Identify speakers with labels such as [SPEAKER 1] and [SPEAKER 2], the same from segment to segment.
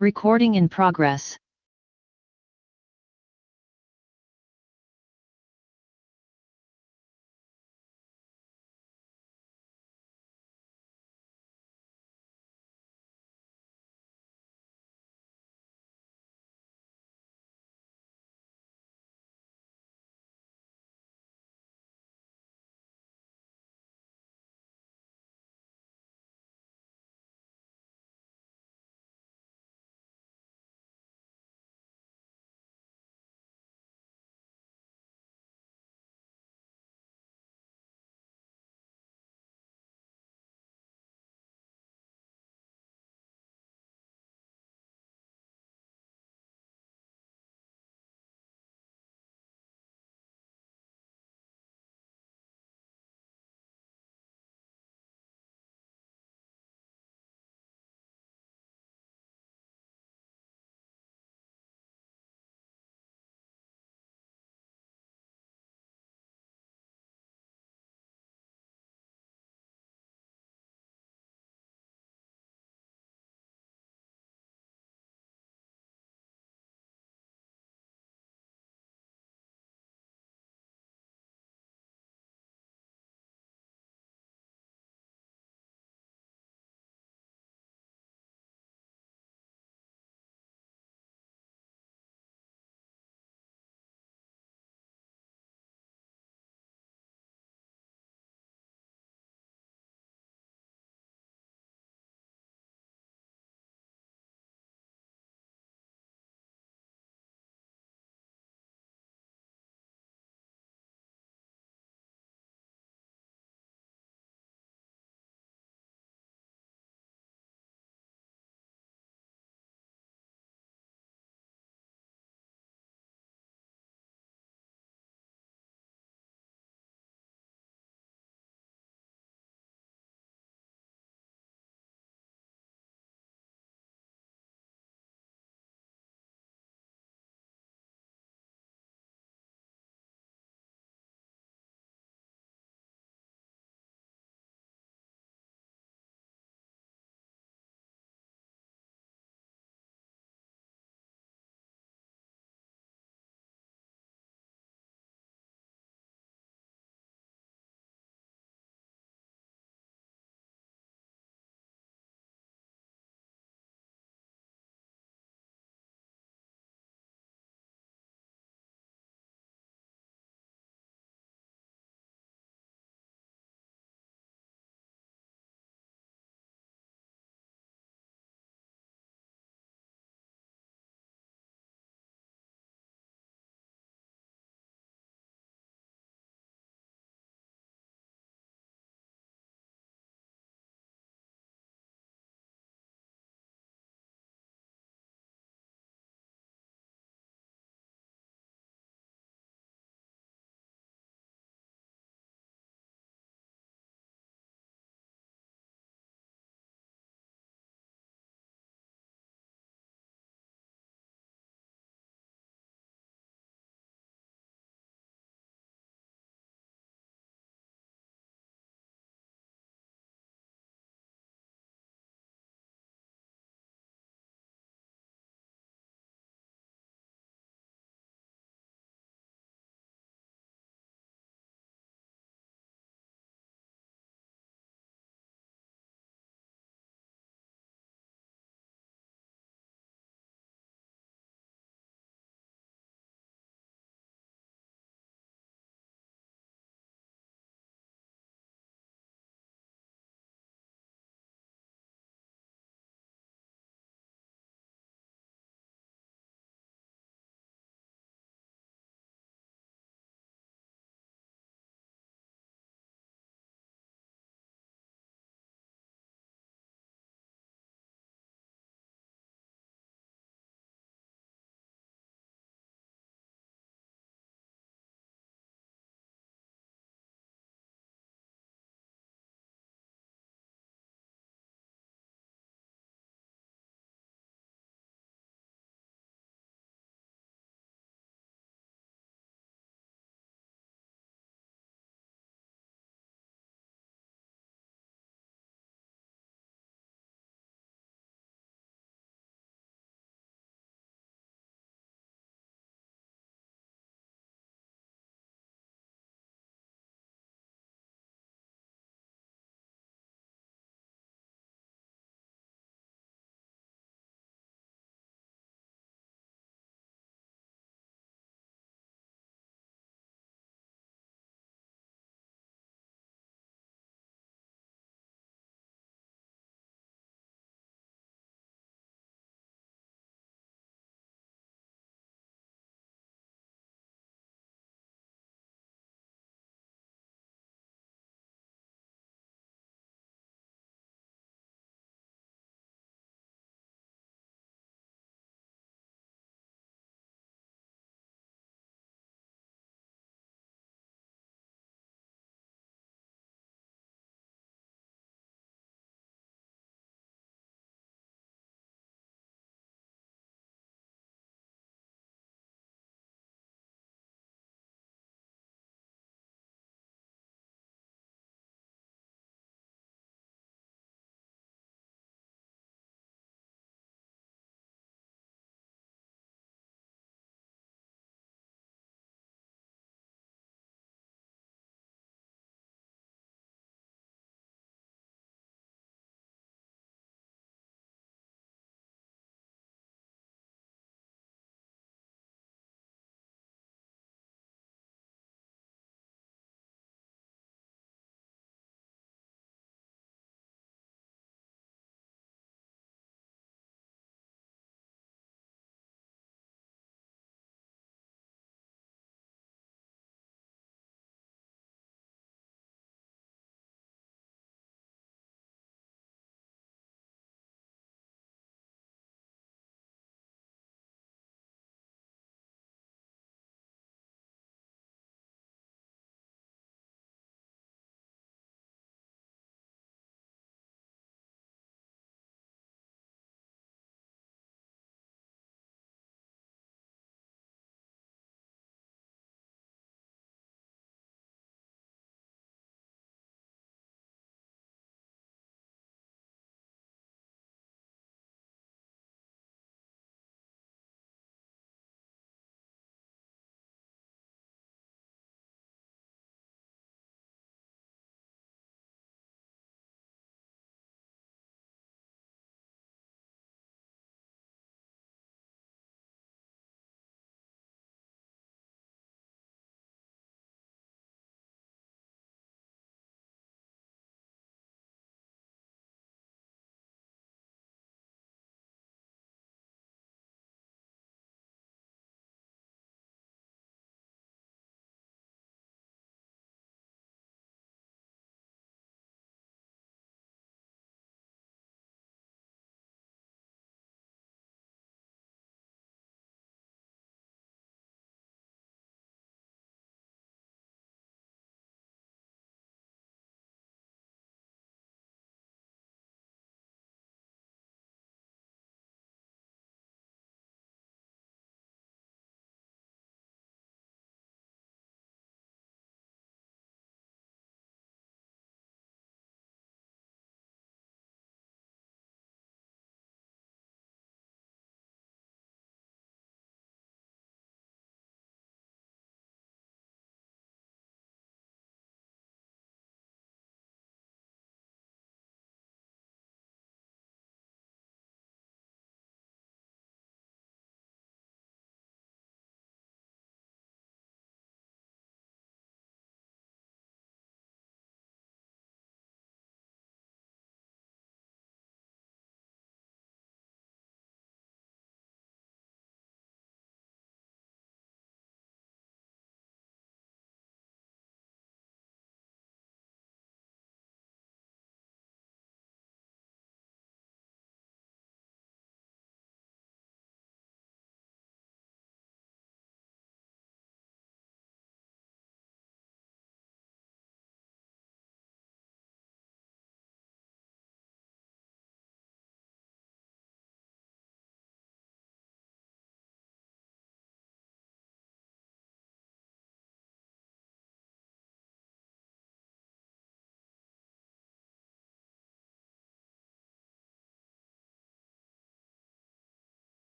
[SPEAKER 1] Recording in progress.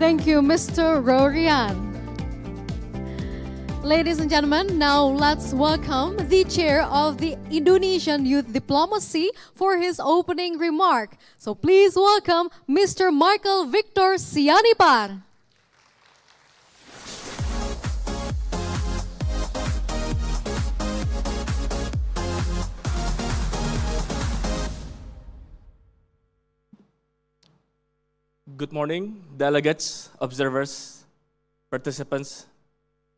[SPEAKER 2] Thank you, Mr. Rorian. Ladies and gentlemen, now let's welcome the chair of the Indonesian Youth Diplomacy for his opening remark. So please welcome Mr. Michael Victor Sianipar.
[SPEAKER 3] Good morning, delegates, observers, participants,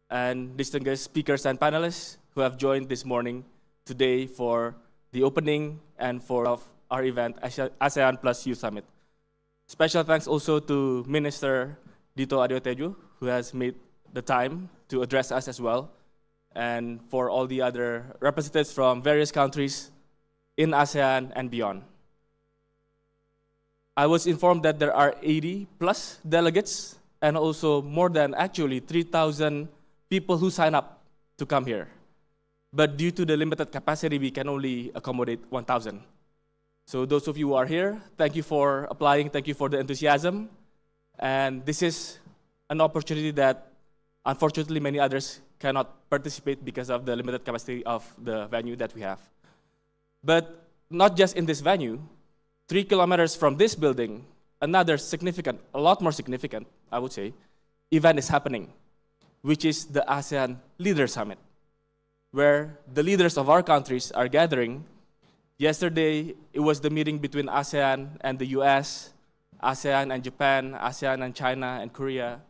[SPEAKER 3] and distinguished speakers and panelists who have joined this morning today for the opening and for our event, ASEAN Plus Youth Summit. Special thanks also to Minister Dito Adiotejo, who has made the time to address us as well, and for all the other representatives from various countries in ASEAN and beyond. I was informed that there are 80 plus delegates and also more than actually 3,000 people who sign up to come here. But due to the limited capacity, we can only accommodate 1,000. So those of you who are here, thank you for applying, thank you for the enthusiasm. And this is an opportunity that unfortunately many others cannot participate because of the limited capacity of the venue that we have. But not just in this venue, 3 kilometers from this building, another significant, a lot more significant, I would say, event is happening, which is the ASEAN Leaders Summit, where the leaders of our countries are gathering. Yesterday, it was the meeting between ASEAN and the US, ASEAN and Japan, ASEAN and China and Korea.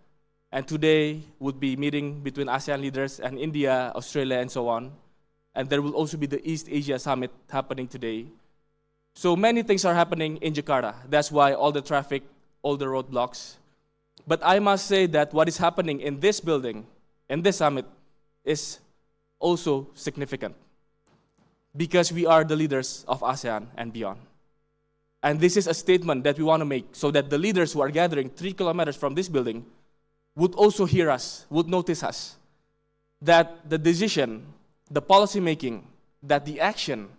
[SPEAKER 3] And today would be meeting between ASEAN leaders and India, Australia, and so on. And there will also be the East Asia Summit happening today. So many things are happening in Jakarta. That's why all the traffic, all the roadblocks. But I must say that what is happening in this building, in this summit, is also significant because we are the leaders of ASEAN and beyond. And this is a statement that we want to make so that the leaders who are gathering 3 kilometers from this building would also hear us, would notice us, that the decision, the policy making, that the action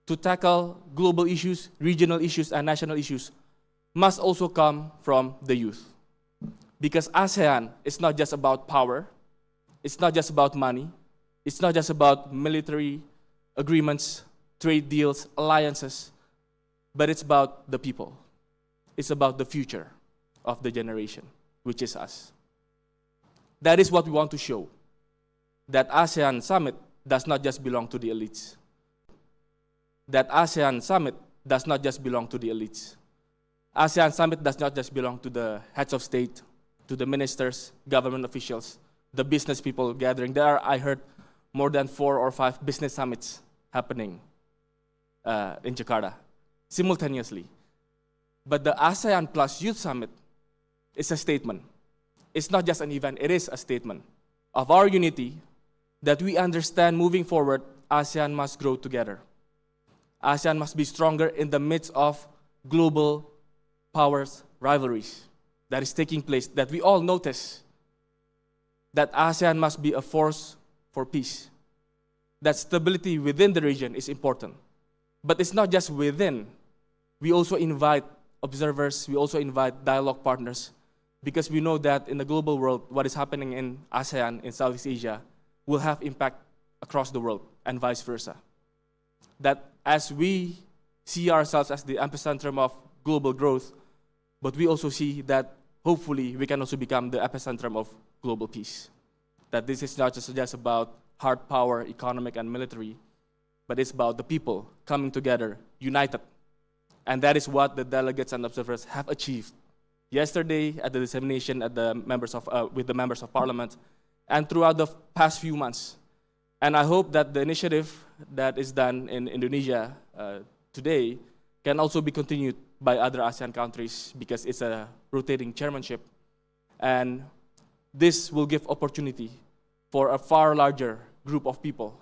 [SPEAKER 3] to tackle global issues, regional issues, and national issues must also come from the youth. Because ASEAN is not just about power, it's not just about money, it's not just about military agreements, trade deals, alliances, but it's about the people. It's about the future of the generation, which is us. That is what we want to show, that ASEAN Summit does not just belong to the elites. That ASEAN Summit does not just belong to the elites. ASEAN Summit does not just belong to the heads of state, to the ministers, government officials, the business people gathering. There are, I heard, more than 4 or 5 business summits happening in Jakarta simultaneously. But the ASEAN Plus Youth Summit is a statement. It's not just an event, it is a statement of our unity that we understand moving forward, ASEAN must grow together. ASEAN must be stronger in the midst of global powers rivalries that is taking place, that we all notice, that ASEAN must be a force for peace, that stability within the region is important. But it's not just within. We also invite observers, we also invite dialogue partners, because we know that in the global world, what is happening in ASEAN, in Southeast Asia, will have impact across the world, and vice versa. That as we see ourselves as the epicenter of global growth, but we also see that hopefully we can also become the epicenter of global peace. That this is not just about hard power, economic and military, but it's about the people coming together, united. And that is what the delegates and observers have achieved yesterday at the dissemination at the members of, with the members of parliament and throughout the past few months. And I hope that the initiative that is done in Indonesia today can also be continued by other ASEAN countries because it's a rotating chairmanship. And this will give opportunity for a far larger group of people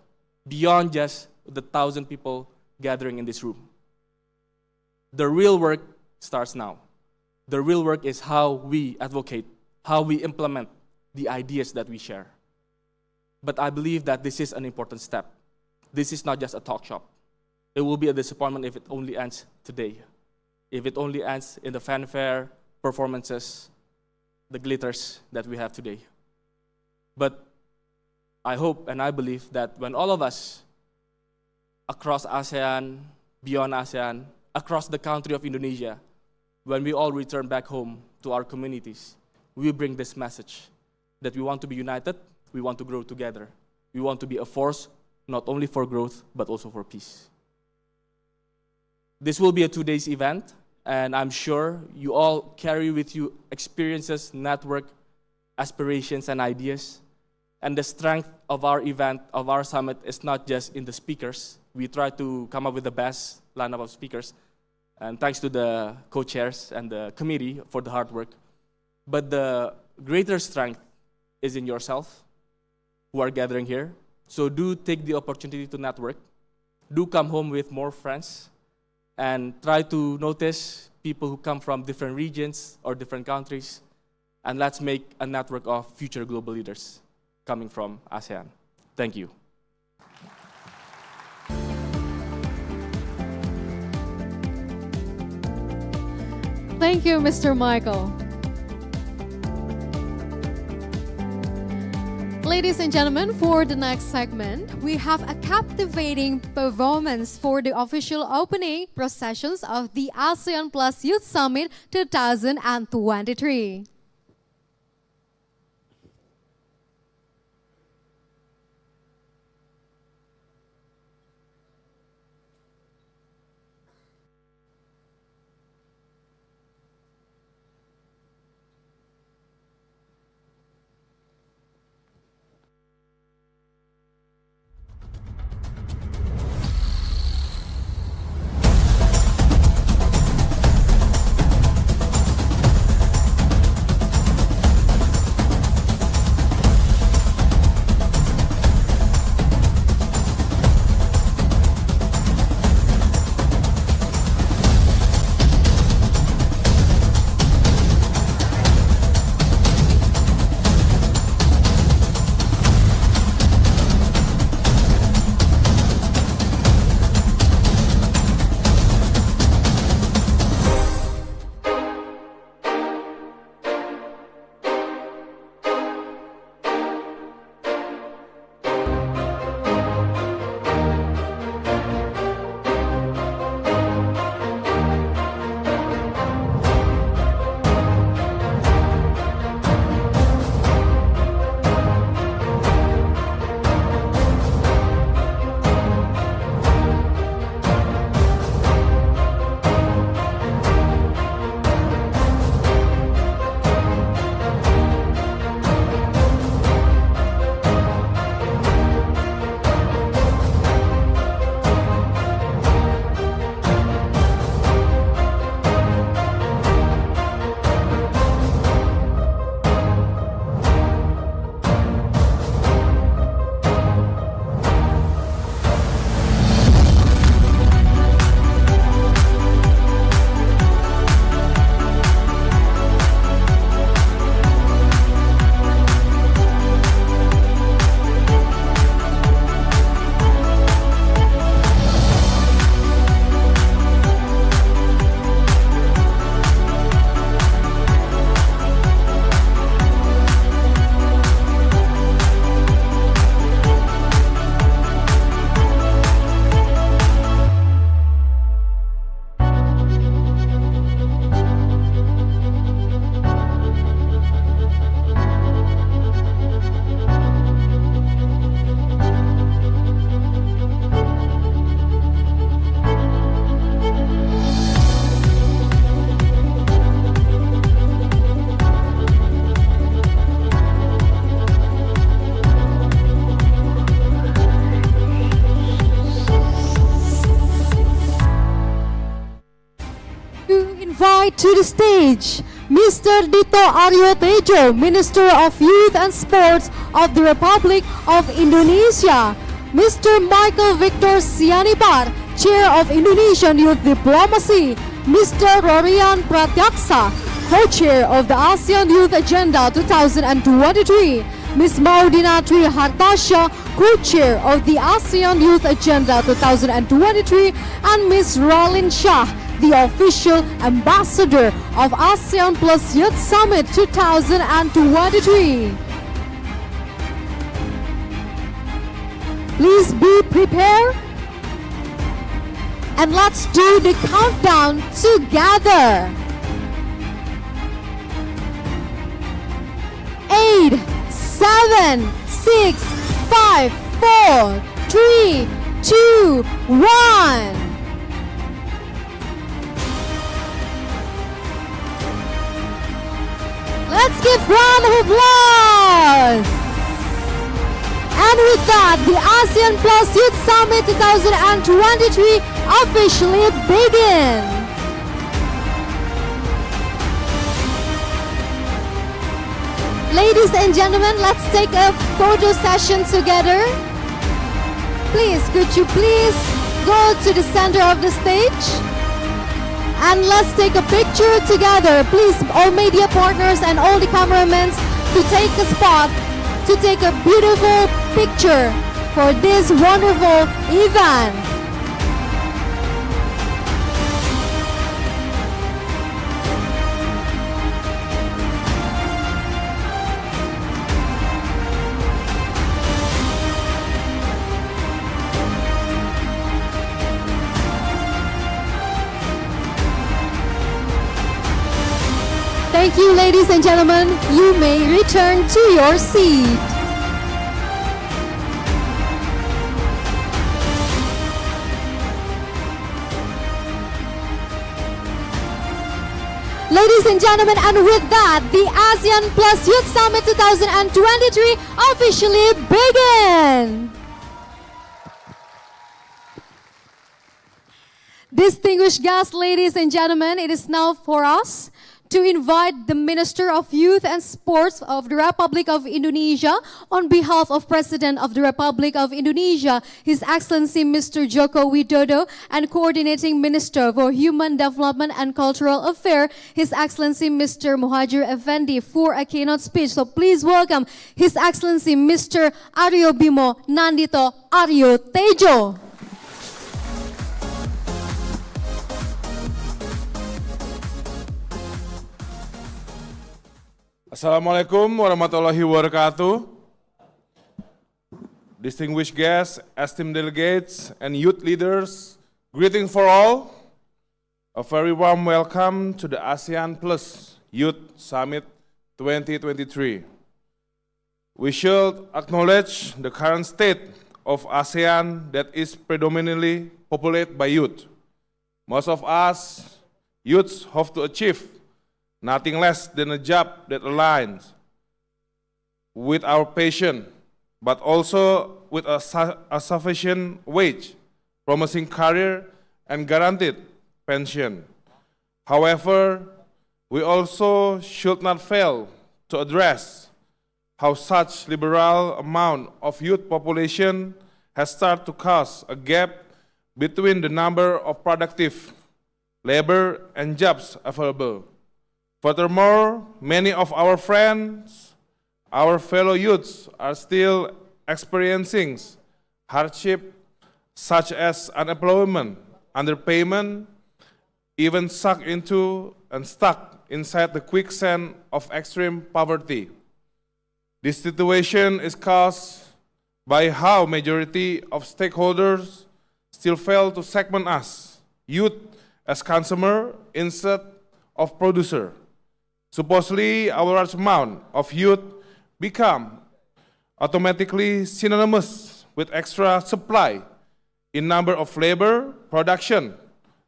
[SPEAKER 3] beyond just the 1,000 people gathering in this room. The real work starts now. The real work is how we advocate, how we implement the ideas that we share. But I believe that this is an important step. This is not just a talk shop. It will be a disappointment if it only ends today. If it only ends in the fanfare, performances, the glitters that we have today. But I hope and I believe that when all of us across ASEAN, beyond ASEAN, across the country of Indonesia, when we all return back home to our communities, we bring this message that we want to be united, we want to grow together. We want to be a force not only for growth, but also for peace. This will be a 2 days event, and I'm sure you all carry with you experiences, network, aspirations, and ideas. And the strength of our event, of our summit, is not just in the speakers. We try to come up with the best lineup of speakers, and thanks to the co-chairs and the committee for the hard work. But the greater strength is in yourself, who are gathering here. So do take the opportunity to network. Do come home with more friends, and try to notice people who come from different regions or different countries, and let's make a network of future global leaders coming from ASEAN. Thank you.
[SPEAKER 2] Thank you, Mr. Michael. Ladies and gentlemen, for the next segment, we have a captivating performance for the official opening processions of the ASEAN Plus Youth Summit 2023. Invite to the stage Mr. Dito Aryo Tejo, Minister of Youth and Sports of the Republic of Indonesia, Mr. Michael Victor Sianibar, Chair of Indonesian Youth Diplomacy, Mr. Rorian Pratyaksa, Co-Chair of the ASEAN Youth Agenda 2023, Ms. Maudina Tri Hartasha, Co-Chair of the ASEAN Youth Agenda 2023, and Ms. Ralin Shah, the official ambassador of ASEAN Plus Youth Summit 2023. Please be prepared and let's do the countdown together. 8, 7, 6, 5, 4, 3, 2, 1. Let's give round of applause. And with that, the ASEAN Plus Youth Summit 2023 officially begins. Ladies and gentlemen, let's take a photo session together. Please, could you please go to the center of the stage? And let's take a picture together. Please, all media partners and all the cameramen to take a spot, to take a beautiful picture for this wonderful event. Thank you, ladies and gentlemen. You may return to your seat. Ladies and gentlemen, and with that, the ASEAN Plus Youth Summit 2023 officially begins. Distinguished guests, ladies and gentlemen, it is now for us to invite the Minister of Youth and Sports of the Republic of Indonesia on behalf of President of the Republic of Indonesia, His Excellency Mr. Joko Widodo, and Coordinating Minister for Human Development and Cultural Affairs, His Excellency Mr. Muhajir Effendi, for a keynote speech. So please welcome His Excellency Mr. Aryo Bimo Nandito Aryo Tejo.
[SPEAKER 4] Assalamualaikum warahmatullahi wabarakatuh. Distinguished guests, esteemed delegates, and youth leaders, greetings for all. A very warm welcome to the ASEAN Plus Youth Summit 2023. We should acknowledge the current state of ASEAN that is predominantly populated by youth. Most of us youths have to achieve nothing less than a job that aligns with our passion, but also with a sufficient wage, promising career, and guaranteed pension. However, we also should not fail to address how such liberal amount of youth population has started to cause a gap between the number of productive labor and jobs available. Furthermore, many of our friends, our fellow youths, are still experiencing hardship such as unemployment, underpayment, even stuck inside the quicksand of extreme poverty. This situation is caused by how majority of stakeholders still fail to segment us, youth, as consumer instead of producer. Supposedly, our large amount of youth become automatically synonymous with extra supply in number of labor, production,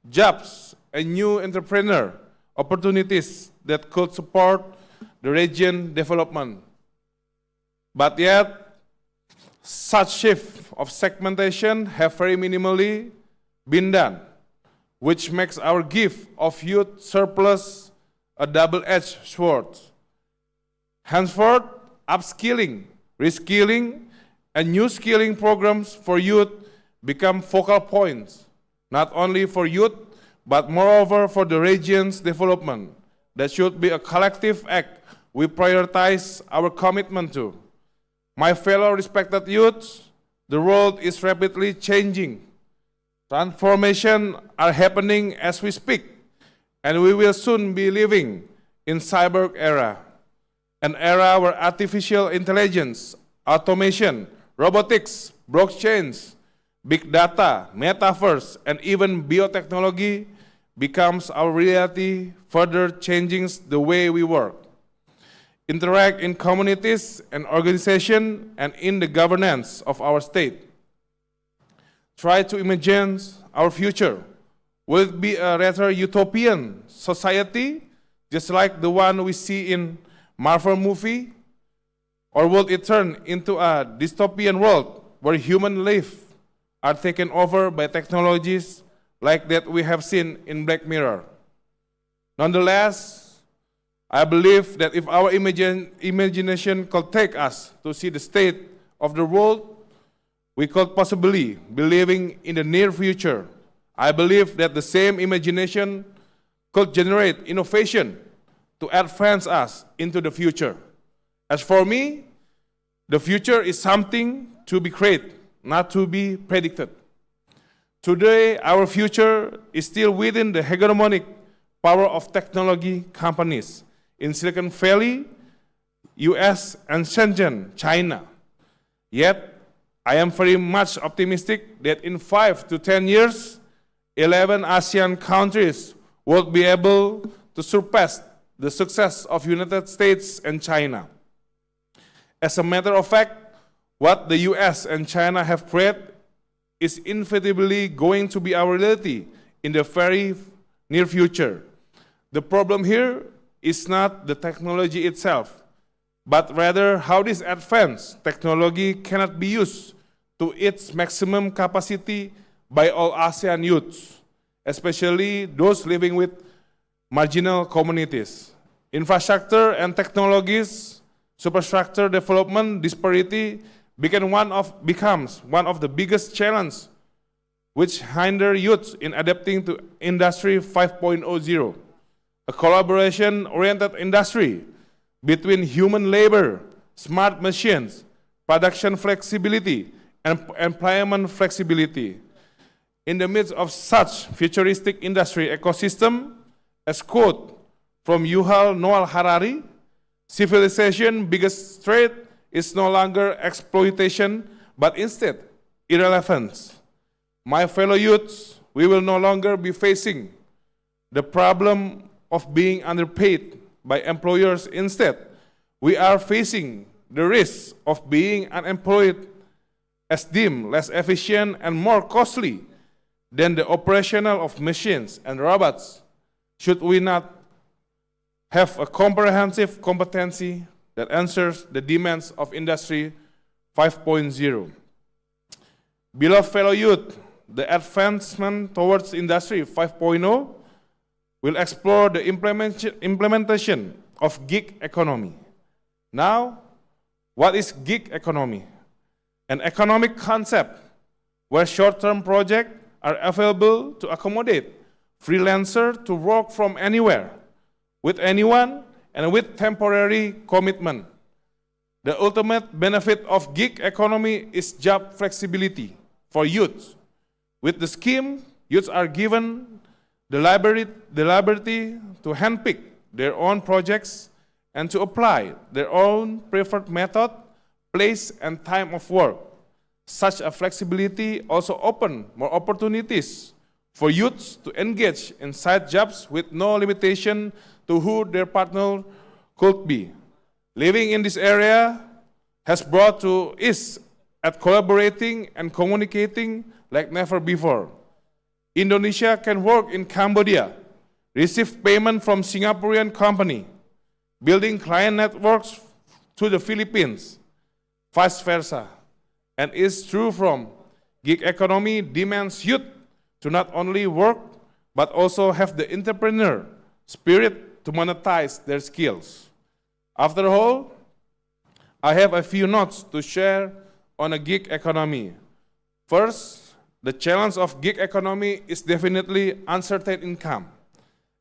[SPEAKER 4] jobs, and new entrepreneur opportunities that could support the region development. But yet, such shift of segmentation have very minimally been done, which makes our gift of youth surplus a double-edged sword. Henceforth, upskilling, reskilling, and new skilling programs for youth become focal points, not only for youth, but moreover for the region's development. That should be a collective act we prioritize our commitment to. My fellow respected youths, the world is rapidly changing. Transformation are happening as we speak, and we will soon be living in cyber era, an era where artificial intelligence, automation, robotics, blockchains, big data, metaverse, and even biotechnology becomes our reality, further changing the way we work, interact in communities and organizations, and in the governance of our state. Try to imagine our future. Will it be a rather utopian society, just like the one we see in Marvel movie? Or will it turn into a dystopian world where human life are taken over by technologies like that we have seen in Black Mirror? Nonetheless, I believe that if our imagination could take us to see the state of the world, we could possibly be living in the near future. I believe that the same imagination could generate innovation to advance us into the future. As for me, the future is something to be created, not to be predicted. Today, our future is still within the hegemonic power of technology companies in Silicon Valley, US, and Shenzhen, China. Yet, I am very much optimistic that in 5 to 10 years, 11 ASEAN countries will be able to surpass the success of United States and China. As a matter of fact, what the US and China have created is inevitably going to be our reality in the very near future. The problem here is not the technology itself, but rather how this advanced technology cannot be used to its maximum capacity by all ASEAN youths, especially those living with marginal communities. Infrastructure and technologies, superstructure development disparity becomes one of the biggest challenges which hinder youth in adapting to Industry 5.0, a collaboration-oriented industry between human labor, smart machines, production flexibility, and employment flexibility. In the midst of such futuristic industry ecosystem, as quote from Yuval Noah Harari, civilization's biggest threat is no longer exploitation, but instead irrelevance. My fellow youths, we will no longer be facing the problem of being underpaid by employers. Instead, we are facing the risk of being unemployed as deemed less efficient and more costly than the operational of machines and robots, should we not have a comprehensive competency that answers the demands of Industry 5.0. Beloved fellow youth, the advancement towards Industry 5.0 will explore the implementation of gig economy. Now, what is gig economy? An economic concept where short-term projects are available to accommodate freelancers to work from anywhere, with anyone, and with temporary commitment. The ultimate benefit of gig economy is job flexibility for youth. With the scheme, youths are given the liberty to handpick their own projects and to apply their own preferred method, place, and time of work. Such a flexibility also opens more opportunities for youths to engage in side jobs with no limitation to who their partner could be. Living in this area has brought to ease at collaborating and communicating like never before. Indonesia can work in Cambodia, receive payment from Singaporean company, building client networks to the Philippines, vice versa. And it's true from gig economy demands youth to not only work, but also have the entrepreneur spirit to monetize their skills. After all, I have a few notes to share on a gig economy. First, the challenge of gig economy is definitely uncertain income,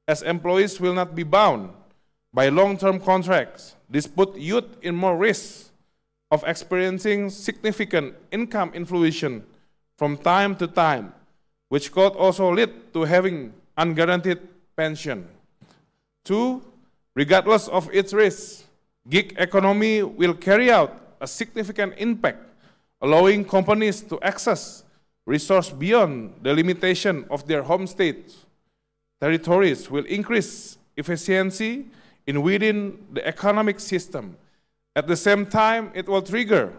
[SPEAKER 4] as employees will not be bound by long-term contracts. This puts youth in more risk of experiencing significant income inflation from time to time. which could also lead to having unguaranteed pension. 2, regardless of its risk, gig economy will carry out a significant impact, allowing companies to access resources beyond the limitation of their home states. Territories will increase efficiency within the economic system. At the same time, it will trigger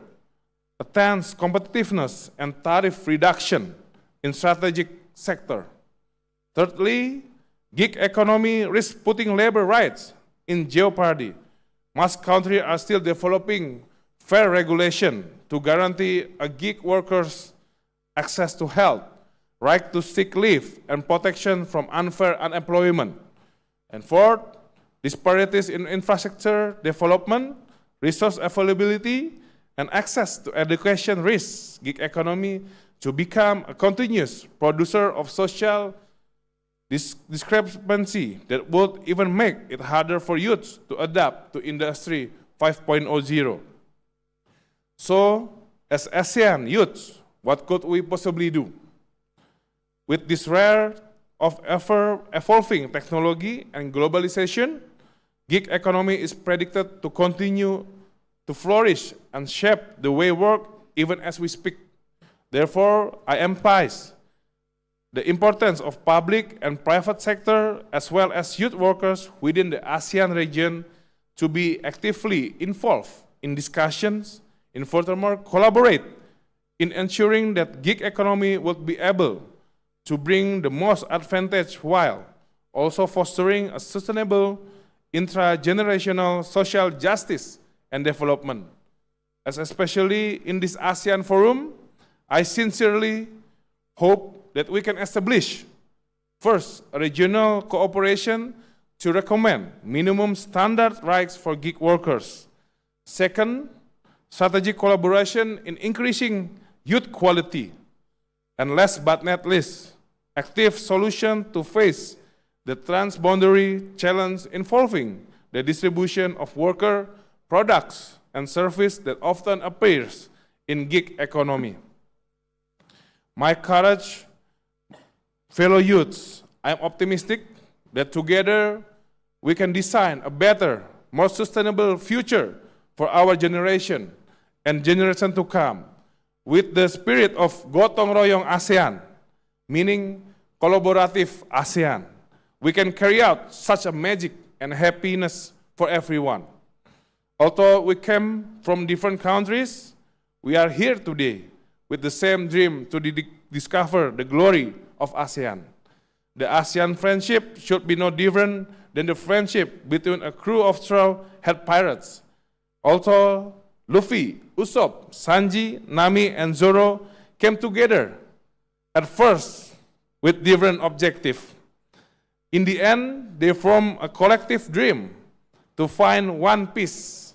[SPEAKER 4] a tense competitiveness and tariff reduction in strategic sector. Thirdly, gig economy risks putting labor rights in jeopardy. Most countries are still developing fair regulation to guarantee a gig workers access to health, right to sick leave, and protection from unfair unemployment. And fourth, disparities in infrastructure development, resource availability, and access to education risks gig economy to become a continuous producer of social discrepancy that would even make it harder for youths to adapt to Industry 5.0. So, as ASEAN youths, what could we possibly do? With this rare of ever-evolving technology and globalization, gig economy is predicted to continue to flourish and shape the way we work even as we speak. Therefore, I emphasize the importance of public and private sector as well as youth workers within the ASEAN region to be actively involved in discussions and furthermore collaborate in ensuring that gig economy would be able to bring the most advantage while also fostering a sustainable intra-generational social justice and development. As especially in this ASEAN forum, I sincerely hope that we can establish, first, a regional cooperation to recommend minimum standard rights for gig workers. Second, strategic collaboration in increasing youth quality. And last but not least, active solution to face the transboundary challenge involving the distribution of worker products and service that often appears in gig economy. My courage, fellow youths, I am optimistic that together we can design a better, more sustainable future for our generation and generation to come with the spirit of Gotong Royong ASEAN, meaning collaborative ASEAN. We can carry out such a magic and happiness for everyone. Although we came from different countries, we are here today with the same dream to discover the glory of ASEAN. The ASEAN friendship should be no different than the friendship between a crew of straw-hat pirates. Although Luffy, Usopp, Sanji, Nami, and Zoro came together at first with different objectives. In the end, they formed a collective dream to find One Piece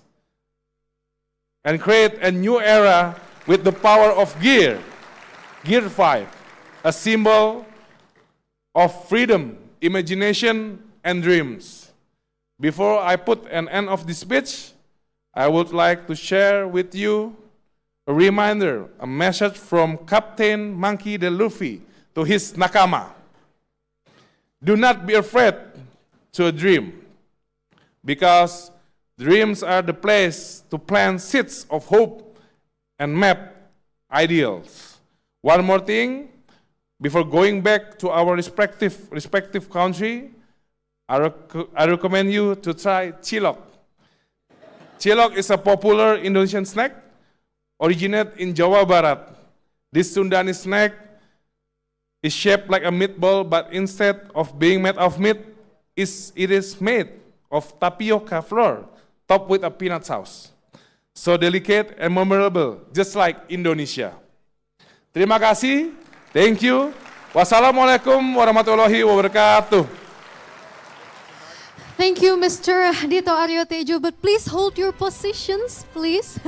[SPEAKER 4] and create a new era with the power of Gear 5, a symbol of freedom, imagination, and dreams. Before I put an end of this speech, I would like to share with you a reminder, a message from Captain Monkey D. Luffy to his nakama. Do not be afraid to dream, because dreams are the place to plant seeds of hope and map ideals. One more thing, before going back to our respective country, I recommend you to try cilok. Cilok is a popular Indonesian snack originated in Jawa Barat. This Sundani snack is shaped like a meatball, but instead of being made of meat, it is made of tapioca flour topped with a peanut sauce. So delicate and memorable, just like Indonesia. Terima kasih, thank you. Wassalamualaikum warahmatullahi wabarakatuh.
[SPEAKER 2] Thank you, Mr. Dito Aryo Tejo, but please hold your positions, please,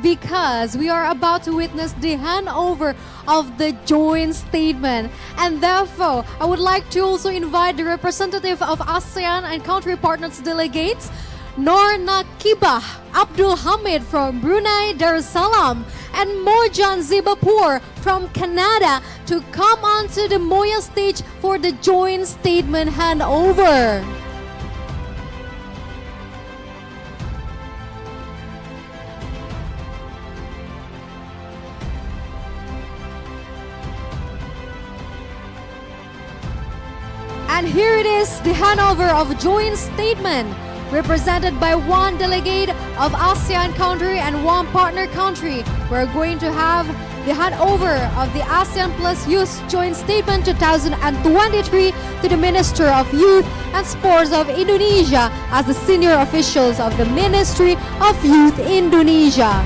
[SPEAKER 2] because we are about to witness the handover of the joint statement. And therefore, I would like to also invite the representative of ASEAN and country partners delegates, Nor Nakibah Abdul Hamid from Brunei Darussalam, and Mojan Zibapur from Canada to come onto the Moya stage for the joint statement handover. And here it is, the handover of joint statement, represented by one delegate of ASEAN country and one partner country. We're going to have the handover of the ASEAN Plus Youth Joint Statement 2023 to the Minister of Youth and Sports of Indonesia as the senior officials of the Ministry of Youth Indonesia.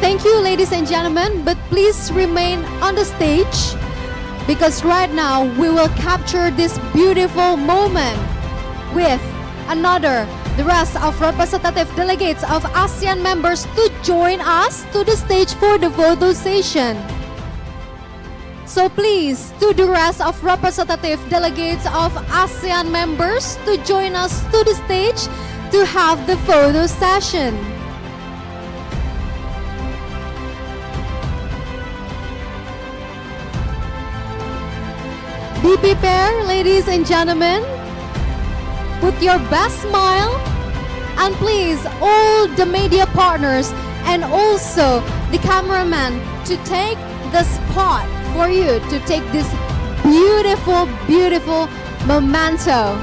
[SPEAKER 2] Thank you, ladies and gentlemen, but please remain on the stage because right now we will capture this beautiful moment with the rest of representative delegates of ASEAN members to join us to the stage for the photo session. So please, to the rest of representative delegates of ASEAN members to join us to the stage to have the photo session. Be prepared, ladies and gentlemen. Put your best smile. And please, all the media partners and also the cameraman to take the spot for you to take this beautiful, beautiful memento.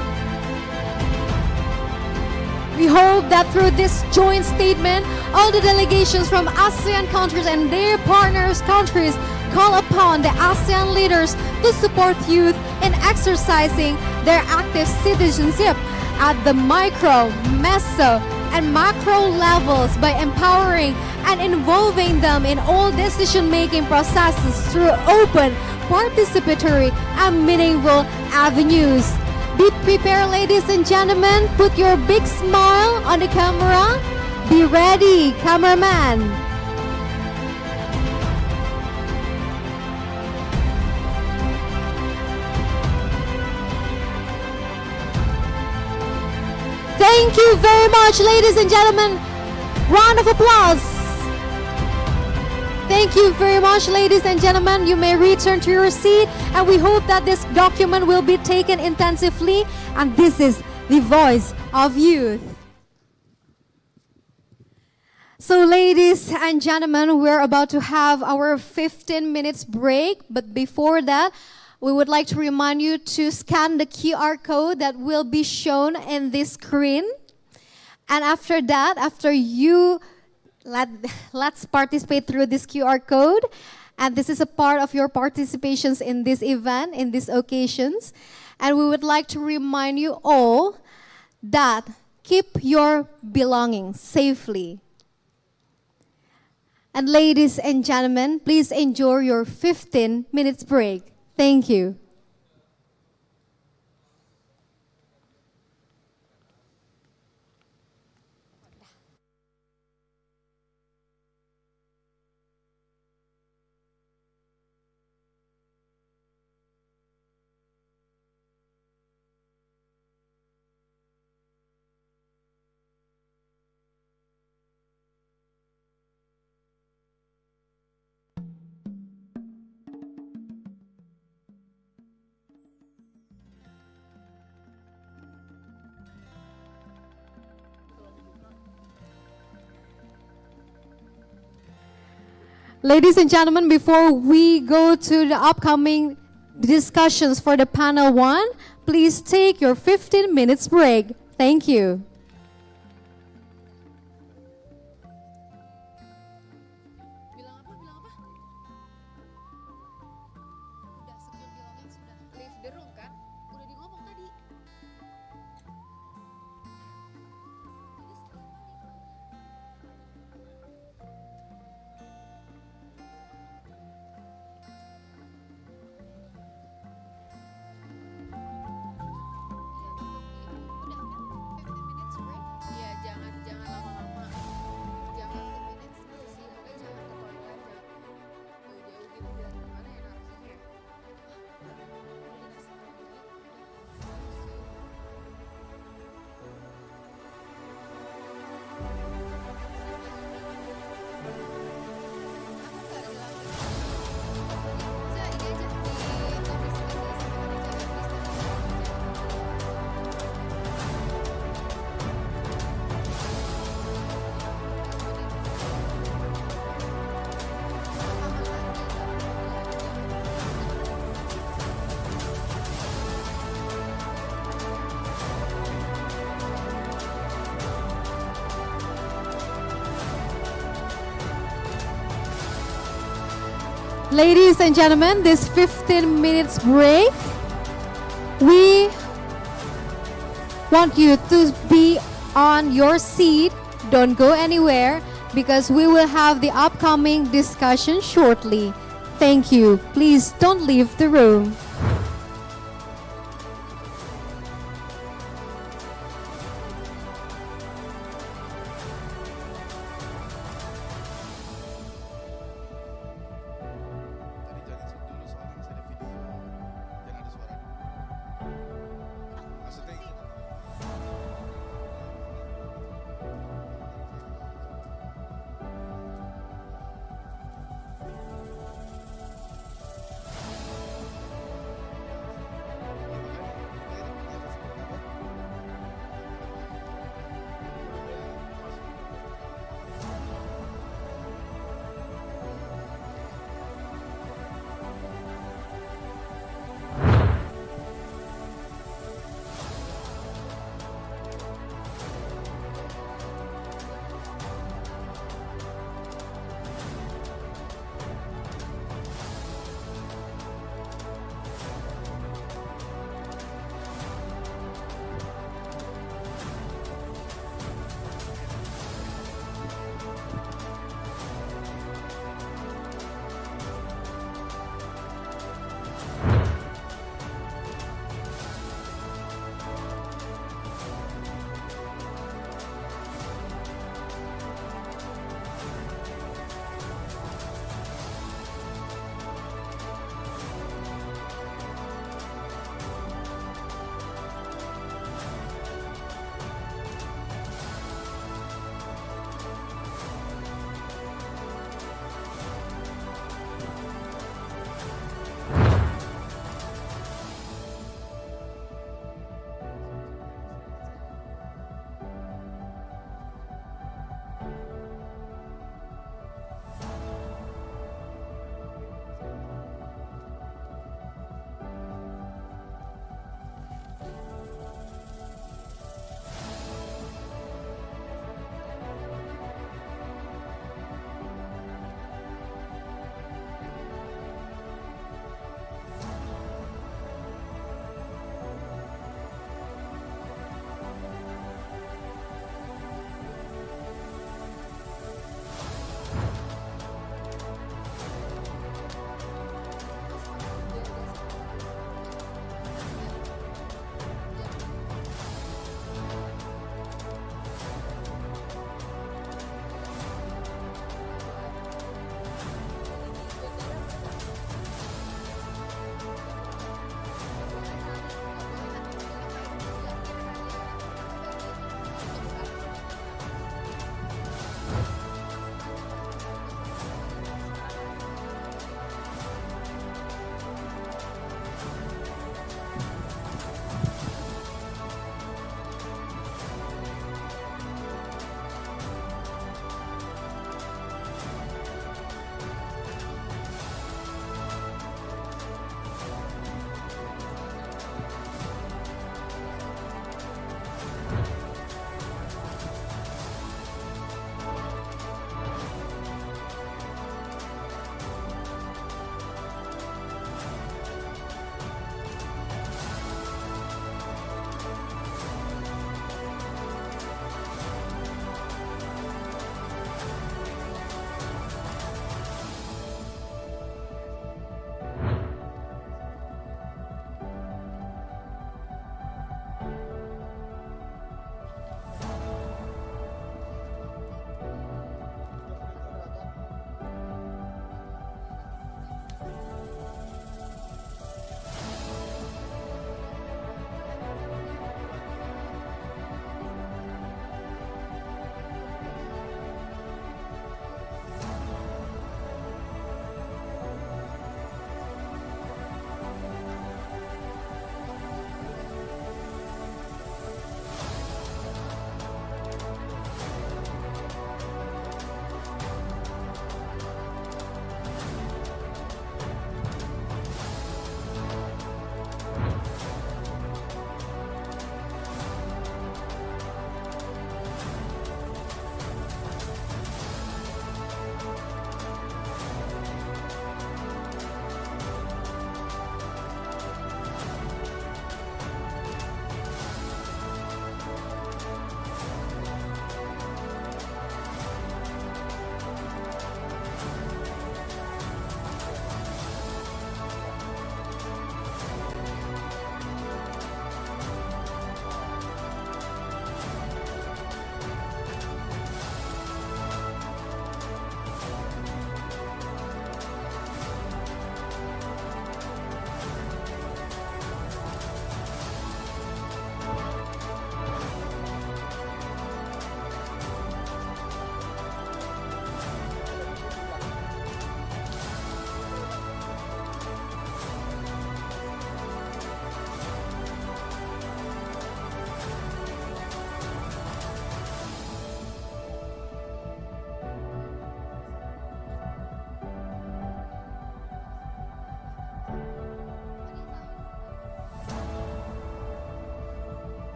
[SPEAKER 2] We hope that through this joint statement, all the delegations from ASEAN countries and their partners countries call upon the ASEAN leaders to support youth in exercising their active citizenship at the micro, meso, and macro levels by empowering and involving them in all decision-making processes through open, participatory, and meaningful avenues. Be prepared, ladies and gentlemen. Put your big smile on the camera. Be ready, cameraman. Thank you very much, ladies and gentlemen. Round of applause. Thank you very much, ladies and gentlemen. You may return to your seat, and we hope that this document will be taken intensively. And this is the voice of youth. So, ladies and gentlemen, we're about to have our 15 minutes break. But before that, we would like to remind you to scan the QR code that will be shown in this screen. And after that, let's participate through this QR code. And this is a part of your participations in this event, in these occasions. And we would like to remind you all that keep your belongings safely. And ladies and gentlemen, please enjoy your 15 minutes break. Thank you. Ladies and gentlemen, before we go to the upcoming discussions for the panel 1, please take your 15 minutes break. Thank you. Ladies and gentlemen, this 15 minutes break, we want you to be on your seat. Don't go anywhere because we will have the upcoming discussion shortly. Thank you. Please don't leave the room.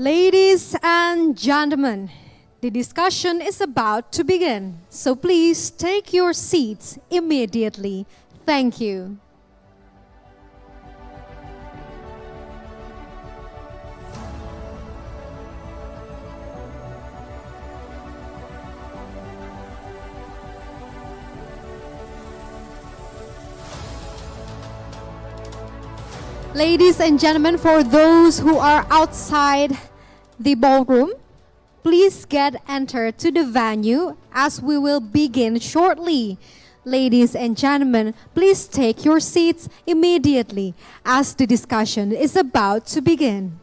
[SPEAKER 2] Ladies and gentlemen, the discussion is about to begin, so please take your seats immediately. Thank you. Ladies and gentlemen, for those who are outside the ballroom, please get entered to the venue as we will begin shortly. Ladies and gentlemen, please take your seats immediately as the discussion is about to begin.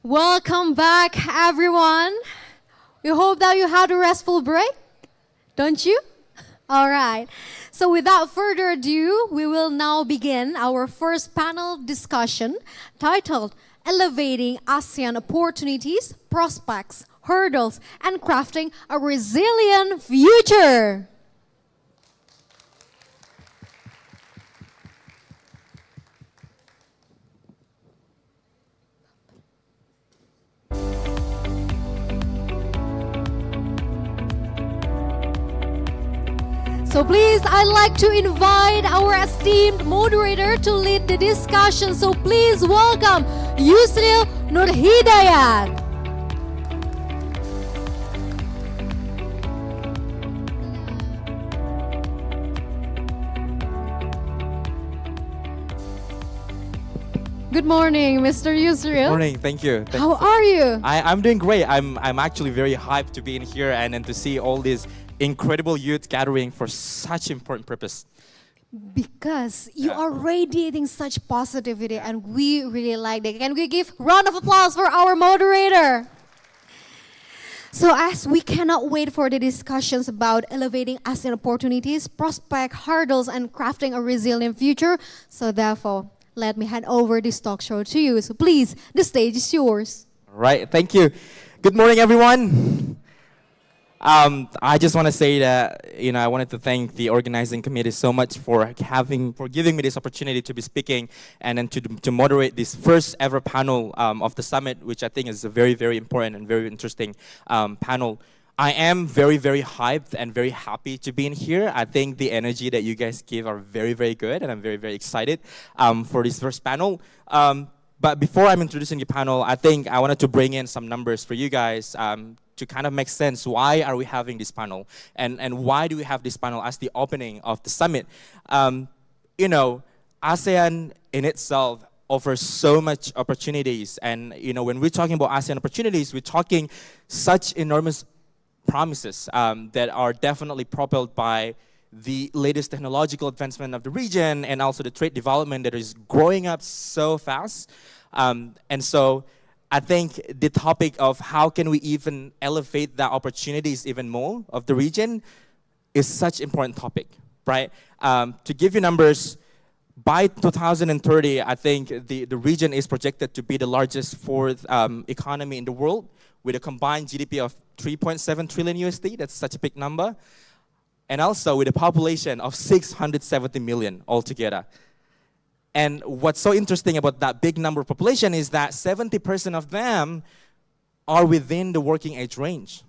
[SPEAKER 2] Welcome back, everyone. We hope that you had a restful break, don't you? All right. So without further ado, we will now begin our first panel discussion titled Elevating ASEAN Opportunities, Prospects, Hurdles, and Crafting a Resilient Future. So please, I'd like to invite our esteemed moderator to lead the discussion. So please welcome Yusril Nurhidayat. Good morning, Mr. Yusril.
[SPEAKER 5] Morning, thank you.
[SPEAKER 2] How are you?
[SPEAKER 5] I'm doing great. I'm actually very hyped to be in here and to see all these incredible youth gathering for such important purpose.
[SPEAKER 2] Because you are radiating such positivity and we really like it. Can we give round of applause for our moderator? So as we cannot wait for the discussions about elevating ASEAN opportunities, prospect hurdles, and crafting a resilient future, so therefore, let me hand over this talk show to you. So please, the stage is yours.
[SPEAKER 5] All right, thank you. Good morning, everyone. I just want to say that I wanted to thank the organizing committee so much for giving me this opportunity to be speaking and then to moderate this first ever panel of the summit, which I think is a very, very important and very interesting panel. I am very, very hyped and very happy to be in here. I think the energy that you guys give are very, very good, and I'm very, very excited for this first panel. But before I'm introducing the panel, I think I wanted to bring in some numbers for you guys to kind of make sense. Why are we having this panel? And why do we have this panel as the opening of the summit? ASEAN in itself offers so much opportunities. And when we're talking about ASEAN opportunities, we're talking such enormous promises that are definitely propelled by the latest technological advancement of the region and also the trade development that is growing up so fast. And so I think the topic of how can we even elevate the opportunities even more of the region is such an important topic, right? To give you numbers, by 2030, I think the region is projected to be the largest fourth economy in the world with a combined GDP of 3.7 trillion USD. That's such a big number. And also with a population of 670 million altogether. And what's so interesting about that big number of population is that 70% of them are within the working age range.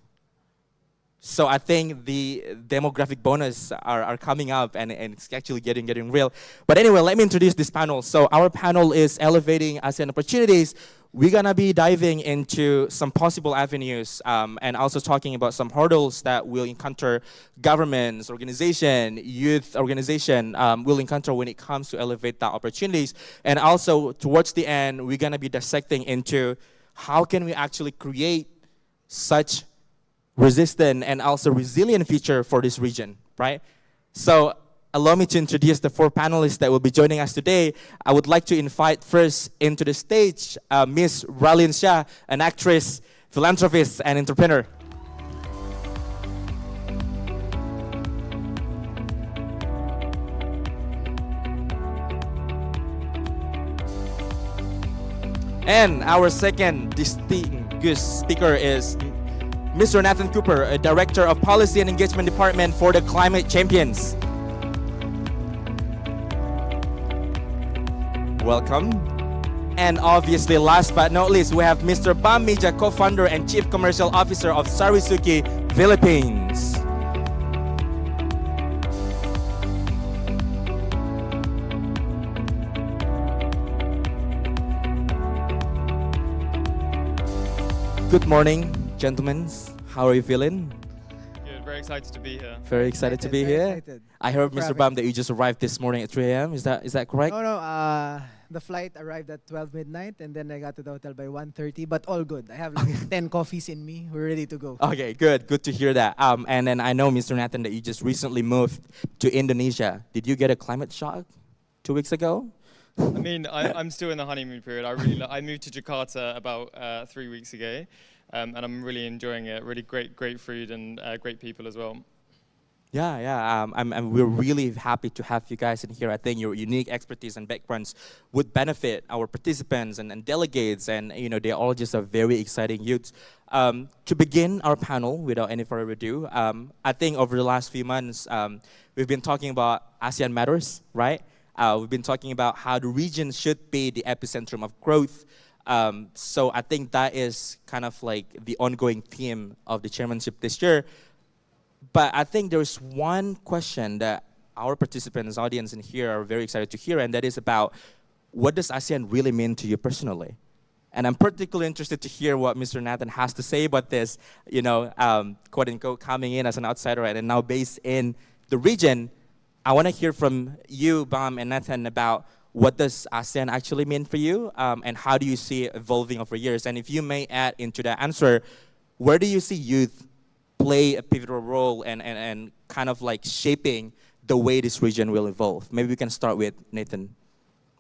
[SPEAKER 5] So I think the demographic bonus are coming up and it's actually getting real. But anyway, let me introduce this panel. So our panel is Elevating ASEAN Opportunities. We're gonna be diving into some possible avenues and also talking about some hurdles that we'll encounter governments, organization, youth organization will encounter when it comes to elevate the opportunities. And also towards the end, we're gonna be dissecting into how can we actually create such resistant and also resilient future for this region, right? So allow me to introduce the four panelists that will be joining us today. I would like to invite first into the stage Miss Ralin Shah, an actress, philanthropist, and entrepreneur. And our second distinguished speaker is Mr. Nathan Cooper, a Director of Policy and Engagement Department for the Climate Champions. Welcome. And obviously, last but not least, we have Mr. Bam Mija, co-founder and Chief Commercial Officer of Sarisuki, Philippines. Good morning, gentlemen. How are you feeling?
[SPEAKER 6] Good, very excited to be here.
[SPEAKER 5] Very excited to be here.
[SPEAKER 7] Excited.
[SPEAKER 5] I heard,
[SPEAKER 7] For
[SPEAKER 5] Mr.
[SPEAKER 7] having
[SPEAKER 5] Bam, that you just arrived this morning at 3 a.m. Is that correct?
[SPEAKER 7] No, the flight arrived at 12 midnight and then I got to the hotel by 1:30, but all good. I have like 10 coffees in me. We're ready to go.
[SPEAKER 5] Okay, good to hear that. And then I know, Mr. Nathan, that you just recently moved to Indonesia. Did you get a climate shock 2 weeks ago?
[SPEAKER 6] I mean, I'm still in the honeymoon period. I moved to Jakarta about 3 weeks ago, and I'm really enjoying it. Really great food and great people as well.
[SPEAKER 5] Yeah. We're really happy to have you guys in here. I think your unique expertise and backgrounds would benefit our participants and delegates, and they all just are very exciting youths. To begin our panel, without any further ado, I think over the last few months, we've been talking about ASEAN Matters, right? We've been talking about how the region should be the epicenter of growth. So I think that is kind of like the ongoing theme of the chairmanship this year. But I think there's one question that our participants, audience in here are very excited to hear, and that is about what does ASEAN really mean to you personally? And I'm particularly interested to hear what Mr. Nathan has to say about this, quote unquote, coming in as an outsider and now based in the region. I want to hear from you, Bam and Nathan, about what does ASEAN actually mean for you, and how do you see it evolving over years? And if you may add into that answer, where do you see youth play a pivotal role and kind of like shaping the way this region will evolve? Maybe we can start with Nathan.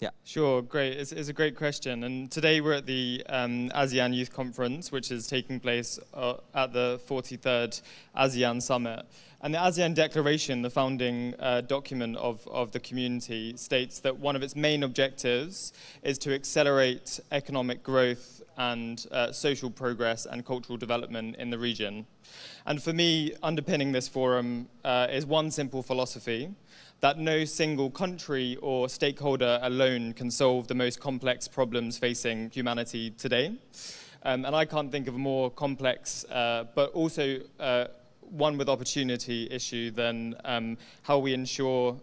[SPEAKER 5] Yeah.
[SPEAKER 6] Sure, great. It's a great question. And today we're at the ASEAN Youth Conference, which is taking place at the 43rd ASEAN Summit. And the ASEAN Declaration, the founding document of the community, states that one of its main objectives is to accelerate economic growth and social progress and cultural development in the region. And for me, underpinning this forum is one simple philosophy, that no single country or stakeholder alone can solve the most complex problems facing humanity today. And I can't think of a more complex, but also one with opportunity issue than how we ensure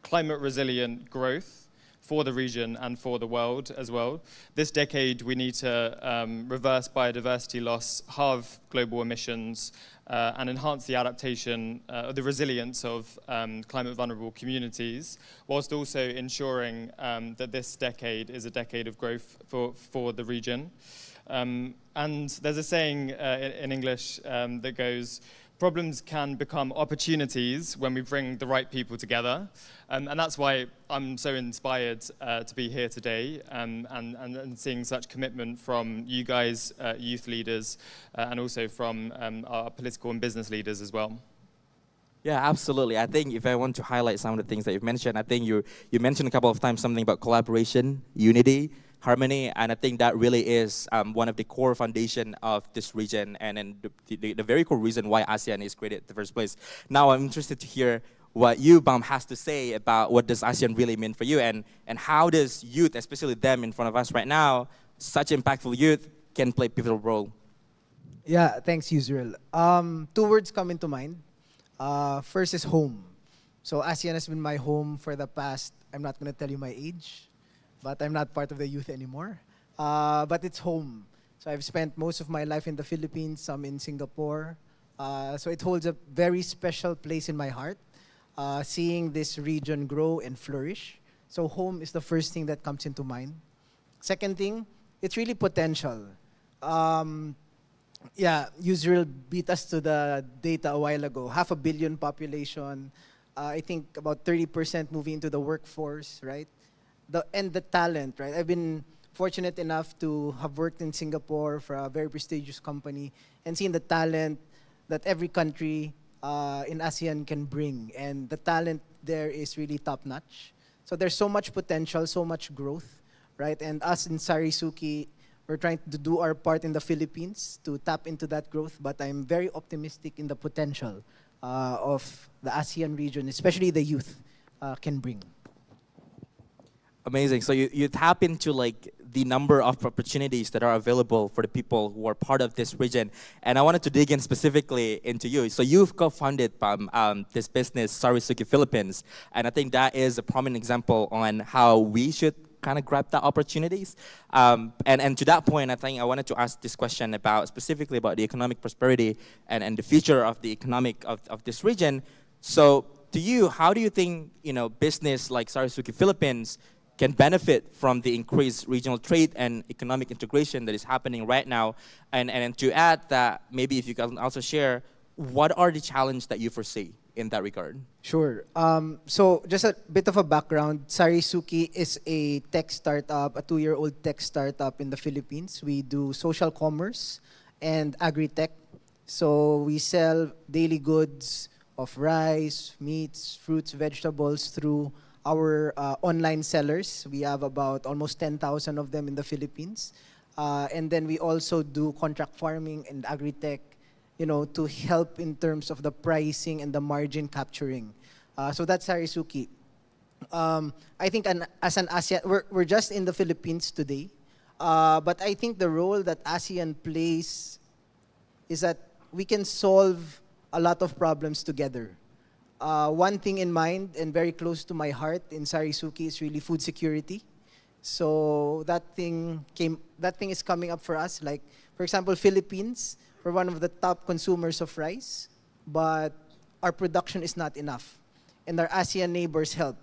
[SPEAKER 6] climate resilient growth for the region and for the world as well. This decade, we need to reverse biodiversity loss, halve global emissions, and enhance the adaptation, the resilience of climate vulnerable communities, whilst also ensuring that this decade is a decade of growth for the region. And there's a saying in English that goes, problems can become opportunities when we bring the right people together. And that's why I'm so inspired to be here today and seeing such commitment from you guys, youth leaders, and also from our political and business leaders as well.
[SPEAKER 5] Yeah, absolutely. I think if I want to highlight some of the things that you've mentioned, I think you mentioned a couple of times something about collaboration, unity, harmony, and I think that really is one of the core foundation of this region and the very core reason why ASEAN is created in the first place. Now I'm interested to hear what you, Bam, has to say about what does ASEAN really mean for you and how does youth, especially them in front of us right now, such impactful youth, can play a pivotal role.
[SPEAKER 7] Yeah, thanks, Yusril. Two words come into mind. First is home. So ASEAN has been my home for the past, I'm not going to tell you my age, but I'm not part of the youth anymore. But it's home. So I've spent most of my life in the Philippines, some in Singapore. So it holds a very special place in my heart, seeing this region grow and flourish. So home is the first thing that comes into mind. Second thing, it's really potential. Yeah, Israel beat us to the data a while ago. 500 million population. I think about 30% moving into the workforce, right? And the talent, right? I've been fortunate enough to have worked in Singapore for a very prestigious company and seen the talent that every country in ASEAN can bring. And the talent there is really top-notch. So there's so much potential, so much growth, right? And us in Sarisuki, we're trying to do our part in the Philippines to tap into that growth, but I'm very optimistic in the potential of the ASEAN region, especially the youth, can bring.
[SPEAKER 5] Amazing. So you tap into like the number of opportunities that are available for the people who are part of this region. And I wanted to dig in specifically into you. So you've co-founded this business, Sarisuki Philippines. And I think that is a prominent example on how we should kind of grab the opportunities. And to that point, I think I wanted to ask this question about specifically about the economic prosperity and the future of the economic of this region. So to you, how do you think business like Sarisuki Philippines can benefit from the increased regional trade and economic integration that is happening right now? And to add that, maybe if you can also share, what are the challenges that you foresee in that regard?
[SPEAKER 7] Sure. So just a bit of a background. Sarisuki is a tech startup, a 2-year-old tech startup in the Philippines. We do social commerce and agri-tech. So we sell daily goods of rice, meats, fruits, vegetables through our online sellers. We have about almost 10,000 of them in the Philippines. And then we also do contract farming and agri-tech, to help in terms of the pricing and the margin capturing. So that's Sarisuki. I think as an ASEAN, we're just in the Philippines today. But I think the role that ASEAN plays is that we can solve a lot of problems together. One thing in mind and very close to my heart in Sarisuki is really food security. So that thing is coming up for us. Like, for example, Philippines, we're one of the top consumers of rice, but our production is not enough. And our ASEAN neighbors help.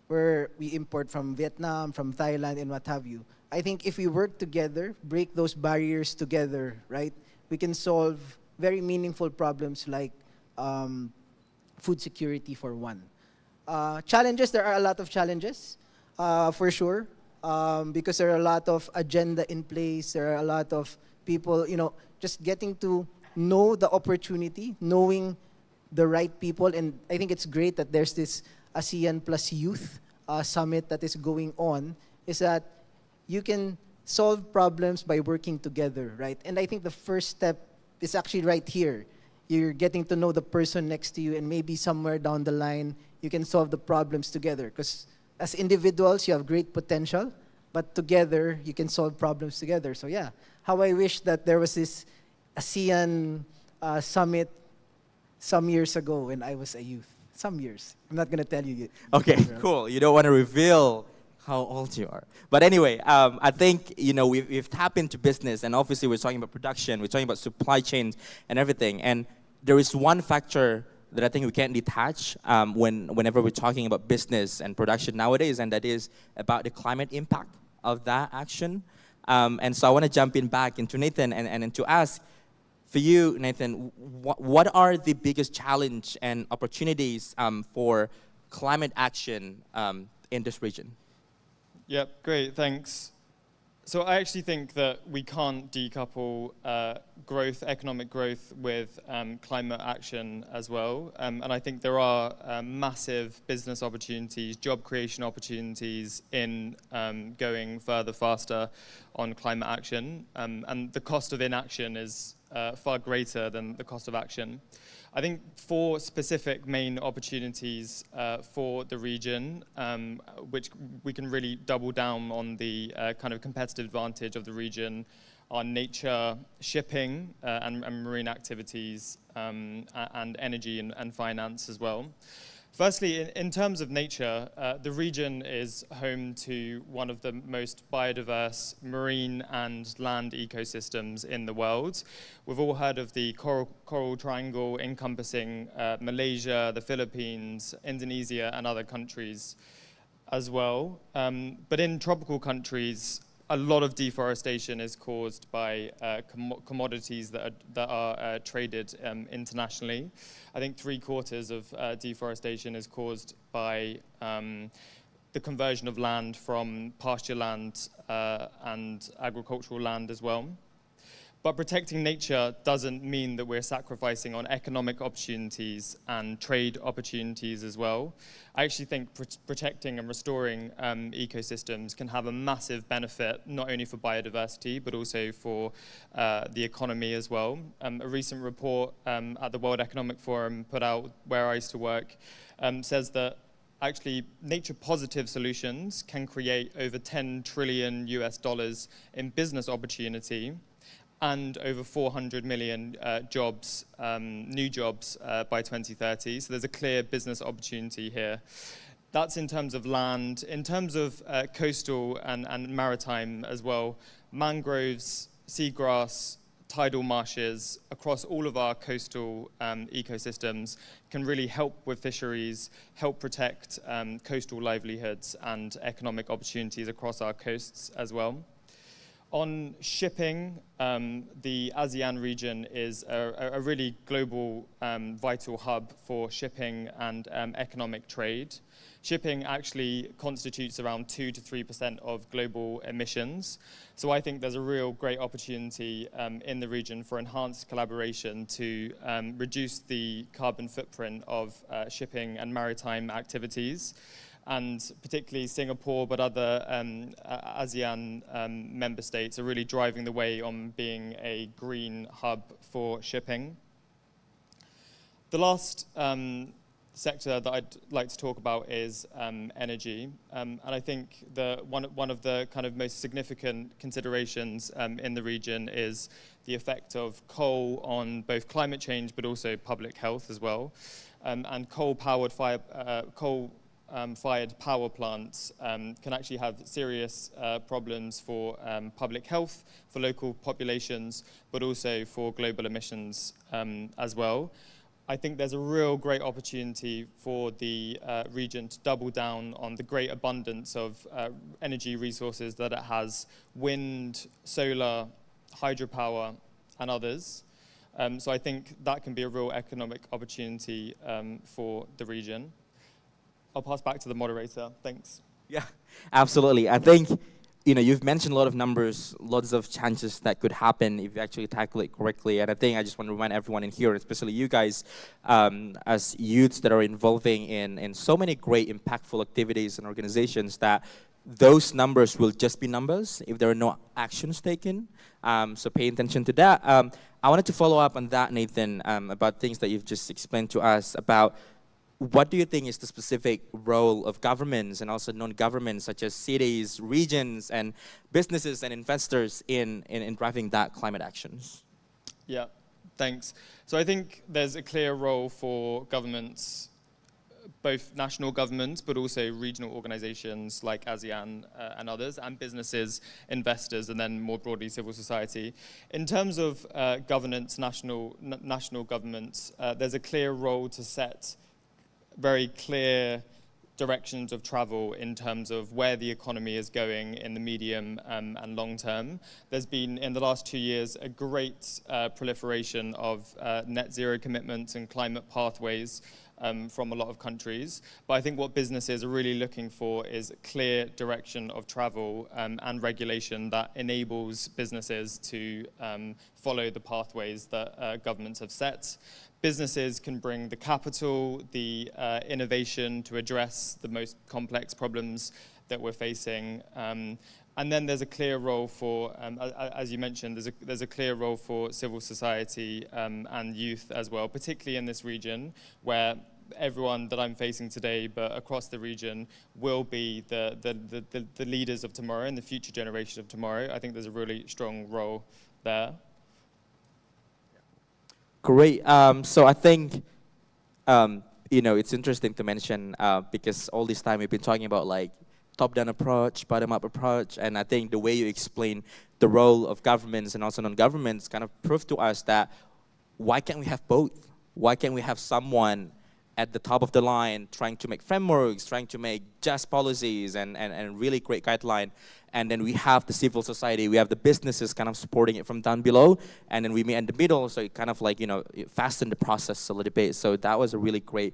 [SPEAKER 7] where we import from Vietnam, from Thailand, and what have you. I think if we work together, break those barriers together, right, we can solve very meaningful problems like food security for one. Challenges, there are a lot of challenges, for sure, because there are a lot of agenda in place. There are a lot of people, just getting to know the opportunity, knowing the right people. And I think it's great that there's this ASEAN Plus Youth Summit that is going on, is that you can solve problems by working together, right? And I think the first step is actually right here. You're getting to know the person next to you, and maybe somewhere down the line, you can solve the problems together. Because as individuals, you have great potential, but together, you can solve problems together. So yeah, how I wish that there was this ASEAN summit some years ago when I was a youth. Some years. I'm not going to tell you yet.
[SPEAKER 5] Okay, cool. You don't want to reveal how old you are. But anyway, I think, we've tapped into business, and obviously we're talking about production, we're talking about supply chains and everything. And there is one factor that I think we can't detach whenever we're talking about business and production nowadays, and that is about the climate impact of that action. And so I want to jump in back into Nathan and to ask, for you, Nathan, what are the biggest challenge and opportunities for climate action in this region?
[SPEAKER 6] Yep, great, thanks. So I actually think that we can't decouple growth, economic growth, with climate action as well. And I think there are massive business opportunities, job creation opportunities in going further, faster on climate action. And the cost of inaction is far greater than the cost of action. I think 4 specific main opportunities for the region, which we can really double down on the kind of competitive advantage of the region, are nature, shipping, and marine activities, and energy and finance as well. Firstly, in terms of nature, the region is home to one of the most biodiverse marine and land ecosystems in the world. We've all heard of the Coral Triangle encompassing Malaysia, the Philippines, Indonesia, and other countries as well. But in tropical countries, a lot of deforestation is caused by commodities that are traded internationally. I think 3/4 of deforestation is caused by the conversion of land from pasture land and agricultural land as well. But protecting nature doesn't mean that we're sacrificing on economic opportunities and trade opportunities as well. I actually think protecting and restoring ecosystems can have a massive benefit, not only for biodiversity, but also for the economy as well. A recent report at the World Economic Forum put out, where I used to work, says that actually nature-positive solutions can create over $10 trillion in business opportunity, and over 400 million jobs, new jobs by 2030. So there's a clear business opportunity here. That's in terms of land. In terms of coastal and maritime as well, mangroves, seagrass, tidal marshes across all of our coastal ecosystems can really help with fisheries, help protect coastal livelihoods and economic opportunities across our coasts as well. On shipping, the ASEAN region is a really global, vital hub for shipping and economic trade. Shipping actually constitutes around 2 to 3% of global emissions. So I think there's a real great opportunity in the region for enhanced collaboration to reduce the carbon footprint of shipping and maritime activities. And particularly Singapore, but other ASEAN member states are really driving the way on being a green hub for shipping. The last sector that I'd like to talk about is energy. And I think one of the kind of most significant considerations in the region is the effect of coal on both climate change, but also public health as well. And coal-fired power plants can actually have serious problems for public health, for local populations, but also for global emissions as well. I think there's a real great opportunity for the region to double down on the great abundance of energy resources that it has: wind, solar, hydropower, and others. So I think that can be a real economic opportunity for the region. I'll pass back to the moderator. Thanks.
[SPEAKER 5] Yeah, absolutely. I think, you've mentioned a lot of numbers, lots of chances that could happen if you actually tackle it correctly. And I think I just want to remind everyone in here, especially you guys, as youths that are involving in so many great, impactful activities and organizations, that those numbers will just be numbers if there are no actions taken. So pay attention to that. I wanted to follow up on that, Nathan, about things that you've just explained to us about. What do you think is the specific role of governments and also non-governments, such as cities, regions, and businesses and investors in driving that climate actions?
[SPEAKER 6] Yeah, thanks. So I think there's a clear role for governments, both national governments, but also regional organizations like ASEAN and others, and businesses, investors, and then more broadly civil society. In terms of governance, national governments, there's a clear role to set very clear directions of travel in terms of where the economy is going in the medium and long term. There's been, in the last 2 years, a great proliferation of net zero commitments and climate pathways from a lot of countries. But I think what businesses are really looking for is clear direction of travel and regulation that enables businesses to follow the pathways that governments have set. Businesses can bring the capital, the innovation to address the most complex problems that we're facing. And then there's a clear role for, as you mentioned, there's a clear role for civil society and youth as well, particularly in this region where everyone that I'm facing today, but across the region, will be the leaders of tomorrow and the future generation of tomorrow. I think there's a really strong role there.
[SPEAKER 5] Great. So I think, it's interesting to mention because all this time we've been talking about like top-down approach, bottom-up approach, and I think the way you explain the role of governments and also non-governments kind of proved to us that why can't we have both? Why can't we have someone at the top of the line trying to make frameworks, trying to make just policies and really great guideline, and then we have the civil society, we have the businesses kind of supporting it from down below, and then we meet in the middle, so it kind of like, fasten the process a little bit. So that was a really great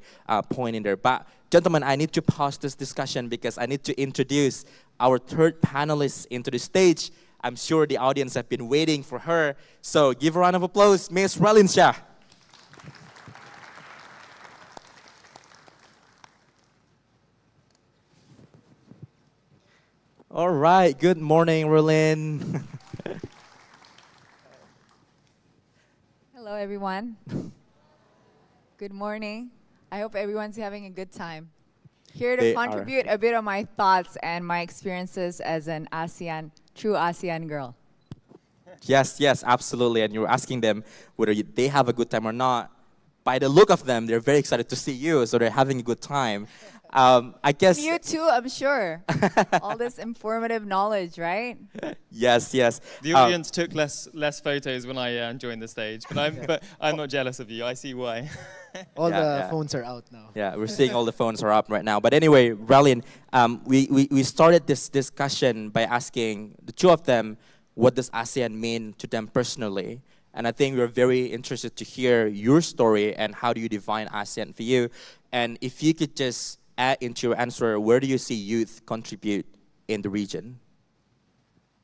[SPEAKER 5] point in there. But gentlemen, I need to pause this discussion because I need to introduce our third panelist into the stage. I'm sure the audience have been waiting for her. So give a round of applause, Miss Relin Shah. All right, good morning, Relin.
[SPEAKER 8] Hello, everyone. Good morning. I hope everyone's having a good time. Here to contribute a bit of my thoughts and my experiences as an true ASEAN girl.
[SPEAKER 5] Yes, absolutely. And you're asking them whether they have a good time or not. By the look of them, they're very excited to see you, so they're having a good time. I guess
[SPEAKER 8] you too, I'm sure. All this informative knowledge, right?
[SPEAKER 5] Yes.
[SPEAKER 6] The audience took less photos when I joined the stage, but I'm not jealous of you. I see why.
[SPEAKER 7] All the phones are out now.
[SPEAKER 5] Yeah, we're seeing all the phones are up right now. But anyway, Relin, we started this discussion by asking the two of them, what does ASEAN mean to them personally? And I think we're very interested to hear your story and how do you define ASEAN for you. And if you could just add into your answer, where do you see youth contribute in the region?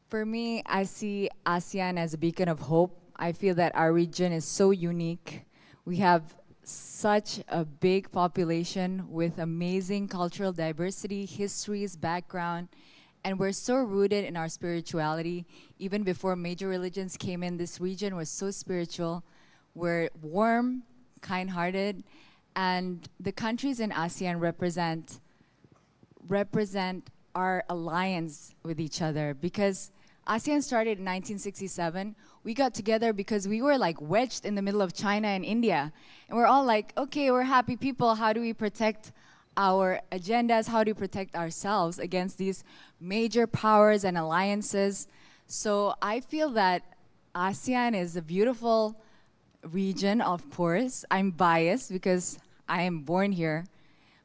[SPEAKER 8] For me, I see ASEAN as a beacon of hope. I feel that our region is so unique. We have such a big population with amazing cultural diversity, histories, background, and we're so rooted in our spirituality. Even before major religions came in, this region was so spiritual. We're warm, kind-hearted, and the countries in ASEAN represent our alliance with each other, because ASEAN started in 1967. We got together because we were like wedged in the middle of China and India. And we're all like, okay, we're happy people. How do we protect our agendas? How do we protect ourselves against these major powers and alliances? So I feel that ASEAN is a beautiful region, of course. I'm biased because I am born here.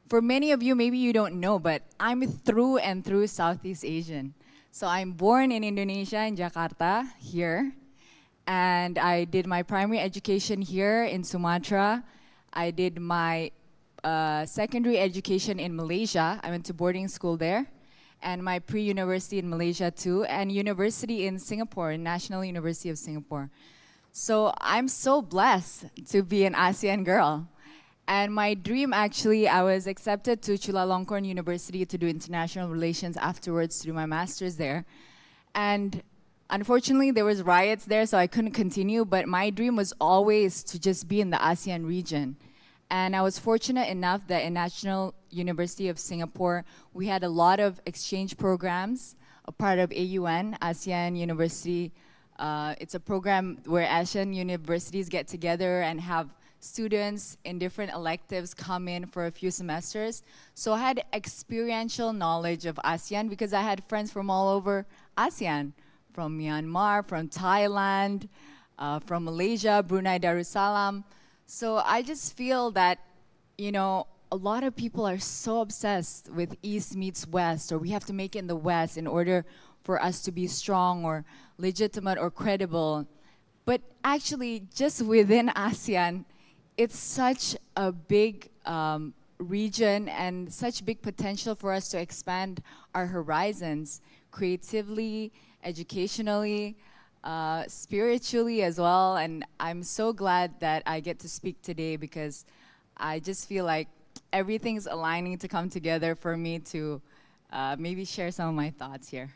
[SPEAKER 8] For many of you, maybe you don't know, but I'm through and through Southeast Asian. So I'm born in Indonesia, in Jakarta, here. And I did my primary education here in Sumatra. I did my secondary education in Malaysia. I went to boarding school there. And my pre-university in Malaysia too, and university in Singapore, National University of Singapore. So I'm so blessed to be an ASEAN girl. And my dream, actually, I was accepted to Chulalongkorn University to do international relations afterwards to do my master's there. And unfortunately, there was riots there, so I couldn't continue, but my dream was always to just be in the ASEAN region. And I was fortunate enough that in National University of Singapore, we had a lot of exchange programs, a part of AUN, ASEAN University. It's a program where Asian universities get together and have students in different electives come in for a few semesters. So I had experiential knowledge of ASEAN because I had friends from all over ASEAN, from Myanmar, from Thailand, from Malaysia, Brunei Darussalam. So I just feel that, you know, a lot of people are so obsessed with East meets West, or we have to make it in the West in order for us to be strong or legitimate or credible. But actually, just within ASEAN, it's such a big region and such big potential for us to expand our horizons creatively, educationally, spiritually as well. And I'm so glad that I get to speak today because I just feel like everything's aligning to come together for me to maybe share some of my thoughts here.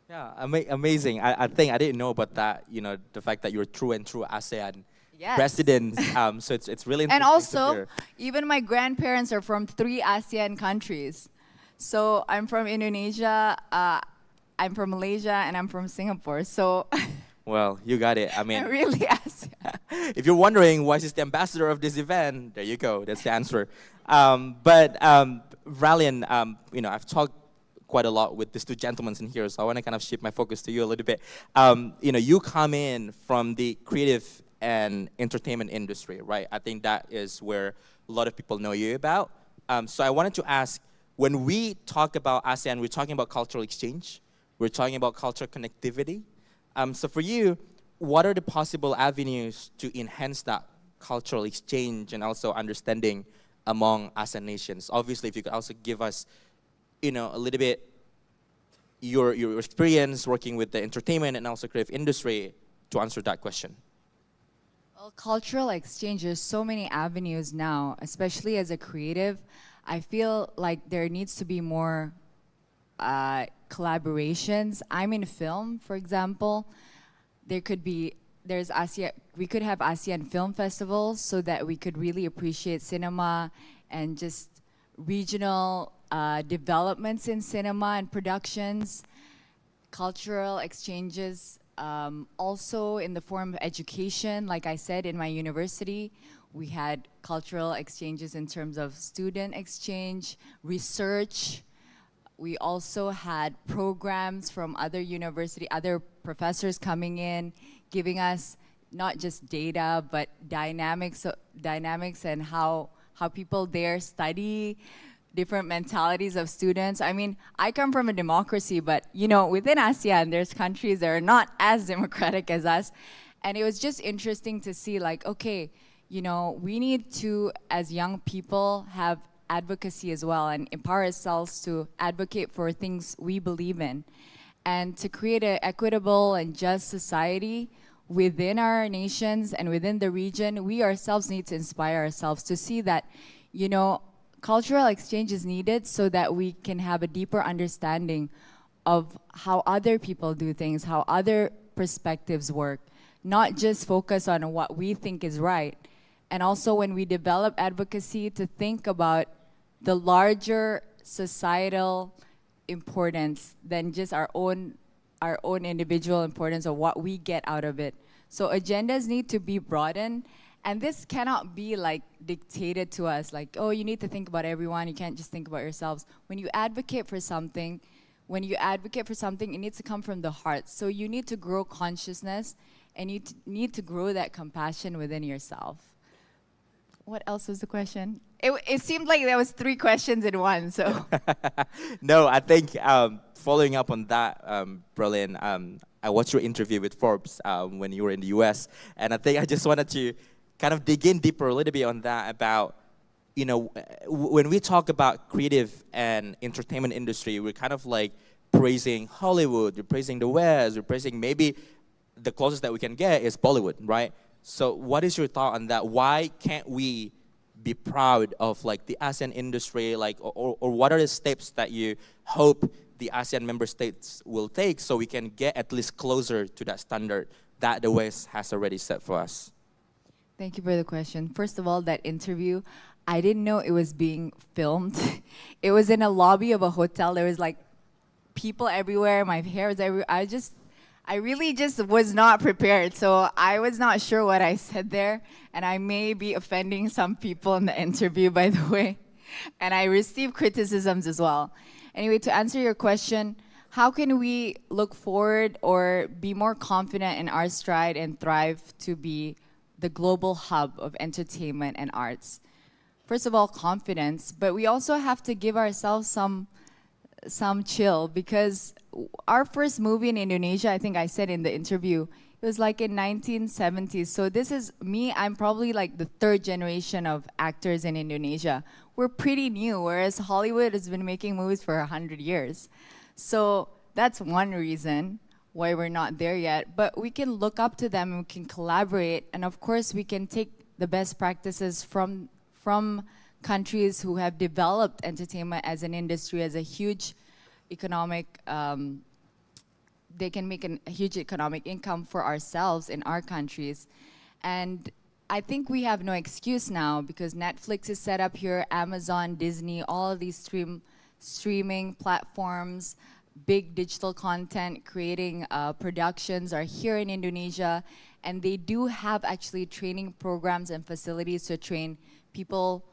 [SPEAKER 5] Yeah, amazing. I think I didn't know about that, you know, the fact that you're true and true ASEAN
[SPEAKER 8] Yes.
[SPEAKER 5] president. So it's really
[SPEAKER 8] And
[SPEAKER 5] interesting to
[SPEAKER 8] also,
[SPEAKER 5] hear.
[SPEAKER 8] even my grandparents are from 3 ASEAN countries. So I'm from Indonesia, I'm from Malaysia, and I'm from Singapore. So
[SPEAKER 5] Well, you got it. I mean,
[SPEAKER 8] I'm really ASEAN.
[SPEAKER 5] if you're wondering why she's the ambassador of this event, there you go. That's the answer. Ralian, you know, I've talked quite a lot with these two gentlemen in here, so I want to kind of shift my focus to you a little bit. You know, you come in from the creative and entertainment industry, right? I think that is where a lot of people know you about. So I wanted to ask, when we talk about ASEAN, we're talking about cultural exchange, we're talking about cultural connectivity. So for you, what are the possible avenues to enhance that cultural exchange and also understanding among ASEAN nations? Obviously, if you could also give us, you know, a little bit your experience working with the entertainment and also creative industry to answer that question.
[SPEAKER 8] Well, cultural exchange, there's so many avenues now, especially as a creative. I feel like there needs to be more collaborations. I'm in film, for example. We could have ASEAN film festivals so that we could really appreciate cinema and just regional developments in cinema and productions, cultural exchanges, also in the form of education. Like I said, in my university, we had cultural exchanges in terms of student exchange, research. We also had programs from other other professors coming in, giving us not just data, but dynamics and how people there study different mentalities of students. I mean, I come from a democracy, but you know, within ASEAN, there's countries that are not as democratic as us. And it was just interesting to see, like, okay, you know, we need to, as young people, have advocacy as well and empower ourselves to advocate for things we believe in. And to create an equitable and just society within our nations and within the region, we ourselves need to inspire ourselves to see that, you know, cultural exchange is needed so that we can have a deeper understanding of how other people do things, how other perspectives work, not just focus on what we think is right. And also when we develop advocacy, to think about the larger societal importance than just our own individual importance of what we get out of it. So agendas need to be broadened, and this cannot be like dictated to us, like, oh, you need to think about everyone, you can't just think about yourselves. When you advocate for something, it needs to come from the heart. So you need to grow consciousness and you need to grow that compassion within yourself. What else was the question? It seemed like there was 3 questions in one, so.
[SPEAKER 5] No, I think following up on that, Berlin, I watched your interview with Forbes when you were in the US, and I think I just wanted to kind of dig in deeper a little bit on that about, you know, when we talk about creative and entertainment industry, we're kind of like praising Hollywood, we're praising the West, we're praising maybe the closest that we can get is Bollywood, right? So what is your thought on that? Why can't we be proud of like the ASEAN industry, like, or what are the steps that you hope the ASEAN member states will take so we can get at least closer to that standard that the West has already set for us?
[SPEAKER 8] Thank you for the question. First of all, that interview, I didn't know it was being filmed. It was in a lobby of a hotel. There was like people everywhere. My hair was everywhere. I really just was not prepared. So I was not sure what I said there. And I may be offending some people in the interview, by the way. And I received criticisms as well. Anyway, to answer your question, how can we look forward or be more confident in our stride and thrive to be the global hub of entertainment and arts? First of all, confidence, but we also have to give ourselves some chill, because our first movie in Indonesia, I think I said in the interview, it was like in 1970s. So this is me, I'm probably like the 3rd generation of actors in Indonesia. We're pretty new, whereas Hollywood has been making movies for 100 years. So that's one reason why we're not there yet. But we can look up to them and we can collaborate. And of course, we can take the best practices from countries who have developed entertainment as an industry, as a huge economic, they can make a huge economic income for ourselves in our countries. And I think we have no excuse now, because Netflix is set up here, Amazon, Disney, all of these streaming platforms, big digital content creating productions are here in Indonesia. And they do have actually training programs and facilities to train people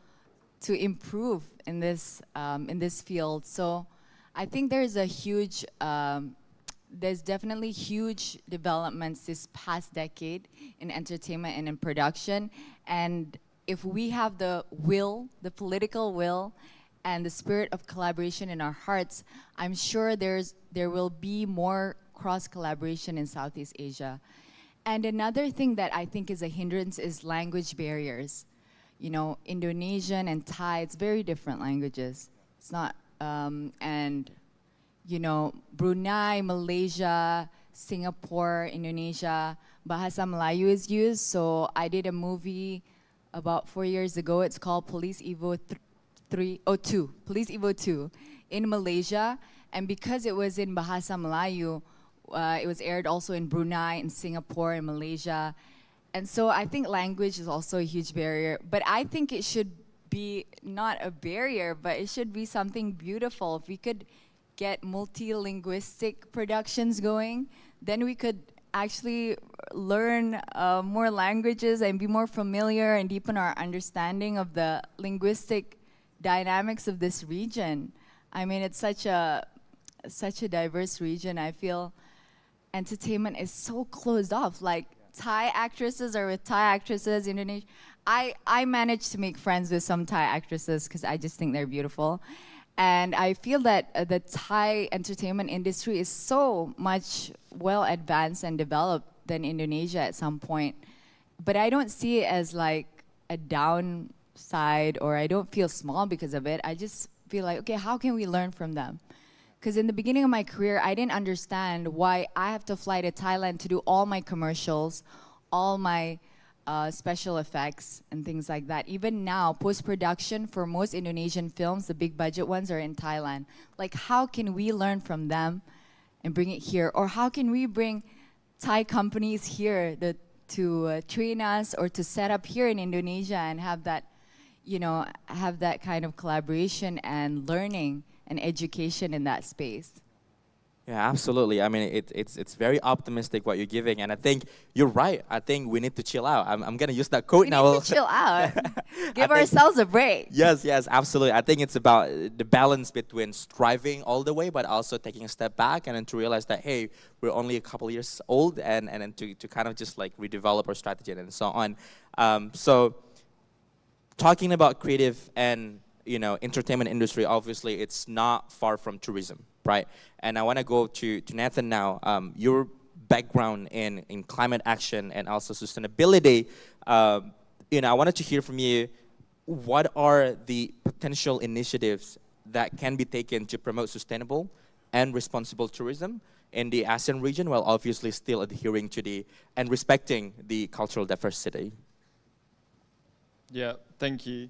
[SPEAKER 8] to improve in this field. So I think there's definitely huge developments this past decade in entertainment and in production. And if we have the will, the political will, and the spirit of collaboration in our hearts, I'm sure there will be more cross-collaboration in Southeast Asia. And another thing that I think is a hindrance is language barriers. You know, Indonesian and Thai, it's very different languages. It's not, and you know, Brunei, Malaysia, Singapore, Indonesia, Bahasa Melayu is used. So I did a movie about 4 years ago. It's called Police Evo 2, Police Evo 2 in Malaysia. And because it was in Bahasa Melayu, it was aired also in Brunei, in Singapore, in Malaysia. And so I think language is also a huge barrier. But I think it should be not a barrier, but it should be something beautiful. If we could get multilinguistic productions going, then we could actually learn more languages and be more familiar and deepen our understanding of the linguistic dynamics of this region. I mean, it's such a diverse region. I feel entertainment is so closed off. Like Thai actresses are with Thai actresses, Indonesian. I managed to make friends with some Thai actresses because I just think they're beautiful. And I feel that the Thai entertainment industry is so much well advanced and developed than Indonesia at some point. But I don't see it as like a downside, or I don't feel small because of it. I just feel like, okay, how can we learn from them? Because in the beginning of my career, I didn't understand why I have to fly to Thailand to do all my commercials, all my special effects and things like that. Even now, post-production for most Indonesian films, the big budget ones are in Thailand. Like, how can we learn from them and bring it here? Or how can we bring Thai companies here to train us or to set up here in Indonesia and have that, you know, have that kind of collaboration and learning and education in that space?
[SPEAKER 5] Yeah, absolutely. I mean, it's very optimistic what you're giving, and I think you're right. I think we need to chill out. I'm gonna use that quote
[SPEAKER 8] We
[SPEAKER 5] now.
[SPEAKER 8] need to chill out. Give
[SPEAKER 5] think-
[SPEAKER 8] ourselves a break.
[SPEAKER 5] Yes, yes, absolutely. I think it's about the balance between striving all the way, but also taking a step back and then to realize that, hey, we're only a couple years old, and then to kind of just like redevelop our strategy and so on. So talking about creative and entertainment industry, obviously it's not far from tourism, right? And I want to go to Nathan now. Your background in climate action and also sustainability, I wanted to hear from you, what are the potential initiatives that can be taken to promote sustainable and responsible tourism in the ASEAN region, while obviously still adhering to and respecting the cultural diversity?
[SPEAKER 6] Yeah, thank you.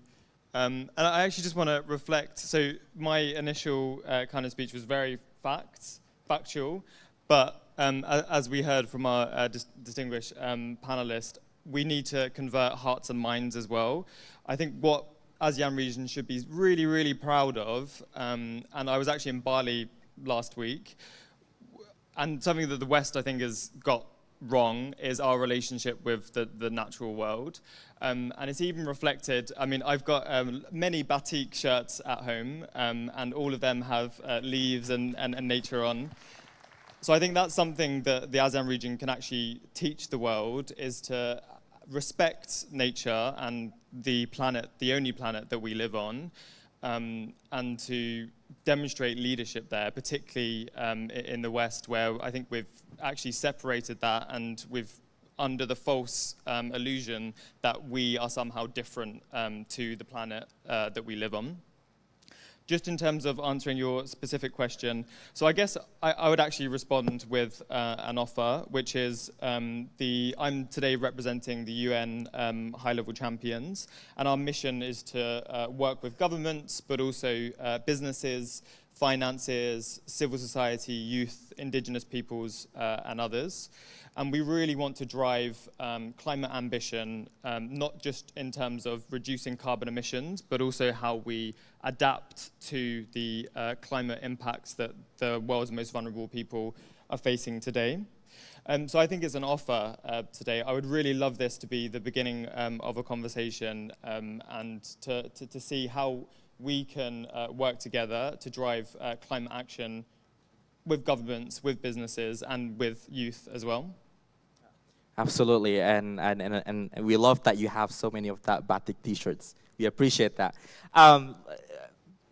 [SPEAKER 6] And I actually just want to reflect. So my initial kind of speech was very factual, but as we heard from our distinguished panelist, we need to convert hearts and minds as well. I think what ASEAN region should be really, really proud of, and I was actually in Bali last week, and something that the West, I think, has got wrong is our relationship with the natural world. And it's even reflected, I mean, I've got many batik shirts at home, and all of them have leaves and nature on. So I think that's something that the ASEAN region can actually teach the world, is to respect nature and the planet, the only planet that we live on, and to demonstrate leadership there, particularly in the West, where I think we've actually separated that, and we've under the false illusion that we are somehow different to the planet that we live on. Just in terms of answering your specific question, so I guess I would actually respond with an offer, which is I'm today representing the UN high-level champions, and our mission is to work with governments, but also businesses, finances, civil society, youth, indigenous peoples, and others. And we really want to drive climate ambition, not just in terms of reducing carbon emissions, but also how we adapt to the climate impacts that the world's most vulnerable people are facing today. So I think it's an offer today. I would really love this to be the beginning of a conversation, and to see how we can work together to drive climate action with governments, with businesses, and with youth as well.
[SPEAKER 5] Absolutely, and we love that you have so many of that batik T-shirts. We appreciate that.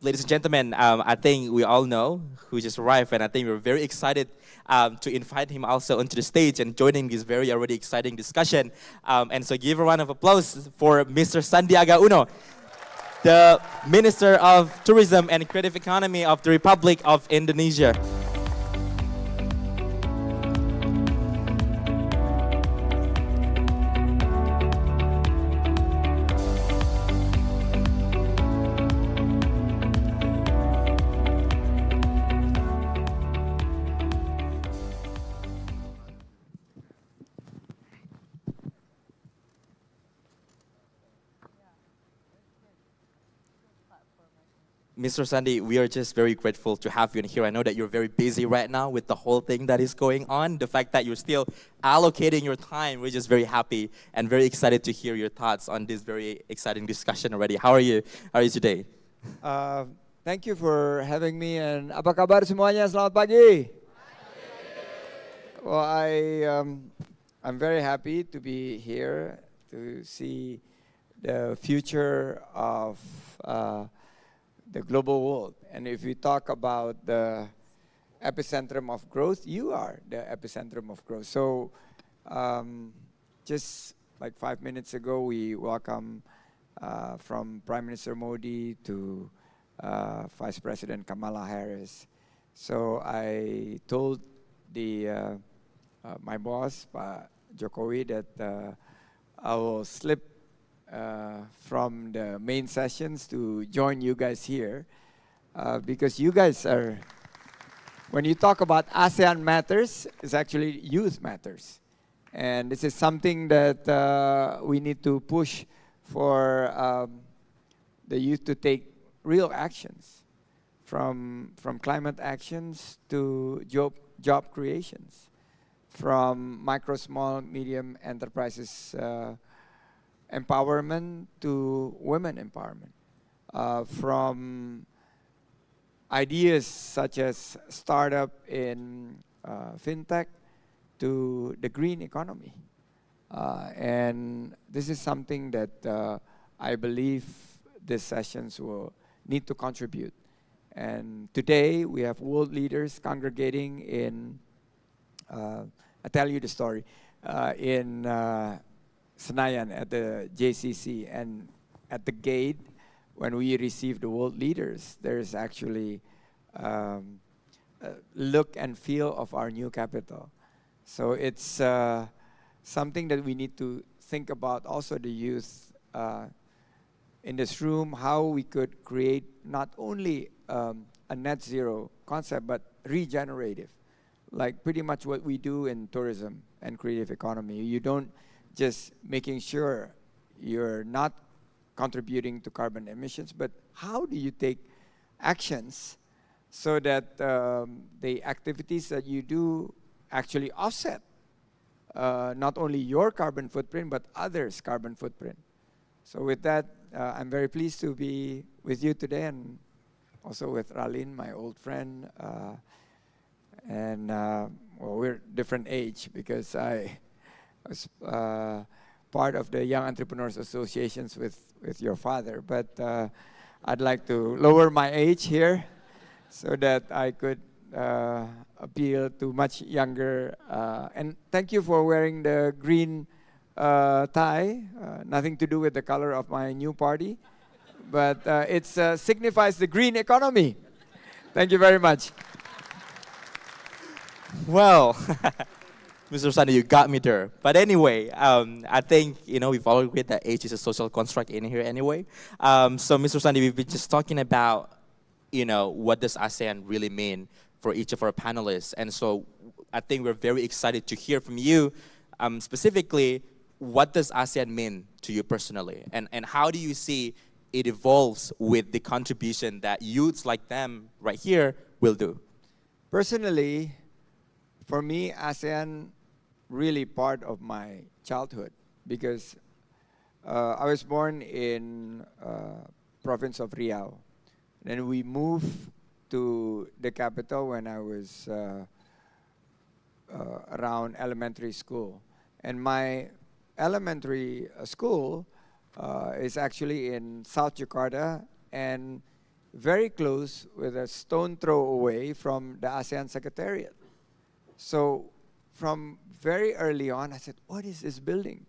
[SPEAKER 5] Ladies and gentlemen, I think we all know who just arrived, and I think we're very excited to invite him also onto the stage and joining this very already exciting discussion. And so give a round of applause for Mr. Sandiaga Uno, the Minister of Tourism and Creative Economy of the Republic of Indonesia. Mr. Sandi, we are just very grateful to have you in here. I know that you're very busy right now with the whole thing that is going on. The fact that you're still allocating your time, we're just very happy and very excited to hear your thoughts on this very exciting discussion already. How are you? How are you today?
[SPEAKER 9] Thank you for having me, and apa kabar semuanya? Selamat pagi. Well, I'm very happy to be here to see the future of the global world. And if we talk about the epicentrum of growth, you are the epicentrum of growth. So just like 5 minutes ago, we welcome from Prime Minister Modi to Vice President Kamala Harris. So I told my boss, Pak Jokowi, that I will slip from the main sessions to join you guys here, because you guys are, when you talk about ASEAN matters, it's actually youth matters. And this is something that we need to push for the youth to take real actions from climate actions to job creations, from micro, small, medium enterprises empowerment to women empowerment, from ideas such as startup in fintech to the green economy. And this is something that I believe these sessions will need to contribute. And today we have world leaders congregating in, I'll tell you the story, in Senayan at the JCC. And at the gate, when we receive the world leaders, there's actually a look and feel of our new capital. So it's something that we need to think about, also the youth in this room, how we could create not only a net zero concept, but regenerative, like pretty much what we do in tourism and creative economy. You don't just making sure you're not contributing to carbon emissions, but how do you take actions so that the activities that you do actually offset not only your carbon footprint, but others' carbon footprint. So with that, I'm very pleased to be with you today, and also with Ralin, my old friend. And well, we're different age because I was part of the Young Entrepreneurs Associations with your father. But I'd like to lower my age here so that I could appeal to much younger. And thank you for wearing the green tie. Nothing to do with the color of my new party, but it signifies the green economy. Thank you very much.
[SPEAKER 5] Well, Mr. Sandi, you got me there. But anyway, I think, we've all agreed that age is a social construct in here anyway. So, Mr. Sandi, we've been just talking about, what does ASEAN really mean for each of our panelists. And so I think we're very excited to hear from you, specifically, what does ASEAN mean to you personally? And how do you see it evolves with the contribution that youths like them right here will do?
[SPEAKER 9] Personally, for me, ASEAN really part of my childhood because I was born in province of Riau. Then we moved to the capital when I was around elementary school. And my elementary school is actually in South Jakarta and very close, with a stone throw away from the ASEAN Secretariat. So from very early on, I said, what is this building?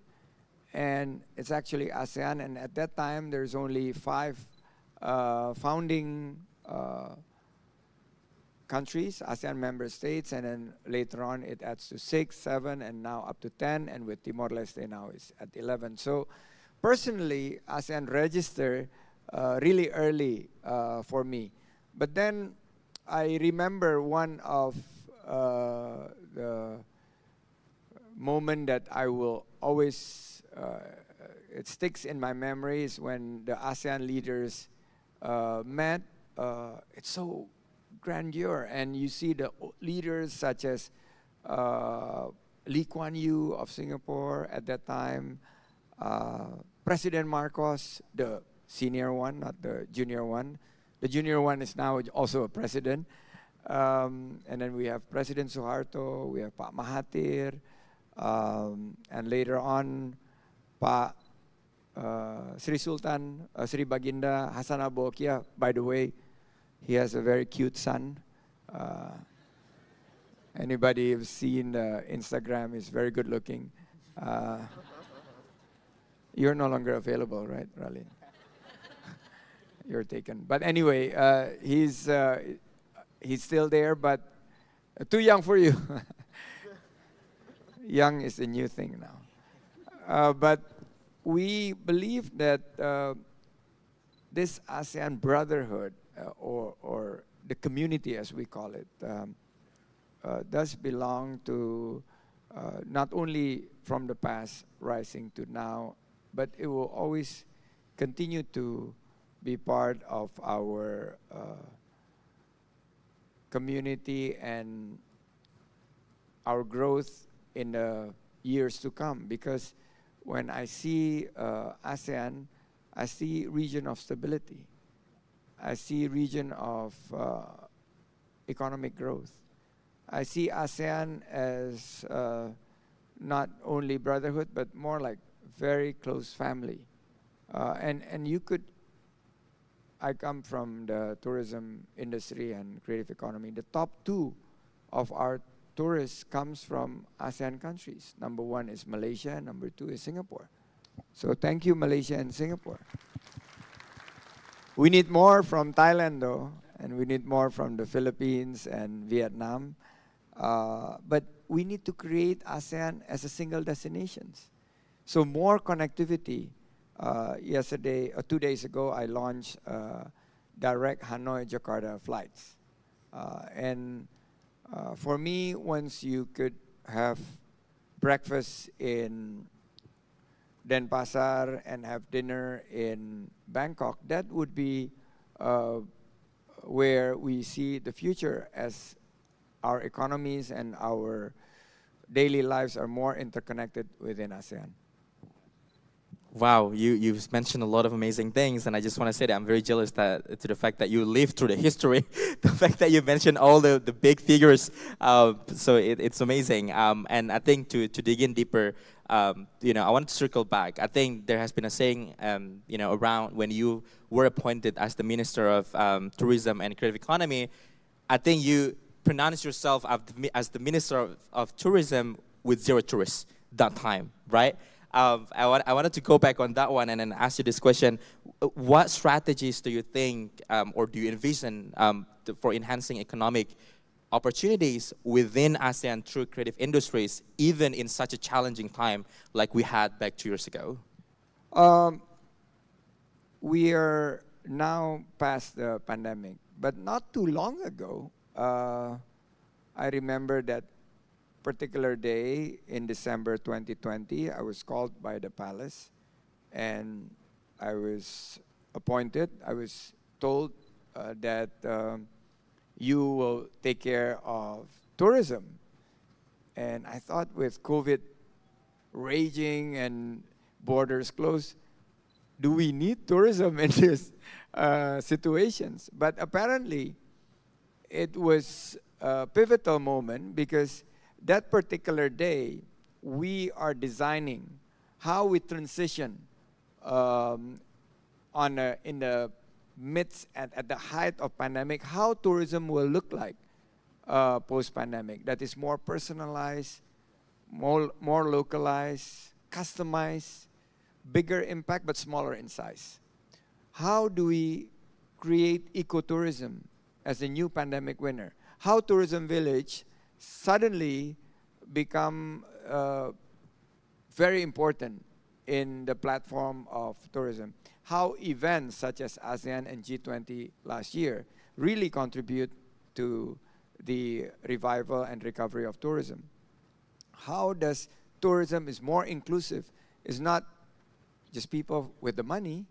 [SPEAKER 9] And it's actually ASEAN, and at that time, there's only 5 founding countries, ASEAN member states, and then later on it adds to 6, 7, and now up to 10, and with Timor-Leste now is at 11. So personally, ASEAN registered really early for me. But then I remember one of the moment that I will always, it sticks in my memories when the ASEAN leaders met. It's so grandeur, and you see the leaders such as Lee Kuan Yew of Singapore at that time, President Marcos, the senior one, not the junior one. The junior one is now also a president. And then we have President Suharto, we have Pak Mahathir, and later on, Pak Sri Sultan, Sri Baginda Hasan Al Bolkiah. By the way, he has a very cute son. Anybody who's seen Instagram is very good looking. You're no longer available, right, Ralin? You're taken. But anyway, he's still there, but too young for you. Young is the new thing now. But we believe that this ASEAN brotherhood, or the community as we call it, does belong to not only from the past rising to now, but it will always continue to be part of our community and our growth in the years to come. Because when I see ASEAN, I see region of stability. I see region of economic growth. I see ASEAN as not only brotherhood, but more like very close family. And you could, I come from the tourism industry and creative economy. The top two of our tourists comes from ASEAN countries. Number one is Malaysia, number two is Singapore. So thank you, Malaysia and Singapore. We need more from Thailand though, and we need more from the Philippines and Vietnam. But we need to create ASEAN as a single destination. So more connectivity. Yesterday, 2 days ago, I launched direct Hanoi-Jakarta flights. And for me, once you could have breakfast in Denpasar and have dinner in Bangkok, that would be where we see the future as our economies and our daily lives are more interconnected within ASEAN.
[SPEAKER 5] Wow, you've mentioned a lot of amazing things, and I just want to say that I'm very jealous to the fact that you lived through the history, the fact that you mentioned all the big figures. So it's amazing. And I think to dig in deeper, I want to circle back. I think there has been a saying, around when you were appointed as the Minister of Tourism and Creative Economy. I think you pronounced yourself as the Minister of Tourism with zero tourists that time, right? I wanted to go back on that one and then ask you this question. What strategies do you think or do you envision for enhancing economic opportunities within ASEAN through creative industries, even in such a challenging time like we had back 2 years ago?
[SPEAKER 9] We are now past the pandemic, but not too long ago, I remember that particular day in December 2020, I was called by the palace and I was appointed. I was told that you will take care of tourism. And I thought with COVID raging and borders closed, do we need tourism in these situations? But apparently, it was a pivotal moment because that particular day, we are designing how we transition in the midst at the height of pandemic, how tourism will look like post-pandemic. That is more personalized, more localized, customized, bigger impact but smaller in size. How do we create ecotourism as a new pandemic winner? How Tourism Village suddenly become very important in the platform of tourism. How events such as ASEAN and G20 last year really contribute to the revival and recovery of tourism. How does tourism is more inclusive? It's not just people with the money.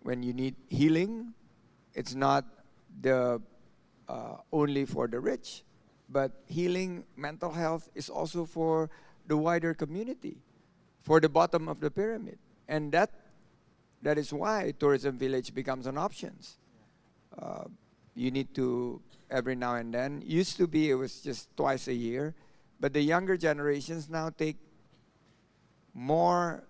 [SPEAKER 9] When you need healing, it's not the only for the rich. But healing, mental health is also for the wider community, for the bottom of the pyramid. And that is why Tourism Village becomes an option. You need to, every now and then, used to be it was just twice a year, but the younger generations now take more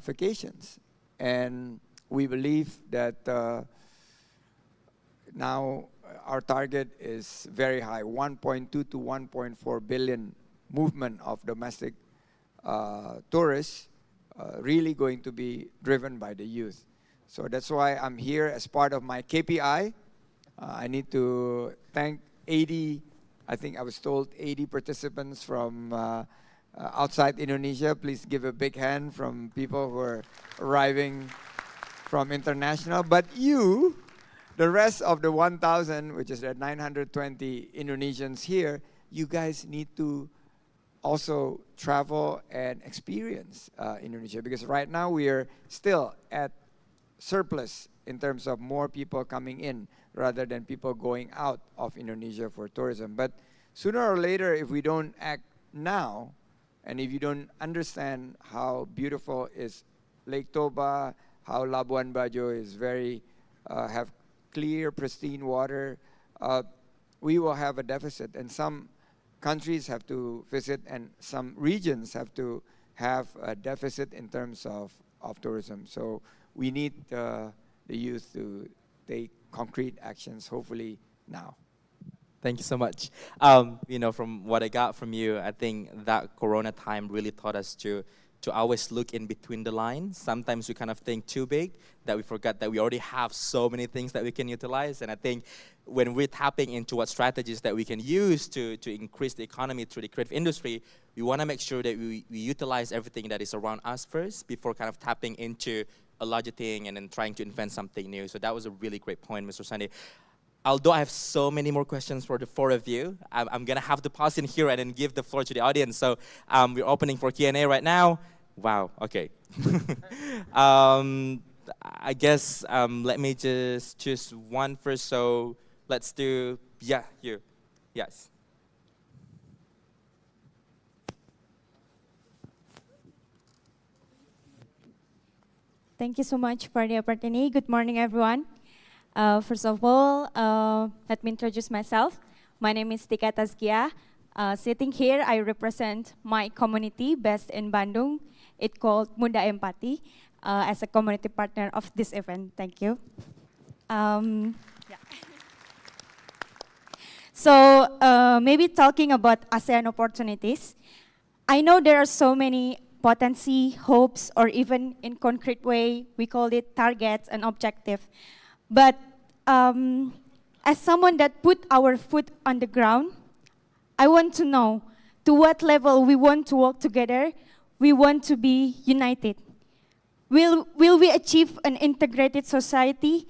[SPEAKER 9] vacations. And we believe that now our target is very high, 1.2 to 1.4 billion movement of domestic tourists, really going to be driven by the youth. So that's why I'm here as part of my KPI. I need to thank 80, I think I was told 80 participants from outside Indonesia. Please give a big hand from people who are arriving from international. But you, the rest of the 1,000, which is the 920 Indonesians here, you guys need to also travel and experience Indonesia. Because right now we are still at surplus in terms of more people coming in rather than people going out of Indonesia for tourism. But sooner or later, if we don't act now, and if you don't understand how beautiful is Lake Toba, how Labuan Bajo is very, have clear, pristine water, we will have a deficit. And some countries have to visit, and some regions have to have a deficit in terms of tourism. So we need the youth to take concrete actions, hopefully now.
[SPEAKER 5] Thank you so much. From what I got from you, I think that Corona time really taught us to always look in between the lines. Sometimes we kind of think too big that we forget that we already have so many things that we can utilize. And I think when we're tapping into what strategies that we can use to increase the economy through the creative industry, we want to make sure that we utilize everything that is around us first before kind of tapping into a larger thing and then trying to invent something new. So that was a really great point, Mr. Sandy. Although I have so many more questions for the four of you, I'm going to have to pause in here and then give the floor to the audience. So we're opening for Q&A right now. Wow, okay. I guess let me just choose one first. So let's do, yeah, you. Yes.
[SPEAKER 10] Thank you so much for the opportunity. Good morning, everyone. First of all, let me introduce myself. My name is Tika Tazkia. Sitting here, I represent my community based in Bandung. It's called Muda Empati as a community partner of this event. Thank you. So maybe talking about ASEAN opportunities, I know there are so many potency, hopes, or even in concrete way, we call it targets and objective. But as someone that put our foot on the ground, I want to know to what level we want to work together, we want to be united. Will we achieve an integrated society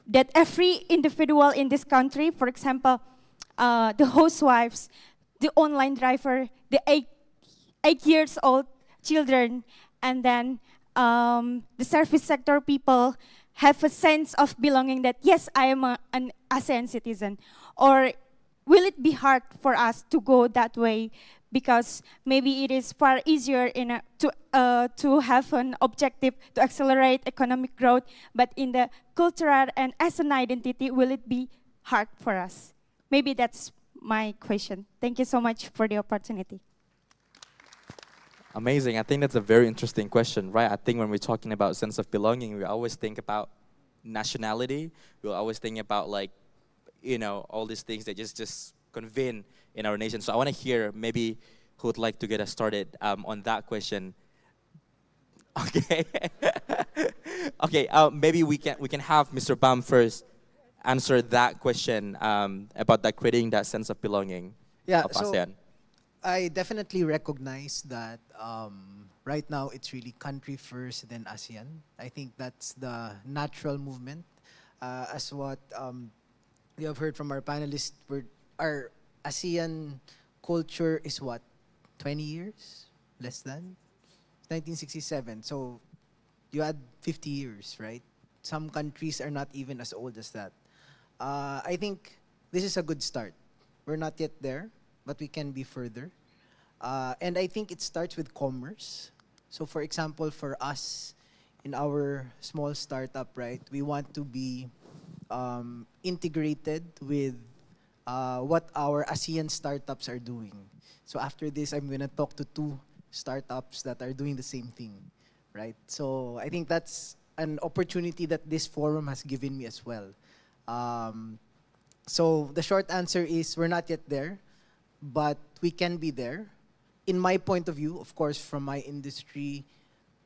[SPEAKER 10] that every individual in this country, for example, the housewives, the online driver, the 8 years old children, and then the service sector people have a sense of belonging that, yes, I am an ASEAN citizen? Or will it be hard for us to go that way because maybe it is far easier to have an objective to accelerate economic growth, but in the cultural and as an identity, will it be hard for us? Maybe that's my question. Thank you so much for the opportunity.
[SPEAKER 5] Amazing. I think that's a very interesting question, right? I think when we're talking about sense of belonging, we always think about nationality. We'll always think about all these things that just convene in our nation. So I want to hear maybe who would like to get us started on that question. Okay. Okay. Maybe we can have Mr. Bam first answer that question about that creating that sense of belonging of ASEAN.
[SPEAKER 7] I definitely recognize that right now it's really country first, then ASEAN. I think that's the natural movement. As what we have heard from our panelists, our ASEAN culture is what, 20 years? Less than? 1967. So you add 50 years, right? Some countries are not even as old as that. I think this is a good start. We're not yet there, but we can be further. And I think it starts with commerce. So for example, for us, in our small startup, right, we want to be integrated with what our ASEAN startups are doing. So after this, I'm going to talk to 2 startups that are doing the same thing, right? So I think that's an opportunity that this forum has given me as well. So the short answer is we're not yet there, but we can be there. In my point of view, of course, from my industry,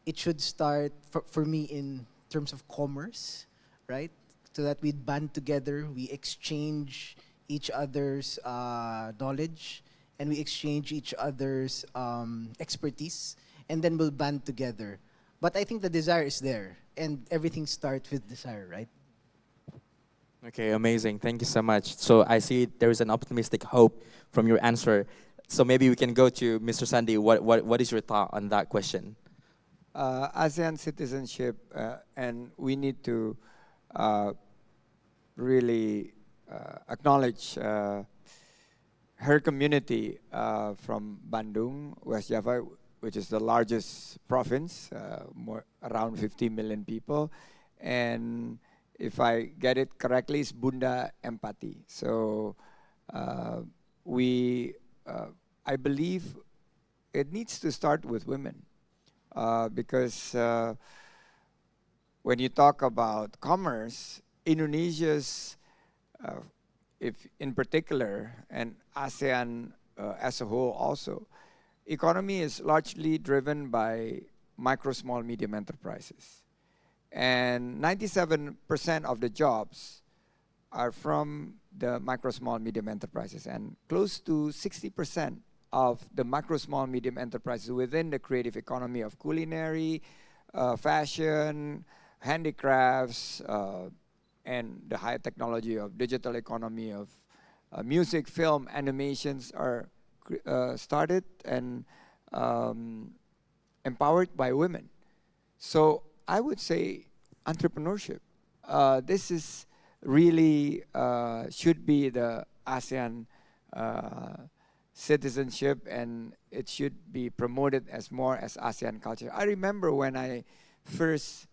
[SPEAKER 7] it should start for me in terms of commerce, right? So that we band together, we exchange each other's knowledge, and we exchange each other's expertise, and then we'll band together. But I think the desire is there, and everything starts with desire, right?
[SPEAKER 5] Okay, amazing. Thank you so much. So I see there is an optimistic hope from your answer. So maybe we can go to Mr. Sandy. What is your thought on that question?
[SPEAKER 9] ASEAN citizenship, and we need to really acknowledge her community from Bandung, West Java, which is the largest province, around 50 million people. And if I get it correctly, it's Bunda Empati. So I believe it needs to start with women because when you talk about commerce, Indonesia's, if in particular, and ASEAN as a whole also, economy is largely driven by micro, small, medium enterprises. And 97% of the jobs are from the micro, small, medium enterprises. And close to 60% of the micro, small, medium enterprises within the creative economy of culinary, fashion, handicrafts, and the high technology of digital economy of music, film, animations are started and empowered by women. So I would say entrepreneurship. This is really should be the ASEAN citizenship, and it should be promoted as more as ASEAN culture. I remember when I first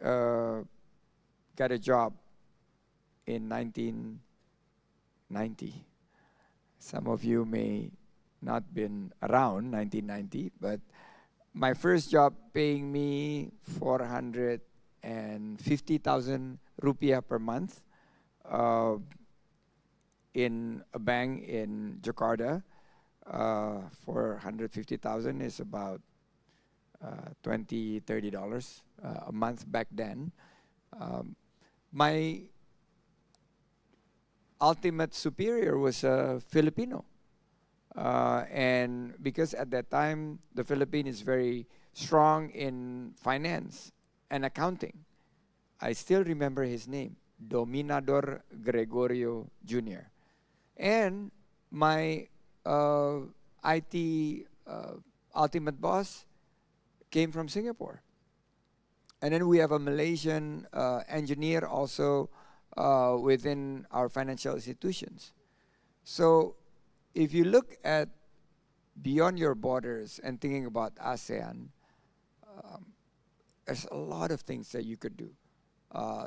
[SPEAKER 9] got a job in 1990. Some of you may not been around 1990, but my first job paying me 450,000 rupiah per month in a bank in Jakarta. 450,000 is about $20, $30 a month back then. My ultimate superior was a Filipino. And because at that time, the Philippines is very strong in finance and accounting. I still remember his name, Dominador Gregorio Jr. And my IT ultimate boss came from Singapore. And then we have a Malaysian engineer also within our financial institutions. So if you look at beyond your borders and thinking about ASEAN, there's a lot of things that you could do.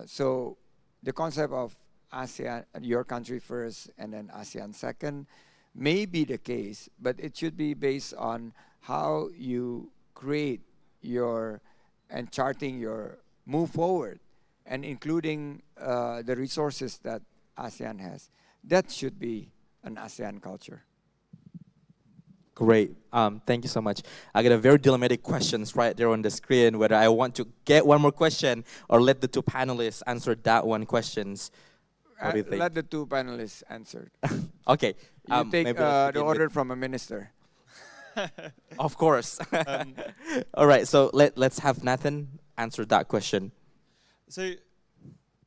[SPEAKER 9] So the concept of ASEAN, your country first and then ASEAN second, may be the case, but it should be based on how you create your and charting your move forward and including the resources that ASEAN has. That should be an ASEAN culture.
[SPEAKER 5] Great. Thank you so much. I got a very dilemmatic questions right there on the screen, whether I want to get one more question or let the two panelists answer that one questions. What do you think?
[SPEAKER 9] Let the two panelists answer.
[SPEAKER 5] Okay.
[SPEAKER 9] You take
[SPEAKER 5] maybe let's
[SPEAKER 9] the
[SPEAKER 5] begin
[SPEAKER 9] order
[SPEAKER 5] with-
[SPEAKER 9] from a minister.
[SPEAKER 5] Of course. All right, so let's have Nathan answer that question.
[SPEAKER 6] So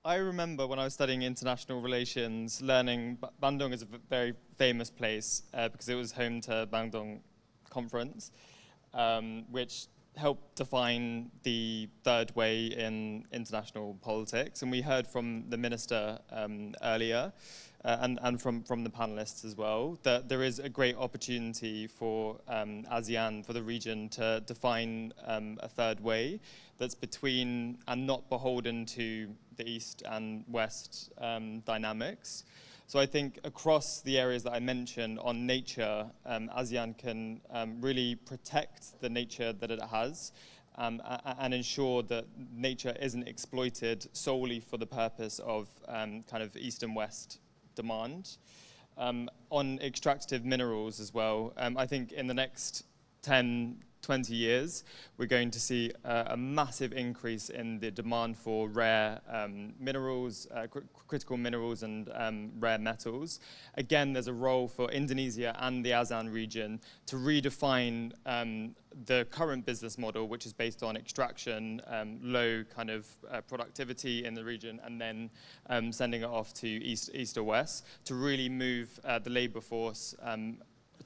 [SPEAKER 6] I remember when I was studying international relations, learning Bandung is a very famous place because it was home to Bandung Conference, which helped define the third way in international politics. And we heard from the minister earlier and from the panelists as well, that there is a great opportunity for ASEAN, for the region, to define a third way that's between and not beholden to the East and West dynamics. So I think across the areas that I mentioned on nature, ASEAN can really protect the nature that it has and ensure that nature isn't exploited solely for the purpose of kind of East and West demand. On extractive minerals as well, I think in the next 10, 20 years, we're going to see a massive increase in the demand for rare minerals, critical minerals and rare metals. Again, there's a role for Indonesia and the ASEAN region to redefine the current business model, which is based on extraction, low kind of productivity in the region, and then sending it off to east or west to really move the labor force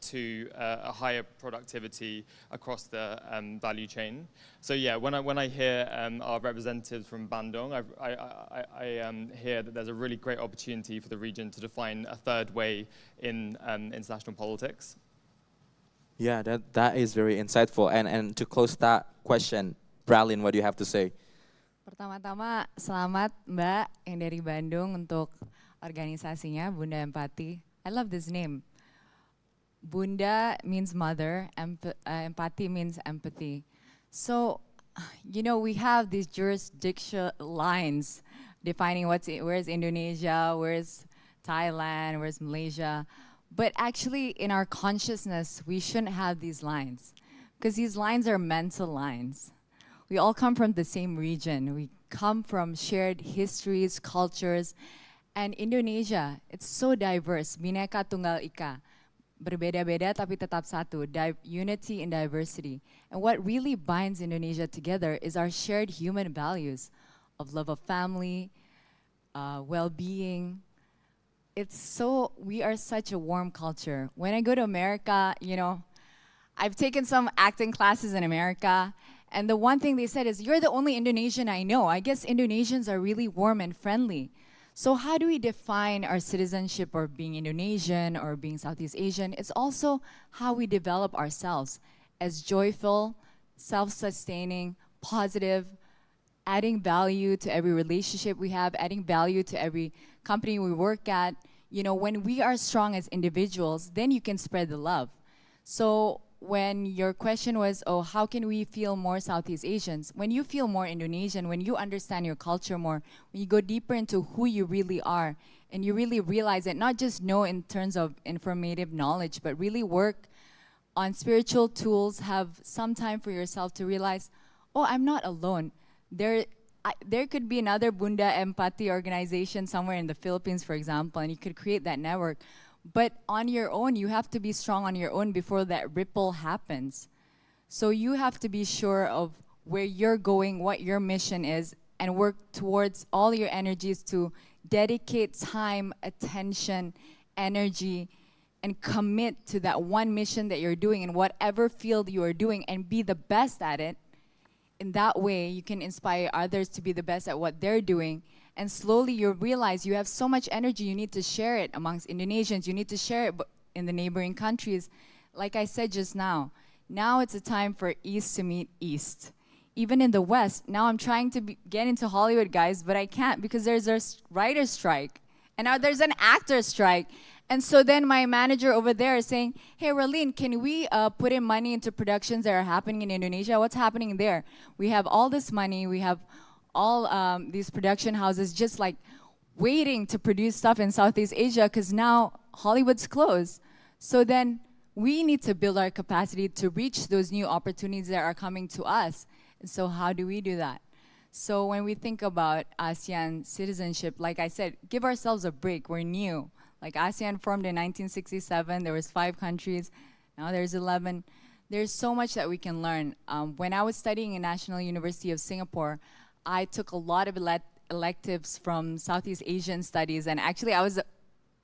[SPEAKER 6] to a higher productivity across the value chain. So yeah, when I hear our representatives from Bandung, I hear that there's a really great opportunity for the region to define a third way in international politics.
[SPEAKER 5] Yeah, that is very insightful. And to close that question, Bralin, what do you have to say?
[SPEAKER 8] Pertama-tama, selamat Mbak yang dari Bandung untuk organisasinya Bunda Empati. I love this name. Bunda means mother, empathy means empathy. So, you know, we have these jurisdiction lines defining where's Indonesia, where's Thailand, where's Malaysia. But actually, in our consciousness, we shouldn't have these lines, because these lines are mental lines. We all come from the same region. We come from shared histories, cultures, and Indonesia, it's so diverse. Bhinneka Tunggal Ika. Berbeda-beda tapi tetap satu. Unity in diversity. And what really binds Indonesia together is our shared human values of love of family, well-being. We are such a warm culture. When I go to America, you know, I've taken some acting classes in America, and the one thing they said is, you're the only Indonesian I know. I guess Indonesians are really warm and friendly. So how do we define our citizenship or being Indonesian or being Southeast Asian? It's also how we develop ourselves as joyful, self-sustaining, positive, adding value to every relationship we have, adding value to every company we work at. You know, when we are strong as individuals, then you can spread the love. So when your question was, oh, how can we feel more Southeast Asians? When you feel more Indonesian, when you understand your culture more, when you go deeper into who you really are, and you really realize it, not just know in terms of informative knowledge, but really work on spiritual tools, have some time for yourself to realize, oh, I'm not alone. There could be another Bunda Empati organization somewhere in the Philippines, for example, and you could create that network. But on your own, you have to be strong on your own before that ripple happens. So you have to be sure of where you're going, what your mission is, and work towards all your energies to dedicate time, attention, energy, and commit to that one mission that you're doing in whatever field you are doing and be the best at it. In that way, you can inspire others to be the best at what they're doing. And slowly you realize you have so much energy, you need to share it amongst Indonesians, you need to share it in the neighboring countries. Like I said just now it's a time for East to meet East. Even in the West, now I'm trying to get into Hollywood, guys, but I can't because there's a writer's strike. And now there's an actor's strike. And so then my manager over there is saying, hey, Raleen, can we put in money into productions that are happening in Indonesia? What's happening there? We have all this money, we have all these production houses just like waiting to produce stuff in Southeast Asia because now Hollywood's closed. So then we need to build our capacity to reach those new opportunities that are coming to us. And so how do we do that? So when we think about ASEAN citizenship, like I said, give ourselves a break. We're new. Like ASEAN formed in 1967, there was 5 countries, now there's 11. There's so much that we can learn. When I was studying in National University of Singapore, I took a lot of electives from Southeast Asian studies, and actually I was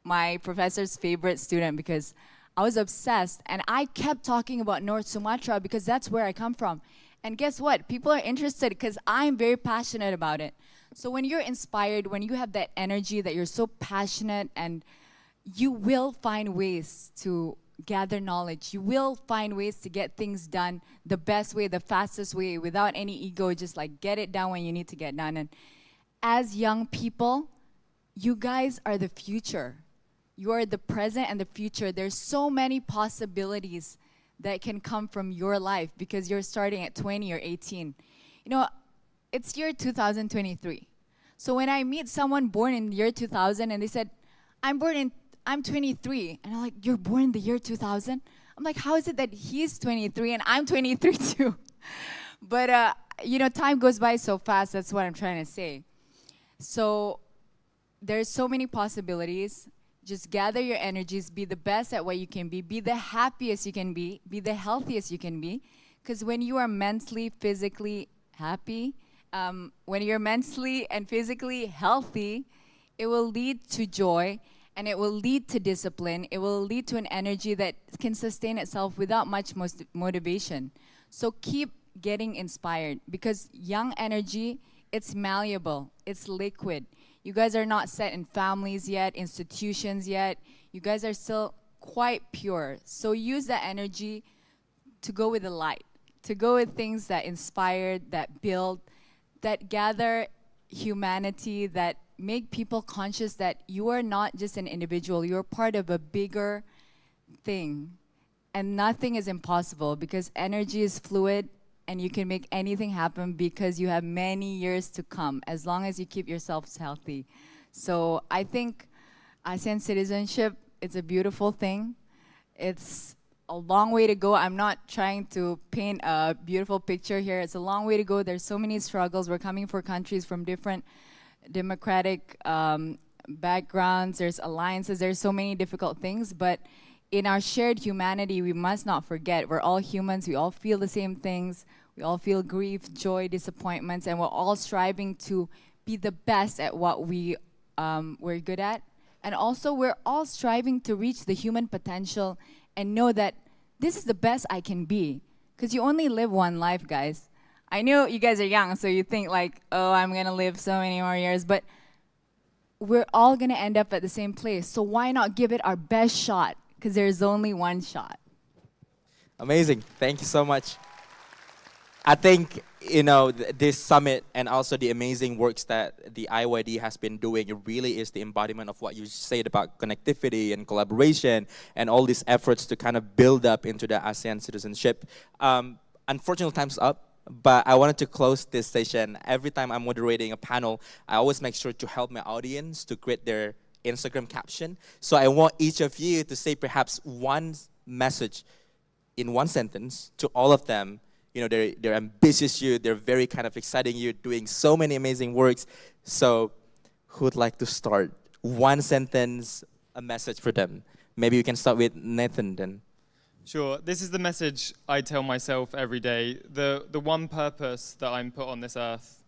[SPEAKER 8] my professor's favorite student because I was obsessed, and I kept talking about North Sumatra because that's where I come from. And guess what? People are interested because I'm very passionate about it. So when you're inspired, when you have that energy that you're so passionate, and you will find ways to gather knowledge. You will find ways to get things done the best way, the fastest way, without any ego, just like get it done when you need to get done. And as young people, you guys are the future. You are the present and the future. There's so many possibilities that can come from your life because you're starting at 20 or 18. You know, it's year 2023. So when I meet someone born in the year 2000 and they said, I'm 23. And I'm like, you're born in the year 2000? I'm like, how is it that he's 23 and I'm 23 too? But, you know, time goes by so fast. That's what I'm trying to say. So there's so many possibilities. Just gather your energies, be the best at what you can be the happiest you can be the healthiest you can be. Because when you are mentally, physically happy, when you're mentally and physically healthy, it will lead to joy. and it will lead to discipline. It will lead to an energy that can sustain itself without much motivation. So keep getting inspired, because young energy, it's malleable, it's liquid. You guys are not set in families yet, institutions yet. You guys are still quite pure. So use that energy to go with the light, to go with things that inspire, that build, that gather humanity, that make people conscious that you are not just an individual, you're part of a bigger thing. And nothing is impossible, because energy is fluid and you can make anything happen, because you have many years to come as long as you keep yourselves healthy. So I think ASEAN citizenship, it's a beautiful thing. It's a long way to go. I'm not trying to paint a beautiful picture here. It's a long way to go. There's so many struggles. We're coming from countries from different democratic backgrounds. There's alliances. There's so many difficult things. But in our shared humanity, we must not forget we're all humans. We all feel the same things. We all feel grief, joy, disappointments, and we're all striving to be the best at what we're good at. And also, we're all striving to reach the human potential and know that this is the best I can be. Because you only live one life, guys. I know you guys are young, so you think like, oh, I'm gonna live so many more years, but we're all gonna end up at the same place. So why not give it our best shot? Because there's only one shot.
[SPEAKER 5] Amazing. Thank you so much. I think, this summit and also the amazing works that the IYD has been doing, it really is the embodiment of what you said about connectivity and collaboration and all these efforts to kind of build up into the ASEAN citizenship. Unfortunately, time's up. But I wanted to close this session. Every time I'm moderating a panel, I always make sure to help my audience to create their Instagram caption. So I want each of you to say perhaps one message in one sentence to all of them. They're ambitious youth, they're very kind of exciting youth, doing so many amazing works. So who'd like to start? One sentence, a message for them. Maybe you can start with Nathan then.
[SPEAKER 6] Sure. This is the message I tell myself every day. The one purpose that I'm put on this earth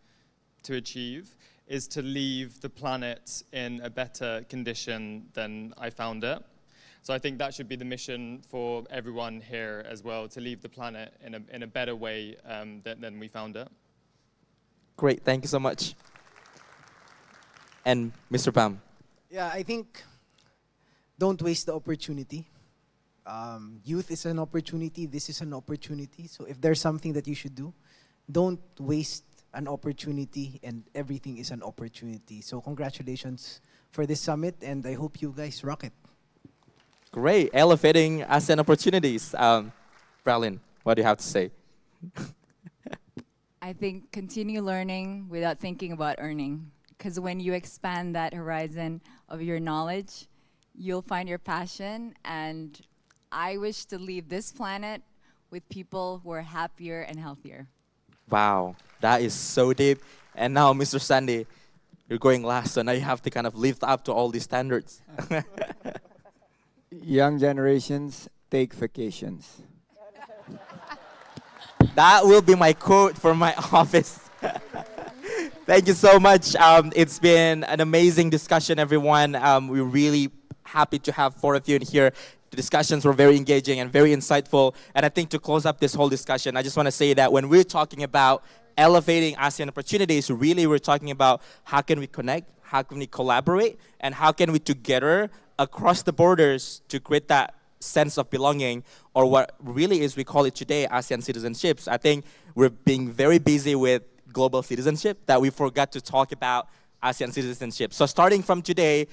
[SPEAKER 6] to achieve is to leave the planet in a better condition than I found it. So I think that should be the mission for everyone here as well, to leave the planet in a better way than we found it.
[SPEAKER 5] Great. Thank you so much. And Mr. Pam.
[SPEAKER 7] Yeah, I think don't waste the opportunity. Youth is an opportunity. This is an opportunity. So if there's something that you should do, don't waste an opportunity, and everything is an opportunity. So congratulations for this summit, and I hope you guys rock it.
[SPEAKER 5] Great. Elevating ASEAN opportunities. Bralin, what do you have to say?
[SPEAKER 8] I think continue learning without thinking about earning. Because when you expand that horizon of your knowledge, you'll find your passion. And I wish to leave this planet with people who are happier and healthier.
[SPEAKER 5] Wow, that is so deep. And now, Mr. Sandy, you're going last, so now you have to kind of live up to all these standards.
[SPEAKER 9] Young generations take vacations.
[SPEAKER 5] That will be my quote for my office. Thank you so much. It's been an amazing discussion, everyone. We're really happy to have four of you in here. The discussions were very engaging and very insightful. And I think to close up this whole discussion, I just want to say that when we're talking about elevating ASEAN opportunities, really we're talking about how can we connect, how can we collaborate, and how can we together across the borders to create that sense of belonging, or what really is, we call it today, ASEAN citizenships. I think we're being very busy with global citizenship that we forgot to talk about ASEAN citizenship. So starting from today,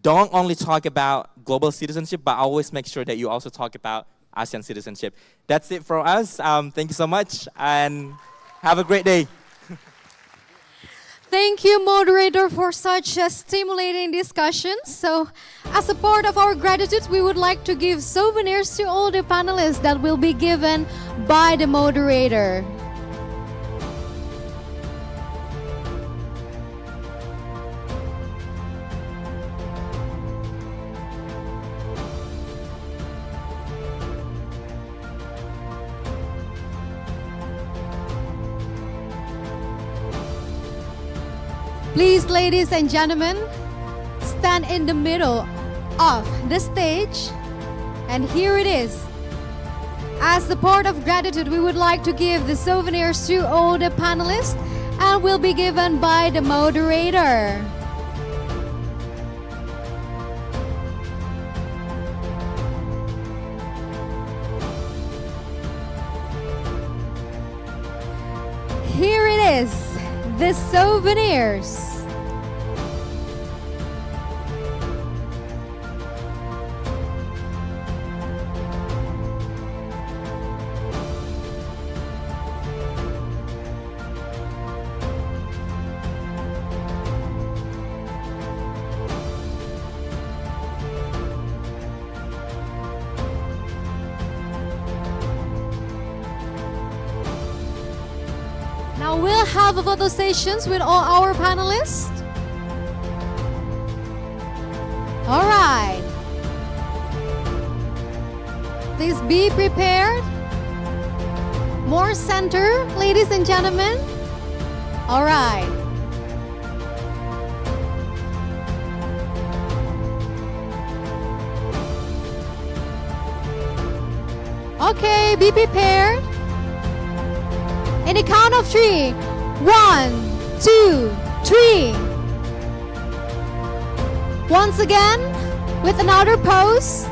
[SPEAKER 5] don't only talk about global citizenship, but always make sure that you also talk about ASEAN citizenship. That's it for us. Thank you so much, and have a great day.
[SPEAKER 2] Thank you, moderator, for such a stimulating discussion. So, as a part of our gratitude, we would like to give souvenirs to all the panelists that will be given by the moderator. Please, ladies and gentlemen, stand in the middle of the stage. And here it is. As the part of gratitude, we would like to give the souvenirs to all the panelists and will be given by the moderator. Here it is, the souvenirs. Now we'll have photo sessions with all our panelists. All right. Please be prepared. More center, ladies and gentlemen. All right. Okay, be prepared. In the count of 3. 1, 2, 3. Once again, with another pose.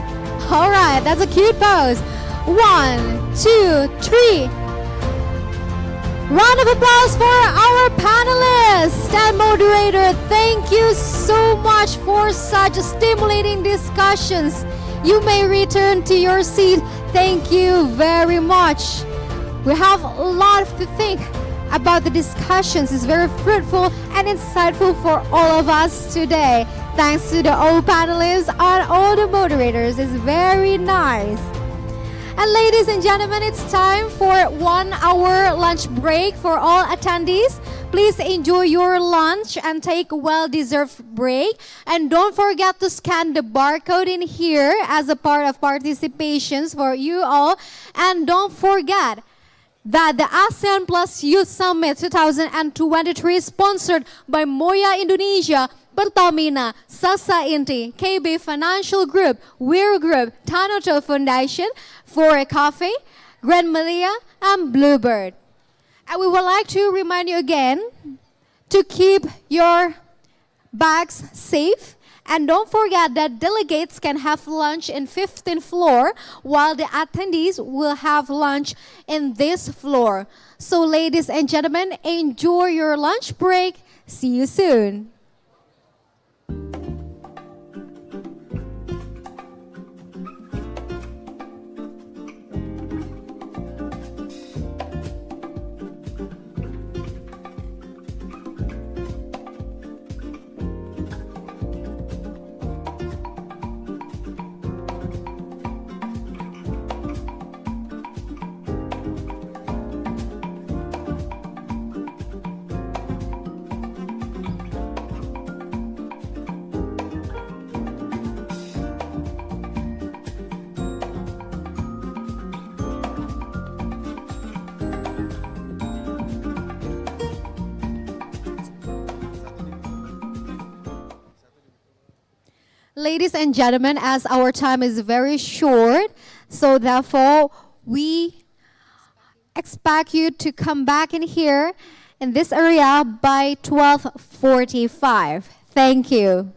[SPEAKER 2] All right, that's a cute pose. 1, 2, 3. Round of applause for our panelists and moderator. Thank you so much for such stimulating discussions. You may return to your seat. Thank you very much. We have a lot to think about the discussions. It's very fruitful and insightful for all of us today. Thanks to the all panelists and all the moderators. It's very nice. And ladies and gentlemen, it's time for 1 hour lunch break for all attendees. Please enjoy your lunch and take a well-deserved break. And don't forget to scan the barcode in here as a part of participations for you all. And don't forget that the ASEAN Plus Youth Summit 2023 sponsored by Moya Indonesia, Pertamina, Sasa Inti, KB Financial Group, Weir Group, Tanoto Foundation, For a Coffee, Grand Malia, and Bluebird. And we would like to remind you again to keep your bags safe. And don't forget that delegates can have lunch in 15th floor while the attendees will have lunch in this floor. So ladies and gentlemen, enjoy your lunch break. See you soon. Ladies and gentlemen, as our time is very short, so therefore we expect you to come back in here in this area by 12:45. Thank you.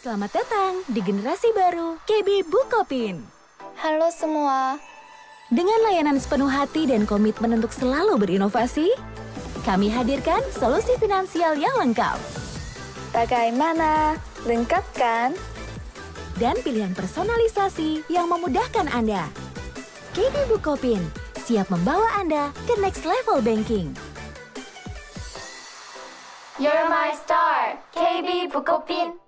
[SPEAKER 11] Selamat datang di generasi baru KB Bukopin.
[SPEAKER 12] Halo semua.
[SPEAKER 11] Dengan layanan sepenuh hati dan komitmen untuk selalu berinovasi, kami hadirkan solusi finansial yang lengkap.
[SPEAKER 12] Bagaimana? Lengkap kan?
[SPEAKER 11] Dan pilihan personalisasi yang memudahkan Anda. KB Bukopin, siap membawa Anda ke next level banking.
[SPEAKER 12] You're my star, KB Bukopin.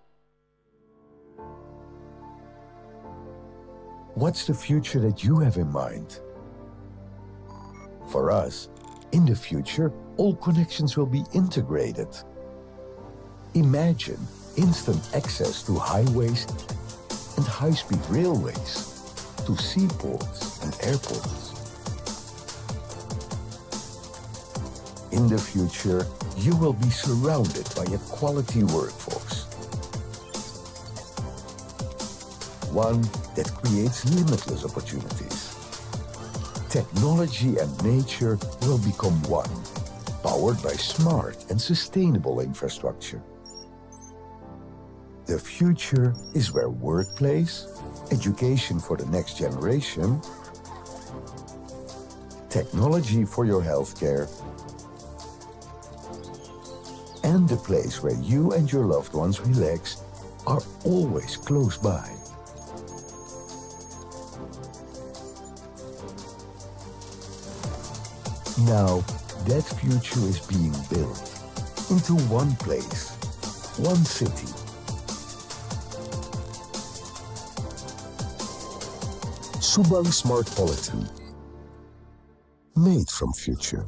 [SPEAKER 13] What's the future that you have in mind? For us, in the future, all connections will be integrated. Imagine instant access to highways and high-speed railways, to seaports and airports. In the future, you will be surrounded by a quality workforce. One that creates limitless opportunities. Technology and nature will become one, powered by smart and sustainable infrastructure. The future is where workplace, education for the next generation, technology for your healthcare, and the place where you and your loved ones relax are always close by. Now, that future is being built into one place, one city. Subang Smart Politan, made from future.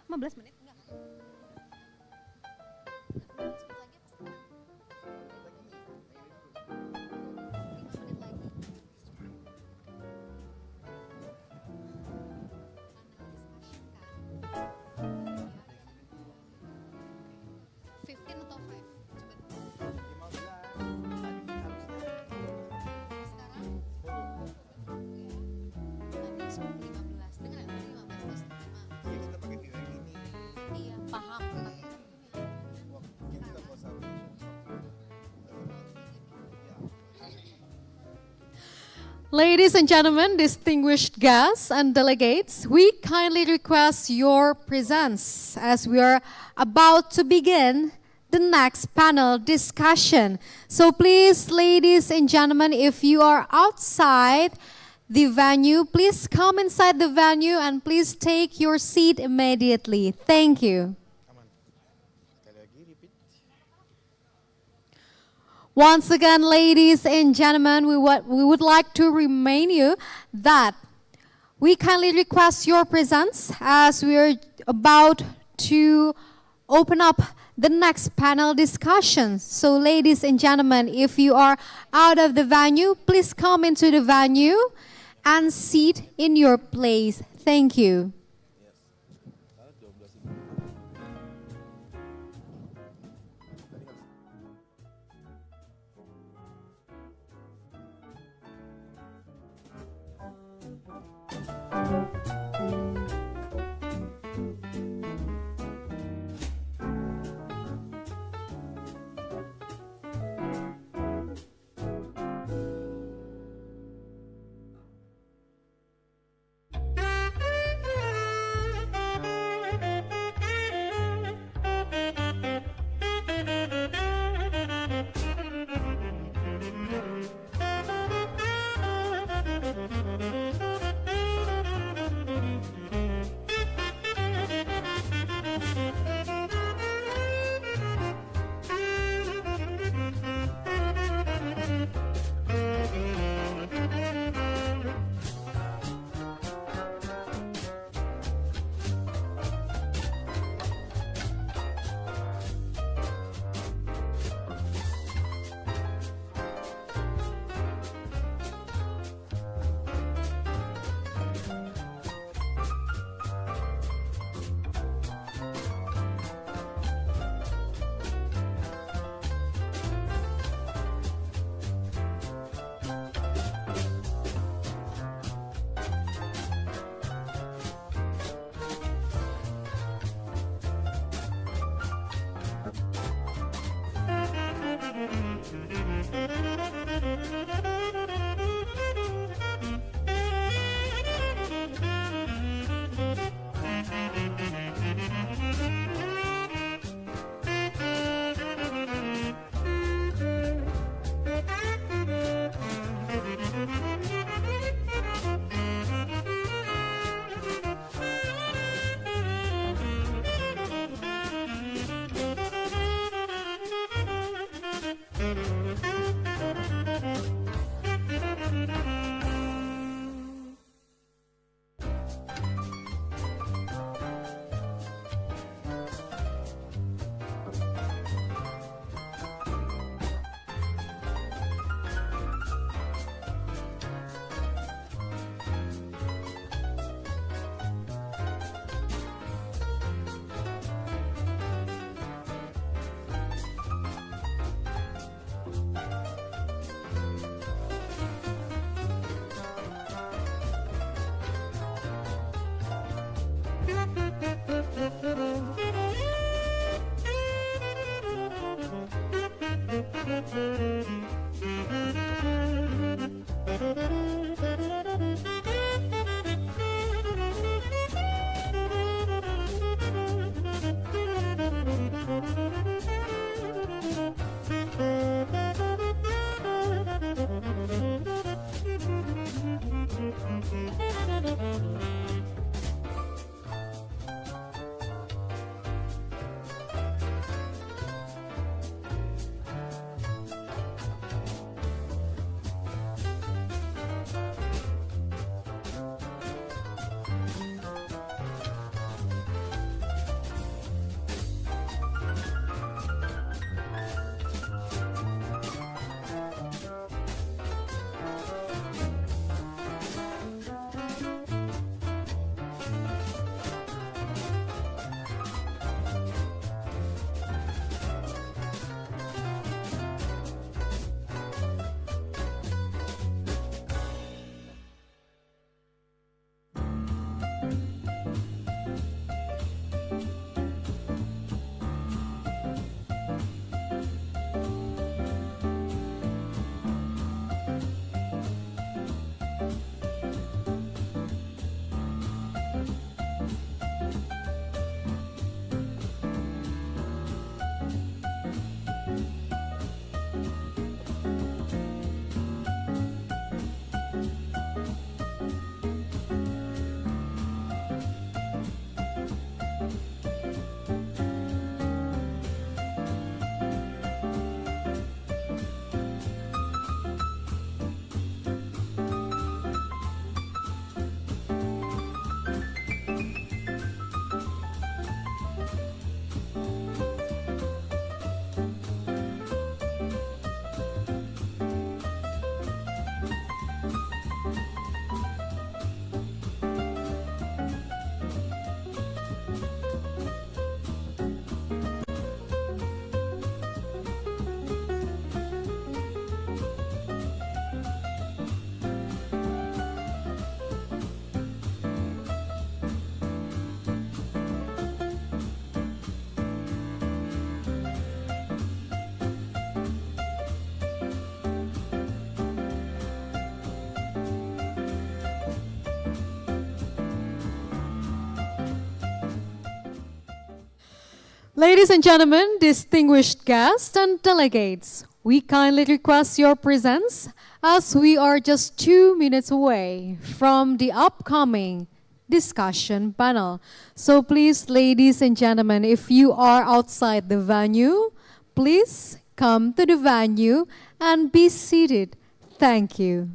[SPEAKER 2] 15 menit? Enggak kan? Ladies and gentlemen, distinguished guests and delegates, we kindly request your presence as we are about to begin the next panel discussion. So please, ladies and gentlemen, if you are outside the venue, please come inside the venue and please take your seat immediately. Thank you. Once again, ladies and gentlemen, we would like to remind you that we kindly request your presence as we are about to open up the next panel discussion. So ladies and gentlemen, if you are out of the venue, please come into the venue and sit in your place. Thank you. Ladies and gentlemen, distinguished guests and delegates, we kindly request your presence as we are just 2 minutes away from the upcoming discussion panel. So please, ladies and gentlemen, if you are outside the venue, please come to the venue and be seated. Thank you.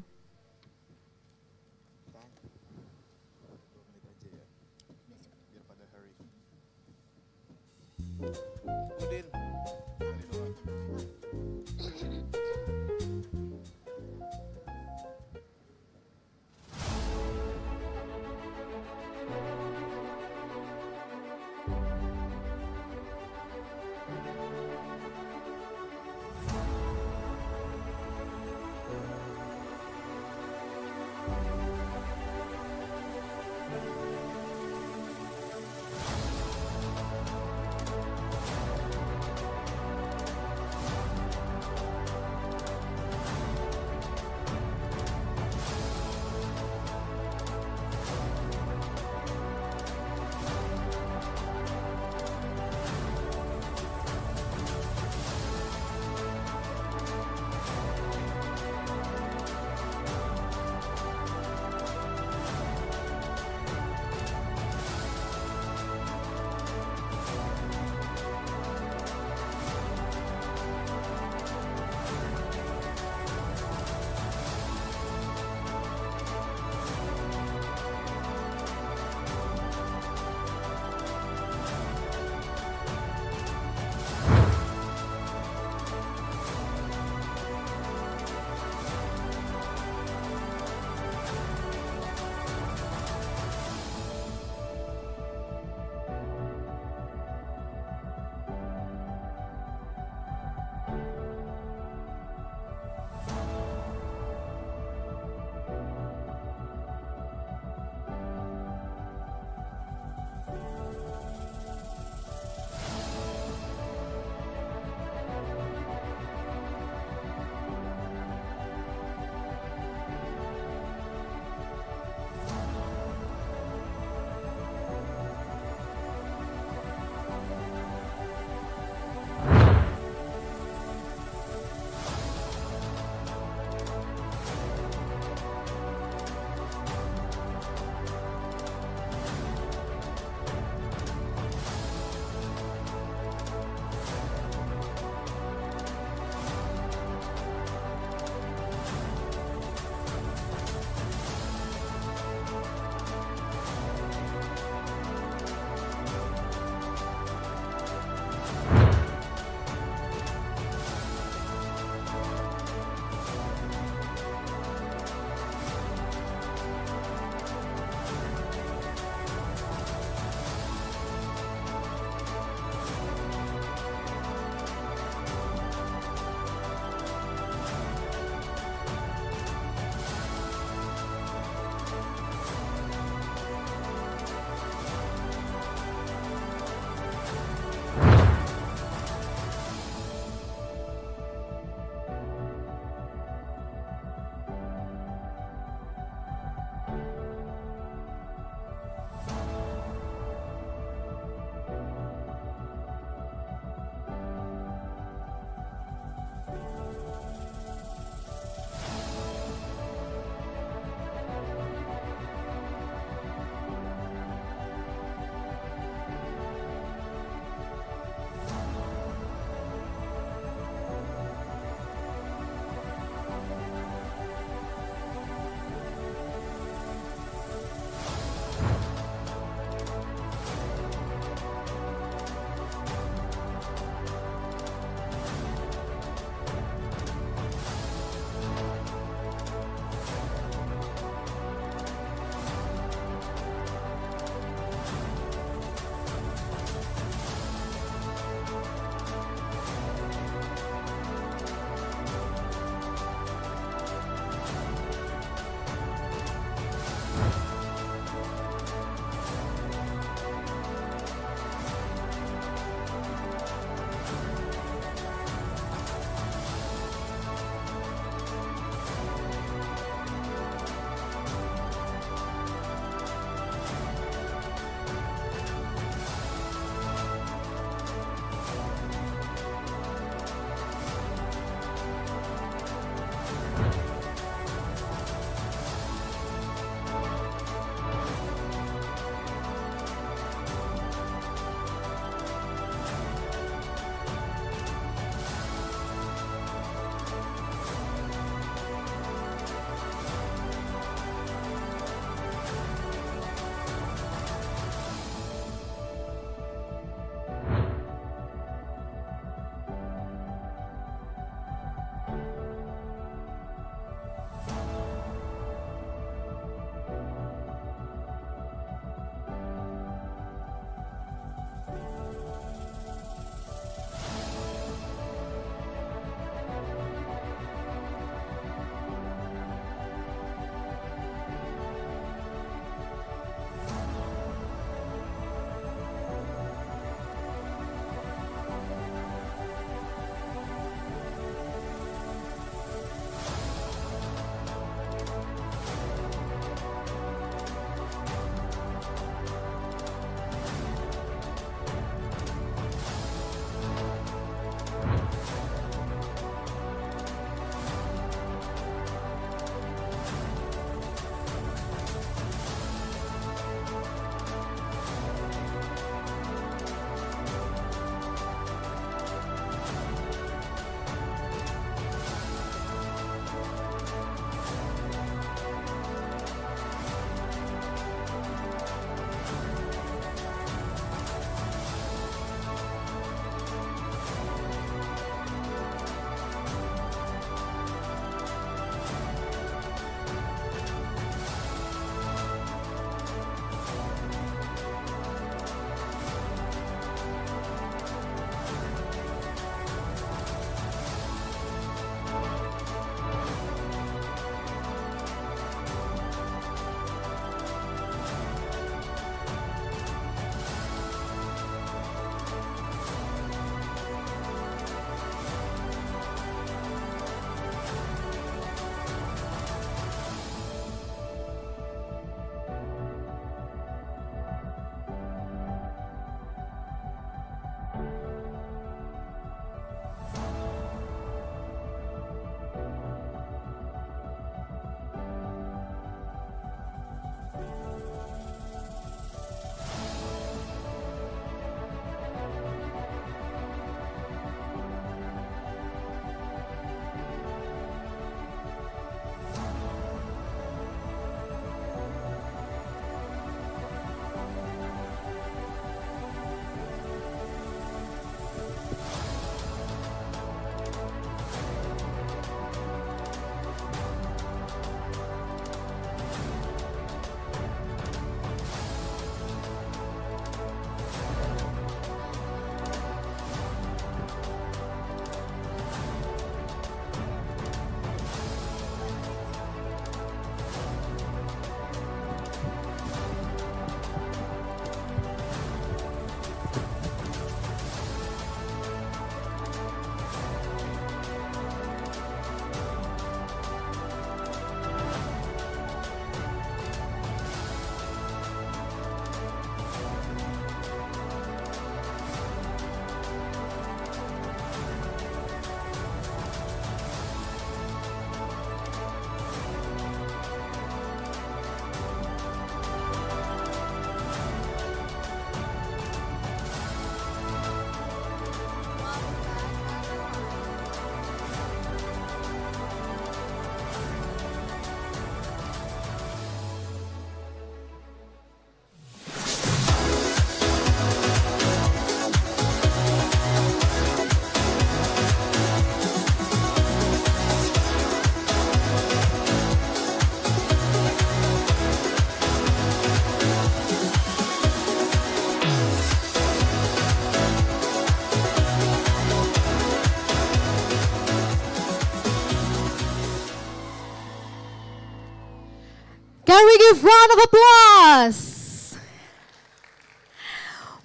[SPEAKER 2] Can we give round of applause?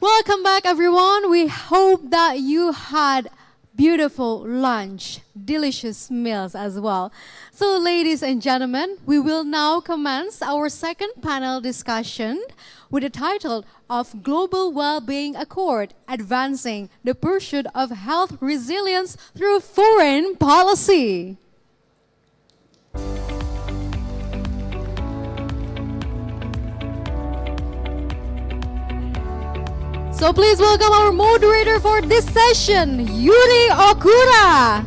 [SPEAKER 2] Welcome back, everyone. We hope that you had beautiful lunch, delicious meals as well. So, ladies and gentlemen, we will now commence our second panel discussion with the title of Global Wellbeing Accord, Advancing the Pursuit of Health Resilience Through Foreign Policy. So please welcome our moderator for this session, Yuri Okura.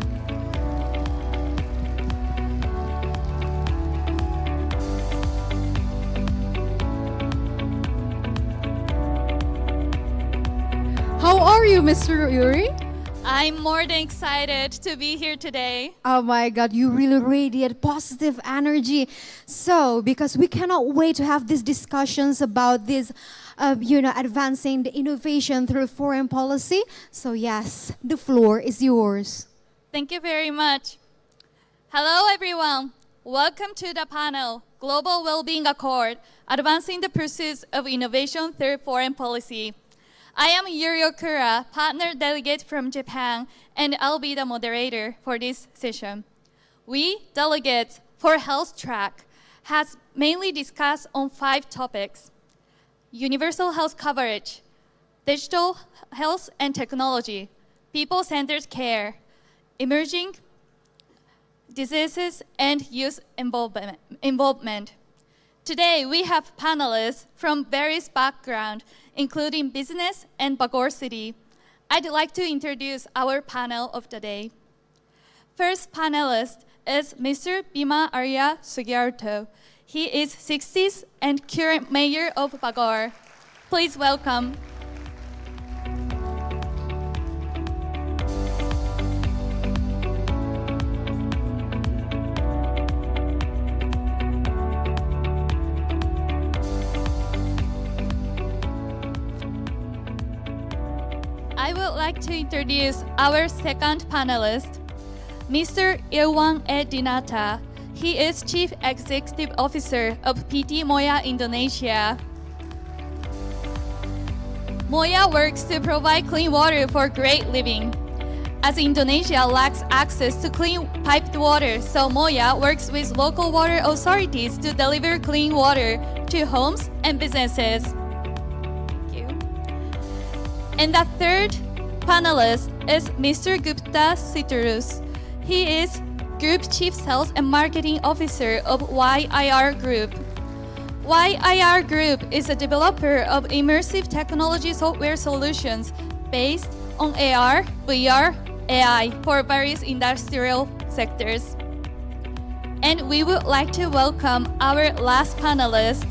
[SPEAKER 2] How are you, Mr. Yuri?
[SPEAKER 14] I'm more than excited to be here today.
[SPEAKER 2] Oh my God, you really radiate positive energy. So, because we cannot wait to have these discussions about this, advancing the innovation through foreign policy. So yes, the floor is yours.
[SPEAKER 14] Thank you very much. Hello, everyone. Welcome to the panel, Global Wellbeing Accord, Advancing the Pursuits of Innovation Through Foreign Policy. I am Yuri Okura, partner delegate from Japan, and I'll be the moderator for this session. We, delegates for Health Track, has mainly discussed on 5 topics: universal health coverage, digital health and technology, people-centered care, emerging diseases, and youth involvement. Today, we have panelists from various backgrounds, including business and Bogor City. I'd like to introduce our panel of the day. First panelist is Mr. Bima Arya Sugiarto. He is 60s and current mayor of Bogor. Please welcome. I would like to introduce our second panelist, Mr. Irwan Dinata. He is Chief Executive Officer of PT Moya Indonesia. Moya works to provide clean water for great living. As Indonesia lacks access to clean piped water, so Moya works with local water authorities to deliver clean water to homes and businesses. Thank you. And the third panelist is Mr. Gupta Sitarus. He is Group Chief Sales and Marketing Officer of YIR Group. YIR Group is a developer of immersive technology software solutions based on AR, VR, AI for various industrial sectors. And we would like to welcome our last panelist,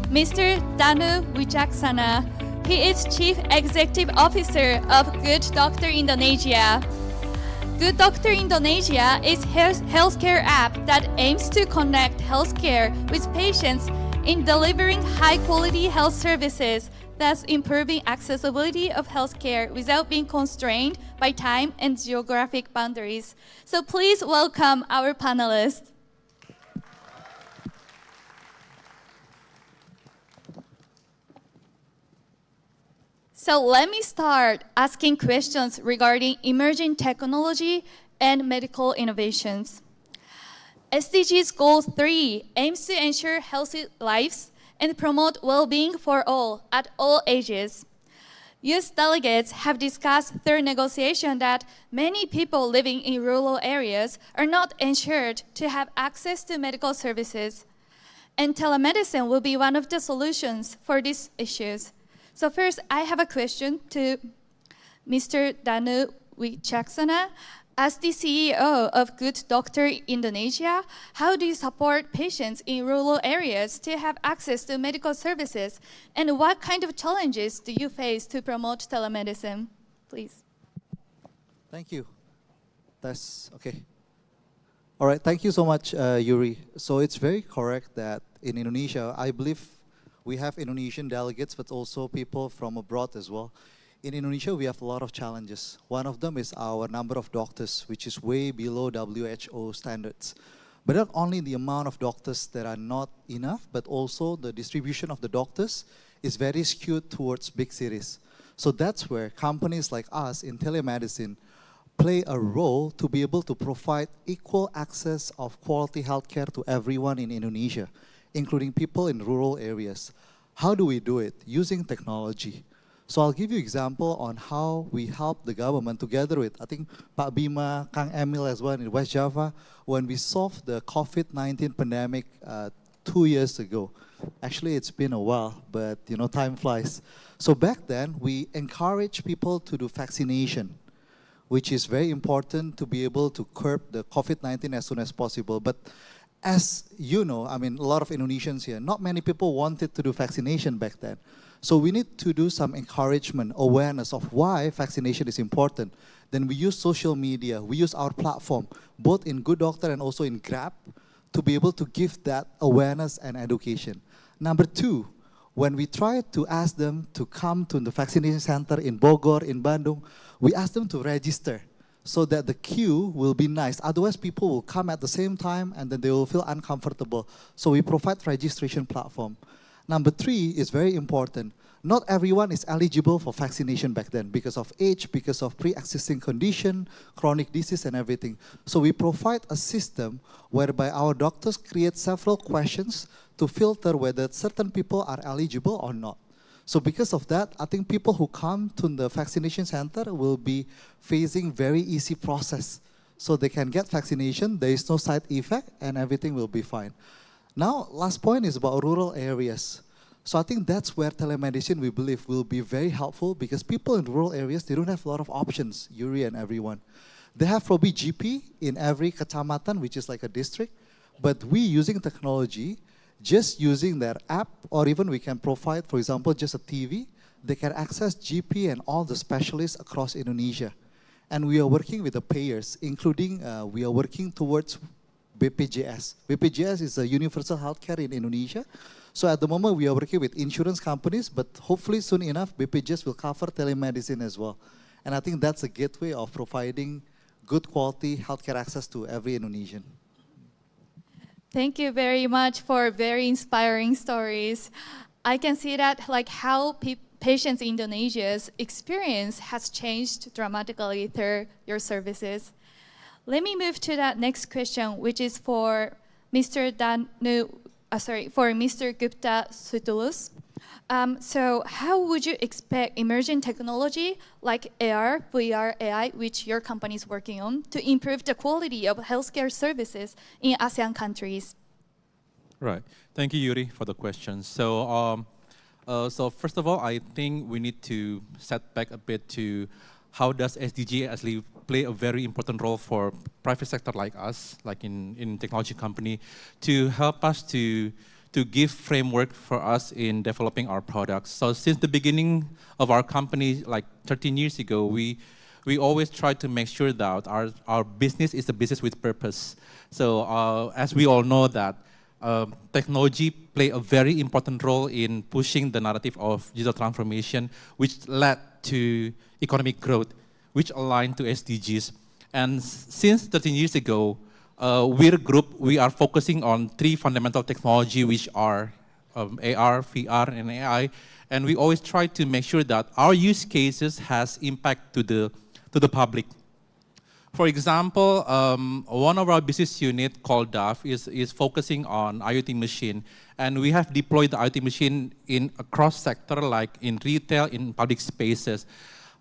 [SPEAKER 14] Mr. Danu Wijaksana. He is Chief Executive Officer of Good Doctor Indonesia. Good Doctor Indonesia is a healthcare app that aims to connect healthcare with patients in delivering high-quality health services, thus improving accessibility of healthcare without being constrained by time and geographic boundaries. So please welcome our panelists. So let me start asking questions regarding emerging technology and medical innovations. SDGs Goal 3 aims to ensure healthy lives and promote well-being for all at all ages. Youth delegates have discussed through negotiation that many people living in rural areas are not ensured to have access to medical services. And telemedicine will be one of the solutions for these issues. So first, I have a question to Mr. Danu Wijaksana. As the CEO of Good Doctor Indonesia, how do you support patients in rural areas to have access to medical services? And what kind of challenges do you face to promote telemedicine? Please.
[SPEAKER 15] Thank you. That's okay. All right, thank you so much, Yuri. So it's very correct that in Indonesia, I believe we have Indonesian delegates, but also people from abroad as well. In Indonesia, we have a lot of challenges. One of them is our number of doctors, which is way below WHO standards. But not only the amount of doctors that are not enough, but also the distribution of the doctors is very skewed towards big cities. So that's where companies like us in telemedicine play a role to be able to provide equal access of quality healthcare to everyone in Indonesia, including people in rural areas. How do we do it? Using technology. So I'll give you example on how we help the government together with, I think, Pak Bima, Kang Emil as well in West Java, when we solved the COVID-19 pandemic 2 years ago. Actually, it's been a while, but time flies. So back then, we encourage people to do vaccination, which is very important to be able to curb the COVID-19 as soon as possible. But as you know, I mean, a lot of Indonesians here, not many people wanted to do vaccination back then. So we need to do some encouragement, awareness of why vaccination is important. Then we use social media, we use our platform, both in Good Doctor and also in Grab, to be able to give that awareness and education. Number two, when we try to ask them to come to the vaccination center in Bogor, in Bandung, we ask them to register so that the queue will be nice. Otherwise, people will come at the same time and then they will feel uncomfortable. So we provide registration platform. Number three is very important. Not everyone is eligible for vaccination back then because of age, because of pre-existing condition, chronic disease and everything. So we provide a system whereby our doctors create several questions to filter whether certain people are eligible or not. So because of that, I think people who come to the vaccination center will be facing very easy process. So they can get vaccination, there is no side effect, and everything will be fine. Now, last point is about rural areas. So I think that's where telemedicine, we believe, will be very helpful because people in rural areas, they don't have a lot of options, Yuri and everyone. They have probably GP in every kecamatan, which is like a district, but we using technology, just using their app, or even we can provide, for example, just a TV, they can access GP and all the specialists across Indonesia. And we are working with the payers, including we are working towards BPJS. BPJS is a universal healthcare in Indonesia. So at the moment we are working with insurance companies, but hopefully soon enough BPJS will cover telemedicine as well. And I think that's a gateway of providing good quality healthcare access to every Indonesian.
[SPEAKER 14] Thank you very much for very inspiring stories. I can see that like how patients in Indonesia's experience has changed dramatically through your services. Let me move to that next question, which is for Mr. Mr. Gupta Sutulus. So how would you expect emerging technology like AR, VR, AI, which your company is working on, to improve the quality of healthcare services in ASEAN countries?
[SPEAKER 16] Right. Thank you, Yuri, for the question. So first of all, I think we need to set back a bit to how does SDG actually play a very important role for private sector like us, like in technology company, to help us to give framework for us in developing our products. So since the beginning of our company, like 13 years ago, we always try to make sure that our business is a business with purpose. So as we all know that technology play a very important role in pushing the narrative of digital transformation, which led to economic growth, which aligned to SDGs. And since 13 years ago, we're a group, we are focusing on 3 fundamental technology, which are AR, VR, and AI. And we always try to make sure that our use cases has impact to the public. For example, one of our business unit called DAF is focusing on IoT machine. And we have deployed the IoT machine in across sector, like in retail, in public spaces.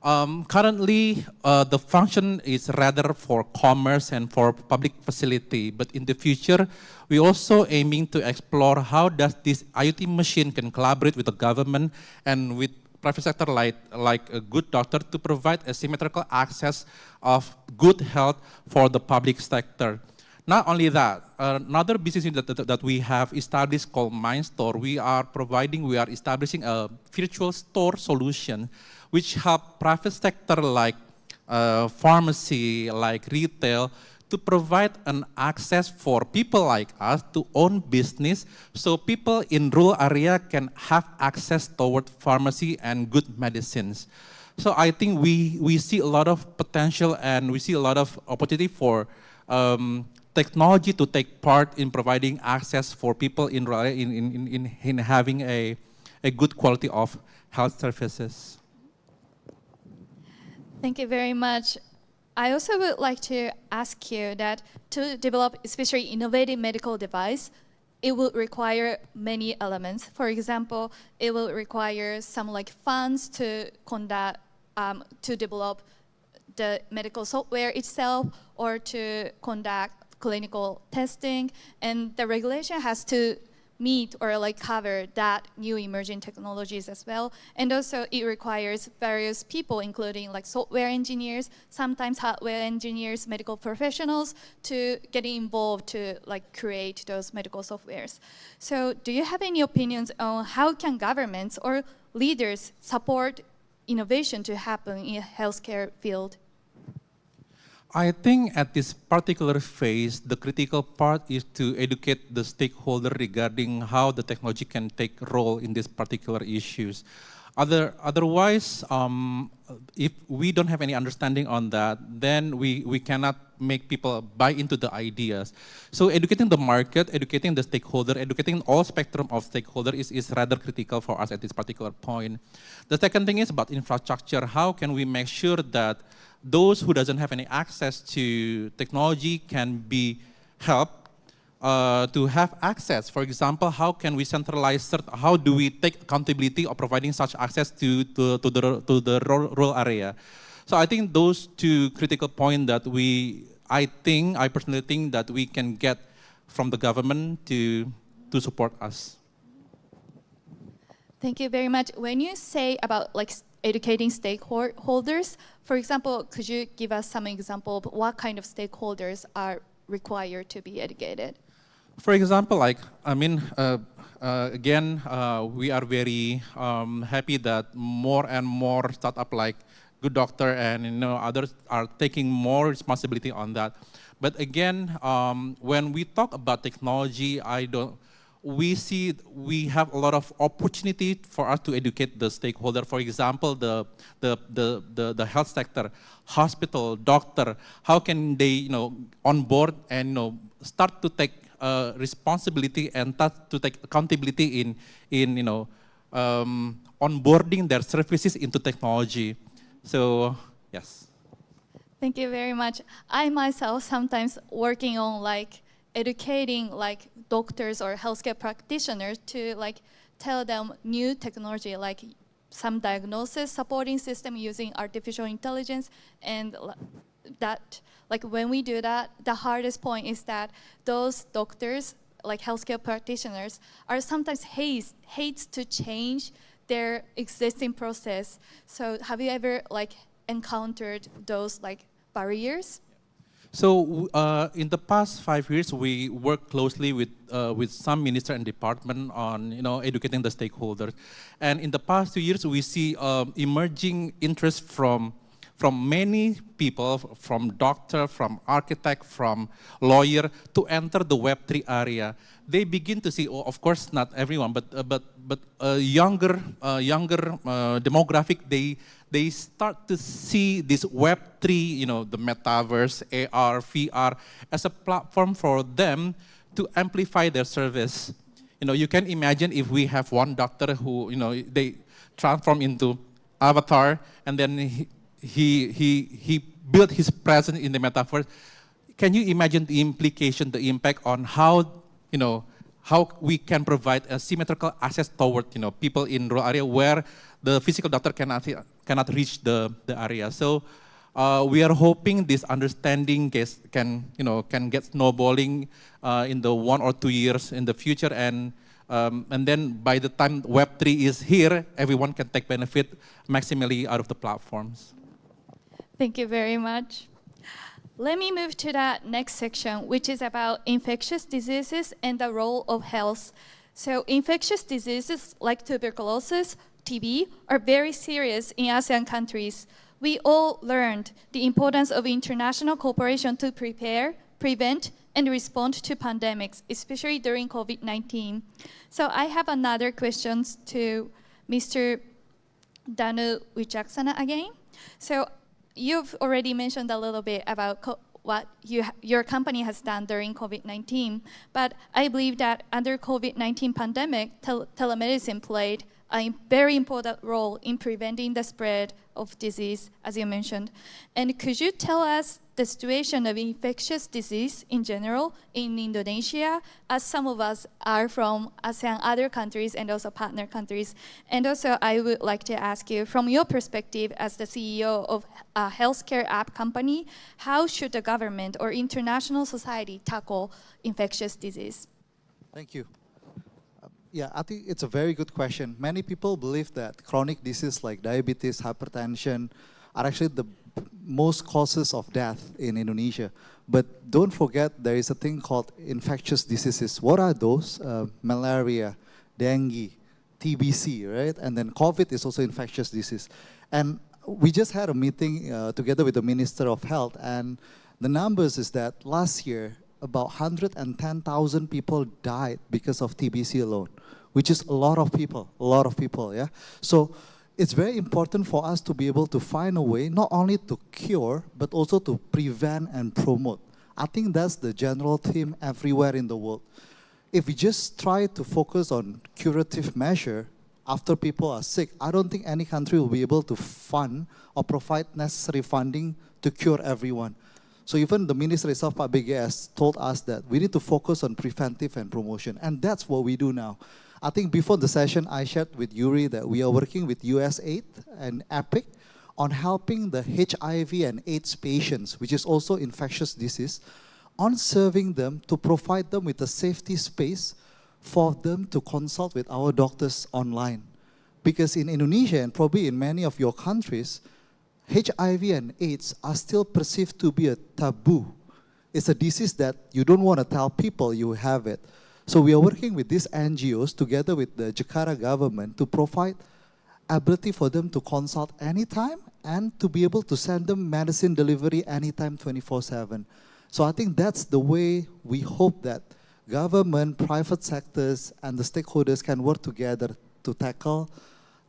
[SPEAKER 16] Currently, the function is rather for commerce and for public facility, but in the future, we also aiming to explore how does this IoT machine can collaborate with the government and with private sector like a Good Doctor to provide asymmetrical access of good health for the public sector. Not only that, another business unit that we have established called MindStore, we are establishing a virtual store solution which help private sector like pharmacy, like retail, to provide an access for people like us to own business, so people in rural area can have access toward pharmacy and good medicines. So I think we see a lot of potential and we see a lot of opportunity for technology to take part in providing access for people in having a good quality of health services.
[SPEAKER 14] Thank you very much. I also would like to ask you that to develop especially innovative medical device, it will require many elements. For example, it will require some like funds to conduct, to develop the medical software itself or to conduct clinical testing, and the regulation has to meet or like cover that new emerging technologies as well. And also it requires various people, including like software engineers, sometimes hardware engineers, medical professionals to get involved to like create those medical softwares. So do you have any opinions on how can governments or leaders support innovation to happen in healthcare field?
[SPEAKER 16] I think at this particular phase, the critical part is to educate the stakeholder regarding how the technology can take role in these particular issues. Otherwise, if we don't have any understanding on that, then we cannot make people buy into the ideas. So educating the market, educating the stakeholder, educating all spectrum of stakeholder is rather critical for us at this particular point. The second thing is about infrastructure. How can we make sure that those who doesn't have any access to technology can be helped to have access? For example, how can we centralize, how do we take accountability of providing such access to the rural area? So I think those two critical points that I personally think that we can get from the government to support us.
[SPEAKER 14] Thank you very much. When you say about like educating stakeholders, for example, could you give us some example of what kind of stakeholders are required to be educated?
[SPEAKER 16] For example, like, again, we are very happy that more and more startup like Good Doctor and others are taking more responsibility on that. But again, when we talk about technology, we see we have a lot of opportunity for us to educate the stakeholder. For example, the health sector, hospital, doctor, how can they onboard and start to take responsibility and start to take accountability in onboarding their services into technology. So yes.
[SPEAKER 14] Thank you very much. I myself sometimes working on like educating like doctors or healthcare practitioners to like tell them new technology, like some diagnosis supporting system using artificial intelligence, and that like when we do that, the hardest point is that those doctors, like healthcare practitioners, are sometimes hates to change their existing process. So have you ever like encountered those like barriers?
[SPEAKER 16] So in the past 5 years, we worked closely with some minister and department on educating the stakeholders. And in the past 2 years, we see emerging interest from many people, from doctor, from architect, from lawyer, to enter the Web3 area. They begin to see, of course, not everyone, but younger demographic. They start to see this Web3, the metaverse, AR, VR, as a platform for them to amplify their service. You can imagine if we have one doctor who, they transform into avatar, and then he built his presence in the metaverse. Can you imagine the implication, the impact on how we can provide a symmetrical access toward people in rural area where the physical doctor cannot reach the area. So we are hoping this understanding can get snowballing in the 1 or 2 years in the future, and then by the time Web3 is here, everyone can take benefit maximally out of the platforms.
[SPEAKER 14] Thank you very much. Let me move to that next section, which is about infectious diseases and the role of health. So infectious diseases like tuberculosis, TB, are very serious in ASEAN countries. We all learned the importance of international cooperation to prepare, prevent, and respond to pandemics, especially during COVID-19. So I have another question to Mr. Danu Wicaksana again. So you've already mentioned a little bit about what your company has done during COVID-19. But I believe that under COVID-19 pandemic, telemedicine played a very important role in preventing the spread of disease, as you mentioned. And could you tell us the situation of infectious disease in general in Indonesia, as some of us are from ASEAN other countries and also partner countries? And also I would like to ask you, from your perspective as the CEO of a healthcare app company, how should the government or international society tackle infectious disease?
[SPEAKER 15] Thank you. Yeah, I think it's a very good question. Many people believe that chronic disease like diabetes, hypertension are actually the most causes of death in Indonesia. But don't forget, there is a thing called infectious diseases. What are those? Malaria, dengue, TBC, right? And then COVID is also infectious disease. And we just had a meeting together with the Minister of Health, and the numbers is that last year, about 110,000 people died because of TBC alone, which is a lot of people, yeah? So it's very important for us to be able to find a way, not only to cure, but also to prevent and promote. I think that's the general theme everywhere in the world. If we just try to focus on curative measure after people are sick, I don't think any country will be able to fund or provide necessary funding to cure everyone. So even the Minister itself, Pak BG, has told us that we need to focus on preventive and promotion, and that's what we do now. I think before the session, I shared with Yuri that we are working with USAID and EPIC on helping the HIV and AIDS patients, which is also infectious disease, on serving them to provide them with a safety space for them to consult with our doctors online. Because in Indonesia, and probably in many of your countries, HIV and AIDS are still perceived to be a taboo. It's a disease that you don't want to tell people you have it. So we are working with these NGOs together with the Jakarta government to provide ability for them to consult anytime and to be able to send them medicine delivery anytime 24/7. So I think that's the way we hope that government, private sectors, and the stakeholders can work together to tackle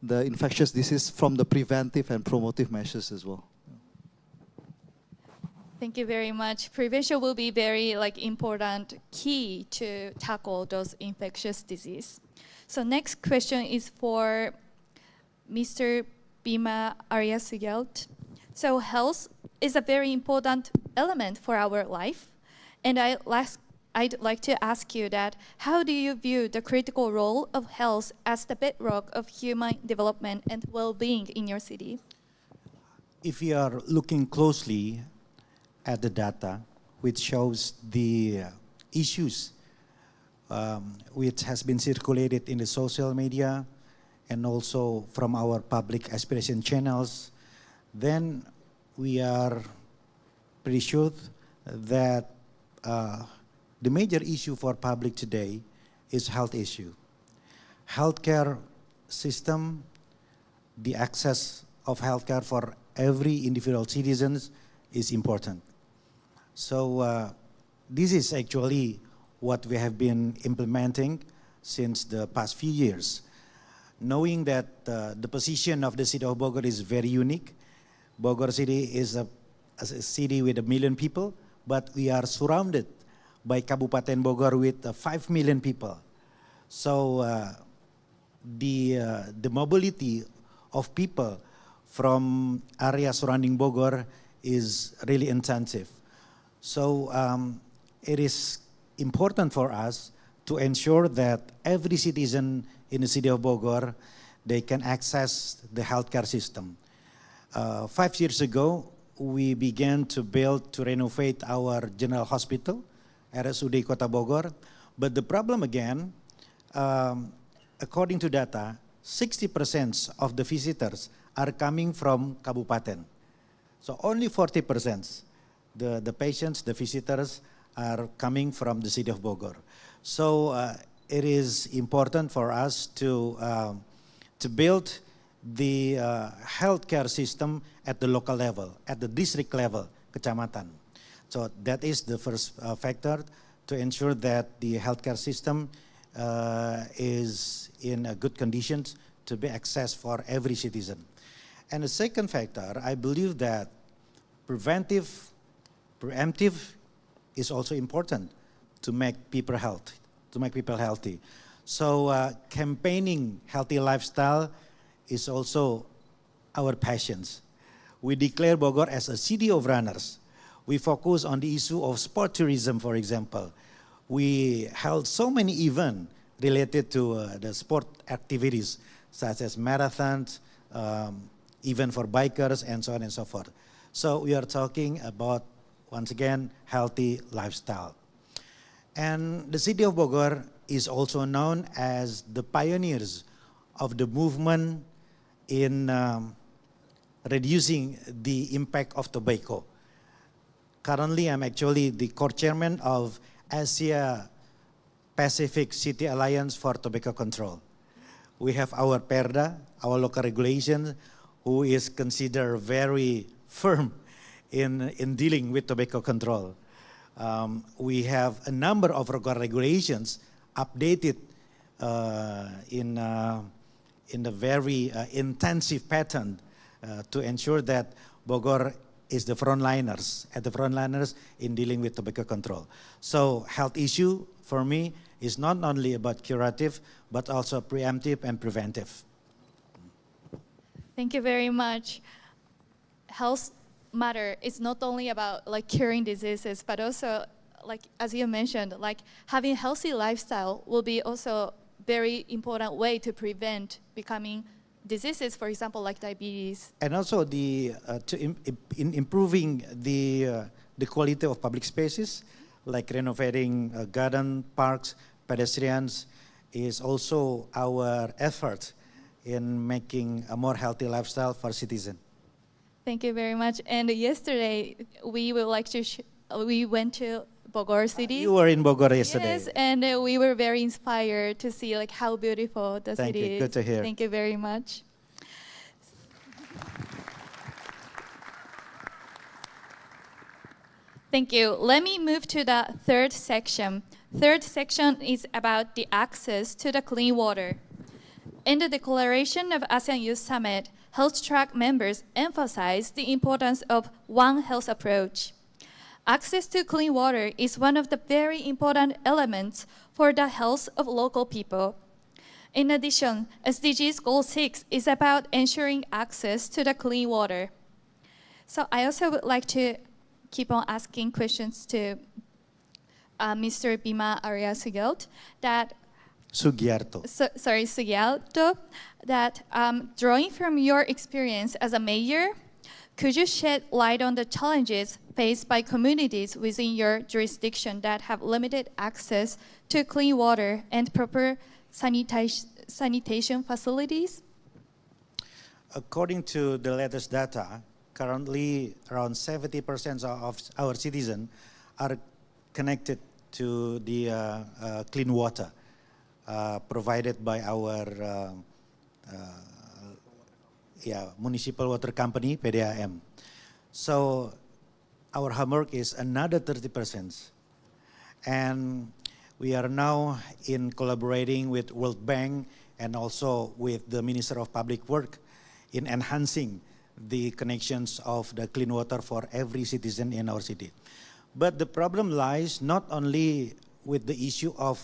[SPEAKER 15] the infectious disease from the preventive and promotive measures as well.
[SPEAKER 14] Thank you very much. Prevention will be very important key to tackle those infectious disease. So next question is for Mr. Bima Aryasugelt. So health is a very important element for our life, and I'd like to ask you that, how do you view the critical role of health as the bedrock of human development and well-being in your city?
[SPEAKER 17] If we are looking closely at the data, which shows the issues which has been circulated in the social media and also from our public aspiration channels, then we are pretty sure that the major issue for public today is health issue. Healthcare system, the access of healthcare for every individual citizens is important. So this is actually what we have been implementing since the past few years. Knowing that the position of the city of Bogor is very unique. Bogor city is a city with 1 million people, but we are surrounded by Kabupaten Bogor with 5 million people. So the mobility of people from area surrounding Bogor is really intensive. So it is important for us to ensure that every citizen in the city of Bogor, they can access the healthcare system. 5 years ago, we began to renovate our general hospital, RSUD Kota Bogor. But the problem again, according to data, 60% of the visitors are coming from Kabupaten. So only 40%, the patients, the visitors are coming from the city of Bogor. So it is important for us to build the healthcare system at the local level, at the district level, kecamatan. So that is the first factor to ensure that the healthcare system is in a good conditions to be accessed for every citizen. And the second factor, I believe that preventive preemptive is also important to make people healthy. So campaigning healthy lifestyle is also our passions. We declare Bogor as a city of runners. We focus on the issue of sport tourism, for example. We held so many events related to the sport activities, such as marathons, even for bikers, and so on and so forth. So we are talking about, once again, healthy lifestyle. And the city of Bogor is also known as the pioneers of the movement in reducing the impact of tobacco. Currently, I'm actually the co-chairman of Asia Pacific City Alliance for Tobacco Control. We have our PERDA, our local regulation, who is considered very firm in dealing with tobacco control. We have a number of local regulations updated in a very intensive pattern to ensure that Bogor is the frontliners in dealing with tobacco control. So health issue for me is not only about curative, but also preemptive and preventive.
[SPEAKER 14] Thank you very much. Health matter is not only about like curing diseases, but also like as you mentioned, like having healthy lifestyle will be also very important way to prevent becoming diseases, for example, like diabetes.
[SPEAKER 17] And also in improving the quality of public spaces, like renovating garden, parks, pedestrians, is also our effort in making a more healthy lifestyle for citizens.
[SPEAKER 14] Thank you very much. And yesterday we went to Bogor City.
[SPEAKER 17] You were in Bogor yesterday.
[SPEAKER 14] Yes, and we were very inspired to see like how beautiful the
[SPEAKER 17] Thank
[SPEAKER 14] city
[SPEAKER 17] you.
[SPEAKER 14] is.
[SPEAKER 17] Good to hear.
[SPEAKER 14] Thank you very much. Thank you. Let me move to the third section. Third section is about the access to the clean water. In the declaration of ASEAN Youth Summit, health track members emphasized the importance of One Health approach. Access to clean water is one of the very important elements for the health of local people. In addition, SDGs Goal 6 is about ensuring access to the clean water. So I also would like to keep on asking questions to Mr. Bima Arya Sugiarto, that drawing from your experience as a mayor, could you shed light on the challenges faced by communities within your jurisdiction that have limited access to clean water and proper sanitation facilities?
[SPEAKER 17] According to the latest data, currently around 70% of our citizens are connected to the clean water provided by our municipal water company, PDAM. So our homework is another 30%. And we are now in collaborating with World Bank and also with the Minister of Public Work in enhancing the connections of the clean water for every citizen in our city. But the problem lies not only with the issue of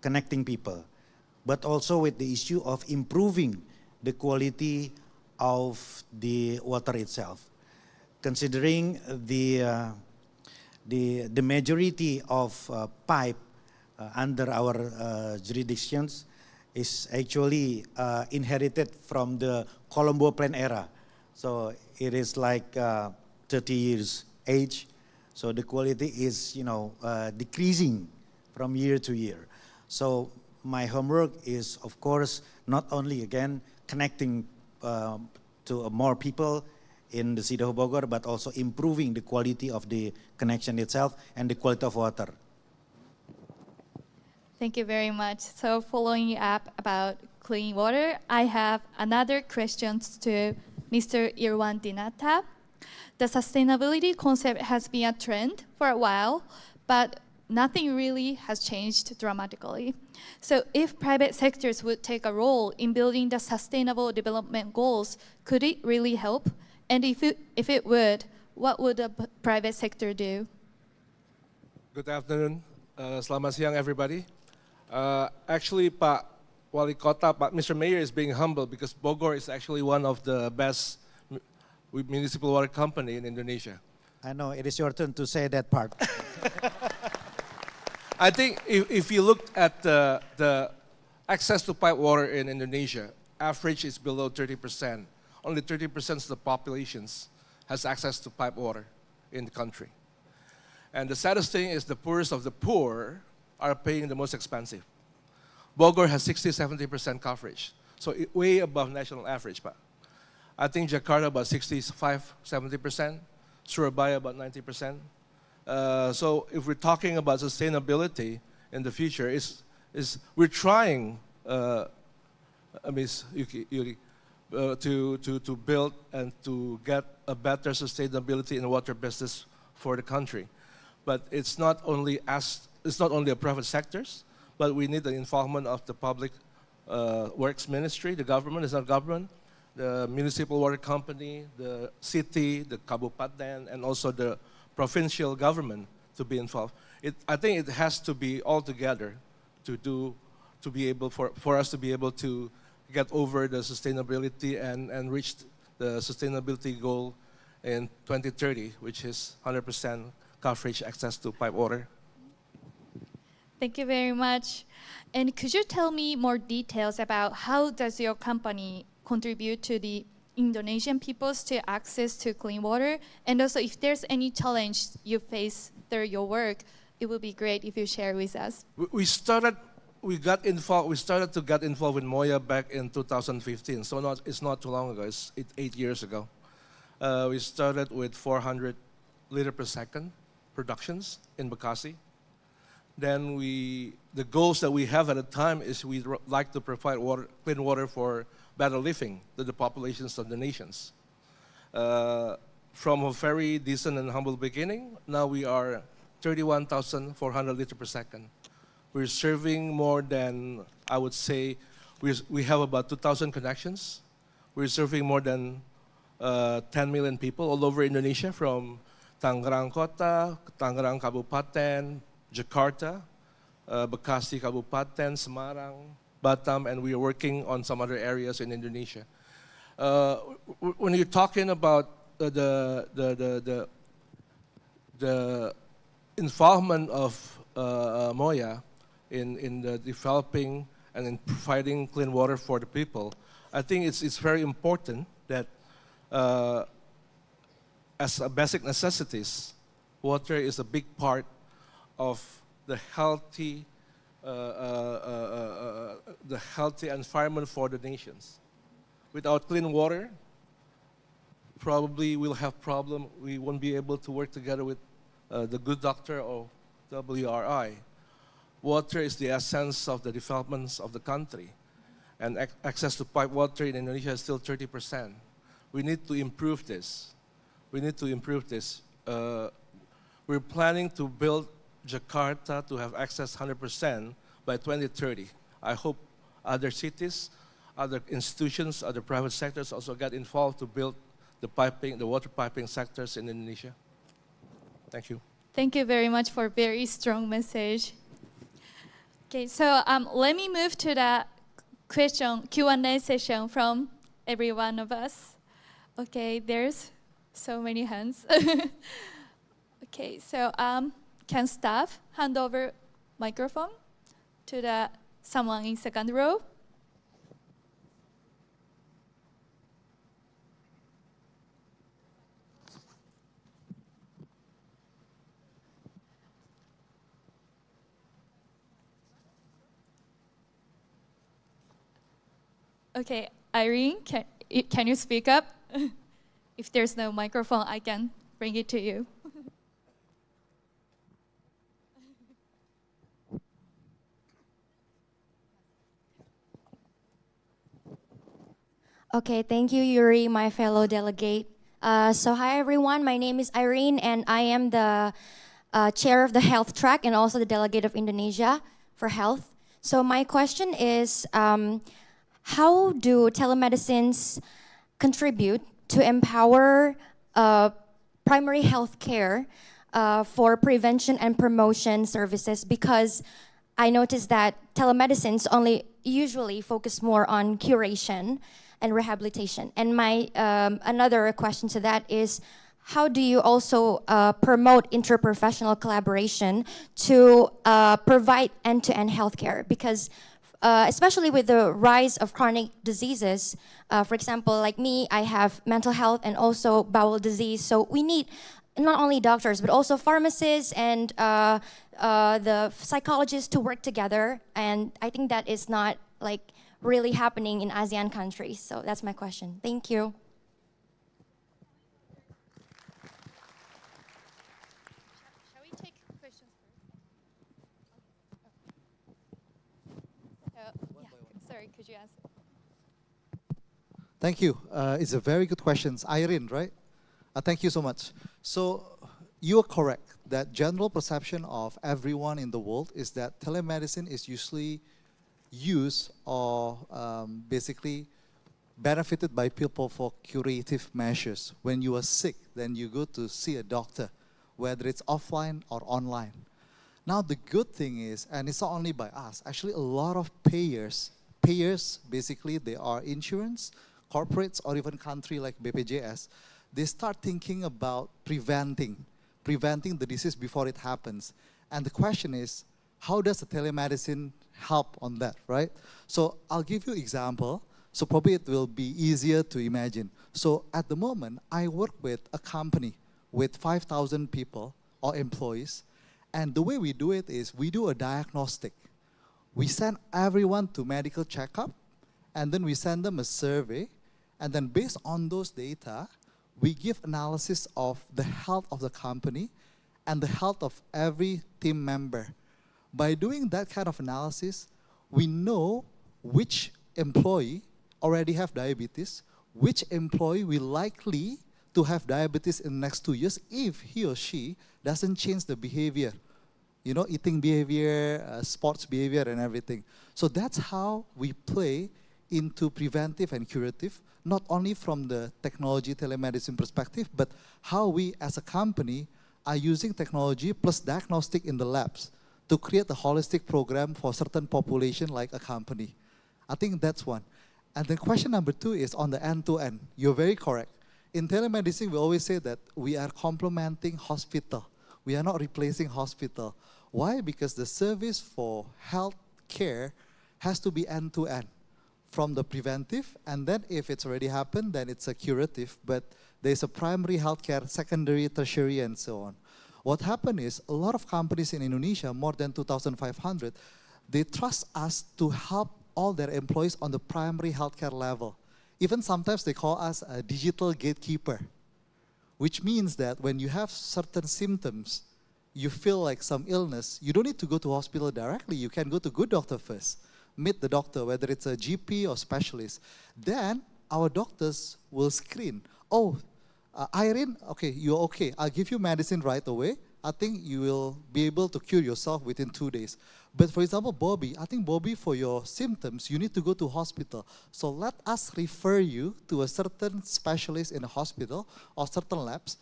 [SPEAKER 17] connecting people, but also with the issue of improving the quality of the water itself. Considering the majority of pipe under our jurisdictions is actually inherited from the Colombo Plan era. So it is like 30 years age. So the quality is, decreasing from year to year. So my homework is, of course, not only, again, connecting to more people in the city of Bogor, but also improving the quality of the connection itself and the quality of water.
[SPEAKER 14] Thank you very much. So following up about clean water, I have another question to Mr. Irwan Dinata. The sustainability concept has been a trend for a while, but nothing really has changed dramatically. So if private sectors would take a role in building the sustainable development goals, could it really help? And if it would, what would the private sector do?
[SPEAKER 18] Good afternoon. Selamat siang, everybody. Actually, Pak Wali Kota, Mr. Mayor is being humble because Bogor is actually one of the best municipal water company in Indonesia.
[SPEAKER 17] I know, it is your turn to say that part.
[SPEAKER 18] I think if you look at the access to pipe water in Indonesia, average is below 30%. Only 30% of the populations has access to pipe water in the country. And the saddest thing is the poorest of the poor are paying the most expensive. Bogor has 60-70% coverage, so way above national average. But I think Jakarta about 65-70%, Surabaya about 90%. So if we're talking about sustainability in the future, we're trying, Ms. Yuri, to build and to get a better sustainability in the water business for the country. But it's not only a private sectors, but we need the involvement of the public works ministry, the government, is not government, the municipal water company, the city, the kabupaten, and also the provincial government to be involved. I think it has to be all together to be able for us to be able to get over the sustainability and reach the sustainability goal in 2030, which is 100% coverage access to pipe water.
[SPEAKER 14] Thank you very much. And could you tell me more details about how does your company contribute to the Indonesian peoples to access to clean water? And also if there's any challenge you face through your work, it would be great if you share with us.
[SPEAKER 18] We started to get involved with Moya back in 2015, so it's not too long ago, it's 8 years ago. We started with 400 liter per second productions in Bekasi. Then the goals that we have at the time is we'd like to provide clean water for better living to the populations of the nations. From a very decent and humble beginning, now we are 31,400 liters per second. We're serving more than, I would say, we have about 2,000 connections. We're serving more than 10 million people all over Indonesia, from Tangerang Kota, Tangerang Kabupaten, Jakarta, Bekasi Kabupaten, Semarang, Batam, and we are working on some other areas in Indonesia. When you're talking about the involvement of Moya in the developing and in providing clean water for the people, I think it's very important that as a basic necessities, water is a big part of the healthy environment for the nations. Without clean water, probably we'll have problem. We won't be able to work together with the good doctor or WRI. Water is the essence of the developments of the country, and access to pipe water in Indonesia is still 30%. We need to improve this. We need to improve this. We're planning to build Jakarta to have access 100% by 2030. I hope other cities, other institutions, other private sectors also get involved to build the water piping sectors in Indonesia. Thank you.
[SPEAKER 14] Thank you very much for a very strong message. Okay, so let me move to the Q&A session from every one of us. Okay, there's so many hands. Okay, so can staff hand over microphone to someone in second row? Okay, Irene, can you speak up? If there's no microphone, I can bring it to you.
[SPEAKER 19] Okay, thank you, Yuri, my fellow delegate. So hi, everyone. My name is Irene, and I am the chair of the health track and also the delegate of Indonesia for health. So my question is, how do telemedicines contribute to empower primary health care for prevention and promotion services, because I noticed that telemedicines only usually focus more on curation and rehabilitation. And my another question to that is, how do you also promote interprofessional collaboration to provide end-to-end healthcare? Because especially with the rise of chronic diseases, for example, like me, I have mental health and also bowel disease. So we need not only doctors, but also pharmacists and the psychologists to work together. And I think that is not like really happening in ASEAN countries. So that's my question. Thank you.
[SPEAKER 14] Shall we take questions first? Sorry, could you answer?
[SPEAKER 15] Thank you. It's a very good question. Irene, right? Thank you so much. So you are correct that general perception of everyone in the world is that telemedicine is usually used or basically benefited by people for curative measures. When you are sick, then you go to see a doctor, whether it's offline or online. Now the good thing is, and it's not only by us, actually a lot of payers basically they are insurance, corporates or even country like BPJS, they start thinking about preventing the disease before it happens. And the question is, how does the telemedicine help on that, right? So I'll give you an example, so probably it will be easier to imagine. So at the moment, I work with a company with 5,000 people or employees, and the way we do it is we do a diagnostic. We send everyone to medical checkup, and then we send them a survey, and then based on those data, we give analysis of the health of the company and the health of every team member. By doing that kind of analysis, we know which employee already have diabetes, which employee will likely to have diabetes in the next 2 years if he or she doesn't change the behavior, you know, eating behavior, sports behavior and everything. So that's how we play into preventive and curative, not only from the technology telemedicine perspective, but how we as a company are using technology plus diagnostic in the labs to create a holistic program for certain population like a company. I think that's one. And then question number 2 is on the end-to-end. You're very correct. In telemedicine, we always say that we are complementing hospital. We are not replacing hospital. Why? Because the service for health care has to be end-to-end, from the preventive, and then if it's already happened, then it's a curative, but there's a primary healthcare, secondary, tertiary, and so on. What happened is a lot of companies in Indonesia, more than 2,500, they trust us to help all their employees on the primary healthcare level. Even sometimes they call us a digital gatekeeper, which means that when you have certain symptoms, you feel like some illness, you don't need to go to hospital directly, you can go to good doctor first. Meet the doctor, whether it's a GP or specialist. Then our doctors will screen. Oh, Irene, okay, you're okay. I'll give you medicine right away. I think you will be able to cure yourself within 2 days. But for example, Bobby, I think Bobby, for your symptoms, you need to go to hospital. So let us refer you to a certain specialist in a hospital or certain labs.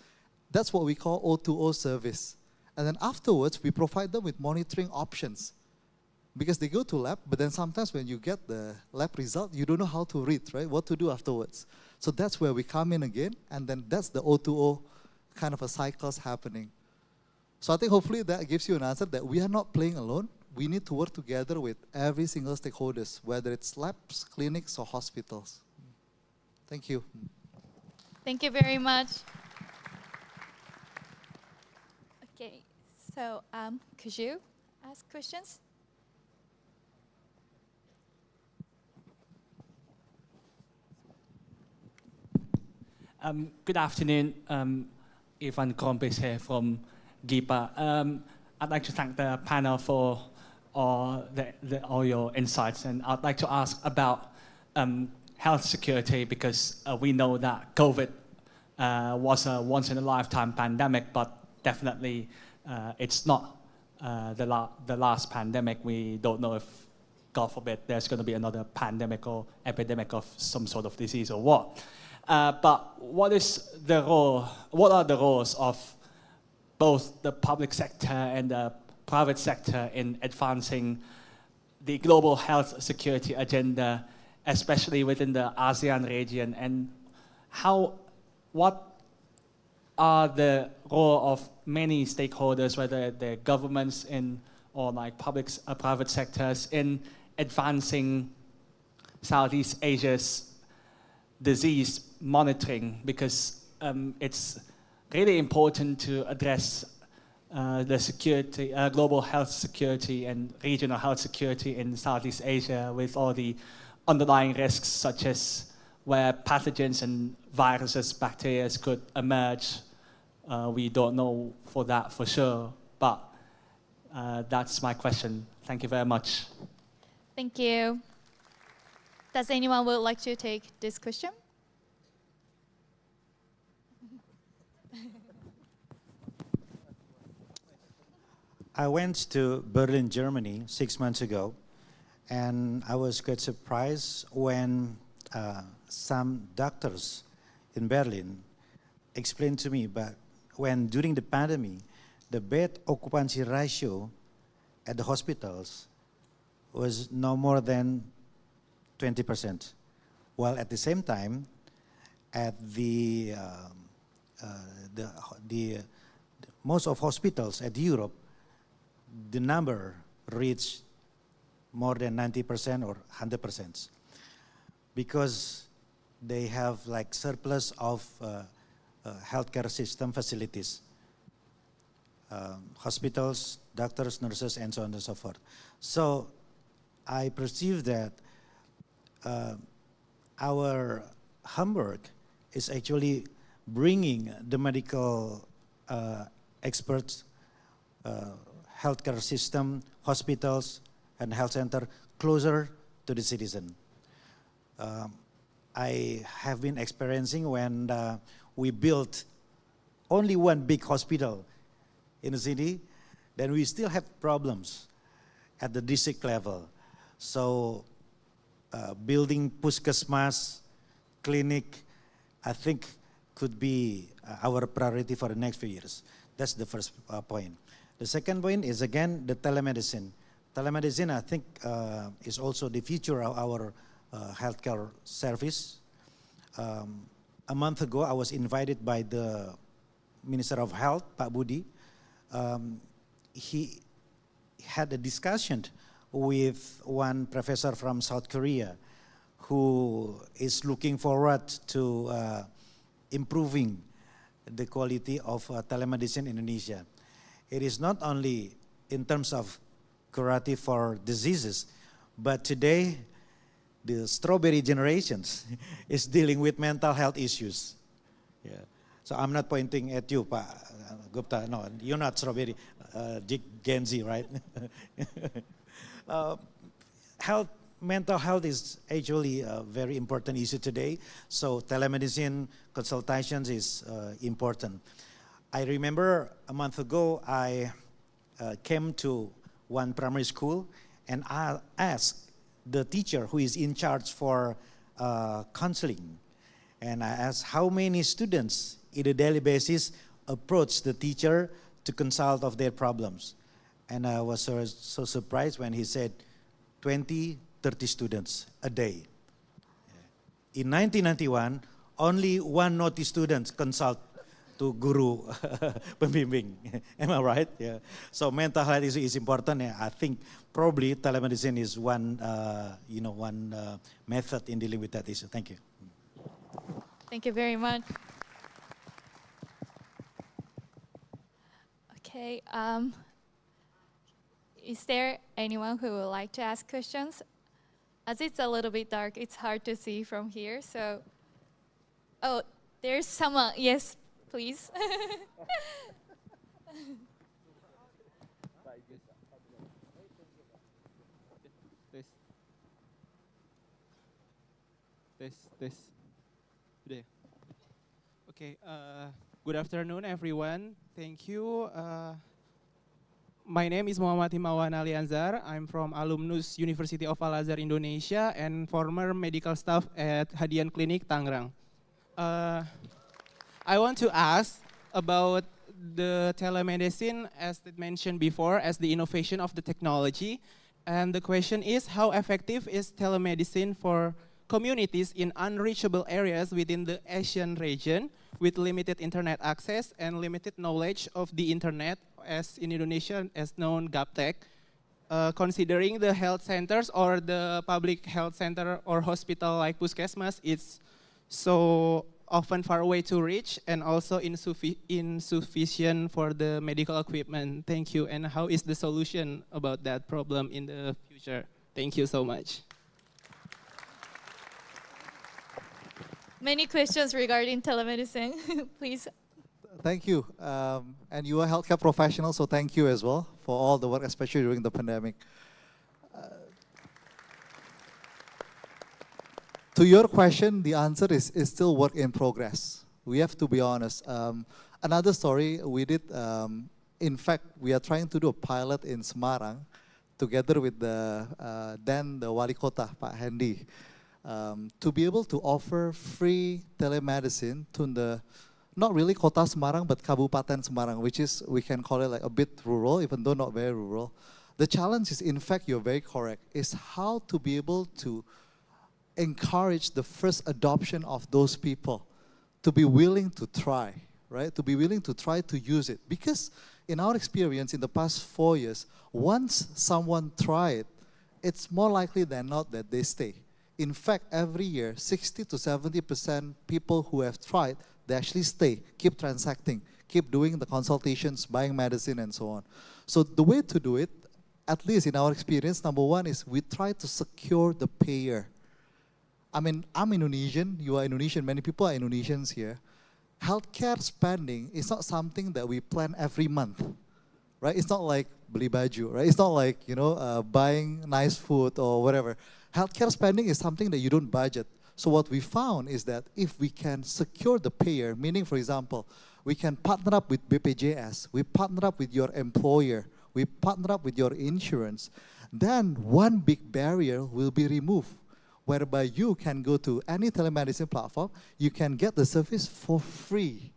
[SPEAKER 15] That's what we call O2O service. And then afterwards, we provide them with monitoring options. Because they go to lab, but then sometimes when you get the lab result, you don't know how to read, right? What to do afterwards. So that's where we come in again, and then that's the O2O kind of a cycles happening. So I think hopefully that gives you an answer that we are not playing alone. We need to work together with every single stakeholders, whether it's labs, clinics, or hospitals. Thank you.
[SPEAKER 14] Thank you very much. Okay, so could you ask questions?
[SPEAKER 20] Good afternoon. Ivan Krompis here from GIPA. I'd like to thank the panel for all your insights, and I'd like to ask about health security, because we know that COVID was a once-in-a-lifetime pandemic, but definitely it's not the last pandemic. We don't know if, God forbid, there's going to be another pandemic or epidemic of some sort of disease or what. But what are the roles of both the public sector and the private sector in advancing the global health security agenda, especially within the ASEAN region, and what are the role of many stakeholders, whether they're governments or like private sectors, in advancing Southeast Asia's disease monitoring, because it's really important to address the security, global health security and regional health security in Southeast Asia with all the underlying risks, such as where pathogens and viruses, bacteria could emerge. We don't know for that for sure, but that's my question. Thank you very much.
[SPEAKER 14] Thank you. Does anyone would like to take this question?
[SPEAKER 17] I went to Berlin, Germany 6 months ago, and I was quite surprised when some doctors in Berlin explained to me, but when during the pandemic, the bed occupancy ratio at the hospitals was no more than 20%, while at the same time, at the most of hospitals at Europe, the number reached more than 90% or 100%, because they have like surplus of healthcare system facilities, hospitals, doctors, nurses, and so on and so forth. So I perceive that our Hamburg is actually bringing the medical experts, healthcare system, hospitals, and health center closer to the citizen. I have been experiencing when we built only one big hospital in the city, then we still have problems at the district level. So building puskesmas, clinic, I think could be our priority for the next few years. That's the first point. The second point is, again, the telemedicine. Telemedicine, I think, is also the future of our healthcare service. A month ago, I was invited by the Minister of Health, Pak Budi. He had a discussion with one professor from South Korea who is looking forward to improving the quality of telemedicine in Indonesia. It is not only in terms of curative for diseases, but today the strawberry generations is dealing with mental health issues. Yeah. So I'm not pointing at you, Pak Gupta. No, you're not strawberry, Gen Z, right? Mental health is actually a very important issue today. So telemedicine consultations is important. I remember a month ago, I came to one primary school and I asked the teacher who is in charge for counseling. And I asked how many students on a daily basis approach the teacher to consult of their problems. And I was so surprised when he said 20, 30 students a day. In 1991, only one naughty student consult to guru pembimbing. Am I right? Yeah. So mental health is important. I think probably telemedicine is one, method in dealing with that issue. Thank you.
[SPEAKER 14] Thank you very much. Okay. Is there anyone who would like to ask questions? As it's a little bit dark, it's hard to see from here. So, oh, there's someone. Yes, please.
[SPEAKER 21] This. Okay. Good afternoon, everyone. Thank you. My name is Muhammad Himawan Ali Anzar. I'm from alumnus University of Al-Azhar Indonesia and former medical staff at Hadian Clinic, Tangerang. I want to ask about the telemedicine, as mentioned before, as the innovation of the technology. And the question is, how effective is telemedicine for communities in unreachable areas within the Asian region with limited internet access and limited knowledge of the internet, as in Indonesia as known gaptek, considering the health centers or the public health center or hospital like Puskesmas, it's so often far away to reach and also insufficient for the medical equipment. Thank you. And how is the solution about that problem in the future? Thank you so much.
[SPEAKER 14] Many questions regarding telemedicine. Please.
[SPEAKER 15] Thank you. And you are healthcare professionals, so thank you as well for all the work, especially during the pandemic. To your question, the answer is still work in progress. We have to be honest. Another story we did, in fact, we are trying to do a pilot in Semarang together with the Wali Kota, Pak Hendy, to be able to offer free telemedicine to the, not really Kota Semarang, but Kabupaten Semarang, which is, we can call it like a bit rural, even though not very rural. The challenge is, in fact, you're very correct, is how to be able to encourage the first adoption of those people to be willing to try, right? To be willing to try to use it. Because in our experience in the past 4 years, once someone tried, it's more likely than not that they stay. In fact, every year, 60 to 70% people who have tried, they actually stay, keep transacting, keep doing the consultations, buying medicine and so on. So the way to do it, at least in our experience, number one is we try to secure the payer. I mean, I'm Indonesian, you are Indonesian, many people are Indonesians here. Healthcare spending is not something that we plan every month, right? It's not like beli baju, right? It's not like, buying nice food or whatever. Healthcare spending is something that you don't budget. So what we found is that if we can secure the payer, meaning, for example, we can partner up with BPJS, we partner up with your employer, we partner up with your insurance, then one big barrier will be removed, whereby you can go to any telemedicine platform, you can get the service for free.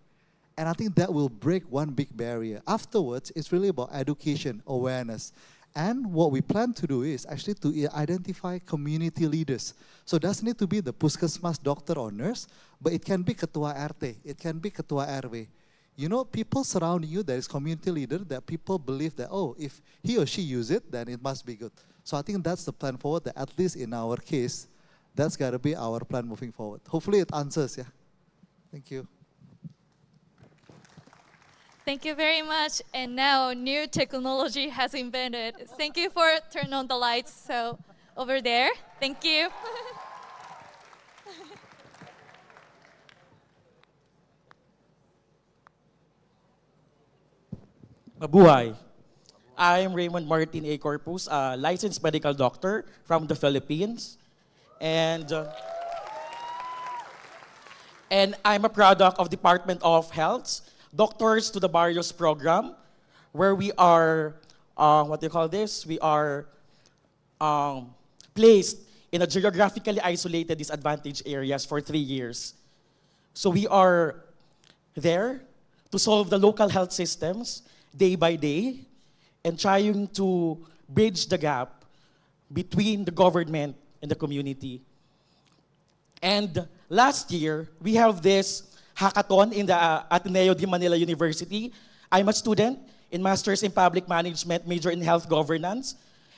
[SPEAKER 15] And I think that will break one big barrier. Afterwards, it's really about education, awareness. And what we plan to do is actually to identify community leaders. So it doesn't need to be the Puskesmas doctor or nurse, but it can be Ketua RT, it can be Ketua RW. People surrounding you that is community leader, that people believe that, oh, if he or she use it, then it must be good. So I think that's the plan forward, that at least in our case, that's got to be our plan moving forward. Hopefully it answers, yeah. Thank you.
[SPEAKER 14] Thank you very much. And now new technology has invented. Thank you for turning on the lights. So over there, thank you.
[SPEAKER 1] Mabuhay. I'm Raymond Martin A. Corpus, a licensed medical doctor from the Philippines. And I'm a product of Department of Health's Doctors to the Barrios program, where we are, we are placed in a geographically isolated disadvantaged areas for 3 years. So we are there to solve the local health systems day by day and trying to bridge the gap between the government and the community. And last year, we have this hackathon in the Ateneo de Manila University. I'm a student in Masters in Public Management, major in Health Governance.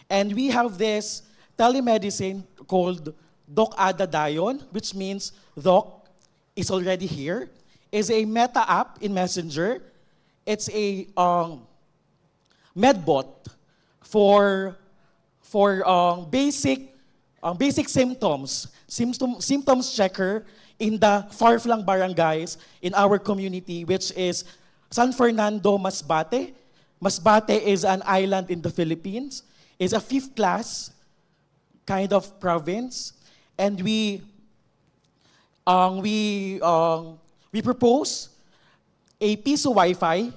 [SPEAKER 1] And we have this telemedicine called Doc Ada Dayon, which means Doc is already here. It's a meta app in Messenger. It's a medbot for basic symptoms checker in the far-flung barangays in our community, which is San Fernando, Masbate. Masbate is an island in the Philippines. It's a 5th class kind of province, and we propose a piso Wi-Fi.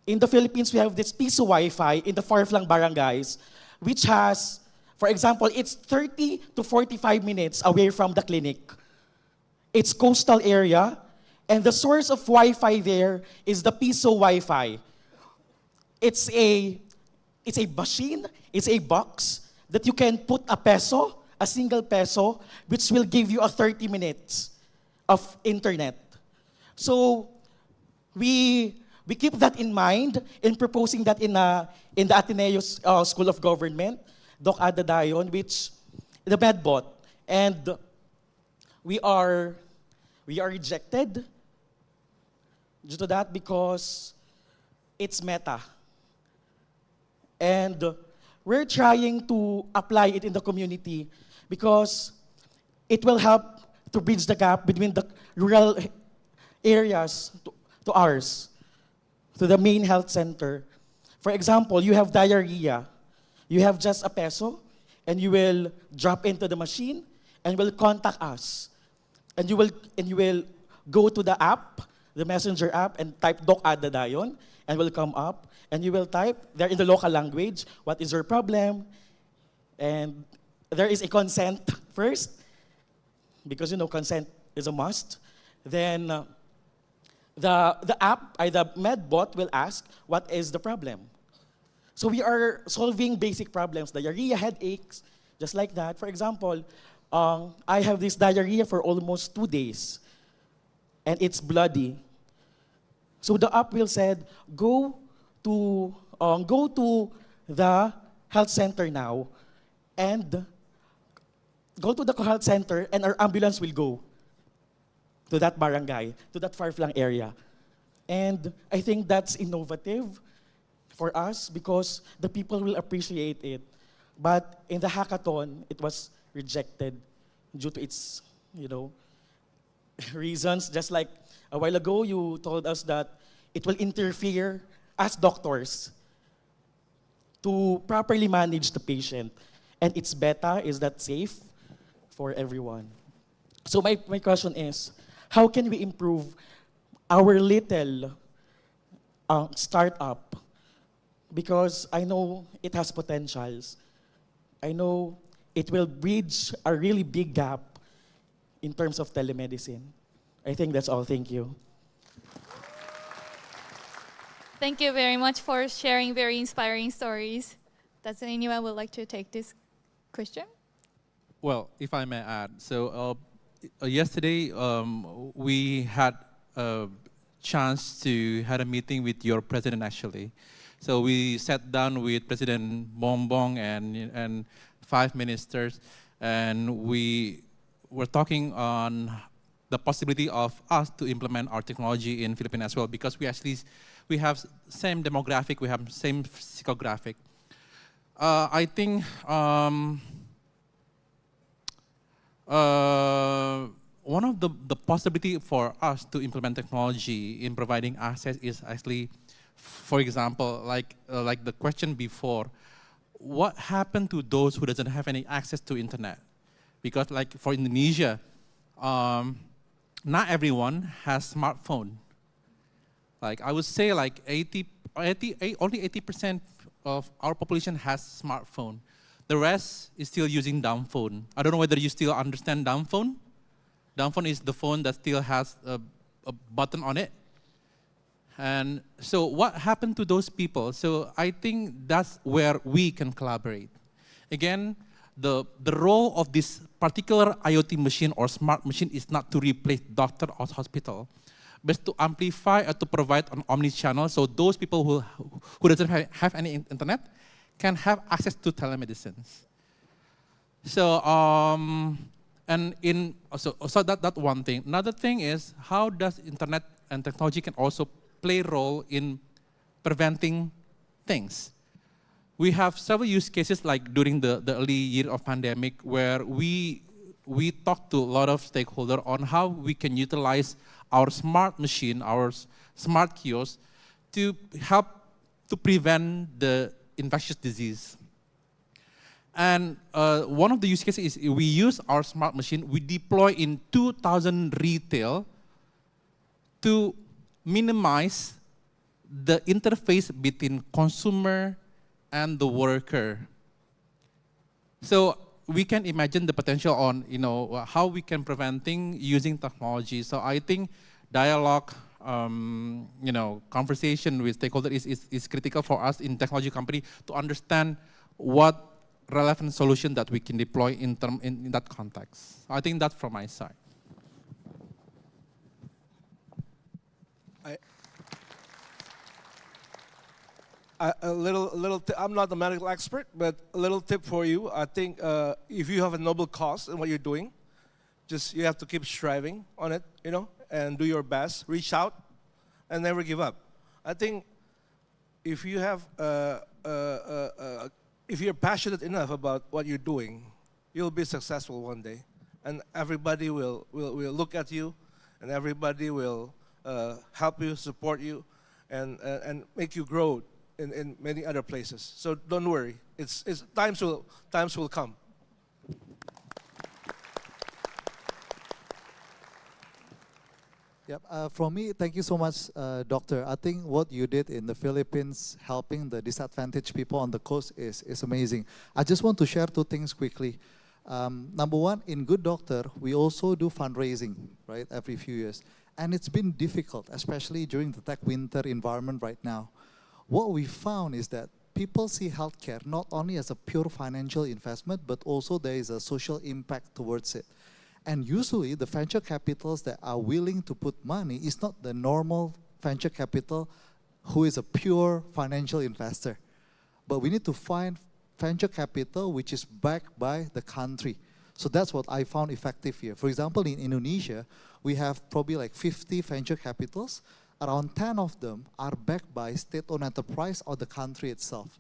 [SPEAKER 1] In the Philippines, we have this piso Wi-Fi in the far-flung barangays, which has, for example, it's 30 to 45 minutes away from the clinic. It's coastal area, And the source of Wi-Fi there is the piso Wi-Fi. It's a machine, it's a box that you can put a peso, a single peso, which will give you a 30 minutes of internet. So we keep that in mind in proposing that in the Ateneo School of Government, Doc Ada Dayon, which the MedBot, and we are rejected due to that because it's meta. And we're trying to apply it in the community because it will help to bridge the gap between the rural areas to ours, to the main health center. For example, you have diarrhea. You have just a peso, and you will drop into the machine, and will contact us. And you will go to the app, the messenger app, and type Doc Ada Dayon, and will come up, and you will type there in the local language, what is your problem? And there is a consent first, because consent is a must. Then the app, the MedBot will ask, what is the problem? So we are solving basic problems, diarrhea, headaches, just like that. For example, I have this diarrhea for almost 2 days, and it's bloody. So the app will said, go to the health center now, and go to the health center, and our ambulance will go to that barangay, to that far-flung area. And I think that's innovative for us because the people will appreciate it. But in the hackathon, it was rejected due to its, reasons. Just like a while ago, you told us that it will interfere as doctors to properly manage the patient. And its beta, is that safe for everyone? So my question is, how can we improve our little startup? Because I know it has potentials. I know it will bridge a really big gap in terms of telemedicine. I think that's all. Thank you.
[SPEAKER 14] Thank you very much for sharing very inspiring stories. Does anyone would like to take this question?
[SPEAKER 16] Well, if I may add, so yesterday we had a chance to had a meeting with your president actually. So we sat down with President Bongbong and 5 ministers, and we were talking on the possibility of us to implement our technology in Philippines as well, because we have same demographic, we have same psychographic. I think one of the possibility for us to implement technology in providing access is actually, for example, like the question before, what happened to those who doesn't have any access to internet? Because like for Indonesia, not everyone has smartphone. Like I would say like only 80% of our population has smartphone. The rest is still using dumb phone. I don't know whether you still understand dumb phone. Dumb phone is the phone that still has a button on it. And so what happened to those people? So I think that's where we can collaborate. Again, the role of this particular IoT machine or smart machine is not to replace doctor or hospital, but to amplify or to provide an omni-channel so those people who doesn't have any internet can have access to telemedicine. So so that one thing. Another thing is how does internet and technology can also play a role in preventing things. We have several use cases like during the early year of pandemic where we talked to a lot of stakeholders on how we can utilize our smart machine, our smart kiosk to help to prevent the infectious disease. And one of the use cases is we use our smart machine, we deploy in 2,000 retail to minimize the interface between consumer and the worker. So we can imagine the potential on how we can prevent things using technology. So I think dialogue, conversation with stakeholders is critical for us in technology company to understand what relevant solution that we can deploy in that context. I think that's from my side.
[SPEAKER 18] I'm not a medical expert, but a little tip for you. I think if you have a noble cause in what you're doing, you have to keep striving on it, and do your best. Reach out, and never give up. I think if you have, if you're passionate enough about what you're doing, you'll be successful one day, and everybody will look at you, and everybody will help you, support you, and make you grow in many other places. So don't worry. Times will come.
[SPEAKER 15] Yep. From me, thank you so much, Doctor. I think what you did in the Philippines, helping the disadvantaged people on the coast, is amazing. I just want to share two things quickly. Number one, in Good Doctor, we also do fundraising, right, every few years. And it's been difficult, especially during the tech winter environment right now. What we found is that people see healthcare not only as a pure financial investment, but also there is a social impact towards it. And usually the venture capitals that are willing to put money is not the normal venture capital who is a pure financial investor. But we need to find venture capital which is backed by the country. So that's what I found effective here. For example, in Indonesia, we have probably like 50 venture capitals. Around 10 of them are backed by state-owned enterprise or the country itself.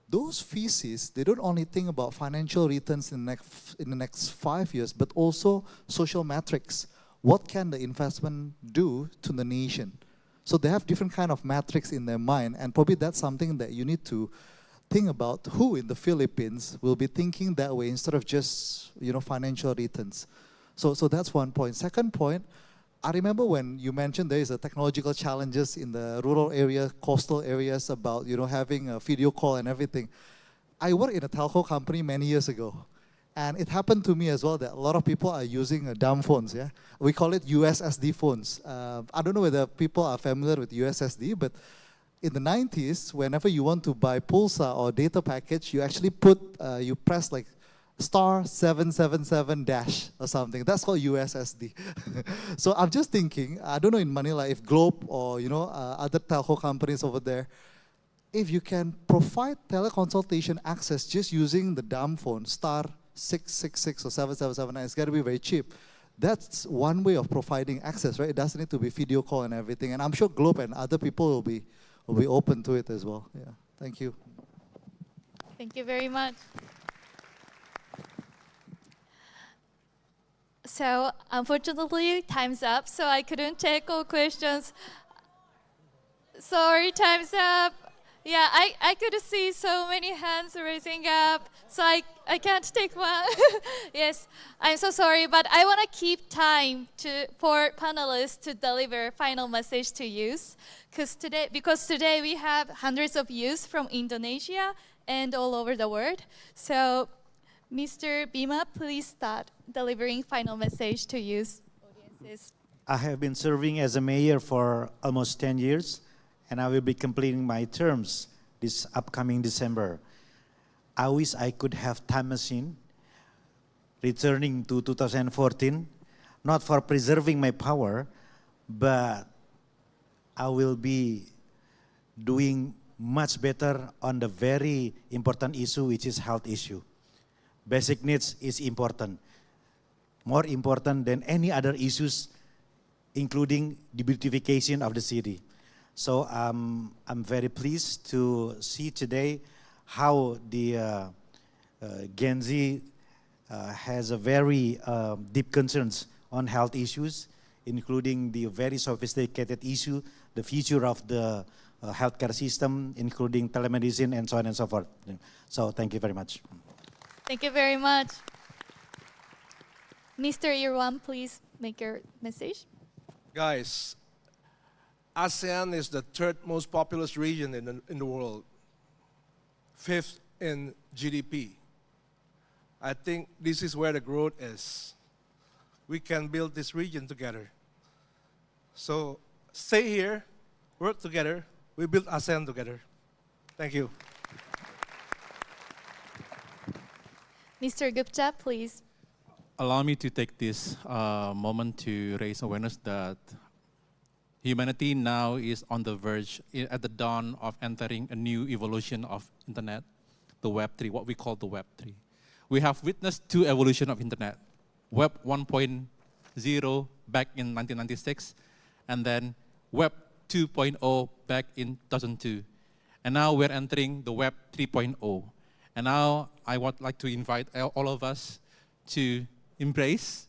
[SPEAKER 15] Those VCs, they don't only think about financial returns in the next 5 years, but also social metrics. What can the investment do to the nation? So they have different kind of metrics in their mind, and probably that's something that you need to think about. Who in the Philippines will be thinking that way instead of just financial returns? So that's one point. Second point, I remember when you mentioned there is a technological challenges in the rural area, coastal areas about having a video call and everything. I worked in a telco company many years ago, and it happened to me as well that a lot of people are using dumb phones. Yeah, we call it USSD phones. I don't know whether people are familiar with USSD, but in the 90s, whenever you want to buy Pulsa or data package, you actually you press like *777# or something. That's called USSD. So I'm just thinking, I don't know in Manila if Globe or other telco companies over there, if you can provide teleconsultation access just using the dumb phone, *666 or 7779, it's got to be very cheap. That's one way of providing access, right? It doesn't need to be video call and everything. And I'm sure Globe and other people will be open to it as well. Yeah. Thank you.
[SPEAKER 14] Thank you very much. So unfortunately, time's up, so I couldn't take all questions. Sorry, time's up. Yeah, I could see so many hands raising up, so I can't take one. Yes, I'm so sorry, but I want to keep time for panelists to deliver final message to youth, because today we have hundreds of youth from Indonesia and all over the world. So, Mr. Bima, please start delivering final message to youth audiences.
[SPEAKER 17] I have been serving as a mayor for almost 10 years, and I will be completing my terms this upcoming December. I wish I could have time machine returning to 2014, not for preserving my power, but I will be doing much better on the very important issue, which is health issue. Basic needs is important, more important than any other issues, including the beautification of the city. So I'm very pleased to see today how the Gen Z has a very deep concerns on health issues, including the very sophisticated issue, the future of the healthcare system, including telemedicine and so on and so forth. So thank you very much.
[SPEAKER 14] Thank you very much. Mr. Irwan, please make your message.
[SPEAKER 18] Guys, ASEAN is the third most populous region in the world, fifth in GDP. I think this is where the growth is. We can build this region together. So stay here, work together. We build ASEAN together. Thank you.
[SPEAKER 14] Mr. Gupta, please.
[SPEAKER 16] Allow me to take this moment to raise awareness that humanity now is on the verge, at the dawn of entering a new evolution of internet, the Web 3, what we call the Web 3. We have witnessed two evolutions of internet. Web 1.0 back in 1996, and then Web 2.0 back in 2002. And now we're entering the Web 3.0. And now I would like to invite all of us to embrace,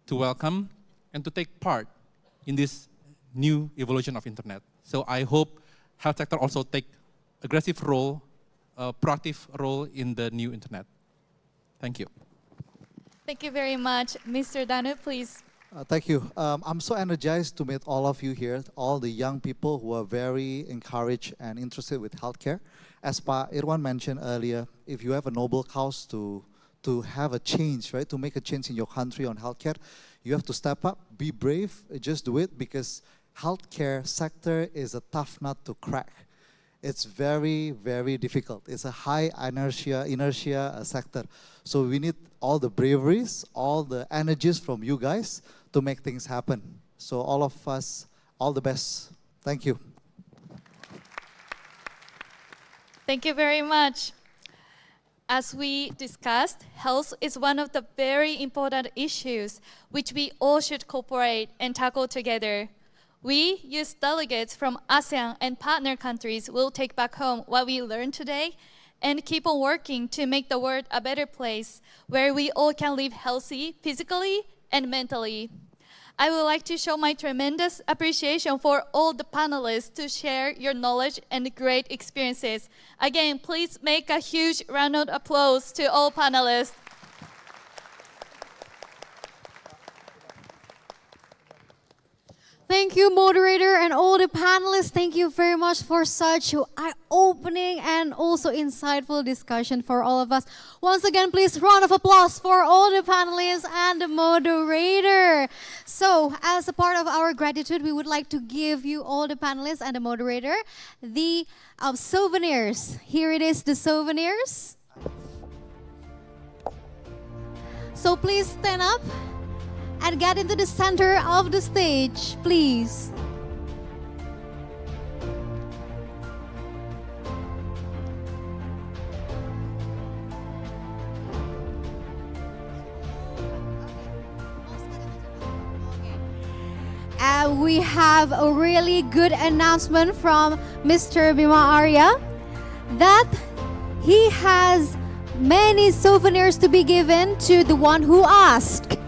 [SPEAKER 16] to welcome, and to take part in this new evolution of internet. So I hope health sector also take aggressive role, proactive role in the new internet. Thank you.
[SPEAKER 14] Thank you very much. Mr. Danu, please.
[SPEAKER 15] Thank you. I'm so energized to meet all of you here, all the young people who are very encouraged and interested with healthcare. As Pa Irwan mentioned earlier, if you have a noble cause to have a change, right, to make a change in your country on healthcare, you have to step up, be brave, just do it, because healthcare sector is a tough nut to crack. It's very, very difficult. It's a high inertia sector. So we need all the braveries, all the energies from you guys to make things happen. So all of us, all the best. Thank you.
[SPEAKER 14] Thank you very much. As we discussed, health is one of the very important issues which we all should cooperate and tackle together. We, youth delegates from ASEAN and partner countries, will take back home what we learned today and keep on working to make the world a better place where we all can live healthy physically and mentally. I would like to show my tremendous appreciation for all the panelists to share your knowledge and great experiences. Again, please make a huge round of applause to all panelists.
[SPEAKER 2] Thank you, moderator, and all the panelists. Thank you very much for such eye-opening and also insightful discussion for all of us. Once again, please round of applause for all the panelists and the moderator. So, as a part of our gratitude, we would like to give you all the panelists and the moderator the souvenirs. Here it is, the souvenirs. So please stand up and get into the center of the stage, please. We have a really good announcement from Mr. Bima Arya that he has many souvenirs to be given to the one who asked.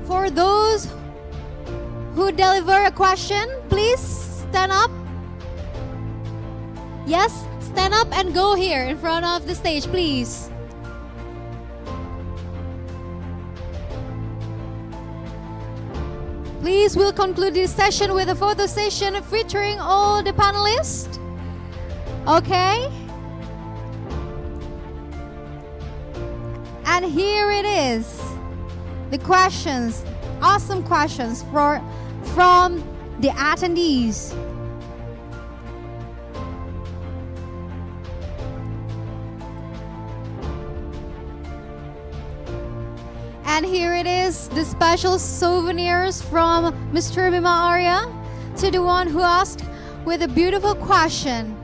[SPEAKER 2] For those who deliver a question, please stand up. Yes, stand up and go here in front of the stage, please. Please, we'll conclude this session with a photo session featuring all the panelists. Okay? And here it is. The questions, awesome questions from the attendees. And here it is, the special souvenirs from Mr. Bima Arya to the one who asked with a beautiful question.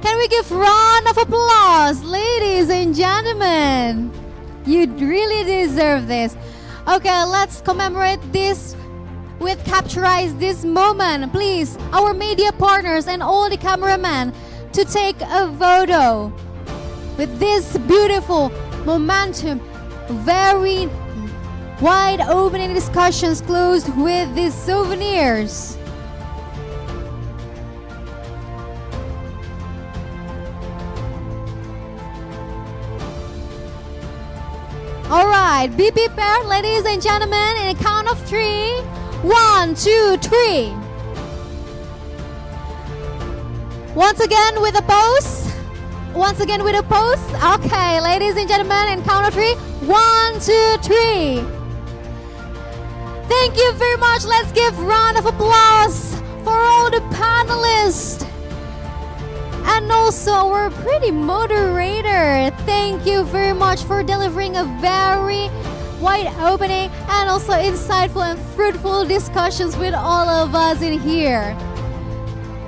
[SPEAKER 2] Can we give round of applause, ladies and gentlemen? You really deserve this. Okay, let's commemorate this with capturize this moment. Please, our media partners and all the cameramen to take a photo with this beautiful momentum, very wide opening discussions closed with these souvenirs. All right, be prepared, ladies and gentlemen, in a count of 3. 1, 2, 3. Once again with a pose. Once again with a pose. Okay, ladies and gentlemen, in count of three. 1, 2, 3. Thank you very much. Let's give a round of applause for all the panelists. And also our pretty moderator. Thank you very much for delivering a very wide opening and also insightful and fruitful discussions with all of us in here.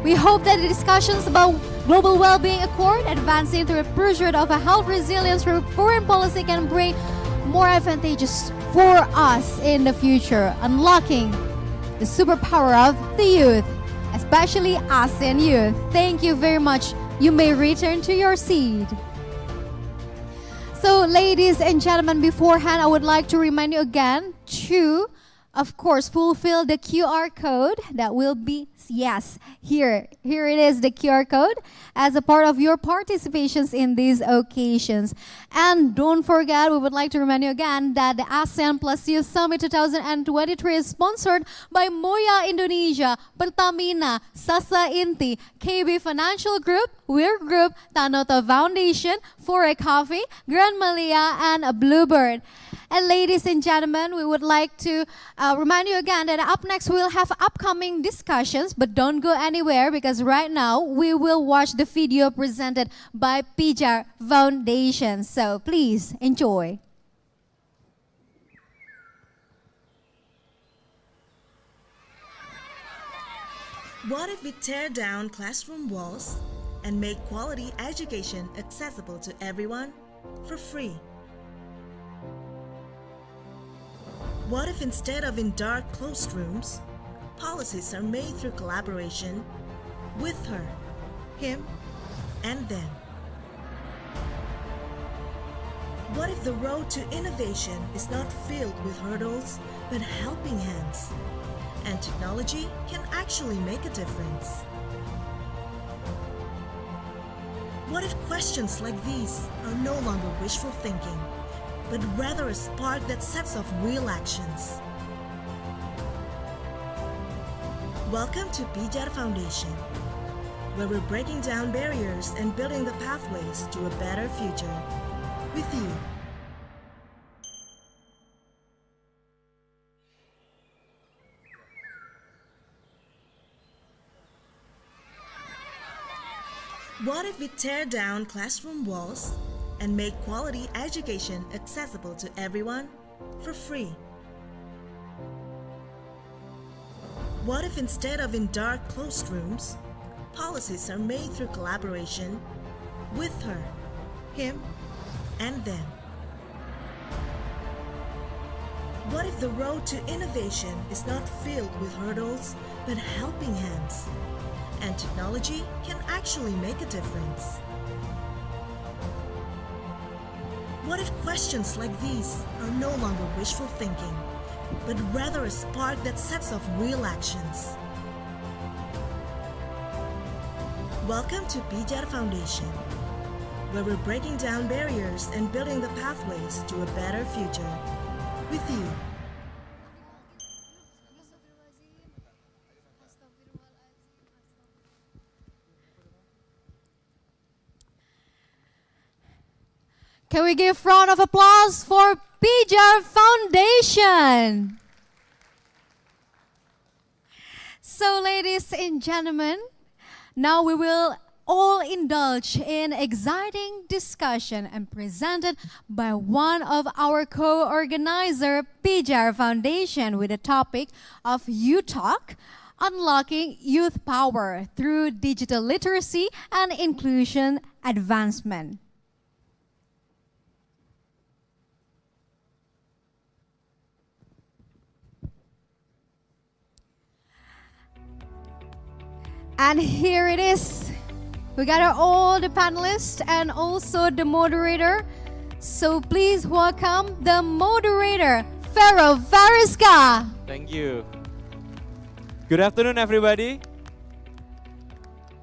[SPEAKER 2] We hope that the discussions about global well-being accord, advancing through a pursuit of a health resilience through foreign policy, can bring more advantages for us in the future, unlocking the superpower of the youth, especially ASEAN youth. Thank you very much. You may return to your seat. So, ladies and gentlemen, beforehand, I would like to remind you again to, of course, fulfill the QR code that will be, yes, here it is, the QR code, as a part of your participations in these occasions. And don't forget, we would like to remind you again that the ASEAN Plus Youth Summit 2023 is sponsored by Moya Indonesia, Pertamina, Sasa Inti, KB Financial Group, Weir Group, Tanoto Foundation, Fore Coffee, Grand Malia, and Bluebird. And ladies and gentlemen, we would like to remind you again that up next we'll have upcoming discussions, but don't go anywhere because right now we will watch the video presented by Pijar Foundation. So please enjoy.
[SPEAKER 3] What if we tear down classroom walls and make quality education accessible to everyone for free? What if instead of in dark closed rooms, policies are made through collaboration with her, him, and them? What if the road to innovation is not filled with hurdles but helping hands, and technology can actually make a difference? What if questions like these are no longer wishful thinking, but rather a spark that sets off real actions? Welcome to Pijar Foundation, where we're breaking down barriers and building the pathways to a better future with you. What if we tear down classroom walls and make quality education accessible to everyone for free? What if instead of in dark closed rooms, policies are made through collaboration with her, him, and them? What if the road to innovation is not filled with hurdles but helping hands, and technology can actually make a difference? What if questions like these are no longer wishful thinking, but rather a spark that sets off real actions? Welcome to Pijar Foundation, where we're breaking down barriers and building the pathways to a better future with you.
[SPEAKER 2] Can we give a round of applause for Pijar Foundation? So, ladies and gentlemen, now we will all indulge in exciting discussion and presented by one of our co-organizer, Pijar Foundation, with the topic of You Talk, Unlocking Youth Power through Digital Literacy and Inclusion Advancement. And here it is. We got all the panelists and also the moderator. So please welcome the moderator, Pharaoh Variska.
[SPEAKER 22] Thank you. Good afternoon, everybody.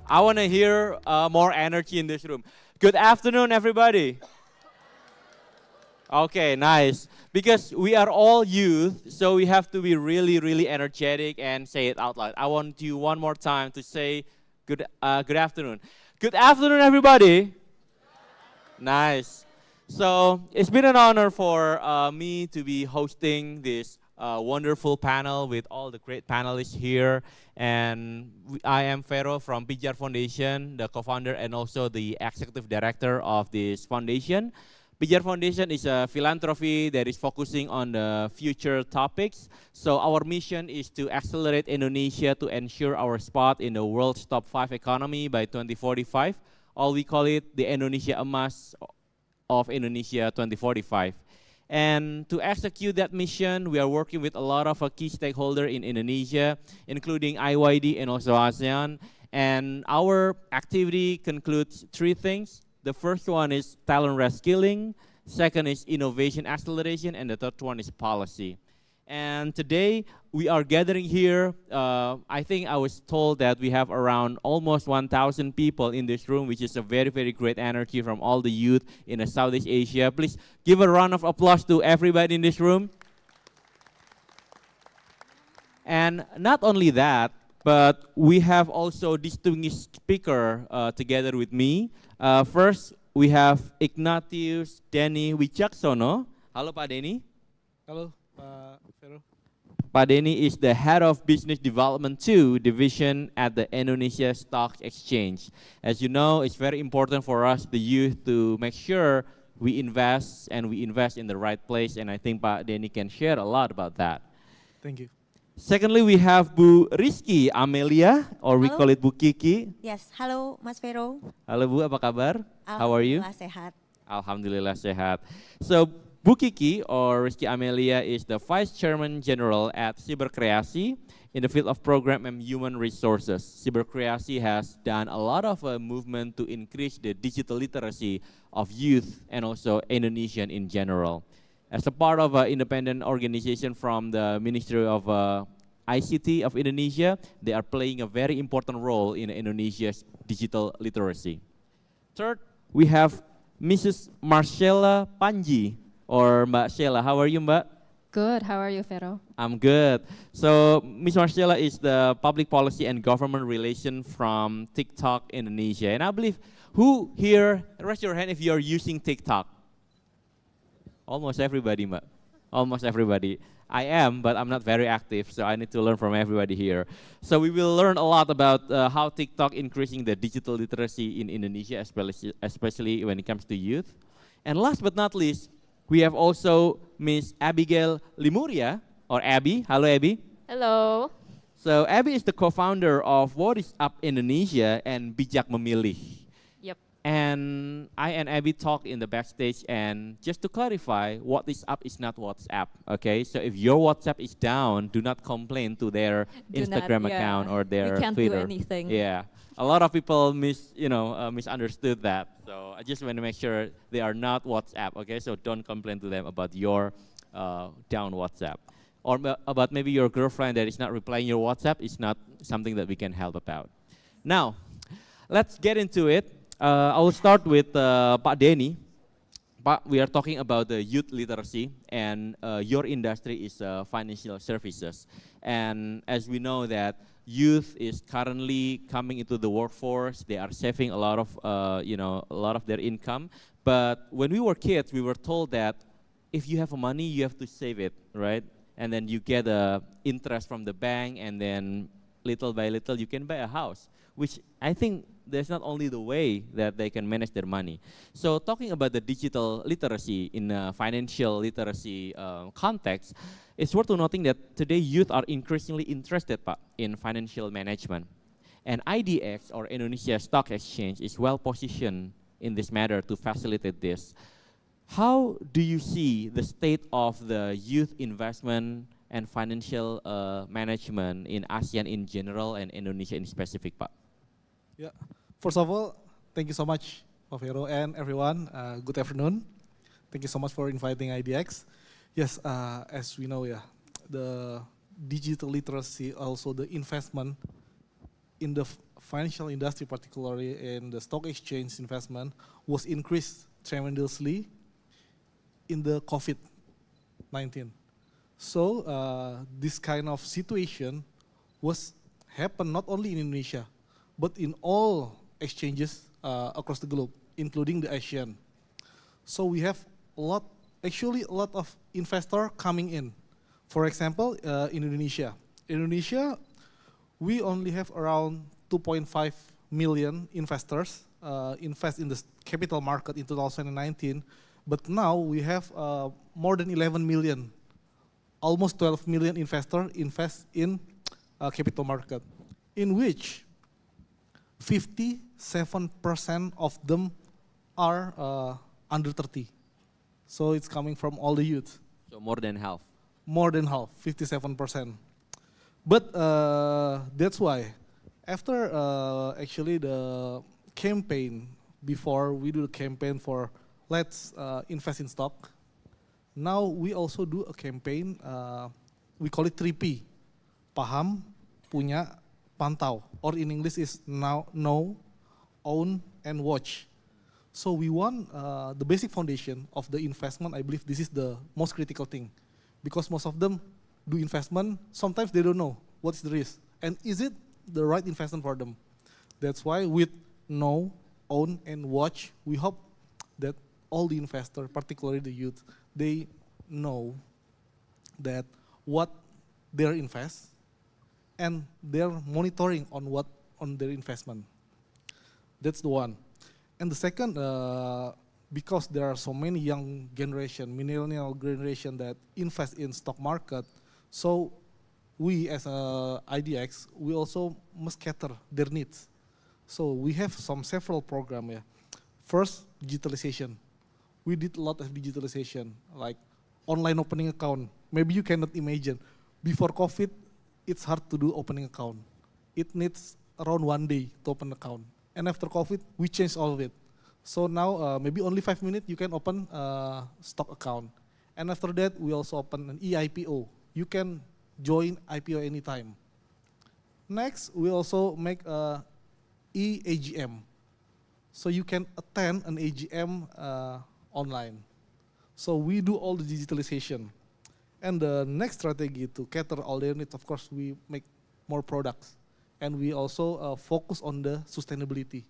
[SPEAKER 22] I want to hear more energy in this room. Good afternoon, everybody. Okay, nice. Because we are all youth, so we have to be really, really energetic and say it out loud. I want you one more time to say Good afternoon. Good afternoon, everybody. Nice. So it's been an honor for me to be hosting this wonderful panel with all the great panelists here. And I am Fero from Pijar Foundation, the co-founder and also the executive director of this foundation. Pijar Foundation is a philanthropy that is focusing on the future topics. So our mission is to accelerate Indonesia to ensure our spot in the world's top 5 economy by 2045. Or we call it the Indonesia Emas of Indonesia 2045. And to execute that mission, we are working with a lot of key stakeholders in Indonesia, including IYD and also ASEAN. And our activity concludes 3 things. The first one is talent reskilling, second is innovation acceleration, and the third one is policy. And today we are gathering here. I think I was told that we have around almost 1,000 people in this room, which is a very, very great energy from all the youth in Southeast Asia. Please give a round of applause to everybody in this room. And not only that, but we have also distinguished speaker together with me. First, we have Ignatius Denny Wicaksono. Halo Pak Denny.
[SPEAKER 4] Halo Pak Vero.
[SPEAKER 22] Pak Denny is the head of Business Development 2 division at the Indonesia Stock Exchange. As you know, it's very important for us, the youth, to make sure we invest and we invest in the right place. And I think Pak Denny can share a lot about that.
[SPEAKER 4] Thank you.
[SPEAKER 22] Secondly, we have Bu Rizky Amelia, or we
[SPEAKER 10] Halo.
[SPEAKER 22] call it Bu Kiki.
[SPEAKER 10] Yes, halo Mas Vero.
[SPEAKER 22] Halo Bu, apa kabar? How are you?
[SPEAKER 10] Alhamdulillah sehat.
[SPEAKER 22] Alhamdulillah sehat. So Bu Kiki, or Rizky Amelia, is the Vice Chairman General at Cyberkreasi in the field of program and human resources. Cyberkreasi has done a lot of movement to increase the digital literacy of youth and also Indonesian in general. As a part of an independent organization from the Ministry of ICT of Indonesia, they are playing a very important role in Indonesia's digital literacy. Third, we have Mrs. Marcella Panji, or Mbak Sheila. How are you, Mbak?
[SPEAKER 23] Good. How are you, Vero?
[SPEAKER 22] I'm good. So Ms. Marcella is the Public Policy and Government Relation from TikTok Indonesia. And I believe, who here, raise your hand if you're using TikTok? Almost everybody, Mbak. Almost everybody. I am, but I'm not very active, so I need to learn from everybody here. So we will learn a lot about how TikTok increasing the digital literacy in Indonesia, especially when it comes to youth. And last but not least, we have also Miss Abigail Limuria, or Abby. Hello, Abby.
[SPEAKER 23] Hello.
[SPEAKER 22] So Abby is the co-founder of What is Up Indonesia and Bijak Memilih.
[SPEAKER 23] Yep.
[SPEAKER 22] And I and Abby talked in the backstage, and just to clarify, what is up is not WhatsApp, okay? So if your WhatsApp is down, do not complain to their Instagram account or their
[SPEAKER 23] we can't
[SPEAKER 22] Twitter.
[SPEAKER 23] do anything.
[SPEAKER 22] Yeah, a lot of people misunderstood that. So I just want to make sure they are not WhatsApp, okay? So don't complain to them about your down WhatsApp. Or about maybe your girlfriend that is not replying your WhatsApp is not something that we can help about. Now, let's get into it. I will start with Pak Denny. Pak, we are talking about the youth literacy, and your industry is financial services. And as we know that youth is currently coming into the workforce, they are saving a lot of, a lot of their income. But when we were kids, we were told that if you have money, you have to save it, right? And then you get interest from the bank, and then little by little you can buy a house, which I think that's not only the way that they can manage their money. So talking about the digital literacy in a financial literacy context, it's worth noting that today youth are increasingly interested, Pak, in financial management. And IDX, or Indonesia Stock Exchange, is well positioned in this matter to facilitate this. How do you see the state of the youth investment and financial management in ASEAN in general and Indonesia in specific, Pak?
[SPEAKER 4] Yeah. First of all, thank you so much, Pak Vero and everyone. Good afternoon. Thank you so much for inviting IDX. Yes, as we know, yeah, the digital literacy, also the investment in the financial industry, particularly in the stock exchange investment, was increased tremendously in the COVID-19. So this kind of situation was happened not only in Indonesia, but in all exchanges across the globe, including the Asian. So we have actually a lot of investor coming in. For example, Indonesia. Indonesia, we only have around 2.5 million investors invest in the capital market in 2019, but now we have more than 11 million, almost 12 million investors invest in capital market, in which 57% of them are under 30. So it's coming from all the youth.
[SPEAKER 22] So more than half.
[SPEAKER 4] More than half, 57%. But that's why, after actually the campaign, before we do the campaign for let's invest in stock, now we also do a campaign, we call it 3P, paham, punya, pantau, or in English is know, own, and watch. So we want the basic foundation of the investment. I believe this is the most critical thing, because most of them do investment, sometimes they don't know what's the risk, and is it the right investment for them. That's why with know, own, and watch, we hope that all the investors, particularly the youth, they know that what they invest, and they're monitoring on their investment. That's the one. And the second, because there are so many young generation, millennial generation that invest in stock market, so we as IDX, we also must cater their needs. So we have several programs. Yeah. First, digitalization. We did a lot of digitalization, like online opening account. Maybe you cannot imagine. Before COVID, it's hard to do opening account. It needs around 1 day to open account. And after COVID, we changed all of it. So now, maybe only 5 minutes, you can open a stock account. And after that, we also open an eIPO. You can join IPO anytime. Next, we also make a e-AGM. So you can attend an AGM online. So we do all the digitalization. And the next strategy to cater all their needs, of course, we make more products. And we also focus on the sustainability,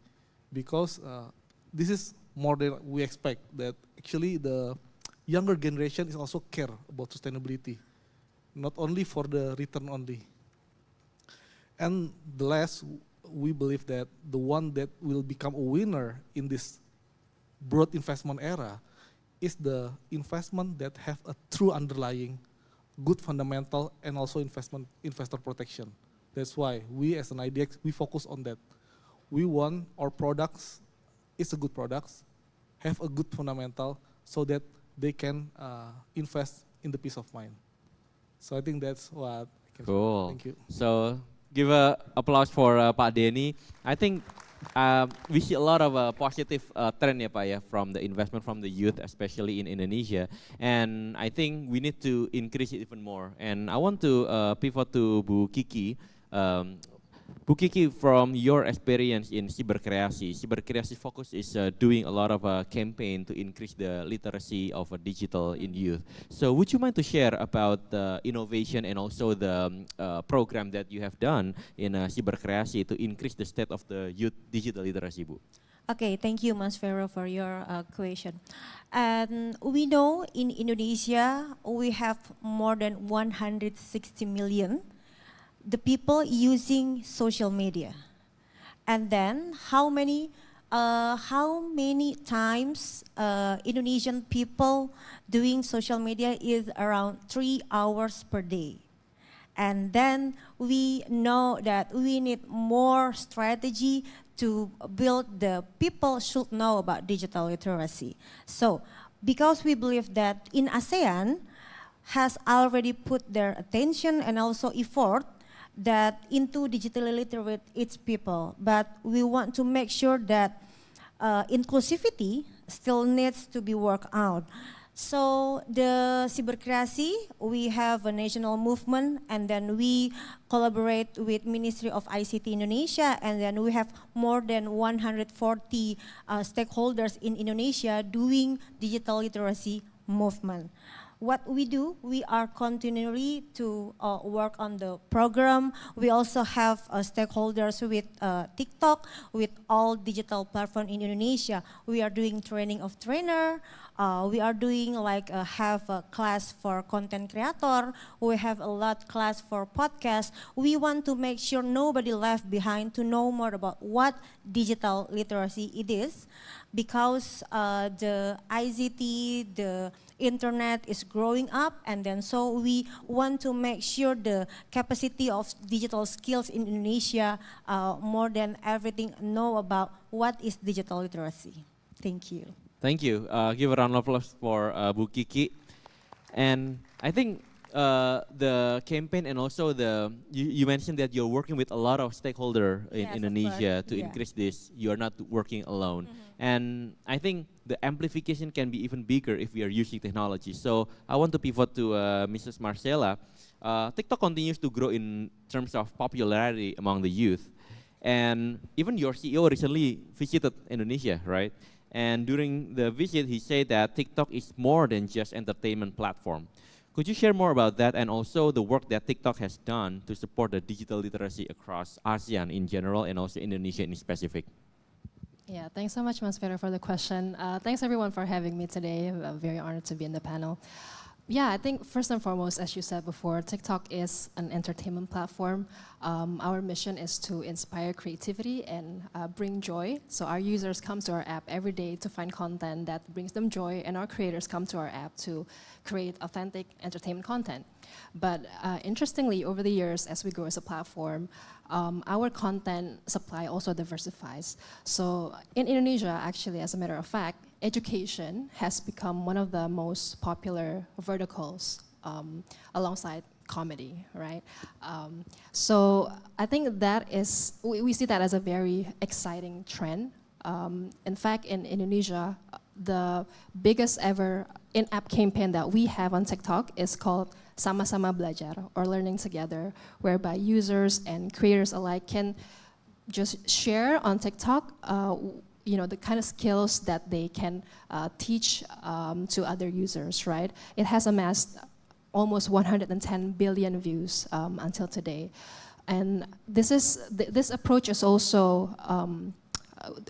[SPEAKER 4] because this is more than we expect, that actually the younger generation is also care about sustainability, not only for the return only. And the last, we believe that the one that will become a winner in this broad investment era is the investment that have a true underlying good fundamental and also investor protection. That's why we as an IDX, we focus on that. We want our products is a good products, have a good fundamental, so that they can invest in the peace of mind. So I think that's what I can
[SPEAKER 22] Cool.
[SPEAKER 4] Thank you.
[SPEAKER 22] So give a applause for Pak Denny. I think we see a lot of positive trend ya Pak ya, from the investment from the youth, especially in Indonesia. And I think we need to increase it even more. And I want to pivot to Bu Kiki. Bu Kiki, from your experience in Cyberkreasi focus is doing a lot of campaign to increase the literacy of digital in youth. So would you mind to share about the innovation and also the program that you have done in Cyberkreasi to increase the state of the youth digital literacy, Bu?
[SPEAKER 10] Okay, thank you, Mas Vero, for your question. And we know in Indonesia, we have more than 160 million the people using social media. And then how many times Indonesian people doing social media is around 3 hours per day. And then we know that we need more strategy to build the people should know about digital literacy. So because we believe that in ASEAN has already put their attention and also effort that into digitally literate its people, but we want to make sure that inclusivity still needs to be worked out. So the Cyberkreasi, we have a national movement, and then we collaborate with Ministry of ICT Indonesia, and then we have more than 140 stakeholders in Indonesia doing digital literacy movement. what we do, we are continually to work on the program. We also have stakeholders with TikTok, with all digital platform in Indonesia. We are doing training of trainer. We are doing like have a class for content creator. We have a lot class for podcast. We want to make sure nobody left behind to know more about what digital literacy it is, because the ICT, the internet is growing up, and then so we want to make sure the capacity of digital skills in Indonesia more than everything know about what is digital literacy. Thank you.
[SPEAKER 22] Thank you. Give a round of applause for Bu Kiki. And I think the campaign and also you mentioned that you're working with a lot of stakeholders in
[SPEAKER 10] Yes,
[SPEAKER 22] Indonesia
[SPEAKER 10] of course.
[SPEAKER 22] to
[SPEAKER 10] Yeah.
[SPEAKER 22] increase this. You are not working alone. And I think the amplification can be even bigger if we are using technology. So I want to pivot to Mrs. Marcela. TikTok continues to grow in terms of popularity among the youth. And even your CEO recently visited Indonesia, right? And during the visit, he said that TikTok is more than just entertainment platform. Could you share more about that and also the work that TikTok has done to support the digital literacy across ASEAN in general and also Indonesia in specific?
[SPEAKER 23] Yeah, thanks so much, Masfera, for the question. Thanks everyone for having me today. I'm very honored to be in the panel. Yeah, I think first and foremost, as you said before, TikTok is an entertainment platform. Our mission is to inspire creativity and bring joy. So our users come to our app every day to find content that brings them joy, and our creators come to our app to create authentic entertainment content. But interestingly, over the years, as we grow as a platform, our content supply also diversifies. So in Indonesia, actually, as a matter of fact, education has become one of the most popular verticals alongside comedy, right? So I think that is, we see that as a very exciting trend. In fact, in Indonesia, the biggest ever in-app campaign that we have on TikTok is called Sama-sama Belajar, or Learning Together, whereby users and creators alike can just share on TikTok the kind of skills that they can teach to other users, right? It has amassed almost 110 billion views until today. And this approach is also,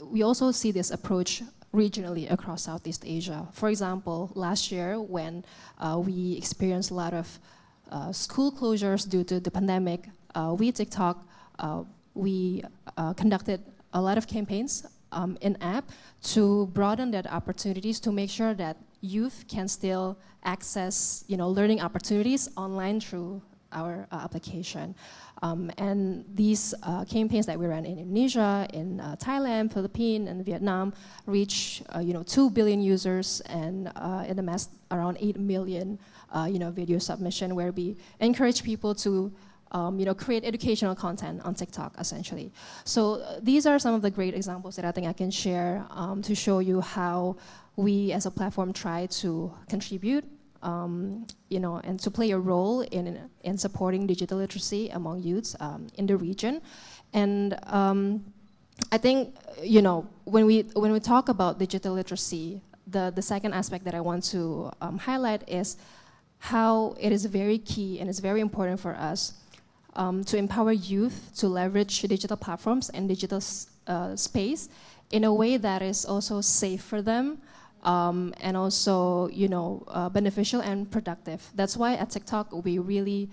[SPEAKER 23] we also see this approach regionally across Southeast Asia. For example, last year when we experienced a lot of school closures due to the pandemic, we TikTok, we conducted a lot of campaigns in-app to broaden that opportunities to make sure that youth can still access learning opportunities online through our application. And these campaigns that we ran in Indonesia, in Thailand, Philippines, and Vietnam reach 2 billion users and it amassed around 8 million video submission, where we encourage people to create educational content on TikTok, essentially. So these are some of the great examples that I think I can share to show you how we as a platform try to contribute and to play a role in supporting digital literacy among youths in the region. And I think when we talk about digital literacy, the second aspect that I want to highlight is how it is very key and it's very important for us to empower youth to leverage digital platforms and digital space in a way that is also safe for them. And also, beneficial and productive. That's why at TikTok we really,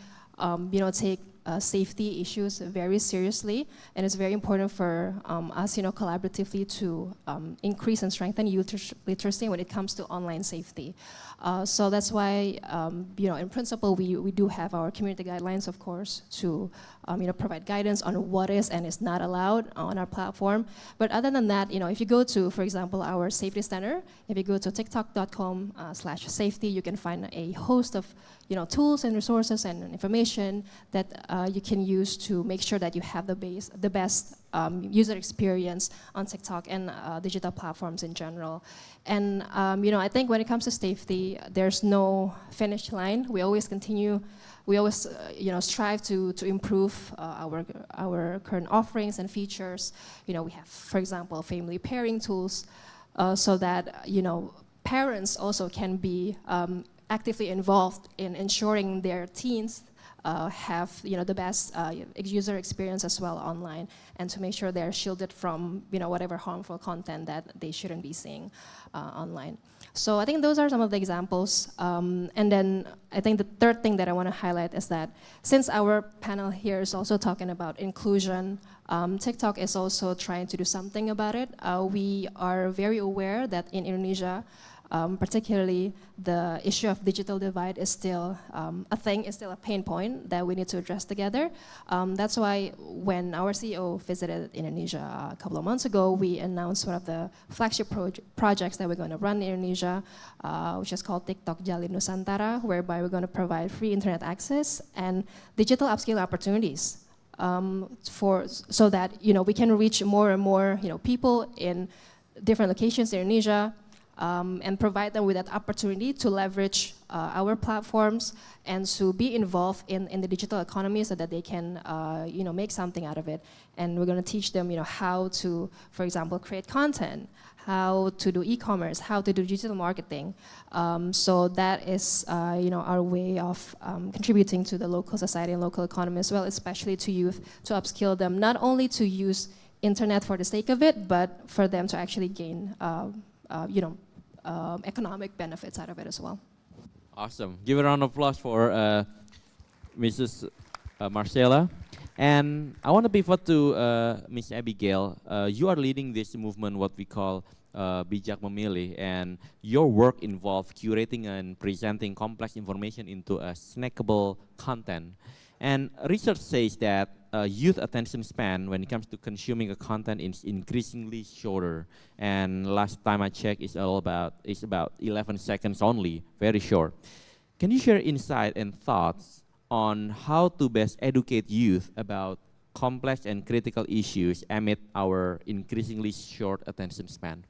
[SPEAKER 23] take safety issues very seriously, and it's very important for us, collaboratively to increase and strengthen youth literacy when it comes to online safety. So that's why, in principle, we do have our community guidelines, of course, to provide guidance on what is and is not allowed on our platform. But other than that, if you go to, for example, our safety center, if you go to tiktok.com/safety, you can find a host of tools and resources and information that you can use to make sure that you have the best user experience on TikTok and digital platforms in general. And I think when it comes to safety, there's no finish line. We always continue. We always strive to improve our current offerings and features. We have, for example, family pairing tools, so that parents also can be actively involved in ensuring their teens have the best user experience as well online, and to make sure they're shielded from whatever harmful content that they shouldn't be seeing online. So I think those are some of the examples. And then I think the third thing that I want to highlight is that since our panel here is also talking about inclusion, TikTok is also trying to do something about it. We are very aware that in Indonesia, particularly the issue of digital divide is still a thing, is still a pain point that we need to address together. That's why when our CEO visited Indonesia a couple of months ago, we announced one of the flagship projects that we're going to run in Indonesia, which is called TikTok Jalin Nusantara, whereby we're going to provide free internet access and digital upskill opportunities so that we can reach more and more people in different locations in Indonesia, and provide them with that opportunity to leverage our platforms and to be involved in the digital economy so that they can make something out of it. And we're going to teach them how to, for example, create content, how to do e-commerce, how to do digital marketing. So that is our way of contributing to the local society and local economy as well, especially to youth, to upskill them, not only to use internet for the sake of it, but for them to actually gain economic benefits out of it as well.
[SPEAKER 22] Awesome. Give a round of applause for Mrs. Marcella. And I want to pivot to Miss Abigail. You are leading this movement, what we call Bijak Memilih, and your work involves curating and presenting complex information into a snackable content. And research says that youth attention span when it comes to consuming a content is increasingly shorter. And last time I checked, it's about 11 seconds only, very short. Can you share insight and thoughts on how to best educate youth about complex and critical issues amid our increasingly short attention span?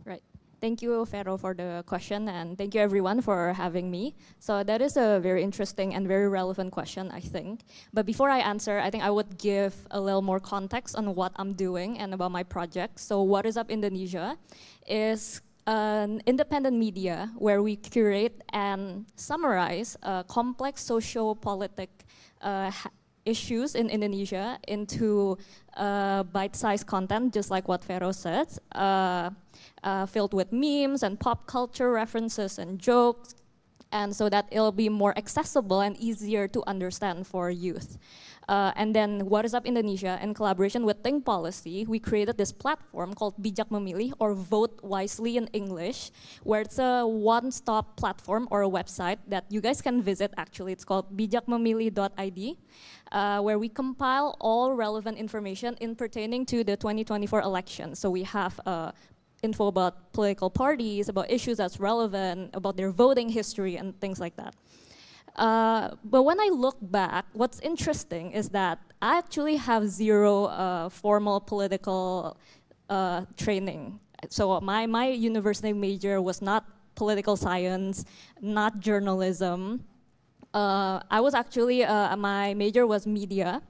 [SPEAKER 6] Right. Thank you, Vero, for the question, and thank you everyone for having me. So that is a very interesting and very relevant question, I think. But before I answer, I think I would give a little more context on what I'm doing and about my project. So What Is Up Indonesia is an independent media where we curate and summarize complex socio-politic issues in Indonesia into bite-sized content, just like what Vero said, filled with memes and pop culture references and jokes, and so that it'll be more accessible and easier to understand for youth. And then What Is Up Indonesia, in collaboration with Think Policy, we created this platform called Bijak Memilih, or Vote Wisely in English, where it's a one-stop platform or a website that you guys can visit. Actually, it's called bijakmemilih.id, where we compile all relevant information in pertaining to the 2024 election. So we have info about political parties, about issues that's relevant, about their voting history, and things like that. But when I look back, what's interesting is that I actually have zero formal political training. So my university major was not political science, not journalism. I was actually, my major was media,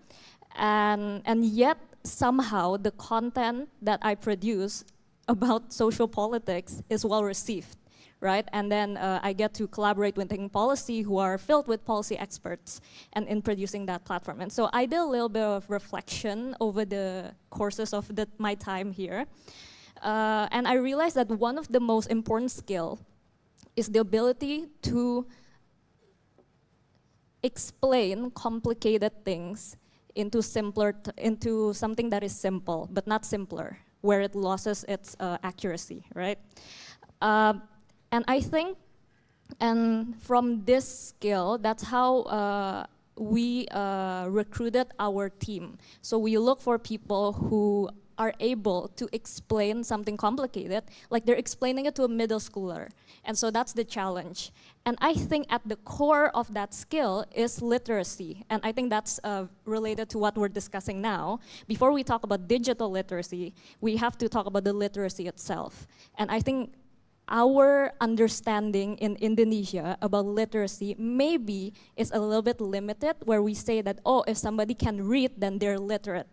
[SPEAKER 6] and yet somehow the content that I produce about social politics is well received, right? And then I get to collaborate with Think Policy, who are filled with policy experts, and in producing that platform. And so I did a little bit of reflection over the courses of my time here. And I realized that one of the most important skills is the ability to explain complicated things into something that is simple, but not simpler, where it loses its accuracy, right? And I think, and from this skill, that's how we recruited our team. So we look for people who are able to explain something complicated, like they're explaining it to a middle schooler. And so that's the challenge. And I think at the core of that skill is literacy. And I think that's related to what we're discussing now. Before we talk about digital literacy, we have to talk about the literacy itself. And I think our understanding in Indonesia about literacy maybe is a little bit limited, where we say that, oh, if somebody can read, then they're literate.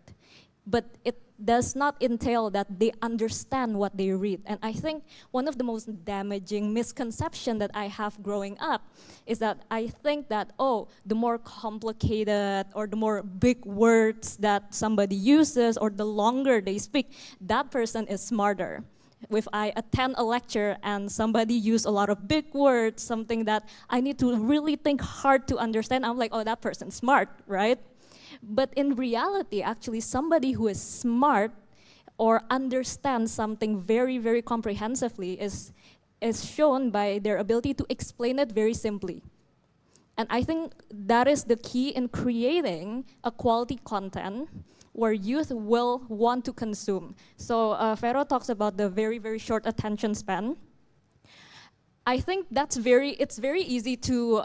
[SPEAKER 6] but it does not entail that they understand what they read. And I think one of the most damaging misconception that I have growing up is that I think that, oh, the more complicated or the more big words that somebody uses or the longer they speak, that person is smarter. If I attend a lecture and somebody use a lot of big words, something that I need to really think hard to understand, I'm like, oh, that person's smart, right? But in reality, actually, somebody who is smart or understands something very, very comprehensively is shown by their ability to explain it very simply. And I think that is the key in creating a quality content where youth will want to consume. So Vero talks about the very, very short attention span. I think it's very easy to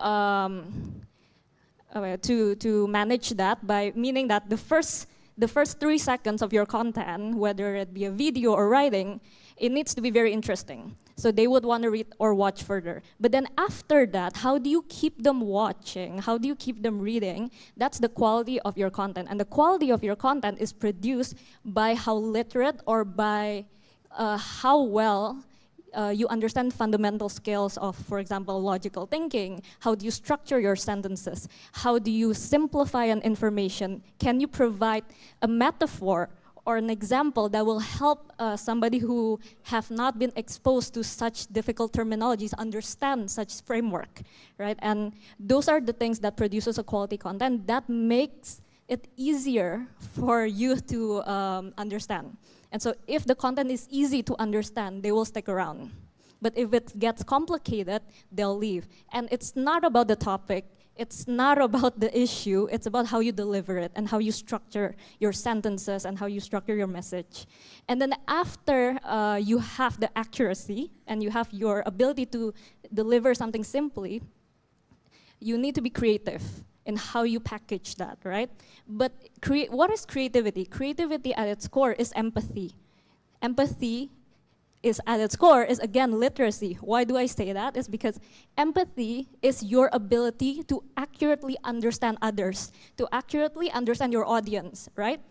[SPEAKER 6] manage that by meaning that the first 3 seconds of your content, whether it be a video or writing, it needs to be very interesting. So they would want to read or watch further. But then after that, how do you keep them watching? How do you keep them reading? That's the quality of your content. And the quality of your content is produced by how literate or by how well you understand fundamental skills of, for example, logical thinking. How do you structure your sentences? How do you simplify an information? Can you provide a metaphor or an example that will help somebody who have not been exposed to such difficult terminologies understand such framework, right? And those are the things that produces a quality content that makes it easier for youth to understand. And so if the content is easy to understand, they will stick around. But if it gets complicated, they'll leave. And it's not about the topic, it's not about the issue, it's about how you deliver it and how you structure your sentences and how you structure your message. And then after you have the accuracy and you have your ability to deliver something simply, you need to be creative in how you package that, right? But what is creativity? Creativity at its core is empathy. Empathy is at its core is again literacy. Why do I say that? It's because empathy is your ability to accurately understand others, to accurately understand your audience, right?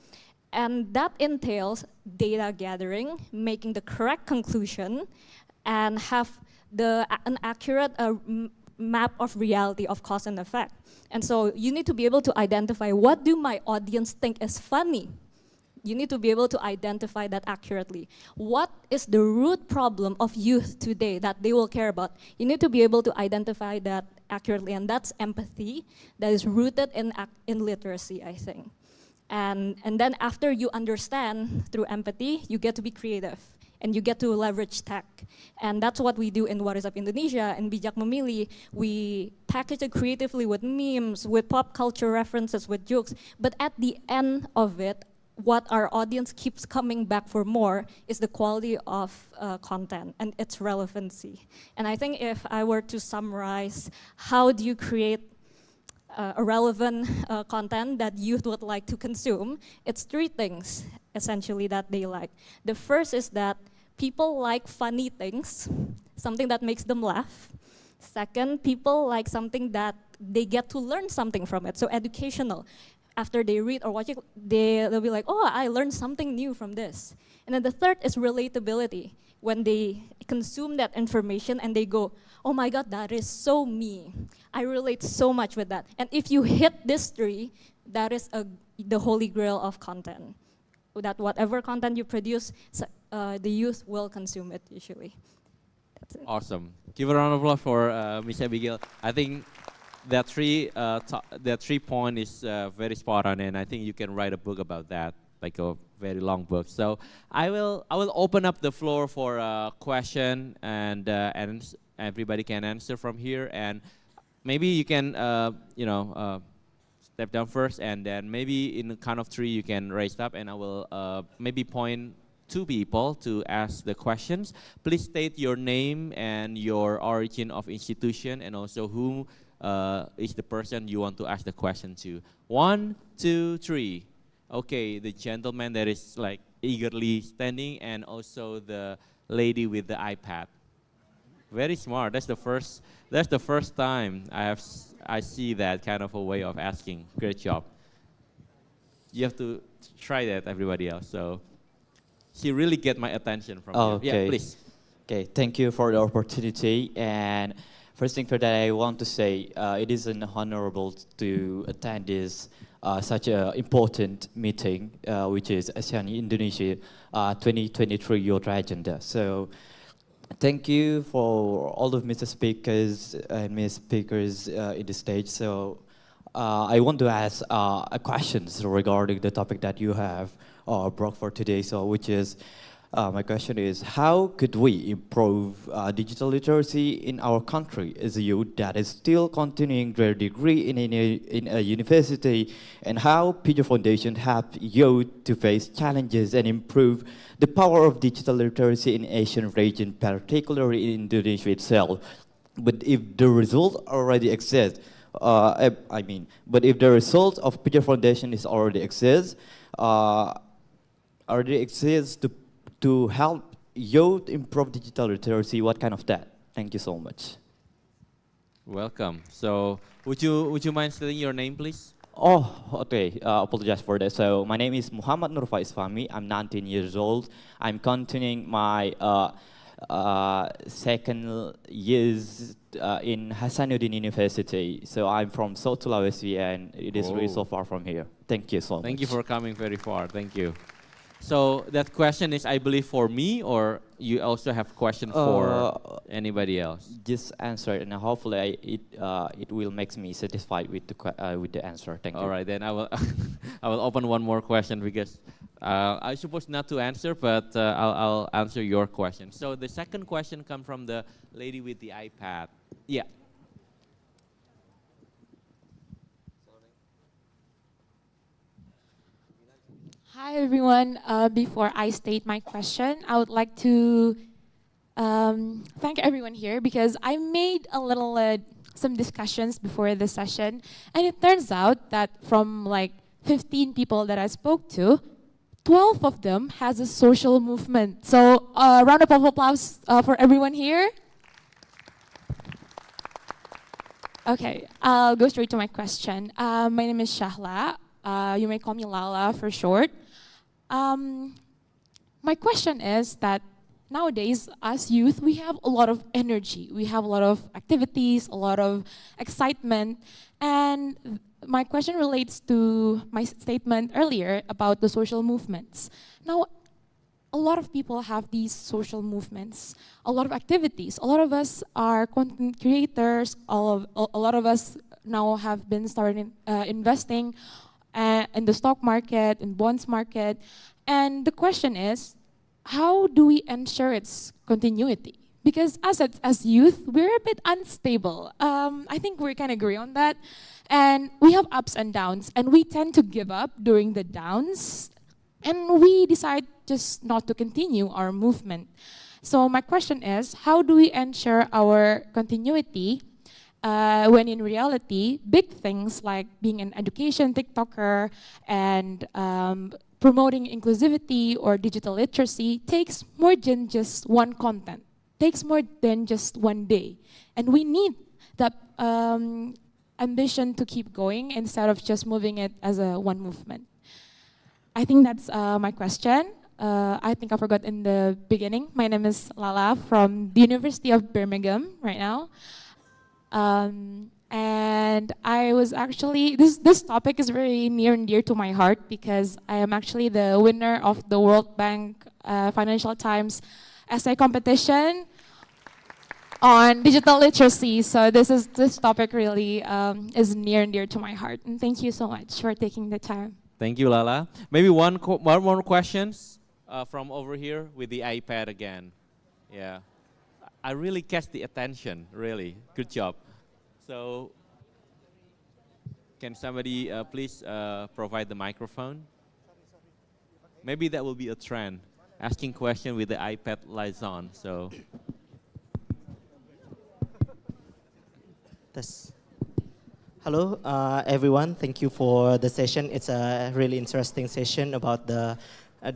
[SPEAKER 6] And that entails data gathering, making the correct conclusion, and have an accurate map of reality of cause and effect. And so you need to be able to identify, what do my audience think is funny? You need to be able to identify that accurately. What is the root problem of youth today that they will care about? You need to be able to identify that accurately, and that's empathy that is rooted in literacy, I think. And then after you understand through empathy, you get to be creative and you get to leverage tech. And that's what we do in What Is Up Indonesia. In Bijak Memilih, we package it creatively with memes, with pop culture references, with jokes. But at the end of it, what our audience keeps coming back for more is the quality of content and its relevancy. And I think if I were to summarize, how do you create a relevant content that youth would like to consume, it's 3 things, essentially, that they like. The first is that people like funny things, something that makes them laugh. Second, people like something that they get to learn something from it, so educational. After they read or watch it, they'll be like, oh, I learned something new from this. And then the third is relatability. When they consume that information and they go, oh my God, that is so me. I relate so much with that. And if you hit this 3, that is the holy grail of content. That whatever content you produce, the youth will consume it usually. That's it.
[SPEAKER 22] Awesome. Give a round of applause for Miss Abigail. I think that 3 point is very spot on, and I think you can write a book about that, like a very long book. So I will open up the floor for a question, and everybody can answer from here. And maybe you can step down first, and then maybe in the count of 3 you can raise up, and I will maybe point 2 people to ask the questions. Please state your name and your origin of institution, and also who is the person you want to ask the question to. 1, 2, 3. Okay, the gentleman that is like eagerly standing, and also the lady with the iPad. Very smart. That's the first time I see that kind of a way of asking. Great job. You have to try that, everybody else. So she really get my attention from
[SPEAKER 7] Oh,
[SPEAKER 22] you.
[SPEAKER 7] okay.
[SPEAKER 22] Yeah, please.
[SPEAKER 7] Okay, thank you for the opportunity. And first thing for that, I want to say it is an honorable to attend this such an important meeting, which is ASEAN Indonesia 2023 Youth Agenda. So thank you for all of Mr. Speakers and Ms. Speakers in the stage. So I want to ask questions regarding the topic that you have brought for today. So which is, my question is, how could we improve digital literacy in our country as a youth that is still continuing their degree in a university, and how Peter Foundation help youth to face challenges and improve the power of digital literacy in Asian region, particularly in Indonesia itself. But if the result already exists, but if the result of Peter Foundation is already exists to help youth improve digital literacy, what kind of that? Thank you so much.
[SPEAKER 22] Welcome. So would you mind stating your name, please?
[SPEAKER 7] Oh, okay. Apologize for that. So my name is Muhammad Nur Faiz Fahmi. I'm 19 years old. I'm continuing my second years in Hasanuddin University. So I'm from South Sulawesi, and it is really so far from here. Thank you so much.
[SPEAKER 22] Thank you for coming very far. Thank you. So that question is, I believe, for me, or you also have question for anybody else?
[SPEAKER 7] Just answer it, and hopefully it will make me satisfied with the answer. Thank you.
[SPEAKER 22] All right, then I will I will open one more question because I suppose not to answer, but I'll answer your question. So the second question comes from the lady with the iPad. Yeah.
[SPEAKER 8] Hi everyone. Before I state my question, I would like to thank everyone here because I made a little some discussions before the session, and it turns out that from like 15 people that I spoke to, 12 of them has a social movement. So round of applause for everyone here. Okay, I'll go straight to my question. My name is Shahla. You may call me Lala for short. My question is that nowadays, as youth, we have a lot of energy. We have a lot of activities, a lot of excitement. And my question relates to my statement earlier about the social movements. Now, a lot of people have these social movements, a lot of activities. A lot of us are content creators. A lot of us now have been starting investing in the stock market, in bonds market. And the question is, how do we ensure its continuity? Because as youth, we're a bit unstable. I think we can agree on that. And we have ups and downs, and we tend to give up during the downs, and we decide just not to continue our movement. So my question is, how do we ensure our continuity when in reality, big things like being an education TikToker and promoting inclusivity or digital literacy takes more than just one content, takes more than just one day. And we need that ambition to keep going instead of just moving it as a one movement. I think that's my question. I think I forgot in the beginning. My name is Lala from the University of Birmingham right now. And I was actually, this topic is very near and dear to my heart because I am actually the winner of the World Bank Financial Times essay competition on digital literacy. So this topic really is near and dear to my heart. And thank you so much for taking the time.
[SPEAKER 22] Thank you, Lala. Maybe one more questions from over here with the iPad again. Yeah, I really catch the attention. Really, good job. So, can somebody please provide the microphone? Maybe that will be a trend, asking question with the iPad lights on. So.
[SPEAKER 9] Hello, everyone. Thank you for the session. It's a really interesting session about the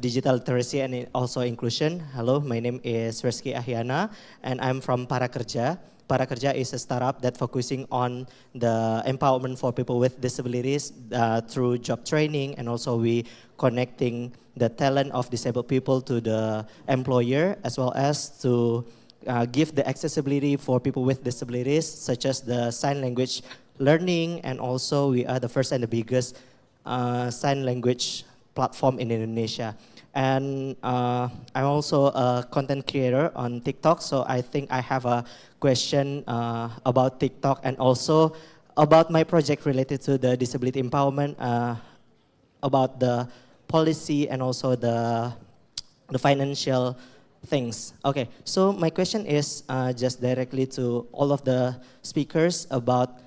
[SPEAKER 9] digital literacy and also inclusion. Hello, my name is Reski Ahyana, and I'm from Parakerja. Para Kerja is a startup that focusing on the empowerment for people with disabilities through job training, and also we connecting the talent of disabled people to the employer, as well as to give the accessibility for people with disabilities, such as the sign language learning, and also we are the first and the biggest sign language platform in Indonesia. And I'm also a content creator on TikTok, so I think I have a question about TikTok and also about my project related to the disability empowerment, about the policy and also the financial things. Okay, so my question is just directly to all of the speakers about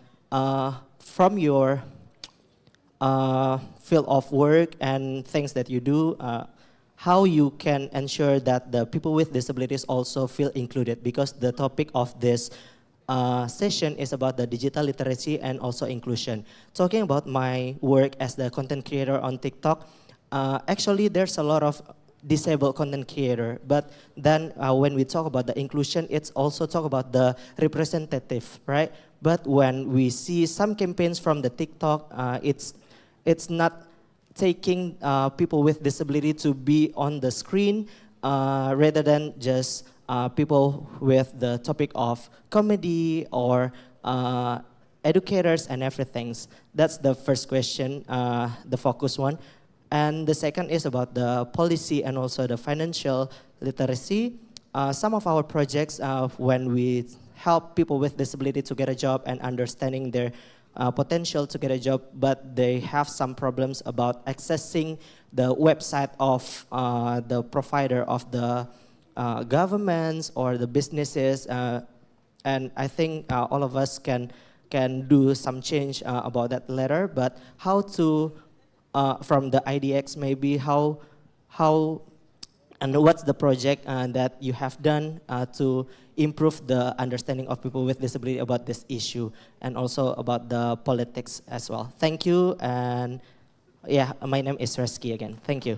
[SPEAKER 9] from your field of work and things that you do, how you can ensure that the people with disabilities also feel included, because the topic of this session is about the digital literacy and also inclusion. Talking about my work as the content creator on TikTok, actually there's a lot of disabled content creator, but then when we talk about the inclusion, it's also talk about the representative, right? But when we see some campaigns from the TikTok, it's not taking people with disability to be on the screen rather than just people with the topic of comedy or educators and everything. That's the first question, the focus one. And the second is about the policy and also the financial literacy. Some of our projects, when we help people with disability to get a job and understanding their potential to get a job, but they have some problems about accessing the website of the provider of the governments or the businesses. And I think all of us can do some change about that later. But how to, from the IDX maybe, how and what's the project that you have done to improve the understanding of people with disability about this issue, and also about the politics as well. Thank you, and yeah, my name is Reski again. Thank you.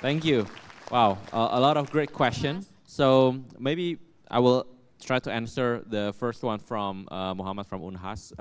[SPEAKER 22] Thank you. Wow, a lot of great questions. So maybe I will try to answer the first one from Muhammad from Unhas.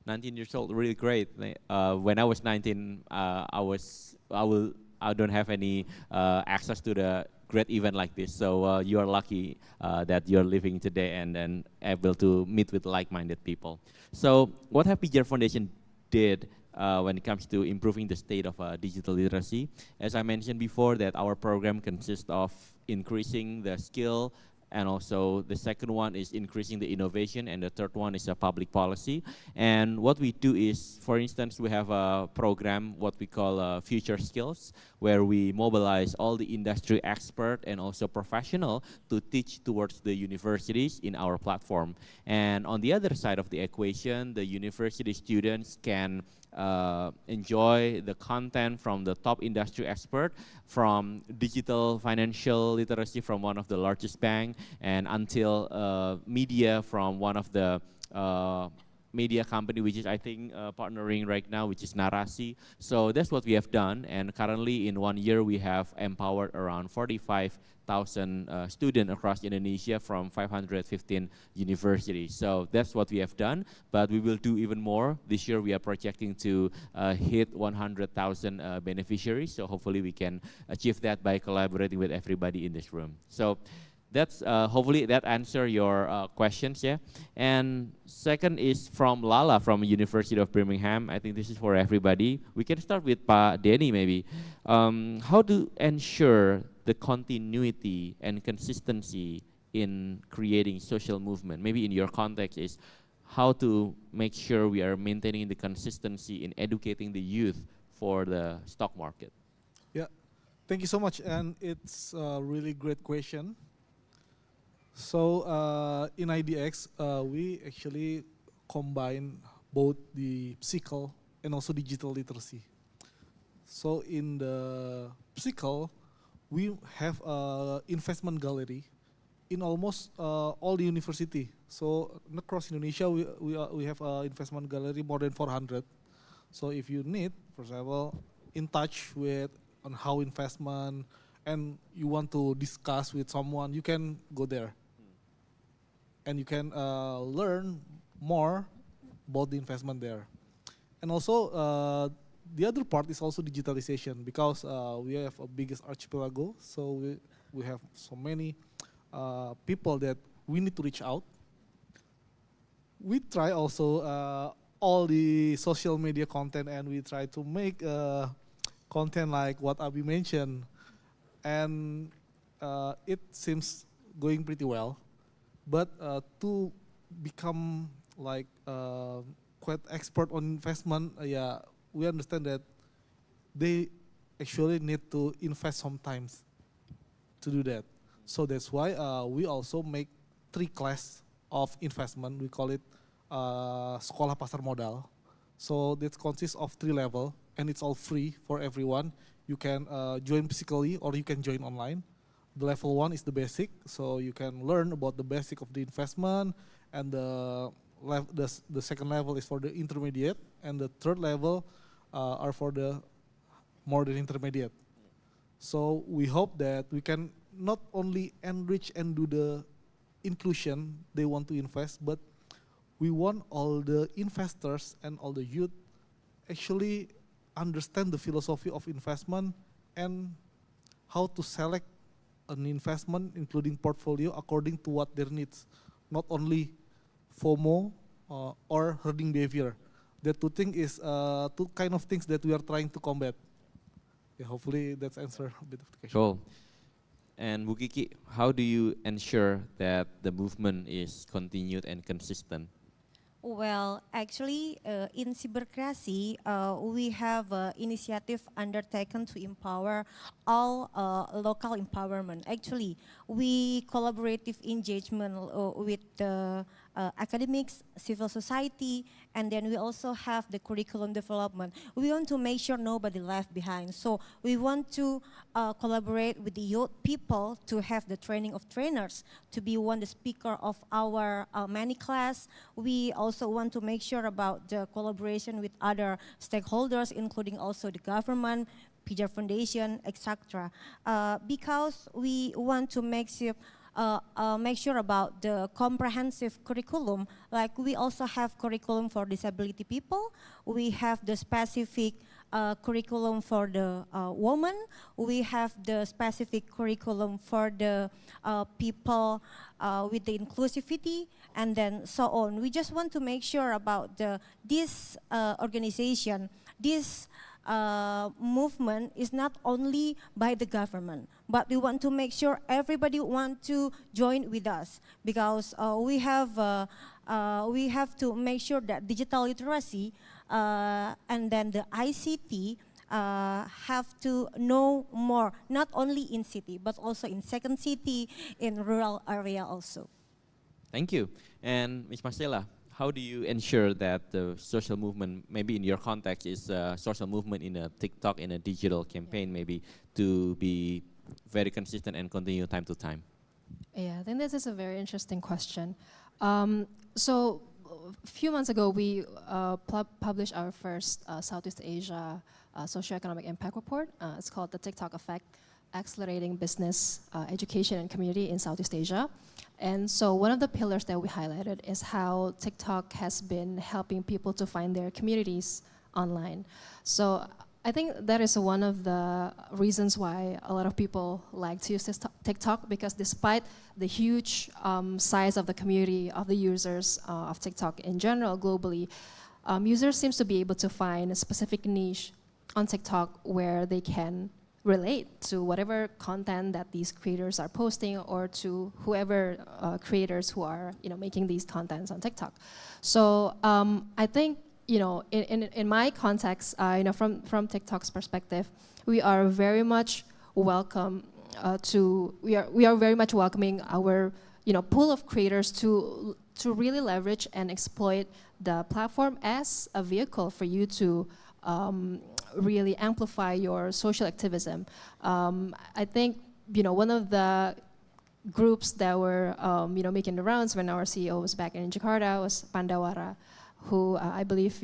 [SPEAKER 22] 19 years old, really great. When I was 19, I don't have any access to the great event like this. So you are lucky that you're living today and able to meet with like-minded people. So what Happy Year Foundation did when it comes to improving the state of digital literacy, as I mentioned before, that our program consists of increasing the skill, and also the second one is increasing the innovation, and the third one is a public policy. And what we do is, for instance, we have a program what we call Future Skills, where we mobilize all the industry expert and also professional to teach towards the universities in our platform. And on the other side of the equation, the university students can enjoy the content from the top industry expert, from digital financial literacy from one of the largest bank, and until media from one of the media company, which is I think partnering right now, which is Narasi. So that's what we have done, and currently in 1 year we have empowered around 45,000 students across Indonesia from 515 universities. So that's what we have done, but we will do even more. This year we are projecting to hit 100,000 beneficiaries, so hopefully we can achieve that by collaborating with everybody in this room. So that's hopefully that answer your questions, yeah. And second is from Lala from University of Birmingham. I think this is for everybody. We can start with Pa Denny maybe. How to ensure the continuity and consistency in creating social movement? Maybe in your context is how to make sure we are maintaining the consistency in educating the youth for the stock market.
[SPEAKER 4] Yeah, thank you so much, and it's a really great question. So in IDX, we actually combine both the physical and also digital literacy. So in the physical, we have an investment gallery in almost all the university. So across Indonesia, we have an investment gallery more than 400. So if you need, for example, in touch with on how investment, and you want to discuss with someone, you can go there. and you can learn more about the investment there. And also, the other part is also digitalization, because we have a biggest archipelago, so we have so many people that we need to reach out. We try also all the social media content, and we try to make content like what Abi mentioned, and it seems going pretty well. But to become like quite expert on investment, yeah, we understand that they actually need to invest sometimes to do that. So that's why we also make 3 class of investment. We call it Sekolah Pasar Modal. So that consists of 3 level, and it's all free for everyone. You can join physically or you can join online. The level 1 is the basic, so you can learn about the basic of the investment, and the second level is for the intermediate, and the third level are for the more than intermediate. So we hope that we can not only enrich and do the inclusion they want to invest, but we want all the investors and all the youth actually understand the philosophy of investment and how to select an investment, including portfolio, according to what their needs, not only FOMO or herding behavior. The two things is two kind of things that we are trying to combat. Yeah, hopefully that's answer a bit of the question.
[SPEAKER 22] Cool. And Bu Kiki, how do you ensure that the movement is continued and consistent?
[SPEAKER 10] Well, actually, in Cybercracy, we have initiative undertaken to empower all local empowerment. Actually, we collaborative engagement with the academics, civil society, and then we also have the curriculum development. We want to make sure nobody left behind. So we want to collaborate with the youth people to have the training of trainers, to be the speaker of our many class. We also want to make sure about the collaboration with other stakeholders, including also the government, PIJAR Foundation, etc. Because we want to make sure about the comprehensive curriculum. Like we also have curriculum for disability people. We have the specific curriculum for the woman. We have the specific curriculum for the people with the inclusivity, and then so on. We just want to make sure about this organization, this movement is not only by the government, but we want to make sure everybody want to join with us, because we have to make sure that digital literacy and then the ICT have to know more, not only in city, but also in second city, in rural area also.
[SPEAKER 22] Thank you. And Ms. Marcela, how do you ensure that the social movement, maybe in your context, is a social movement in a TikTok, in a digital campaign, maybe, to be very consistent and continue time to time?
[SPEAKER 23] Yeah, I think this is a very interesting question. So a few months ago, we published our first Southeast Asia Socioeconomic Impact Report. It's called The TikTok Effect, Accelerating Business, Education and Community in Southeast Asia. And so one of the pillars that we highlighted is how TikTok has been helping people to find their communities online. So I think that is one of the reasons why a lot of people like to use this TikTok, because despite the huge size of the community of the users of TikTok in general globally, users seems to be able to find a specific niche on TikTok where they can relate to whatever content that these creators are posting, or to whoever creators who are making these contents on TikTok. So I think in my context, from TikTok's perspective, we are very much welcome we are very much welcoming our pool of creators to really leverage and exploit the platform as a vehicle for you to really amplify your social activism. I think one of the groups that were making the rounds when our CEO was back in Jakarta was Pandawara, who I believe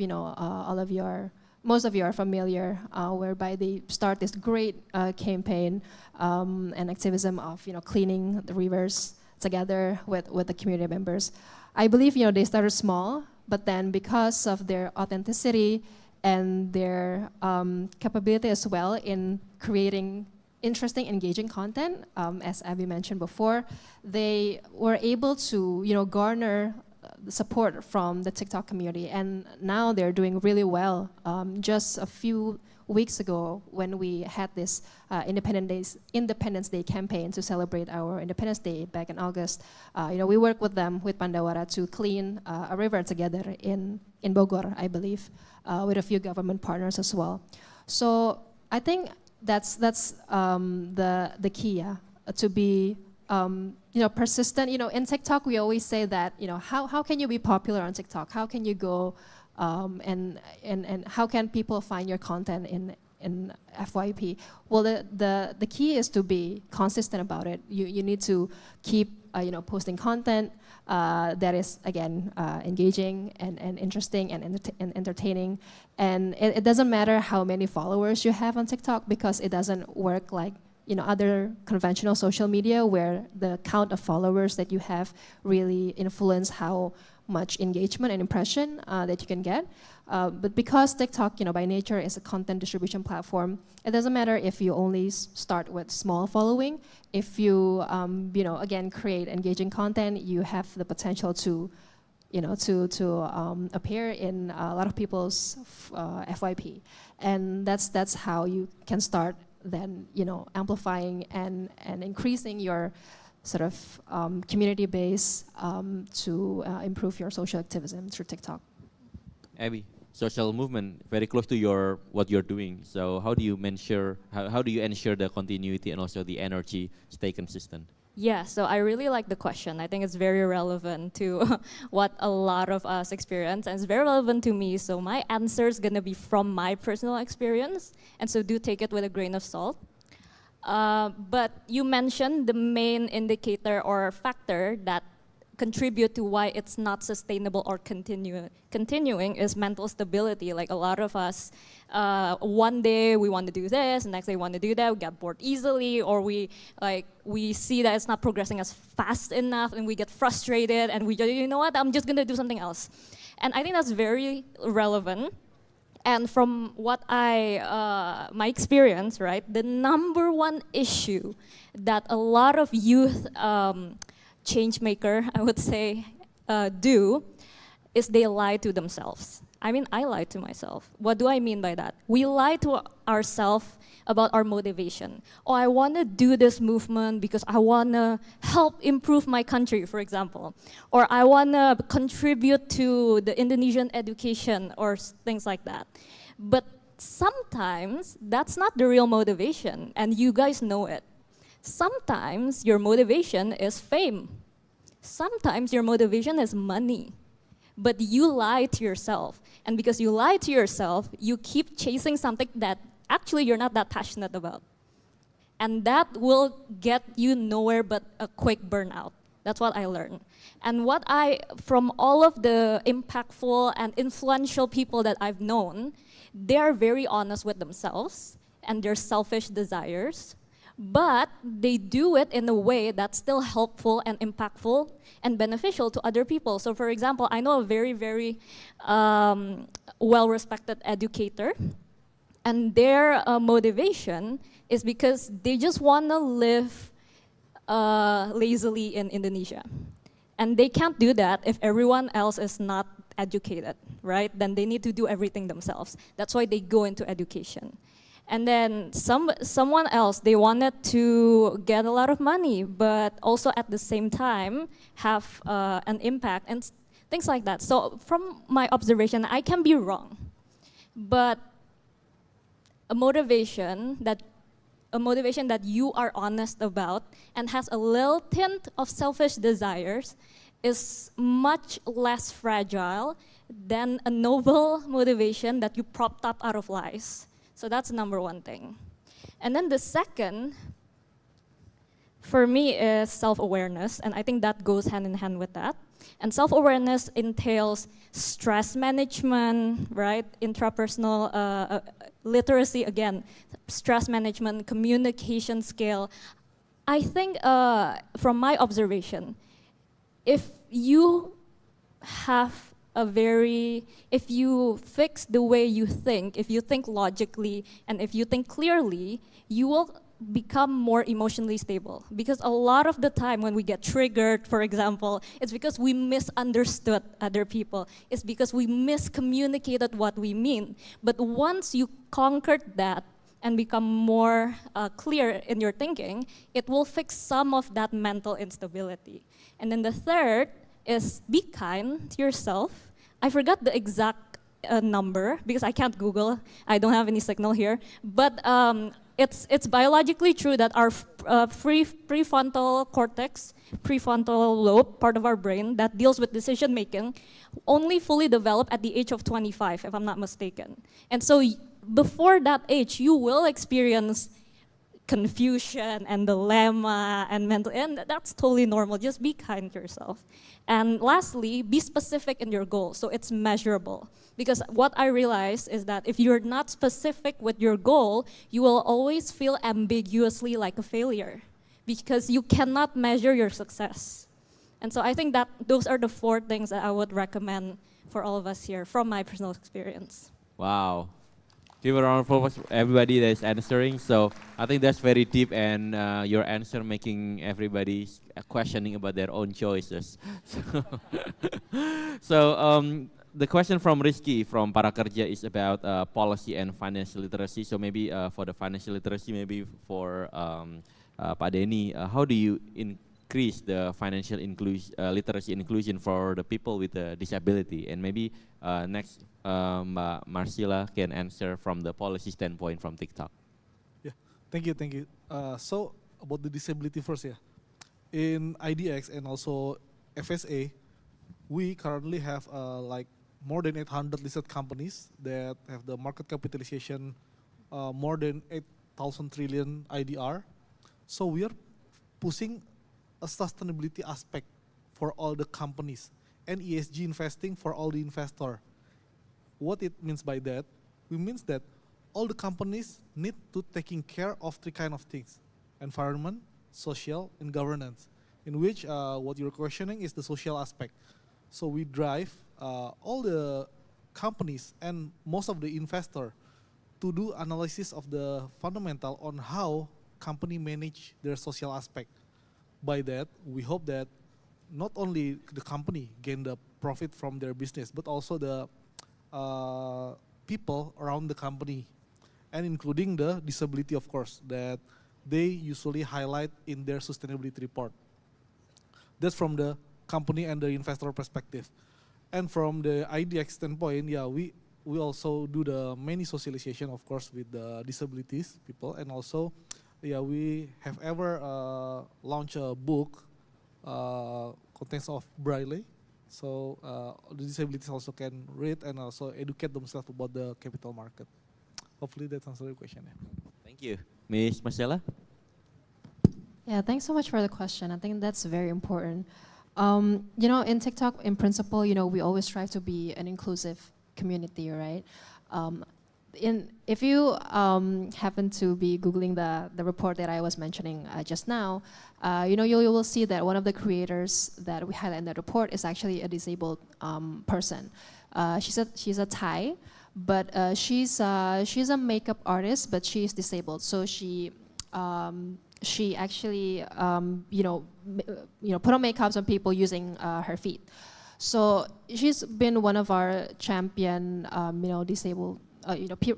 [SPEAKER 23] most of you are familiar, whereby they start this great campaign and activism of cleaning the rivers together with the community members. I believe they started small, but then because of their authenticity and their capability as well in creating interesting, engaging content, as Abby mentioned before, they were able to garner the support from the TikTok community, and now they're doing really well. Just a few weeks ago, when we had this Independence Day campaign to celebrate our Independence Day back in August, we worked with them, with Pandawara, to clean a river together in Bogor, I believe, with a few government partners as well. So I think that's the key, yeah, to be persistent. In TikTok, we always say that how can you be popular on TikTok? How can you go and how can people find your content in FYP? Well, the key is to be consistent about it. You need to keep posting content that is, again, engaging and interesting and entertaining. And it doesn't matter how many followers you have on TikTok, because it doesn't work like other conventional social media, where the count of followers that you have really influence how much engagement and impression that you can get. But because TikTok, by nature, is a content distribution platform, it doesn't matter if you only start with small following. If you, again, create engaging content, you have the potential to, appear in a lot of people's FYP, and that's how you can start then, amplifying and increasing your sort of community base to improve your social activism through TikTok.
[SPEAKER 22] Abby, social movement very close to what you're doing. So how do you ensure the continuity and also the energy stay consistent?
[SPEAKER 6] Yeah, so I really like the question. I think it's very relevant to what a lot of us experience, and it's very relevant to me. So my answer is gonna be from my personal experience, and so do take it with a grain of salt. But you mentioned the main indicator or factor that contribute to why it's not sustainable or continuing is mental stability. Like a lot of us, one day we want to do this, the next day we want to do that, we get bored easily, or we see that it's not progressing as fast enough and we get frustrated and we just, you know what, I'm just gonna do something else. And I think that's very relevant. And from what my experience, right, the number one issue that a lot of youth change maker, I would say, do is they lie to themselves. I mean, I lie to myself. What do I mean by that? We lie to ourselves about our motivation. Oh, I want to do this movement because I want to help improve my country, for example. Or I want to contribute to the Indonesian education or things like that. But sometimes that's not the real motivation, and you guys know it. Sometimes your motivation is fame. Sometimes your motivation is money. But you lie to yourself. And because you lie to yourself, you keep chasing something that actually you're not that passionate about. And that will get you nowhere but a quick burnout. That's what I learned. And from all of the impactful and influential people that I've known, they are very honest with themselves and their selfish desires. But they do it in a way that's still helpful and impactful and beneficial to other people. So for example, I know a very, very well-respected educator, and their motivation is because they just want to live lazily in Indonesia. And they can't do that if everyone else is not educated, right? Then they need to do everything themselves. That's why they go into education. And then someone else, they wanted to get a lot of money, but also at the same time have an impact and things like that. So from my observation, I can be wrong, but a motivation that you are honest about and has a little tint of selfish desires is much less fragile than a noble motivation that you propped up out of lies. So that's number one thing. And then the second, for me, is self-awareness, and I think that goes hand in hand with that. And self-awareness entails stress management, right? Intrapersonal literacy, again, stress management, communication skill. I think from my observation, if you if you fix the way you think, if you think logically, and if you think clearly, you will become more emotionally stable. Because a lot of the time when we get triggered, for example, it's because we misunderstood other people. It's because we miscommunicated what we mean. But once you conquered that and become more clear in your thinking, it will fix some of that mental instability. And then the third is be kind to yourself. I forgot the exact number because I can't Google. I don't have any signal here. But it's biologically true that our prefrontal cortex, prefrontal lobe, part of our brain that deals with decision making, only fully develop at the age of 25, if I'm not mistaken. And so before that age, you will experience confusion and dilemma and mental, and that's totally normal. Just be kind to yourself. And lastly, be specific in your goal so it's measurable. Because what I realized is that if you're not specific with your goal, you will always feel ambiguously like a failure because you cannot measure your success. And so I think that those are the 4 things that I would recommend for all of us here from my personal experience.
[SPEAKER 22] Wow. Give a round of applause for everybody that is answering. So I think that's very deep, and your answer making everybody questioning about their own choices. So the question from Rizky from Parakerja is about policy and financial literacy. So maybe for the financial literacy, maybe for Pak Denny, how do you increase the financial literacy inclusion for the people with a disability? And maybe next, Mbak Marcilla can answer from the policy standpoint from TikTok.
[SPEAKER 4] Yeah, thank you. So about the disability first, yeah. In IDX and also FSA, we currently have like more than 800 listed companies that have the market capitalization more than 8,000 trillion IDR. So we are pushing a sustainability aspect for all the companies and ESG investing for all the investor. What it means by that, it means that all the companies need to taking care of 3 kind of things: environment, social, and governance, in which what you're questioning is the social aspect. So we drive all the companies and most of the investor to do analysis of the fundamental on how company manage their social aspect. By that, we hope that not only the company gain the profit from their business, but also the people around the company, and including the disability, of course, that they usually highlight in their sustainability report. That's from the company and the investor perspective. And from the IDX standpoint, yeah, we also do the many socialization, of course, with the disabilities people, and also, yeah, we have ever launched a book contents of Braille. So the disabilities also can read and also educate themselves about the capital market. Hopefully that answers your question. Yeah.
[SPEAKER 22] Thank you. Ms. Marcella?
[SPEAKER 23] Yeah, thanks so much for the question. I think that's very important. You know, in TikTok, in principle, you know, we always strive to be an inclusive community, right? If you happen to be Googling the report that I was mentioning just now, you know, you will see that one of the creators that we highlight in the report is actually a disabled person. She's a Thai, but she's a makeup artist, but she is disabled. So she actually you know put on makeups on people using her feet. So she's been one of our champion you know disabled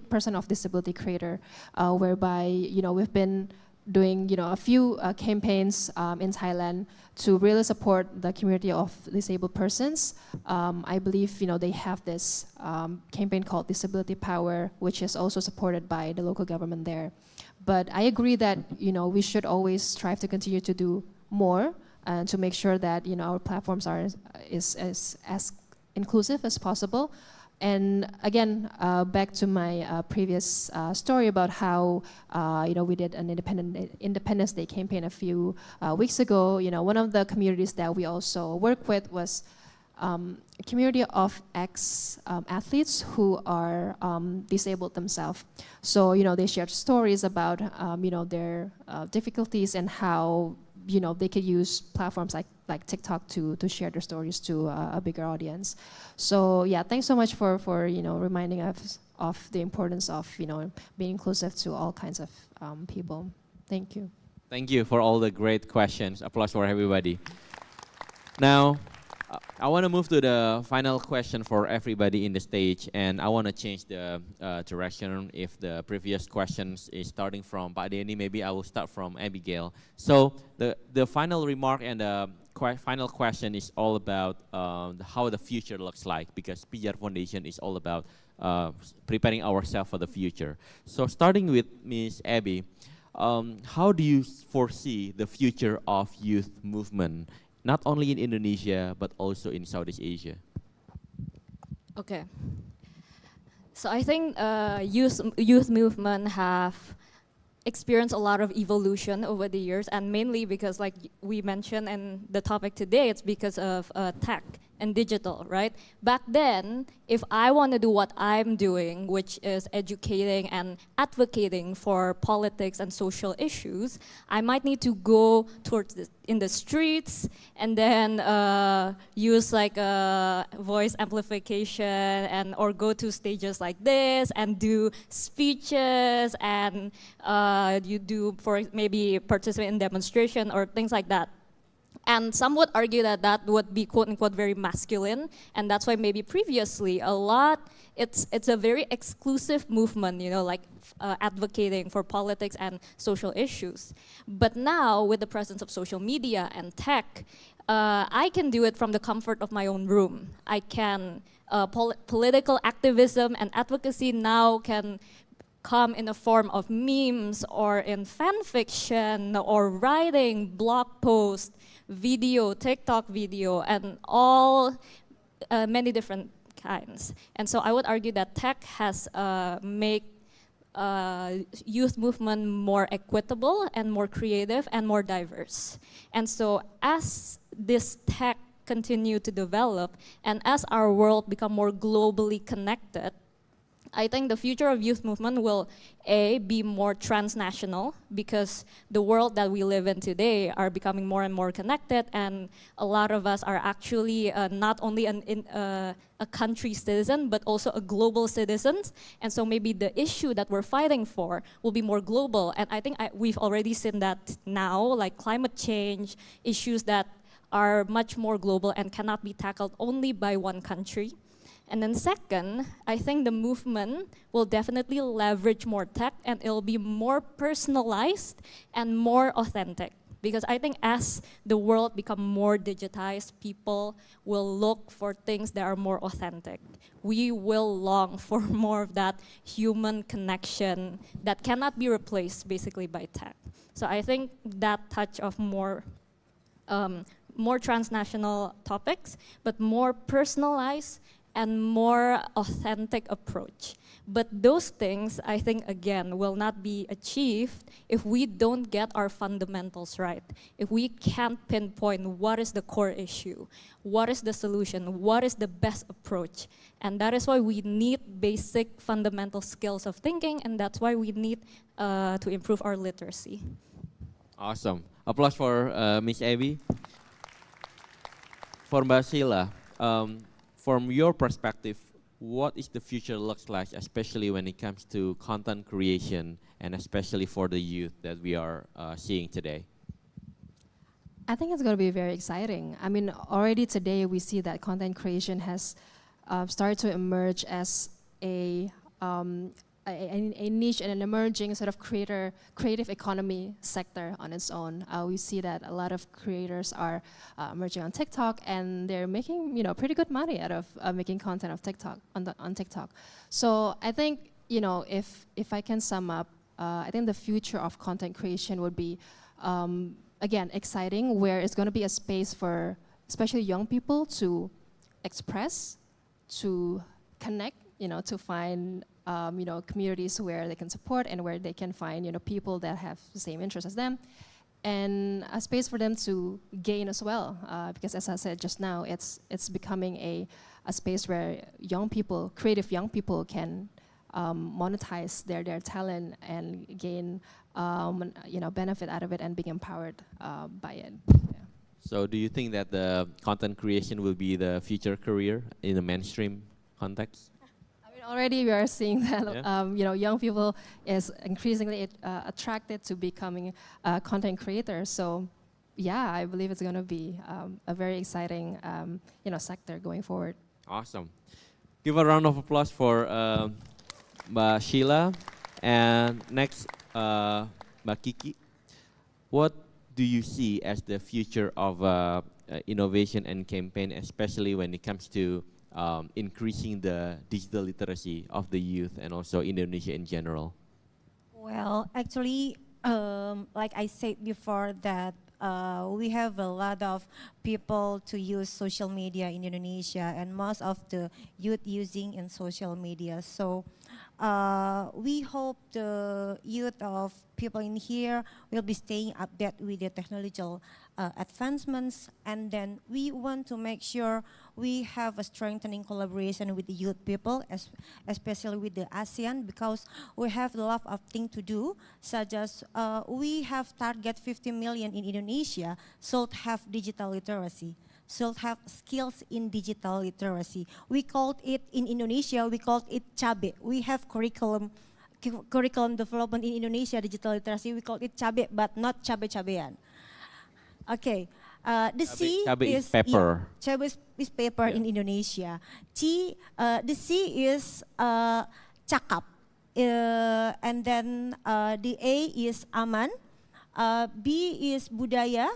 [SPEAKER 23] person of disability creator, whereby you know we've been doing you know a few campaigns in Thailand to really support the community of disabled persons. I believe you know they have this campaign called Disability Power, which is also supported by the local government there. But I agree that you know we should always strive to continue to do more and to make sure that you know our platforms are as inclusive as possible. And again, back to my previous story about how you know we did an Independence Day campaign a few weeks ago. You know, one of the communities that we also work with was community of ex-athletes who are disabled themselves. So, they shared stories about, their difficulties and how, they could use platforms like TikTok to share their stories to a bigger audience. So, yeah, thanks so much for reminding us of the importance of, being inclusive to all kinds of people. Thank you.
[SPEAKER 22] Thank you for all the great questions. Applause for everybody. Now, I want to move to the final question for everybody in the stage, and I want to change the direction. If the previous questions is starting from Pak Denny, maybe I will start from Abigail. So the final remark and the final question is all about how the future looks like, because PJAR Foundation is all about preparing ourselves for the future. So starting with Ms. Abby, how do you foresee the future of youth movement, not only in Indonesia, but also in Southeast Asia?
[SPEAKER 6] Okay. So I think youth movement have experienced a lot of evolution over the years, and mainly because, like we mentioned in the topic today, it's because of tech and digital, right? Back then, if I want to do what I'm doing, which is educating and advocating for politics and social issues, I might need to go towards in the streets and then use like voice amplification or go to stages like this and do speeches and you do maybe participate in demonstration or things like that. And some would argue that that would be quote unquote very masculine, and that's why maybe previously it's a very exclusive movement, like advocating for politics and social issues. But now with the presence of social media and tech, I can do it from the comfort of my own room. I can, political activism and advocacy now can come in the form of memes or in fan fiction or writing, blog posts, video, TikTok video, and all many different kinds. And so I would argue that tech has made youth movement more equitable and more creative and more diverse. And so as this tech continue to develop and as our world become more globally connected, I think the future of youth movement will be more transnational, because the world that we live in today are becoming more and more connected, and a lot of us are actually not only a country citizen, but also a global citizen. And so maybe the issue that we're fighting for will be more global. And I think we've already seen that now, like climate change, issues that are much more global and cannot be tackled only by one country. And then second, I think the movement will definitely leverage more tech, and it'll be more personalized and more authentic. Because I think as the world become more digitized, people will look for things that are more authentic. We will long for more of that human connection that cannot be replaced basically by tech. So I think that touch of more transnational topics, but more personalized and more authentic approach. But those things, I think, again, will not be achieved if we don't get our fundamentals right. If we can't pinpoint what is the core issue, what is the solution, what is the best approach. And that is why we need basic fundamental skills of thinking, and that's why we need to improve our literacy.
[SPEAKER 22] Awesome. Applause for Miss Abby. For Mbak Sheila, from your perspective, what is the future looks like, especially when it comes to content creation and especially for the youth that we are seeing today?
[SPEAKER 23] I think it's going to be very exciting. I mean, already today we see that content creation has started to emerge as a niche and an emerging sort of creative economy sector on its own. We see that a lot of creators are emerging on TikTok, and they're making pretty good money out of making content of TikTok on TikTok. So I think if I can sum up, I think the future of content creation would be again exciting, where it's going to be a space for especially young people to express, to connect, to find communities where they can support and where they can find people that have the same interests as them, and a space for them to gain as well. Because as I said just now, it's becoming a space where young people, creative young people, can monetize their talent and gain benefit out of it and being empowered by it.
[SPEAKER 22] So do you think that the content creation will be the future career in the mainstream context?
[SPEAKER 23] Already we are seeing that
[SPEAKER 22] Yeah.
[SPEAKER 23] young people is increasingly attracted to becoming content creators. So yeah, I believe it's going to be a very exciting sector going forward.
[SPEAKER 22] Awesome. Give a round of applause for Mbak Sheila. And next, Mbak Kiki. What do you see as the future of innovation and campaign, especially when it comes to increasing the digital literacy of the youth and also Indonesia in general?
[SPEAKER 10] Well, actually, like I said before, that we have a lot of people to use social media in Indonesia, and most of the youth using in social media. So we hope the youth of people in here will be staying updated with the technological advancements, and then we want to make sure we have a strengthening collaboration with the youth people, especially with the ASEAN, because we have a lot of things to do, such as we have target 50 million in Indonesia should have digital literacy, should have skills in digital literacy. We called it in Indonesia, we called it CABE. We have curriculum development in Indonesia, digital literacy, we call it CABE, but not cabe-cabean. Okay, the C
[SPEAKER 22] is pepper.
[SPEAKER 10] Yeah, cabe is pepper in Indonesia. The C is cakap, and then the A is aman, B is budaya,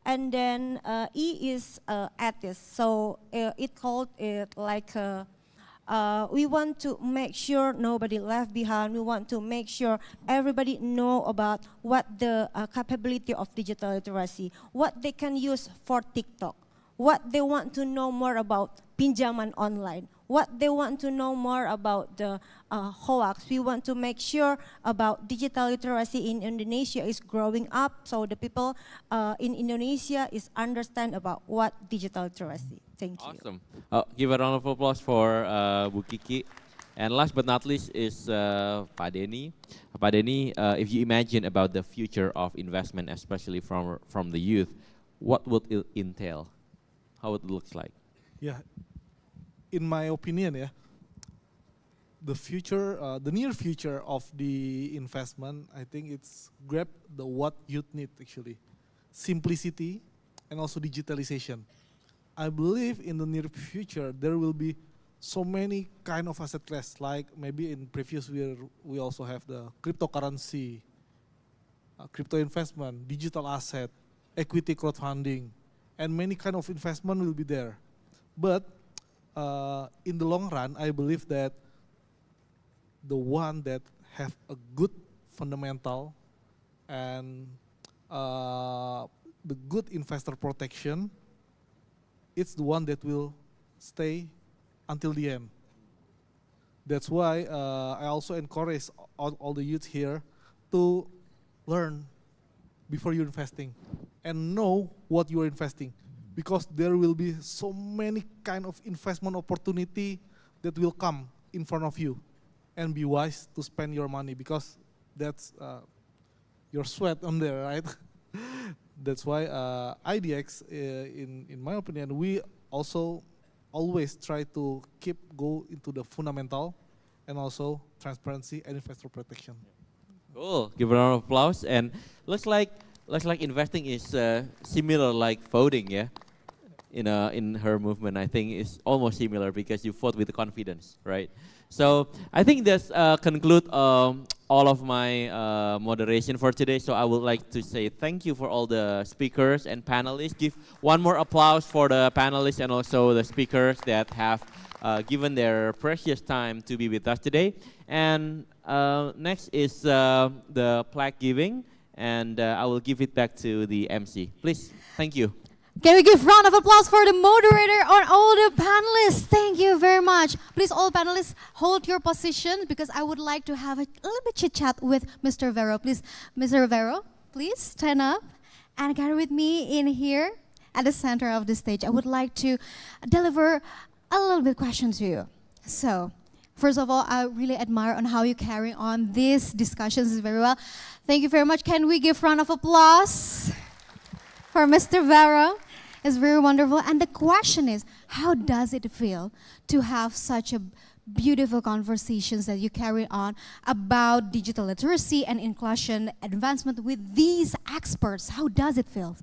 [SPEAKER 10] and then E is ethics. So it called it like we want to make sure nobody left behind. We want to make sure everybody know about what the capability of digital literacy, what they can use for TikTok, what they want to know more about pinjaman online, what they want to know more about the hoax. We want to make sure about digital literacy in Indonesia is growing up, so the people in Indonesia is understand about what digital literacy. Thank you.
[SPEAKER 22] Awesome. Give a round of applause for Bu Kiki. And last but not least is Pak Denny. Pak Denny, if you imagine about the future of investment, especially from the youth, what would it entail? How it looks like?
[SPEAKER 4] Yeah, in my opinion, the future, the near future of the investment, I think it's grab the what youth need actually, simplicity and also digitalization. I believe in the near future there will be so many kind of asset class, like maybe in previous year we also have the cryptocurrency, crypto investment, digital asset, equity crowdfunding, and many kind of investment will be there. But in the long run, I believe that the one that have a good fundamental and the good investor protection, it's the one that will stay until the end. That's why I also encourage all the youth here to learn before you're investing and know what you're investing, because there will be so many kind of investment opportunity that will come in front of you, and be wise to spend your money, because that's your sweat on there, right? That's why IDX, in my opinion, we also always try to go into the fundamental and also transparency and investor protection.
[SPEAKER 22] Cool. Give a round of applause. And looks like investing is similar like voting, yeah. In her movement, I think it's almost similar because you vote with confidence, right? So I think that's conclude all of my moderation for today. So I would like to say thank you for all the speakers and panelists. Give one more applause for the panelists and also the speakers that have given their precious time to be with us today. And next is the plaque giving, and I will give it back to the MC. Please, thank you.
[SPEAKER 2] Can we give round of applause for the moderator and all the panelists? Thank you very much. Please, all panelists, hold your position because I would like to have a little bit chit-chat with Mr. Vero. Please, Mr. Vero, please stand up
[SPEAKER 5] And gather with me in here at the center of the stage. I would like to deliver a little bit question to you. So, first of all, I really admire on how you carry on these discussions very well. Thank you very much. Can we give round of applause for Mr. Vero? It's very wonderful. And the question is, how does it feel to have such a beautiful conversations that you carry on about digital literacy and inclusion advancement with these experts? How does it feel?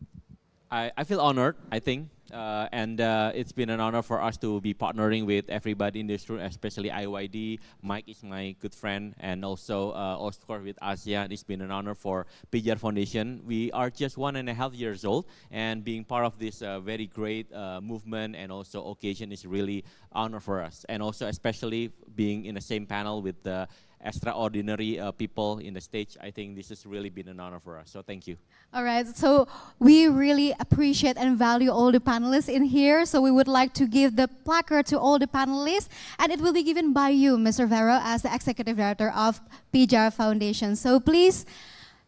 [SPEAKER 22] I feel honored, I think, and it's been an honor for us to be partnering with everybody in this room, especially IYD. Mike is my good friend, and also Oscar with ASEAN. It's been an honor for PJR Foundation. We are just 1.5 years old, and being part of this very great movement and also occasion is really honor for us. And also especially being in the same panel with the extraordinary people in the stage. I think this has really been an honor for us, so thank you.
[SPEAKER 5] All right, so we really appreciate and value all the panelists in here. So we would like to give the placard to all the panelists, and it will be given by you, Mr. Vero, as the Executive Director of PJR Foundation. So please,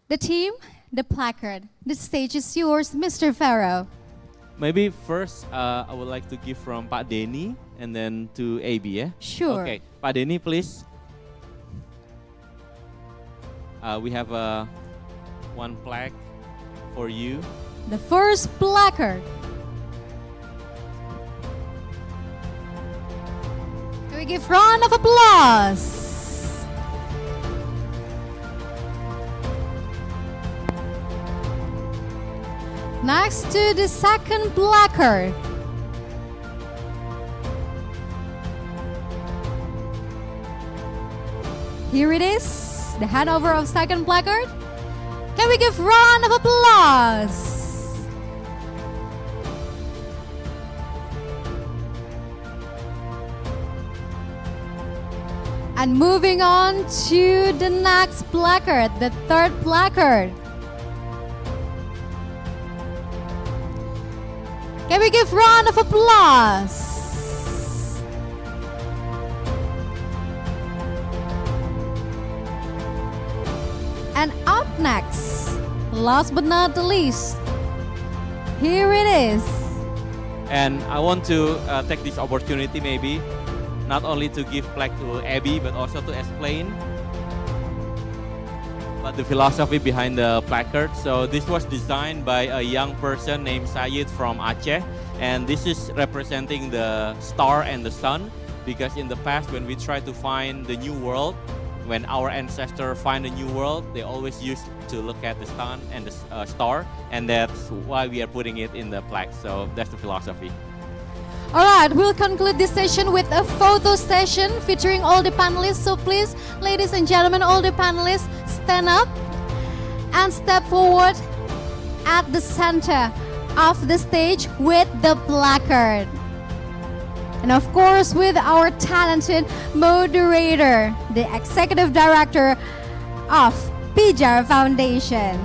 [SPEAKER 5] the team, the placard, the stage is yours, Mr. Vero.
[SPEAKER 22] Maybe first I would like to give from Pak Denny and then to AB, yeah?
[SPEAKER 5] Sure.
[SPEAKER 22] Okay, Pak Denny, please. We have one plaque for you.
[SPEAKER 5] The first placard. Can we give round of applause? Next to the second placard. Here it is. The handover of second placard. Can we give round of applause? And moving on to the next placard, the third placard. Can we give round of applause? And up next, last but not the least, here it is.
[SPEAKER 22] And I want to take this opportunity maybe, not only to give plaque to Abby, but also to explain about the philosophy behind the placard. So this was designed by a young person named Sayed from Aceh. And this is representing the star and the sun, because in the past when we try to find the new world, when our ancestors find a new world, they always used to look at the sun and the star, and that's why we are putting it in the plaque. So that's the philosophy.
[SPEAKER 5] All right, we'll conclude this session with a photo session featuring all the panelists. So please, ladies and gentlemen, all the panelists, stand up and step forward at the center of the stage with the placard. And of course, with our talented moderator, the Executive Director of PJR Foundation.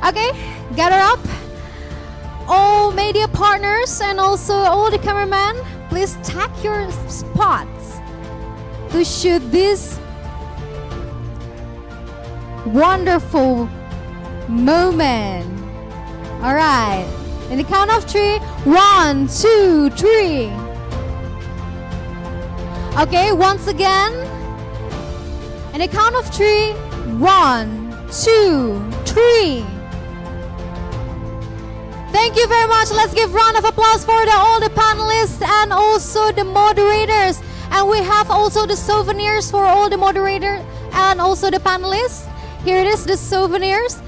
[SPEAKER 5] Okay, gather up. All media partners and also all the cameramen, please take your spots to shoot this wonderful moment. All right, in the count of 3, 1, 2, 3. Okay, once again, in the count of 3, 1, 2, 3. Thank you very much. Let's give round of applause for all the panelists and also the moderators. And we have also the souvenirs for all the moderators and also the panelists. Here it is, the souvenirs,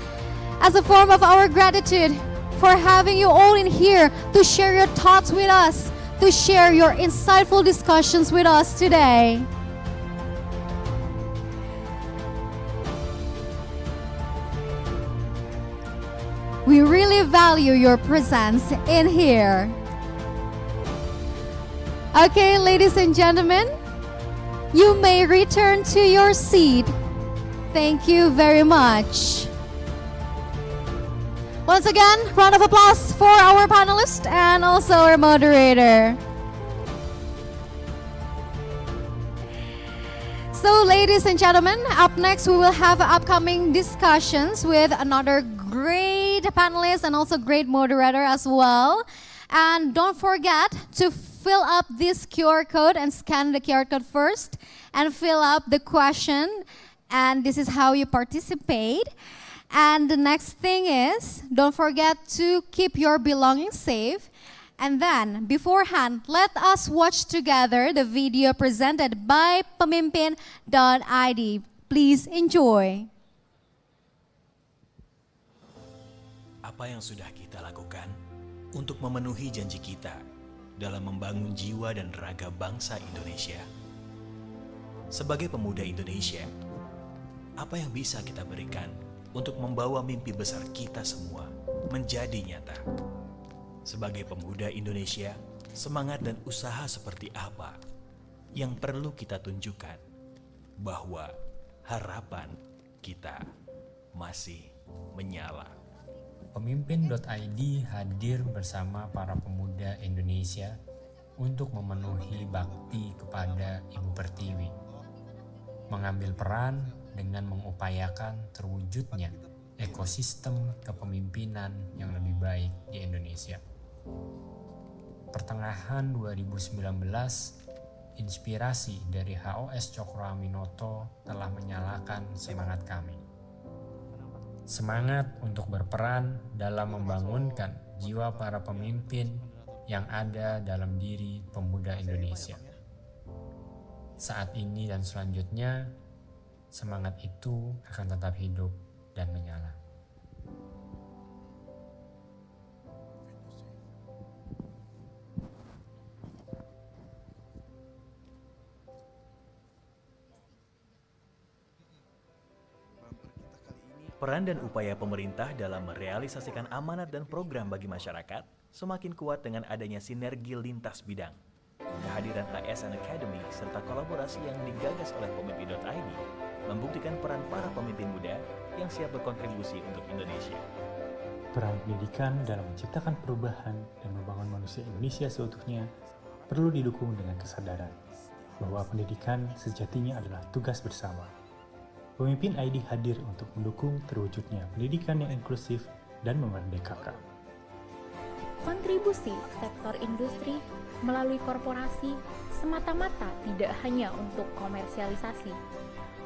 [SPEAKER 5] as a form of our gratitude for having you all in here to share your thoughts with us, to share your insightful discussions with us today. We really value your presence in here. Okay, ladies and gentlemen, you may return to your seat. Thank you very much. Once again, round of applause for our panelists and also our moderator. So, ladies and gentlemen, up next we will have upcoming discussions with another great great panelist and also great moderator as well. And don't forget to fill up this QR code and scan the QR code first and fill up the question. And this is how you participate. And the next thing is, don't forget to keep your belongings safe. And then, beforehand, let us watch together the video presented by pemimpin.id. Please enjoy.
[SPEAKER 11] Apa yang sudah kita lakukan untuk memenuhi janji kita dalam membangun jiwa dan raga bangsa Indonesia? Sebagai pemuda Indonesia, apa yang bisa kita berikan untuk membawa mimpi besar kita semua menjadi nyata? Sebagai pemuda Indonesia, semangat dan usaha seperti apa yang perlu kita tunjukkan bahwa harapan kita masih menyala?
[SPEAKER 12] Pemimpin.id hadir bersama para pemuda Indonesia untuk memenuhi bakti kepada Ibu Pertiwi, mengambil peran dengan mengupayakan terwujudnya ekosistem kepemimpinan yang lebih baik di Indonesia. Pertengahan 2019, inspirasi dari HOS Cokro Aminoto telah menyalakan semangat kami. Semangat untuk berperan dalam membangunkan jiwa para pemimpin yang ada dalam diri pemuda Indonesia. Saat ini dan selanjutnya, semangat itu akan tetap hidup dan menyala.
[SPEAKER 11] Peran dan upaya pemerintah dalam merealisasikan amanat dan program bagi masyarakat semakin kuat dengan adanya sinergi lintas bidang. Kehadiran ASN Academy serta kolaborasi yang digagas oleh pemimpin.id membuktikan peran para pemimpin muda yang siap berkontribusi untuk Indonesia.
[SPEAKER 13] Peran pendidikan dalam menciptakan perubahan dan membangun manusia Indonesia seutuhnya perlu didukung dengan kesadaran bahwa pendidikan sejatinya adalah tugas bersama. Pemimpin ID hadir untuk mendukung terwujudnya pendidikan yang inklusif dan memerdekakan.
[SPEAKER 24] Kontribusi sektor industri melalui korporasi semata-mata tidak hanya untuk komersialisasi.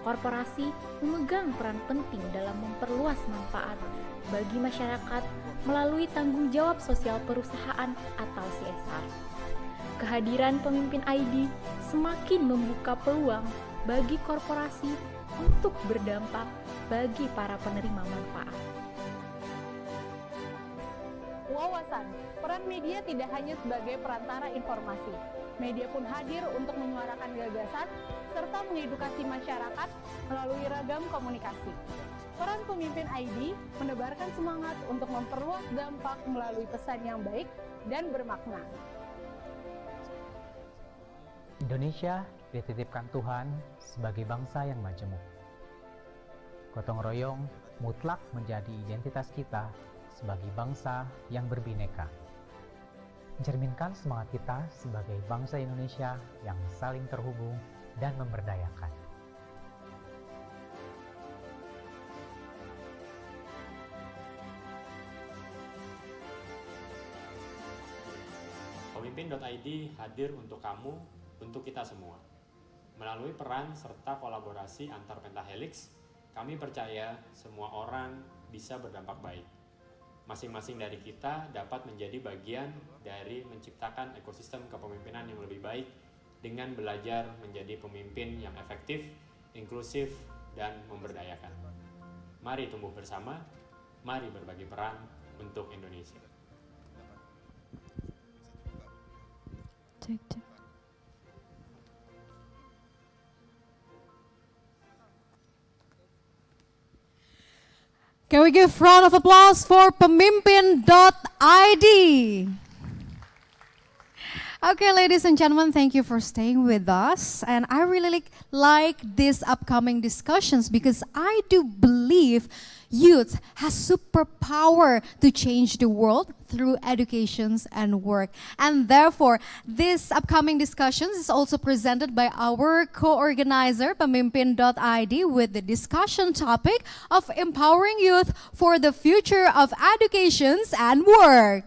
[SPEAKER 24] Korporasi memegang peran penting dalam memperluas manfaat bagi masyarakat melalui tanggung jawab sosial perusahaan atau CSR. Kehadiran pemimpin ID semakin membuka peluang bagi korporasi untuk berdampak bagi para penerima manfaat.
[SPEAKER 25] Wawasan, peran media tidak hanya sebagai perantara informasi. Media pun hadir untuk menyuarakan gagasan serta mengedukasi masyarakat melalui ragam komunikasi. Peran pemimpin ID menebarkan semangat untuk memperluas dampak melalui pesan yang baik dan bermakna.
[SPEAKER 26] Indonesia dititipkan Tuhan sebagai bangsa yang majemuk. Gotong royong mutlak menjadi identitas kita sebagai bangsa yang berbineka. Mencerminkan semangat kita sebagai bangsa Indonesia yang saling terhubung dan memberdayakan.
[SPEAKER 27] Pemimpin.id hadir untuk kamu, untuk kita semua. Melalui peran serta kolaborasi antar pentahelix, kami percaya semua orang bisa berdampak baik. Masing-masing dari kita dapat menjadi bagian dari menciptakan ekosistem kepemimpinan yang lebih baik dengan belajar menjadi pemimpin yang efektif, inklusif, dan memberdayakan. Mari tumbuh bersama, mari berbagi peran untuk Indonesia.
[SPEAKER 2] Can we give round of applause for pemimpin.id?
[SPEAKER 5] Okay, ladies and gentlemen, thank you for staying with us. And I really like these upcoming discussions because I do believe youth has superpower to change the world through educations and work. And therefore, this upcoming discussions is also presented by our co-organizer, Pemimpin.id, with the discussion topic of empowering youth for the future of educations and work.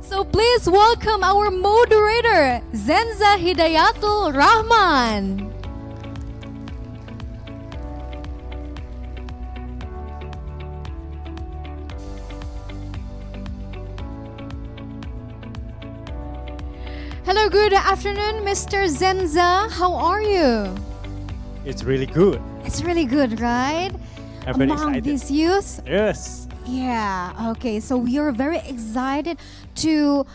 [SPEAKER 5] So please welcome our moderator, Zenza Hidayatul Rahman. Hello, good afternoon, Mr. Zenza. How are you?
[SPEAKER 1] It's really good.
[SPEAKER 5] It's really good, right?
[SPEAKER 1] I'm very
[SPEAKER 5] Among
[SPEAKER 1] excited.
[SPEAKER 5] these youths?
[SPEAKER 1] Yes.
[SPEAKER 5] Yeah, okay. So we are very excited to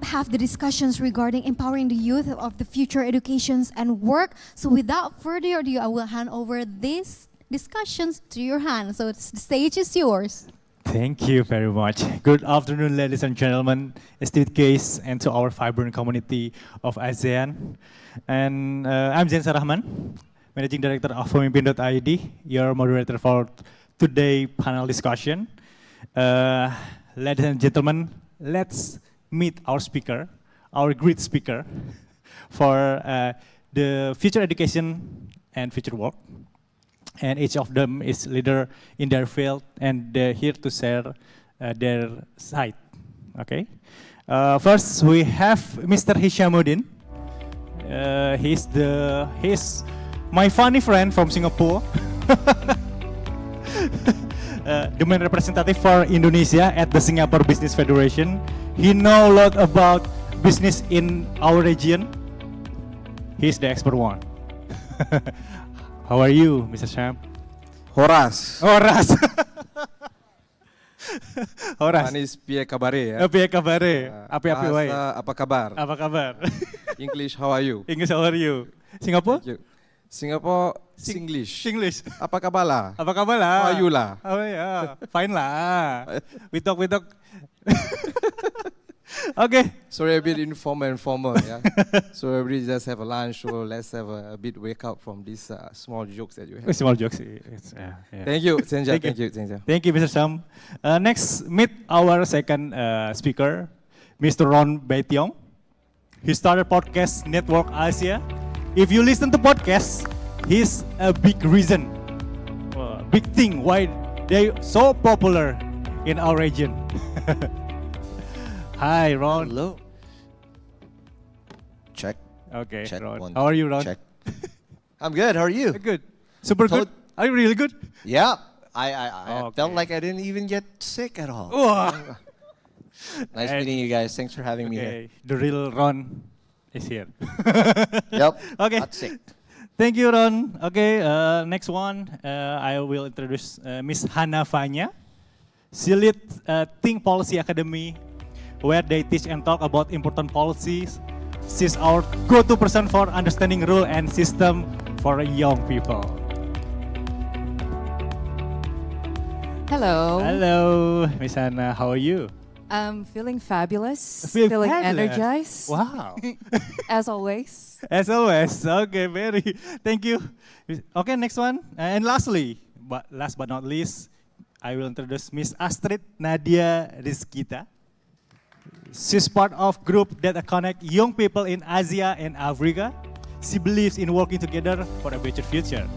[SPEAKER 5] have the discussions regarding empowering the youth of the future educations and work. So without further ado, I will hand over these discussions to your hand. So the stage is yours.
[SPEAKER 1] Thank you very much. Good afternoon, ladies and gentlemen, esteemed guests, and to our vibrant community of ASEAN. And I'm Zenza Rahman, Managing Director of Pemimpin.id, your moderator for today's panel discussion. Ladies and gentlemen, let's meet our speaker, our great speaker for the future education and future work. And each of them is leader in their field, and they're here to share their side. Okay. First, we have Mr. Hishamuddin. He's my funny friend from Singapore. The main representative for Indonesia at the Singapore Business Federation. He knows a lot about business in our region. He's the expert one. How are you, Mr. Sham?
[SPEAKER 16] Horas.
[SPEAKER 1] Horas. Horas.
[SPEAKER 16] Manis piye kabare ya?
[SPEAKER 1] Piye kabare. Api-api wae.
[SPEAKER 16] Apa kabar?
[SPEAKER 1] Apa kabar?
[SPEAKER 16] English, how are you?
[SPEAKER 1] English, how are you? Singapore?
[SPEAKER 16] Thank you. Singapore, Singlish.
[SPEAKER 1] Singlish.
[SPEAKER 16] Apa kabar lah?
[SPEAKER 1] Apa kabar lah?
[SPEAKER 16] How are you lah?
[SPEAKER 1] Oh ya, fine lah. We talk. Okay.
[SPEAKER 16] Sorry, a bit informal, yeah. So everybody just have a lunch, so let's have a bit wake up from these small jokes that you have.
[SPEAKER 1] Small jokes. Yeah.
[SPEAKER 16] Thank you, Zenja. Thank you, Zenja.
[SPEAKER 1] Thank you, Mr. Sam. Next, meet our second speaker, Mr. Ron Baetiong. He started podcast Network Asia. If you listen to podcasts, he's a big reason, big thing why they so popular in our region. Hi, Ron.
[SPEAKER 16] Hello. Check.
[SPEAKER 1] Okay,
[SPEAKER 16] Check,
[SPEAKER 1] Ron.
[SPEAKER 16] one,
[SPEAKER 1] How are you, Ron?
[SPEAKER 16] check. I'm good. How are you?
[SPEAKER 1] Good. Super good. Are you really good?
[SPEAKER 16] Yeah. I felt like I didn't even get sick at all. Nice meeting you guys. Thanks for having me here.
[SPEAKER 1] The real Ron is here.
[SPEAKER 16] Yep.
[SPEAKER 1] Okay.
[SPEAKER 16] Not sick.
[SPEAKER 1] Thank you, Ron. Okay. Next one, I will introduce Miss Hana Fanya. She leads Think Policy Academy, where they teach and talk about important policies. She's our go-to person for understanding rule and system for young people.
[SPEAKER 17] Hello.
[SPEAKER 1] Hello, Miss Hana. How are you?
[SPEAKER 17] I'm feeling fabulous.
[SPEAKER 1] Feel
[SPEAKER 17] feeling
[SPEAKER 1] fabulous.
[SPEAKER 17] energized.
[SPEAKER 1] Wow.
[SPEAKER 17] As always.
[SPEAKER 1] As always. Okay, very. Thank you. Okay, next one. And lastly, but last but not least, I will introduce Miss Astrid Nadia Rizkita. She's part of group that connect young people in Asia and Africa. She believes in working together for a better future.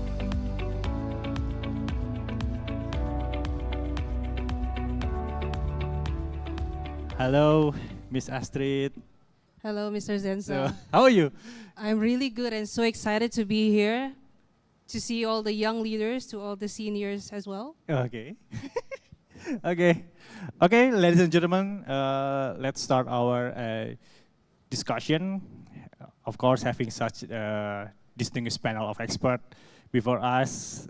[SPEAKER 1] Hello, Miss Astrid.
[SPEAKER 18] Hello, Mr. Zenza.
[SPEAKER 1] So, how are you?
[SPEAKER 18] I'm really good and so excited to be here to see all the young leaders, to all the seniors as well.
[SPEAKER 1] Okay. Okay, ladies and gentlemen, let's start our discussion. Of course, having such a distinguished panel of experts before us,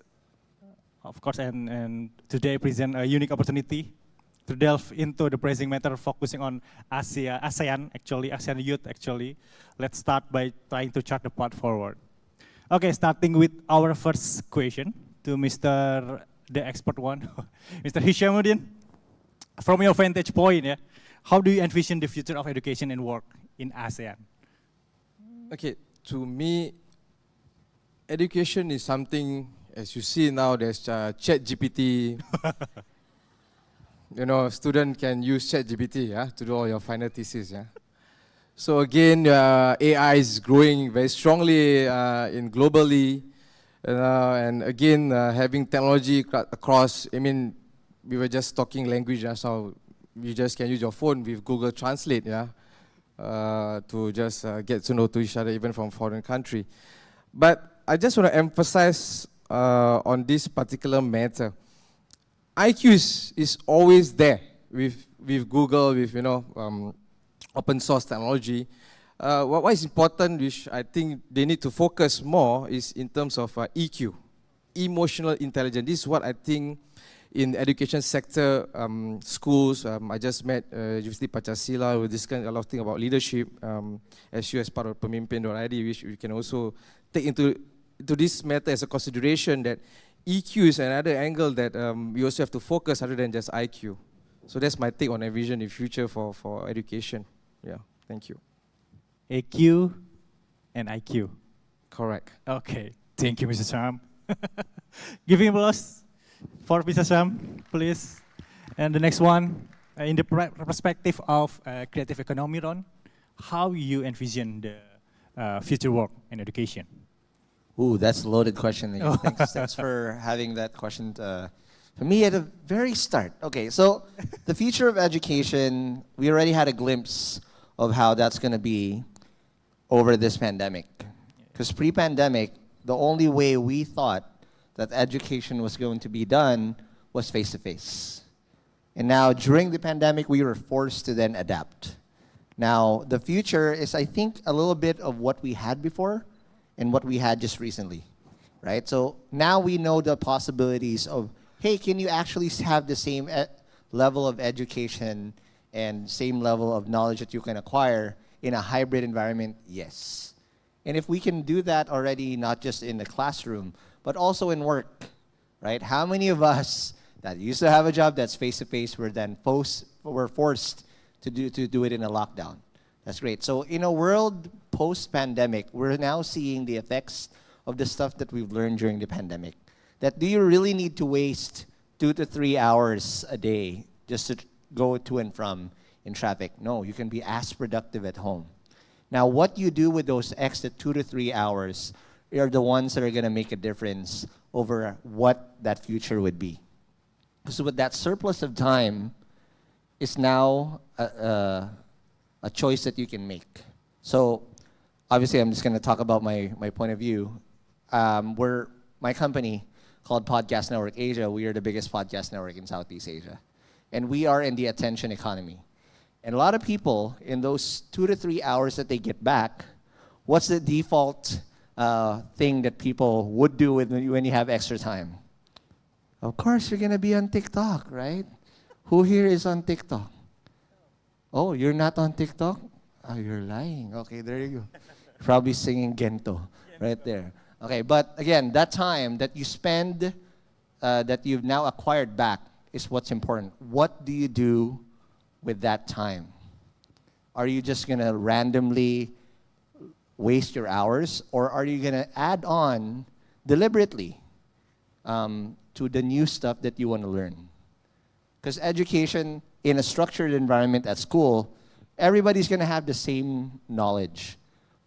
[SPEAKER 1] of course, and today present a unique opportunity to delve into the pressing matter, focusing on ASEAN youth actually. Let's start by trying to chart the path forward. Okay, starting with our first question to Mr. the expert one, Mr. Hishamuddin. from your vantage point, yeah, how do you envision the future of education and work in ASEAN?
[SPEAKER 3] Okay, to me, education is something, as you see now, there's ChatGPT. You know, student can use ChatGPT, yeah, to do all your final thesis, yeah. So again, AI is growing very strongly in globally, and again, having technology across. I mean, we were just talking language, so you just can use your phone with Google Translate, yeah, to just get to know to each other, even from foreign country. But I just want to emphasize on this particular matter. IQ is always there with Google, with open source technology. What is important, which I think they need to focus more, is in terms of EQ, emotional intelligence. This is what I think in the education sector, schools. I just met University Pancasila. We discussed a lot of things about leadership. As you as part of Pemimpin.id, which we can also take into this matter as a consideration that EQ is another angle that we also have to focus other than just IQ. So that's my take on a vision in future for education. Yeah, thank you.
[SPEAKER 1] AQ and IQ.
[SPEAKER 3] Correct.
[SPEAKER 1] Okay, thank you, Mr. Sam. Giving applause for Mr. Sam, please. And the next one, in the perspective of creative economy, Ron, how you envision the future work in education?
[SPEAKER 16] Ooh, that's a loaded question. Thanks for having that question for me at the very start. Okay, so the future of education, we already had a glimpse of how that's going to be over this pandemic. Because pre-pandemic, the only way we thought that education was going to be done was face-to-face. And now, during the pandemic, we were forced to then adapt. Now, the future is, I think, a little bit of what we had before and what we had just recently, right? So now we know the possibilities of, hey, can you actually have the same level of education and same level of knowledge that you can acquire in a hybrid environment? Yes. And if we can do that already, not just in the classroom, but also in work, right? How many of us that used to have a job that's face-to-face were then forced to do it in a lockdown? That's great. So in a world post-pandemic, we're now seeing the effects of the stuff that we've learned during the pandemic. That do you really need to waste 2 to 3 hours a day just to go to and from in traffic? No, you can be as productive at home. Now, what you do with those extra 2 to 3 hours are the ones that are going to make a difference over what that future would be. So with that surplus of time, is now a choice that you can make. So obviously, I'm just going to talk about my point of view. My company called Podcast Network Asia, we are the biggest podcast network in Southeast Asia. And we are in the attention economy. And a lot of people, in those 2 to 3 hours that they get back, what's the default thing that people would do when you have extra time? Of course, you're going to be on TikTok, right? Who here is on TikTok? Oh, you're not on TikTok? Oh, you're lying. Okay, there you go. Probably singing Gento right there. Okay, but again, that time that you spend, that you've now acquired back is what's important. What do you do with that time? Are you just going to randomly waste your hours, or are you going to add on deliberately to the new stuff that you want to learn? Because education in a structured environment at school, everybody's going to have the same knowledge.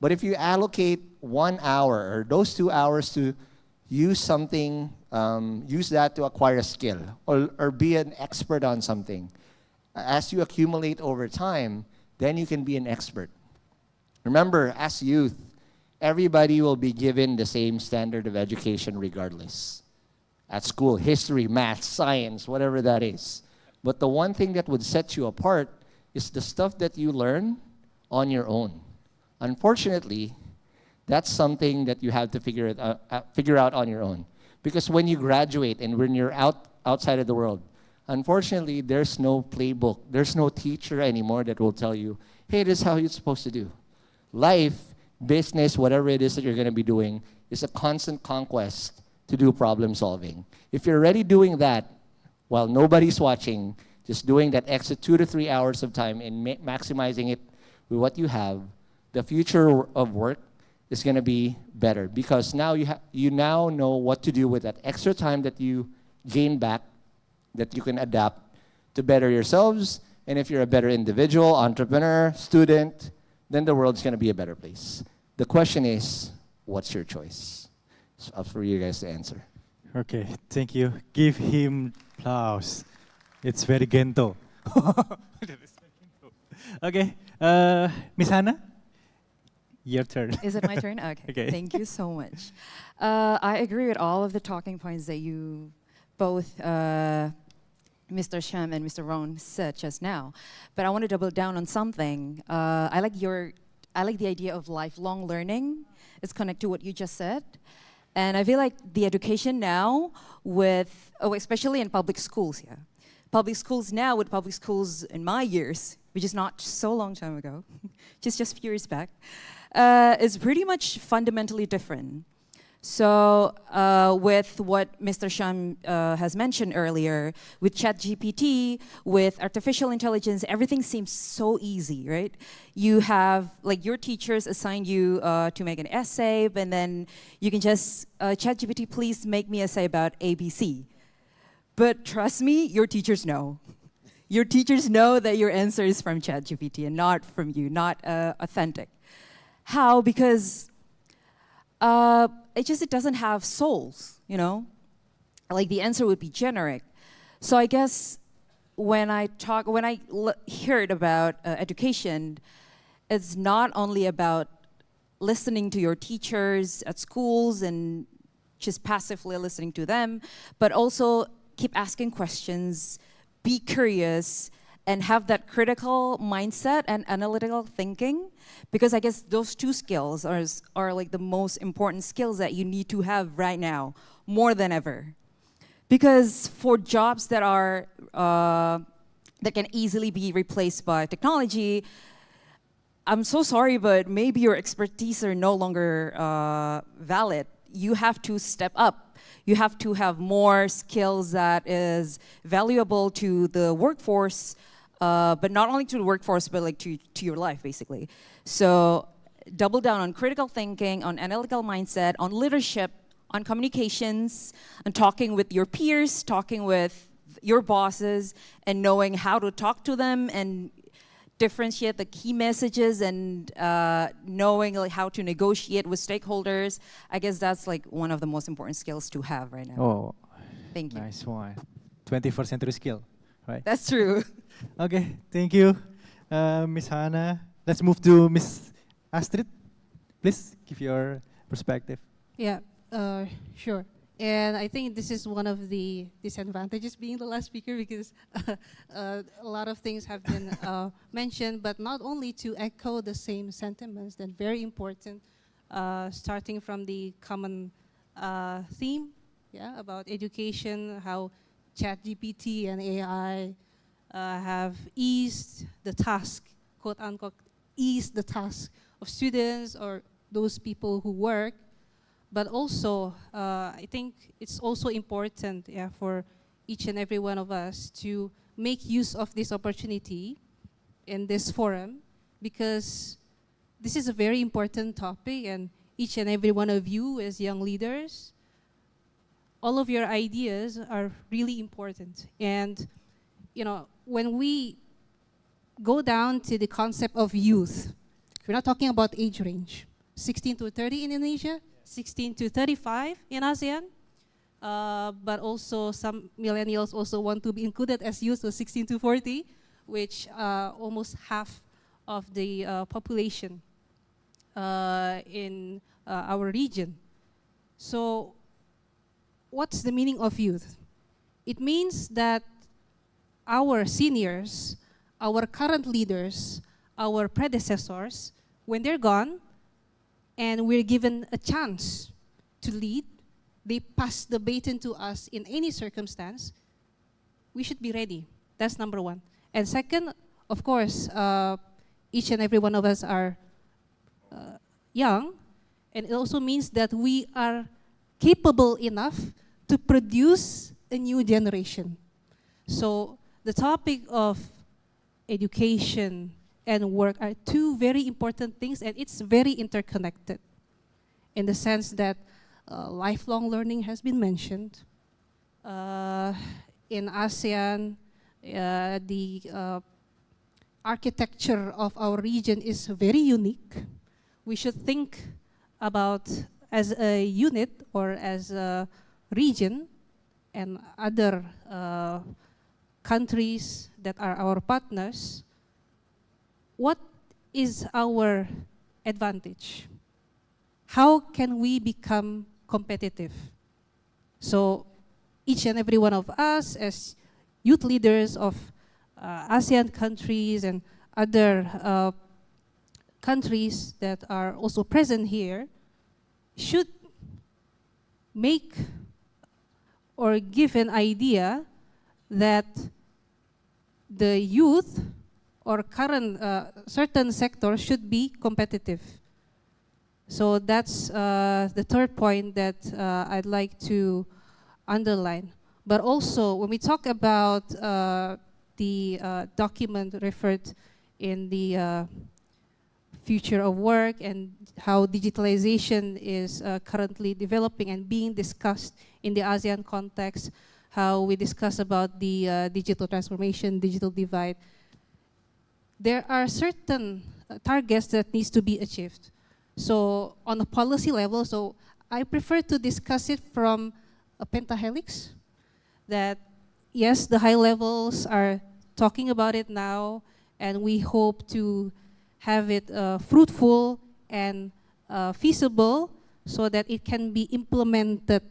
[SPEAKER 16] But if you allocate 1 hour or those 2 hours to use something, use that to acquire a skill or be an expert on something, as you accumulate over time, then you can be an expert. Remember, as youth, everybody will be given the same standard of education regardless. At school, history, math, science, whatever that is. But the one thing that would set you apart is the stuff that you learn on your own. Unfortunately, that's something that you have to figure out on your own. Because when you graduate and when you're outside of the world, unfortunately, there's no playbook. There's no teacher anymore that will tell you, hey, this is how you're supposed to do. Life, business, whatever it is that you're going to be doing, is a constant conquest to do problem solving. If you're already doing that while nobody's watching,
[SPEAKER 7] just doing that extra 2 to 3 hours of time and maximizing it with what you have, the future of work is going to be better because now you now know what to do with that extra time that you gain back, that you can adapt to better yourselves. And if you're a better individual, entrepreneur, student, then the world's going to be a better place. The question is, what's your choice? It's up for you guys to answer.
[SPEAKER 1] Okay, thank you. Give him applause. It's very gento. Okay, Miss Hannah, your turn.
[SPEAKER 17] Is it my turn? Okay.
[SPEAKER 1] Okay.
[SPEAKER 17] Thank you so much. I agree with all of the talking points that you both, Mr. Sham and Mr. Ron said just now. But I want to double down on something. I like the idea of lifelong learning. It's connected to what you just said. And I feel like the education now with, especially in public schools, yeah. Public schools now with public schools in my years, which is not so long time ago, just a few years back, is pretty much fundamentally different. So with what Mr. Sham has mentioned earlier, with ChatGPT, with artificial intelligence, everything seems so easy, right? You have, like, your teachers assign you to make an essay, and then you can just, ChatGPT, please make me an essay about ABC. But trust me, your teachers know. Your teachers know that your answer is from ChatGPT and not from you, not authentic. How? Because it doesn't have souls, you know? Like, the answer would be generic. So I guess when I heard about education, it's not only about listening to your teachers at schools and just passively listening to them, but also keep asking questions, be curious, and have that critical mindset and analytical thinking, because I guess those two skills are like the most important skills that you need to have right now, more than ever. Because for jobs that are that can easily be replaced by technology, I'm so sorry, but maybe your expertise are no longer valid. You have to step up. You have to have more skills that is valuable to the workforce, but not only to the workforce, but like to your life, basically. So double down on critical thinking, on analytical mindset, on leadership, on communications, and talking with your peers, talking with your bosses, and knowing how to talk to them and differentiate the key messages, and knowing like how to negotiate with stakeholders. I guess that's like one of the most important skills to have right now.
[SPEAKER 1] Oh,
[SPEAKER 17] thank you.
[SPEAKER 1] Nice one. 21st century skill, right?
[SPEAKER 17] That's true.
[SPEAKER 1] Okay, thank you, Miss Hannah. Let's move to Miss Astrid. Please give your perspective.
[SPEAKER 18] Yeah, sure. And I think this is one of the disadvantages being the last speaker, because a lot of things have been mentioned, but not only to echo the same sentiments, that very important, starting from the common theme, yeah, about education, how ChatGPT and AI have eased the task, quote unquote, eased the task of students or those people who work. But also, I think it's also important, yeah, for each and every one of us to make use of this opportunity in this forum, because this is a very important topic, and each and every one of you as young leaders, all of your ideas are really important. And, you know, when we go down to the concept of youth, we're not talking about age range, 16 to 30 in Indonesia, 16 to 35 in ASEAN, but also some millennials also want to be included as youth, so 16 to 40, which almost half of the population in our region. So what's the meaning of youth? It means that our seniors, our current leaders, our predecessors, when they're gone, and we're given a chance to lead, they pass the baton to us in any circumstance, we should be ready. That's number one. And second, of course, each and every one of us are young, and it also means that we are capable enough to produce a new generation. So the topic of education and work are two very important things, and it's very interconnected in the sense that lifelong learning has been mentioned. In ASEAN, the architecture of our region is very unique. We should think about as a unit or as a region and other countries that are our partners. What is our advantage? How can we become competitive? So each and every one of us as youth leaders of ASEAN countries and other countries that are also present here should make or give an idea that the youth or current certain sectors should be competitive. So that's the third point that I'd like to underline. But also, when we talk about the document referred in the future of work and how digitalization is currently developing and being discussed in the ASEAN context, how we discuss about the digital transformation, digital divide, there are certain targets that needs to be achieved. So on a policy level, so I prefer to discuss it from a pentahelix, that yes, the high levels are talking about it now, and we hope to have it fruitful and feasible so that it can be implemented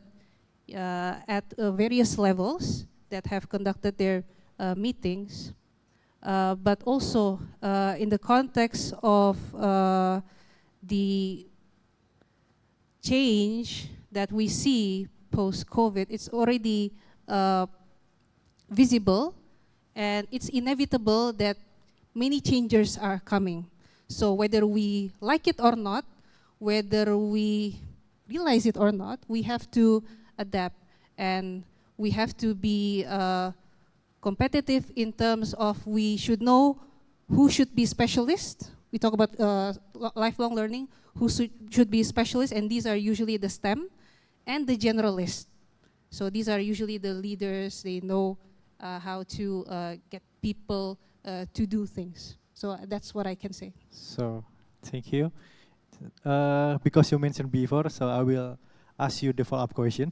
[SPEAKER 18] at various levels that have conducted their meetings. But also in the context of the change that we see post-COVID, it's already visible, and it's inevitable that many changes are coming. So whether we like it or not, whether we realize it or not, we have to adapt, and we have to be competitive in terms of we should know who should be specialists. We talk about lifelong learning, who should be specialists, and these are usually the STEM and the generalists. So these are usually the leaders. They know how to get people to do things. So that's what I can say.
[SPEAKER 1] So, thank you. Because you mentioned before, so I will ask you the follow-up question.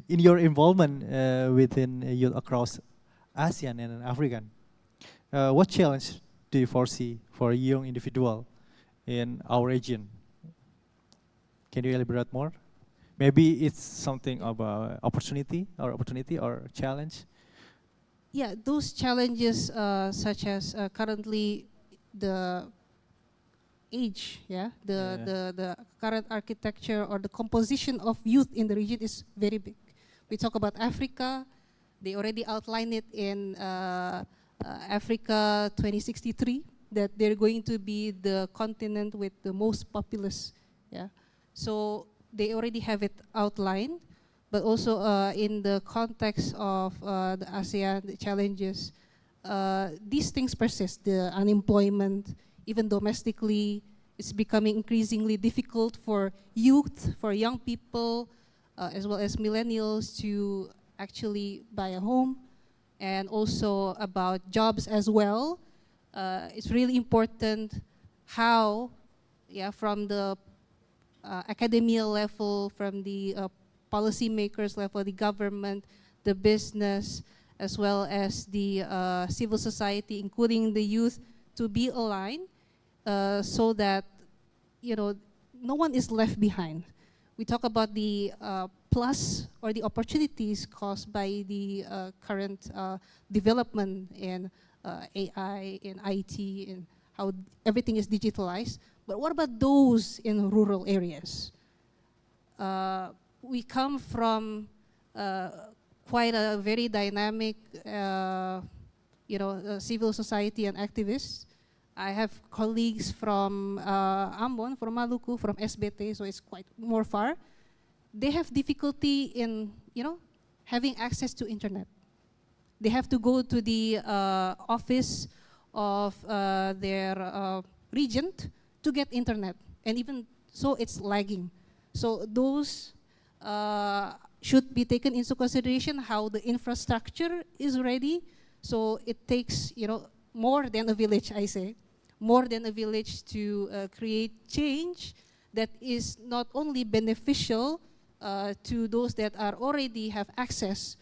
[SPEAKER 1] In your involvement within youth across ASEAN and African, what challenge do you foresee for a young individual in our region? Can you elaborate more? Maybe it's something about opportunity or challenge.
[SPEAKER 18] Yeah, those challenges such as currently the age, the current architecture or the composition of youth in the region is very big. We talk about Africa, they already outlined it in Africa 2063, that they're going to be the continent with the most populous. So they already have it outlined, but also in the context of the ASEAN the challenges, these things persist. The unemployment, even domestically, it's becoming increasingly difficult for youth, for young people, as well as millennials to actually buy a home, and also about jobs as well. It's really important how, from the academia level, from the policymakers level, the government, the business, as well as the civil society, including the youth, to be aligned so that no one is left behind. We talk about the plus or the opportunities caused by the current development in AI, in IT, and how everything is digitalized. But what about those in rural areas? We come from quite a very dynamic, civil society and activists. I have colleagues from Ambon, from Maluku, from SBT, so it's quite more far. They have difficulty in, having access to internet. They have to go to the office of their regent to get internet, and even so, it's lagging. So those should be taken into consideration, how the infrastructure is ready. So it takes, more than a village, I say, more than a village to create change that is not only beneficial to those that are already have access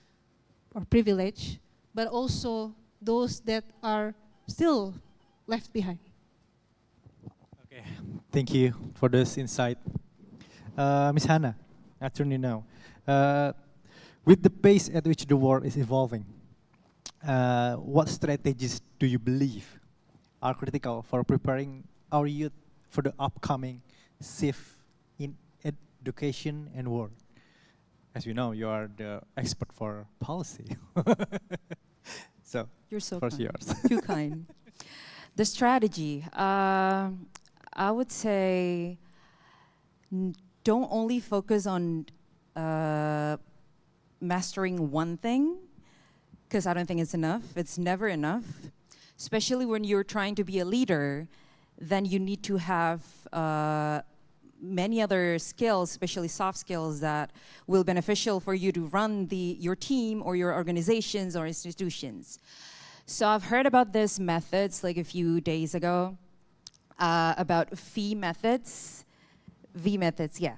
[SPEAKER 18] or privilege, but also those that are still left behind.
[SPEAKER 1] Okay, thank you for this insight. Ms. Hannah, afternoon now. With the pace at which the world is evolving, what strategies do you believe are critical for preparing our youth for the upcoming shift in education and work? As you know, you are the expert for policy. So,
[SPEAKER 17] You're so
[SPEAKER 1] first
[SPEAKER 17] kind.
[SPEAKER 1] yours.
[SPEAKER 17] Too kind. The strategy, I would say, don't only focus on mastering one thing, because I don't think it's enough. It's never enough. Especially when you're trying to be a leader, then you need to have many other skills, especially soft skills, that will beneficial for you to run your team or your organizations or institutions. So I've heard about these methods like a few days ago, about V methods, yeah.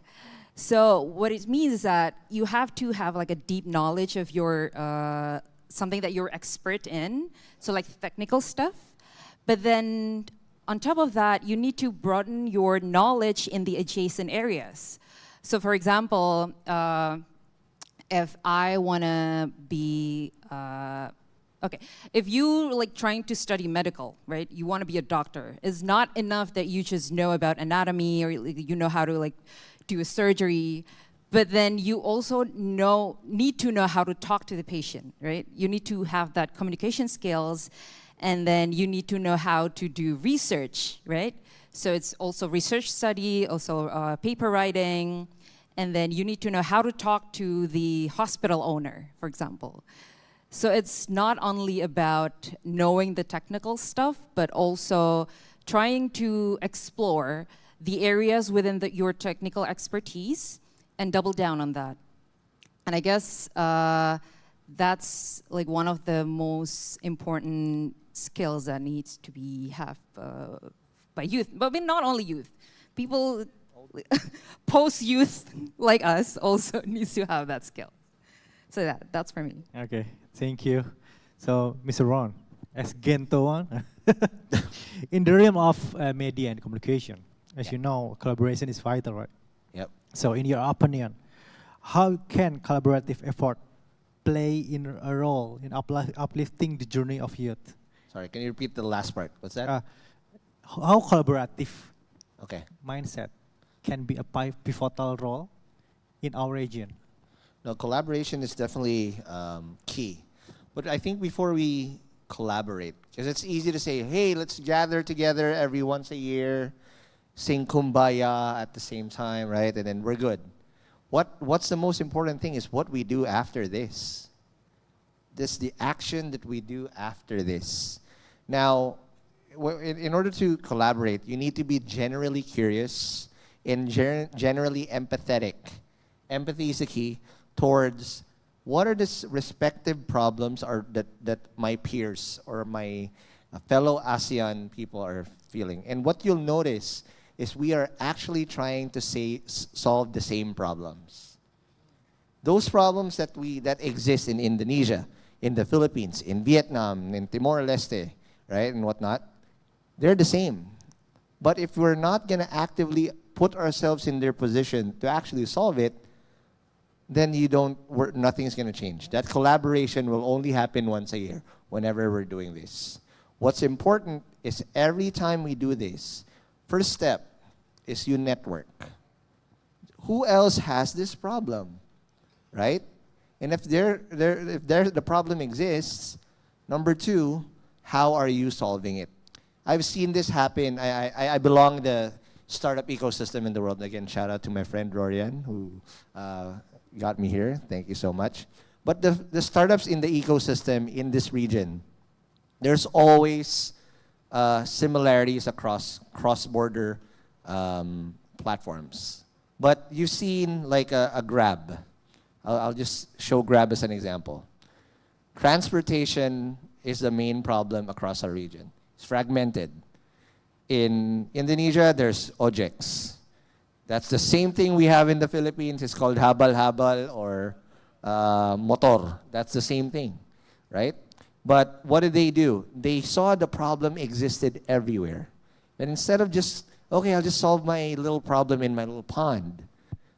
[SPEAKER 17] So what it means is that you have to have like a deep knowledge of your something that you're expert in, so like technical stuff. But then on top of that, you need to broaden your knowledge in the adjacent areas. So for example, if I want to be, okay, if you like trying to study medical, right? You want to be a doctor. It's not enough that you just know about anatomy or you know how to like do a surgery, but then you also need to know how to talk to the patient, right? You need to have that communication skills, and then you need to know how to do research, right? So it's also research study, also paper writing, and then you need to know how to talk to the hospital owner, for example. So it's not only about knowing the technical stuff, but also trying to explore the areas within your technical expertise and double down on that. And I guess that's like one of the most important skills that needs to be have by youth, but I mean, not only youth. People post-youth like us also needs to have that skill. So that's for me.
[SPEAKER 1] Okay, thank you. So, Mr. Ron, as Gento one, in the realm of media and communication, as you know, collaboration is vital, right?
[SPEAKER 16] Yep.
[SPEAKER 1] So, in your opinion, how can collaborative effort play in a role in uplifting the journey of youth?
[SPEAKER 16] Sorry, can you repeat the last part? What's that?
[SPEAKER 1] How collaborative
[SPEAKER 16] mindset
[SPEAKER 1] can be a pivotal role in our region?
[SPEAKER 16] No, collaboration is definitely key. But I think before we collaborate, because it's easy to say, hey, let's gather together every once a year, sing Kumbaya at the same time, right? And then we're good. What's the most important thing is what we do after this. This the action that we do after this. Now, in order to collaborate, you need to be generally curious and generally empathetic. Empathy is the key towards what are the respective problems that my peers or my fellow ASEAN people are feeling. And what you'll notice is we are actually trying to solve the same problems. Those problems that exist in Indonesia, in the Philippines, in Vietnam, in Timor-Leste, right, and whatnot, they're the same. But if we're not going to actively put ourselves in their position to actually solve it, then nothing's going to change. That collaboration will only happen once a year, whenever we're doing this. What's important is every time we do this, first step is you network. Who else has this problem, right? And if the problem exists, number two, how are you solving it? I've seen this happen. I belong to the startup ecosystem in the world. Again, shout out to my friend Rorian, who got me here. Thank you so much. But the startups in the ecosystem in this region, there's always similarities across cross-border platforms. But you've seen like a Grab. I'll just show Grab as an example. Transportation is the main problem across our region. It's fragmented. In Indonesia, there's ojeks. That's the same thing we have in the Philippines. It's called habal-habal or motor. That's the same thing, right? But what did they do? They saw the problem existed everywhere. And instead of just, okay, I'll just solve my little problem in my little pond,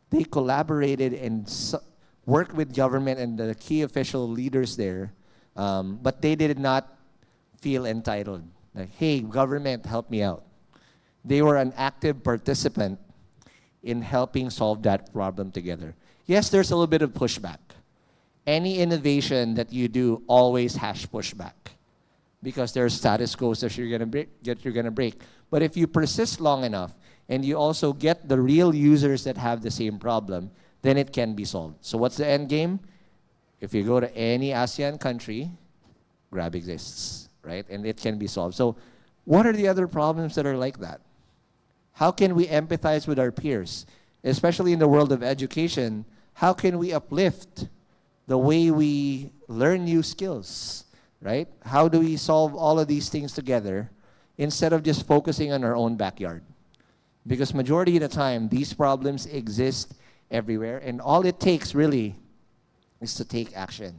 [SPEAKER 16] they collaborated and worked with government and the key official leaders there, but they did not feel entitled. Like, hey, government, help me out. They were an active participant in helping solve that problem together. Yes, there's a little bit of pushback. Any innovation that you do always has pushback because there are status quos that you're gonna break. But if you persist long enough and you also get the real users that have the same problem, then it can be solved. So what's the end game? If you go to any ASEAN country, Grab exists, right? And it can be solved. So what are the other problems that are like that? How can we empathize with our peers? Especially in the world of education, how can we uplift the way we learn new skills, right? How do we solve all of these things together instead of just focusing on our own backyard? Because majority of the time, these problems exist everywhere, and all it takes really is to take action.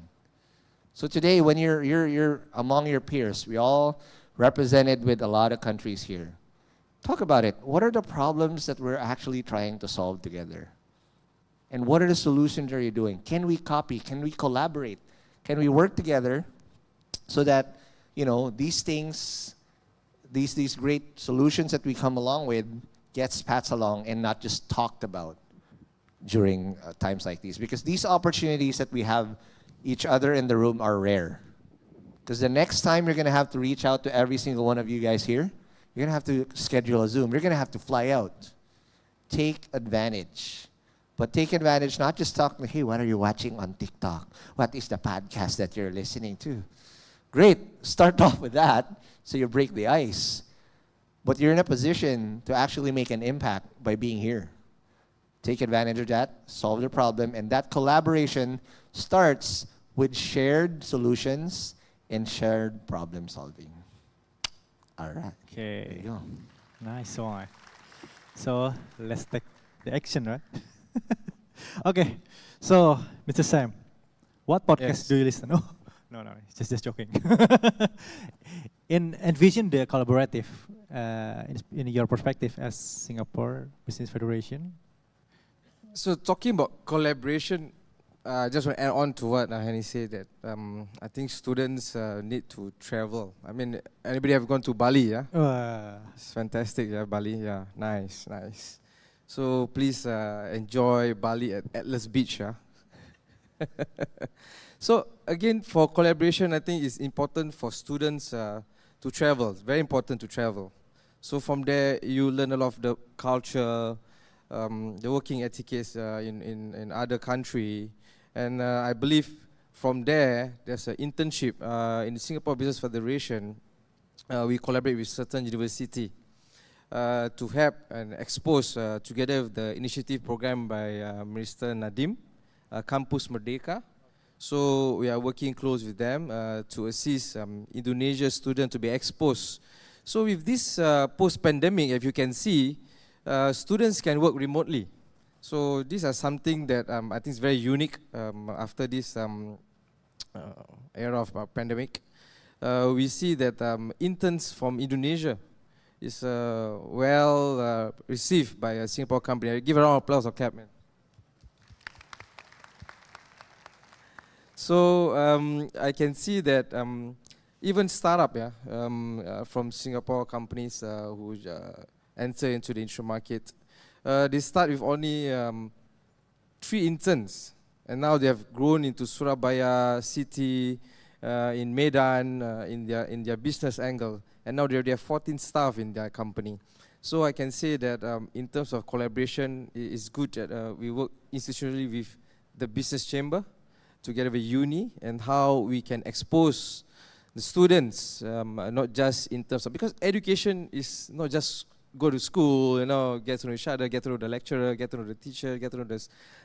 [SPEAKER 16] So today, when you're among your peers, we all represented with a lot of countries here. Talk about it. What are the problems that we're actually trying to solve together? And what are the solutions are you doing? Can we copy? Can we collaborate? Can we work together so that, you know, these things, these great solutions that we come along with gets passed along and not just talked about during times like these? Because these opportunities that we have each other in the room are rare. Because the next time you're going to have to reach out to every single one of you guys here, you're going to have to schedule a Zoom. You're going to have to fly out. Take advantage. But take advantage, not just talking, hey, what are you watching on TikTok? What is the podcast that you're listening to? Great. Start off with that so you break the ice. But you're in a position to actually make an impact by being here. Take advantage of that, solve the problem, and that collaboration starts with shared solutions and shared problem solving. All right.
[SPEAKER 1] Okay.
[SPEAKER 16] There you go.
[SPEAKER 1] Nice one. So let's take the action, right? Okay. So, Mr. Sam, what podcast do you listen? Oh, no, just joking. Envision the collaborative in your perspective as Singapore Business Federation.
[SPEAKER 3] So talking about collaboration, I just want to add on to what Henny said that I think students need to travel. I mean, anybody have gone to Bali? Yeah, it's fantastic. Yeah, Bali. Yeah, nice. So please enjoy Bali at Atlas Beach. Yeah. So again, for collaboration, I think it's important for students to travel. It's very important to travel. So from there, you learn a lot of the culture, the working etiquettes in other country. And I believe from there, there's an internship in the Singapore Business Federation. We collaborate with certain university to help and expose together with the initiative program by Mr. Nadim, Campus Merdeka. So we are working close with them to assist Indonesia students to be exposed. So with this post-pandemic, if you can see, students can work remotely. So these are something that I think is very unique after this era of pandemic. We see that interns from Indonesia is well received by a Singapore company. I give a round of applause or clap, man. So I can see that even startup, from Singapore companies who enter into the insurance market, they start with only 3 interns, and now they have grown into Surabaya city, in Medan, in their business angle, and now they have 14 staff in their company. So I can say that in terms of collaboration, it's good that we work institutionally with the business chamber together with uni, and how we can expose the students, not just in terms of, because education is not just go to school, get to know each other, get to know the lecturer, get to know the teacher, get to know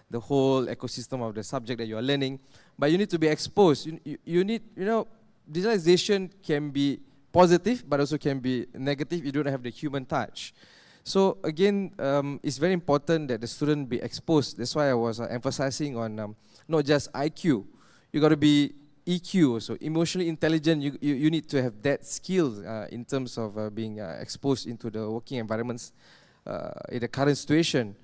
[SPEAKER 3] the whole ecosystem of the subject that you are learning. But you need to be exposed. You need, digitalization can be positive, but also can be negative if you don't have the human touch. So again, it's very important that the student be exposed. That's why I was emphasizing on not just IQ. You got to be EQ also, emotionally intelligent. You need to have that skill in terms of being exposed into the working environments in the current situation.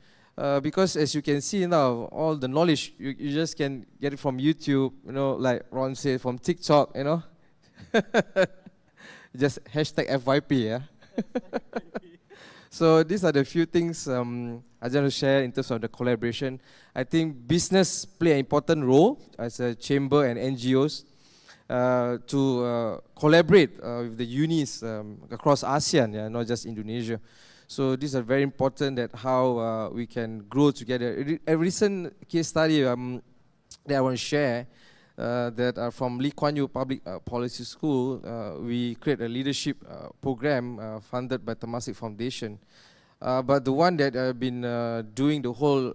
[SPEAKER 3] Because as you can see now, all the knowledge, you just can get it from YouTube, like Ron said, from TikTok, just hashtag FYP, yeah. So these are the few things I just want to share in terms of the collaboration. I think business play an important role as a chamber and NGOs to collaborate with the unis across ASEAN, yeah, not just Indonesia. So these are very important, that how we can grow together. A recent case study that I want to share, that from Lee Kuan Yew Public Policy School, we create a leadership program funded by Temasek Foundation. But the one that I've been doing the whole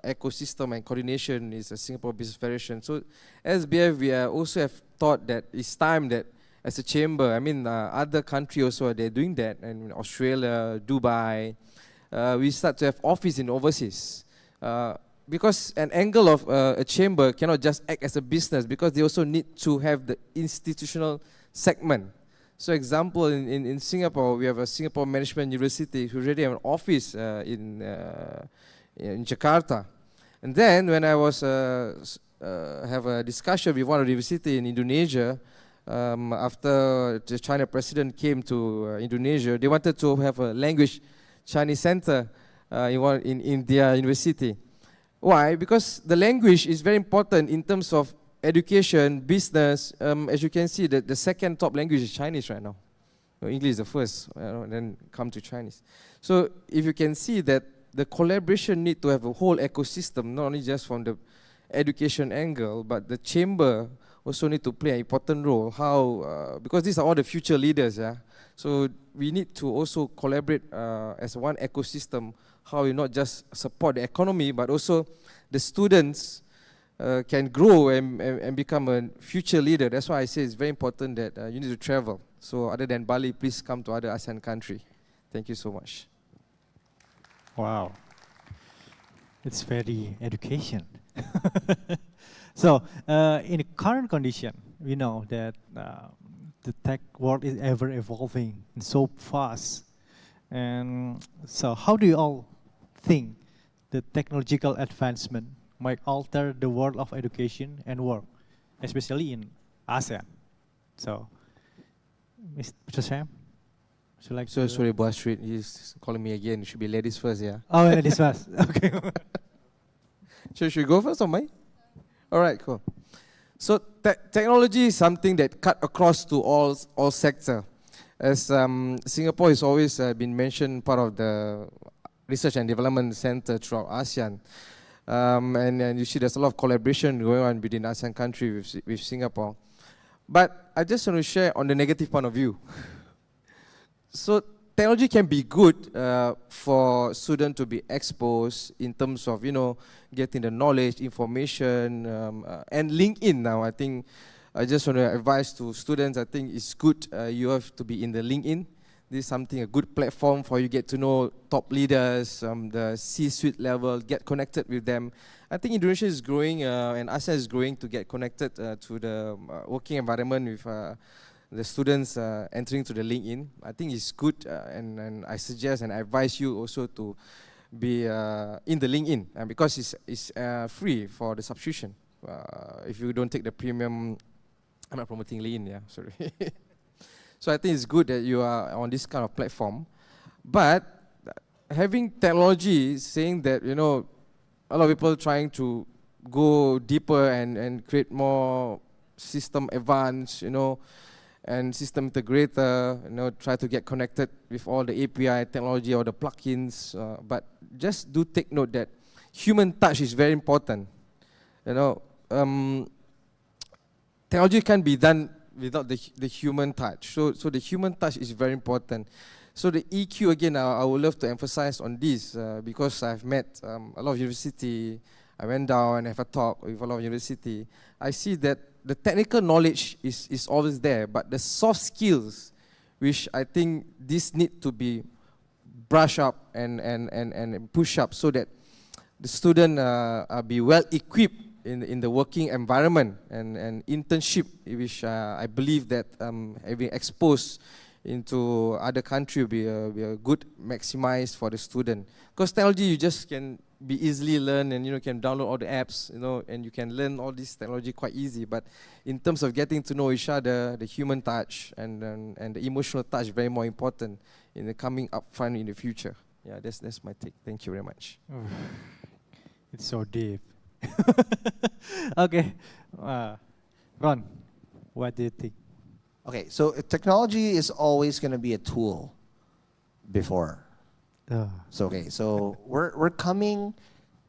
[SPEAKER 3] ecosystem and coordination is the Singapore Business Federation. So SBF, we also have thought that it's time that as a chamber, I mean other countries also, they're doing that, and Australia, Dubai, we start to have office in overseas. Because an angle of a chamber cannot just act as a business, because they also need to have the institutional segment. So example, in Singapore, we have a Singapore Management University who already have an office in Jakarta. And then when I was have a discussion with one of the university in Indonesia, after the China president came to Indonesia, they wanted to have a language Chinese center in their university. Why? Because the language is very important in terms of education, business. As you can see, the second top language is Chinese right now. English is the first, then come to Chinese. So if you can see that the collaboration need to have a whole ecosystem, not only just from the education angle, but the chamber also need to play an important role. How, because these are all the future leaders, yeah. So we need to also collaborate as one ecosystem, how we not just support the economy, but also the students can grow and become a future leader. That's why I say it's very important that you need to travel. So other than Bali, please come to other ASEAN country. Thank you so much.
[SPEAKER 1] Wow. It's very education. So in the current condition, we know that the tech world is ever evolving and so fast. And so how do you all think the technological advancement might alter the world of education and work, especially in ASEAN? So, Mr. Sam, would you like to...
[SPEAKER 3] Sorry, Boss Street, he's calling me again. It should be ladies first, yeah?
[SPEAKER 1] Oh, ladies first, okay.
[SPEAKER 3] Should we go first or mine? All right, cool. So technology is something that cut across to all sector. As Singapore has always been mentioned part of the research and development center throughout ASEAN. And you see there's a lot of collaboration going on within ASEAN countries with Singapore. But I just want to share on the negative point of view. So technology can be good for students to be exposed in terms of, getting the knowledge, information, and LinkedIn now. I think I just want to advise to students, I think it's good you have to be in the LinkedIn. This is something, a good platform for you get to know top leaders, the C-suite level, get connected with them. I think Indonesia is growing and ASEAN is growing to get connected to the working environment with the students entering to the LinkedIn. I think it's good and I suggest and I advise you also to be in the LinkedIn because it's free for the subscription. If you don't take the premium, I'm not promoting LinkedIn, yeah, sorry. So I think it's good that you are on this kind of platform. But having technology saying that, a lot of people trying to go deeper and create more system advance, and system integrator, try to get connected with all the API technology or the plugins. But just do take note that human touch is very important. technology can't be done without the human touch. So the human touch is very important. So the EQ, again, I would love to emphasize on this because I've met a lot of university. I went down and have a talk with a lot of university. I see that the technical knowledge is always there, but the soft skills, which I think this need to be brushed up and push up so that the student be well equipped in the working environment and internship, which I believe that having exposed into other country will be a good maximize for the student. Because technology you just can be easily learn, and you can download all the apps, and you can learn all this technology quite easy. But in terms of getting to know each other, the human touch and the emotional touch very more important in the coming up front in the future. Yeah, that's my take. Thank you very much.
[SPEAKER 1] It's so deep. Okay, Ron, what do you think?
[SPEAKER 16] Okay, so technology is always going to be a tool before. So we're coming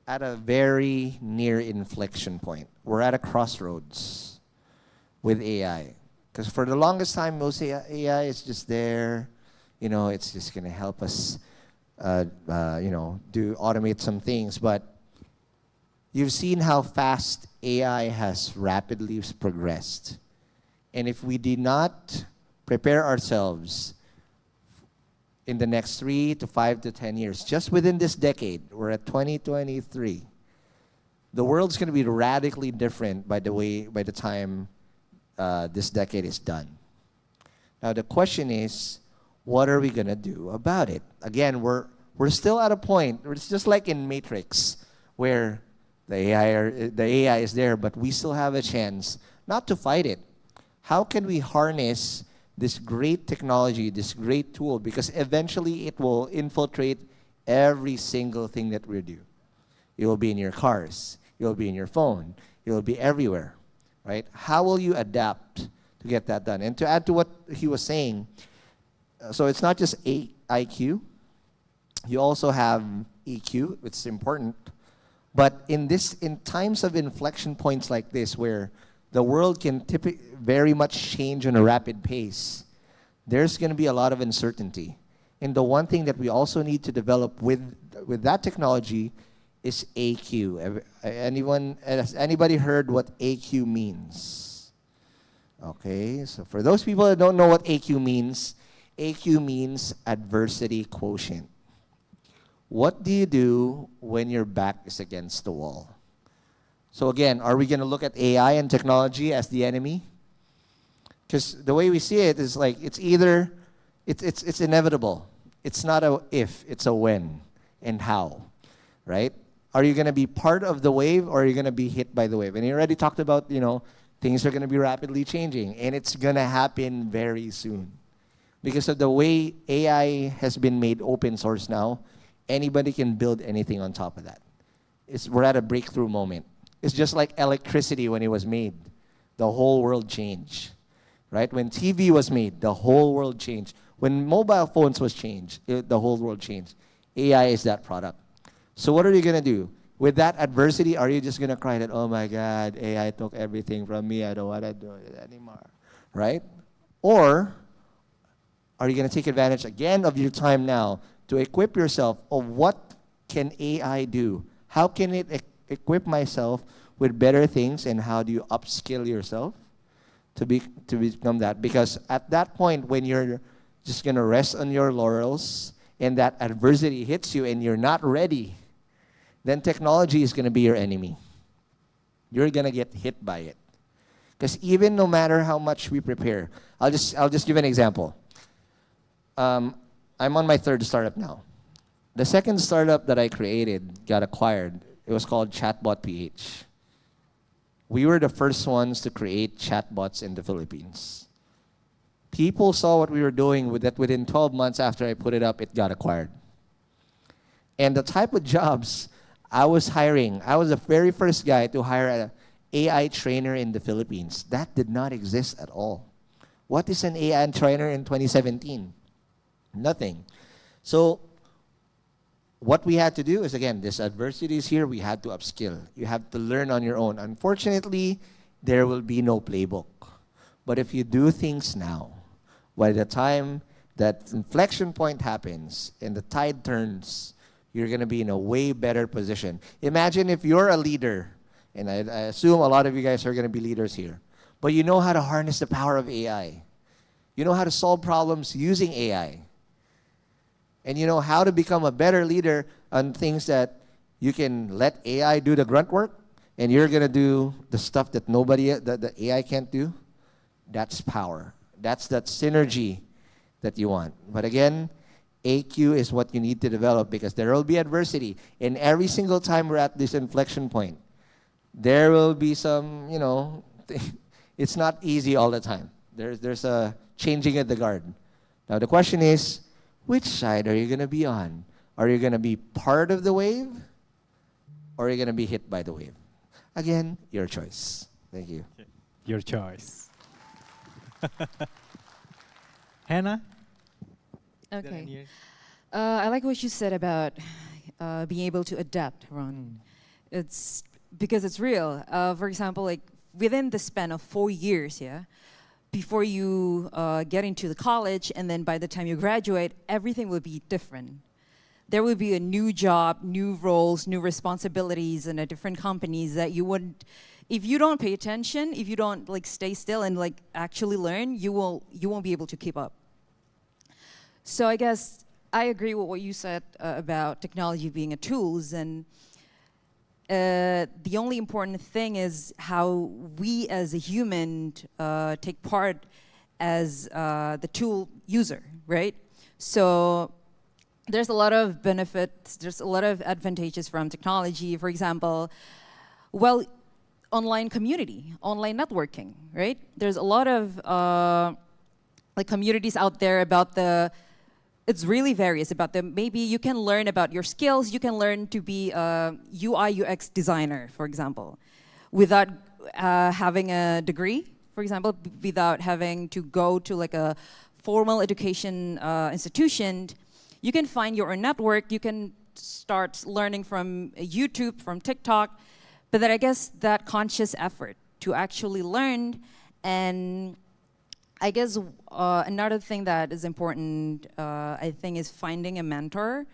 [SPEAKER 16] at a very near inflection point. We're at a crossroads with AI. Because for the longest time, most AI is just there. It's just going to help us, automate some things. But you've seen how fast AI has rapidly progressed. And if we did not prepare ourselves in the next 3 to 5 to 10 years, just within this decade, we're at 2023, the world's going to be radically different by the time this decade is done. Now the question is, what are we going to do about it? Again, we're still at a point, it's just like in Matrix, where the AI is there, but we still have a chance not to fight it. How can we harness this great technology, this great tool, because eventually it will infiltrate every single thing that we do. It will be in your cars, it will be in your phone, it will be everywhere, right? How will you adapt to get that done? And to add to what he was saying, so it's not just IQ, you also have EQ, which is important, but in times of inflection points like this, where the world can very much change on a rapid pace, there's going to be a lot of uncertainty. And the one thing that we also need to develop with that technology is AQ. Has anybody heard what AQ means? Okay, so for those people that don't know what AQ means adversity quotient. What do you do when your back is against the wall? So again, are we going to look at AI and technology as the enemy? Because the way we see it is like it's inevitable. It's not a if, it's a when and how, right? Are you going to be part of the wave, or are you going to be hit by the wave? And you already talked about, things are going to be rapidly changing, and it's going to happen very soon. Because of the way AI has been made open source now, anybody can build anything on top of that. We're at a breakthrough moment. It's just like electricity when it was made. The whole world changed, right? When TV was made, the whole world changed. When mobile phones was changed, the whole world changed. AI is that product. So what are you going to do? With that adversity, are you just going to cry that, oh my God, AI took everything from me, I don't want to do it anymore, right? Or are you going to take advantage again of your time now to equip yourself of what can AI do? How can it equip myself with better things, and how do you upskill yourself to become that? Because at that point, when you're just going to rest on your laurels and that adversity hits you and you're not ready, then technology is going to be your enemy. You're going to get hit by it. Because even no matter how much we prepare, I'll just give an example. I'm on my third startup now. The second startup that I created got acquired. It was called Chatbot PH. We were the first ones to create chatbots in the Philippines. People saw what we were doing with that. Within 12 months after I put it up, it got acquired. And the type of jobs I was hiring, I was the very first guy to hire an AI trainer in the Philippines. That did not exist at all. What is an AI trainer in 2017? Nothing. So what we had to do is, again, this adversity is here, we had to upskill. You have to learn on your own. Unfortunately, there will be no playbook. But if you do things now, by the time that inflection point happens and the tide turns, you're going to be in a way better position. Imagine if you're a leader, and I assume a lot of you guys are going to be leaders here, but you know how to harness the power of AI. You know how to solve problems using AI. And you know how to become a better leader on things that you can let AI do the grunt work, and you're going to do the stuff that the AI can't do. That's power. That's that synergy that you want. But again, AQ is what you need to develop, because there will be adversity. And every single time we're at this inflection point, there will be some, it's not easy all the time. There's a changing of the guard. Now the question is, which side are you going to be on? Are you going to be part of the wave, or are you going to be hit by the wave? Again, your choice. Thank you.
[SPEAKER 1] Your choice. Hannah?
[SPEAKER 17] Okay. I like what you said about being able to adapt, Ron. It's because it's real. For example, like within the span of 4 years, before you get into the college, and then by the time you graduate, everything will be different. There will be a new job, new roles, new responsibilities in a different companies that you wouldn't, if you don't pay attention, if you don't like stay still and like actually learn, you won't be able to keep up. So I guess I agree with what you said about technology being a tools, and the only important thing is how we as a human take part as the tool user, right? So there's a lot of benefits, there's a lot of advantages from technology. For example, well, online community, online networking, right? There's a lot of like communities out there about it's really various about them. Maybe you can learn about your skills, you can learn to be a UI UX designer, for example, without having a degree, for example, without having to go to like a formal education institution. You can find your own network, you can start learning from YouTube, from TikTok, but then I guess that conscious effort to actually learn. And I guess another thing that is important, I think, is finding a mentor,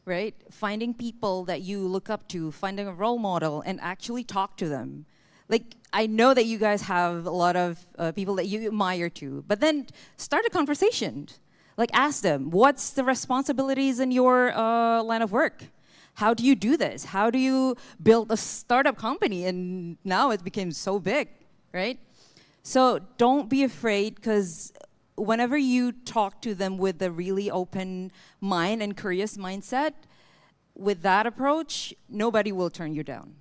[SPEAKER 17] right? Finding people that you look up to, finding a role model, and actually talk to them. Like, I know that you guys have a lot of people that you admire too, but then start a conversation. Like, ask them, what's the responsibilities in your line of work? How do you do this? How do you build a startup company? And now it became so big, right? So don't be afraid, because whenever you talk to them with a really open mind and curious mindset, with that approach, nobody will turn you down.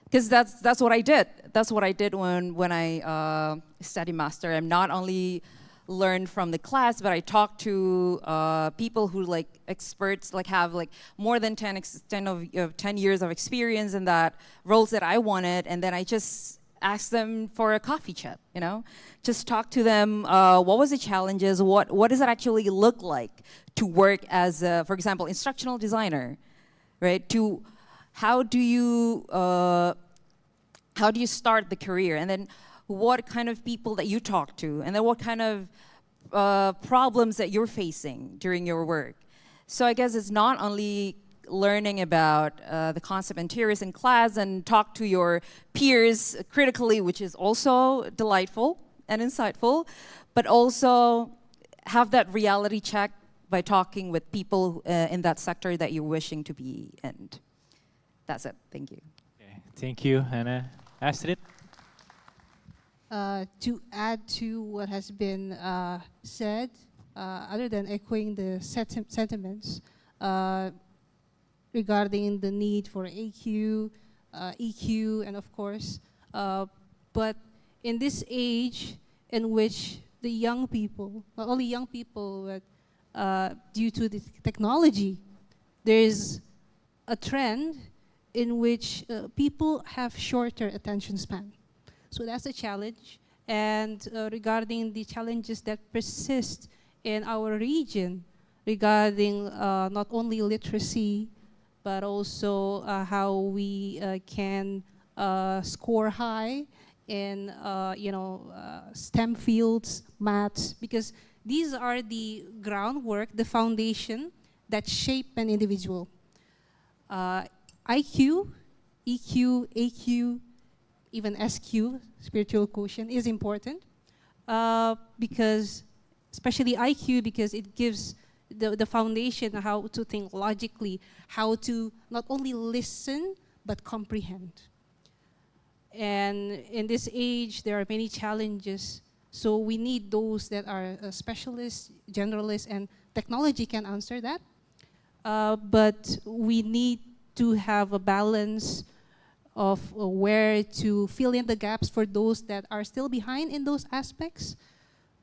[SPEAKER 17] Because that's what I did. That's what I did when I studied master. I'm not only learned from the class, but I talked to people who like experts, like have like more than 10 years of experience in that roles that I wanted, and then I just asked them for a coffee chat, just talk to them, what was the challenges, what does it actually look like to work as a, for example, instructional designer, right? To how do you start the career, and then what kind of people that you talk to, and then what kind of problems that you're facing during your work. So I guess it's not only learning about the concept and theories in class and talk to your peers critically, which is also delightful and insightful, but also have that reality check by talking with people in that sector that you're wishing to be in. That's it. Thank you.
[SPEAKER 1] Okay. Thank you, Hannah. Astrid?
[SPEAKER 18] To add to what has been said, other than echoing the sentiments regarding the need for AQ, EQ, and of course, but in this age in which the young people, not only young people, but due to the technology, there is a trend in which people have shorter attention span. So that's a challenge. And regarding the challenges that persist in our region regarding not only literacy, but also how we can score high in STEM fields, maths, because these are the groundwork, the foundation that shape an individual. IQ, EQ, AQ, even SQ, spiritual quotient, is important because, especially IQ, because it gives the foundation how to think logically, how to not only listen, but comprehend. And in this age, there are many challenges. So we need those that are specialists, generalists, and technology can answer that. But we need to have a balance of where to fill in the gaps for those that are still behind in those aspects,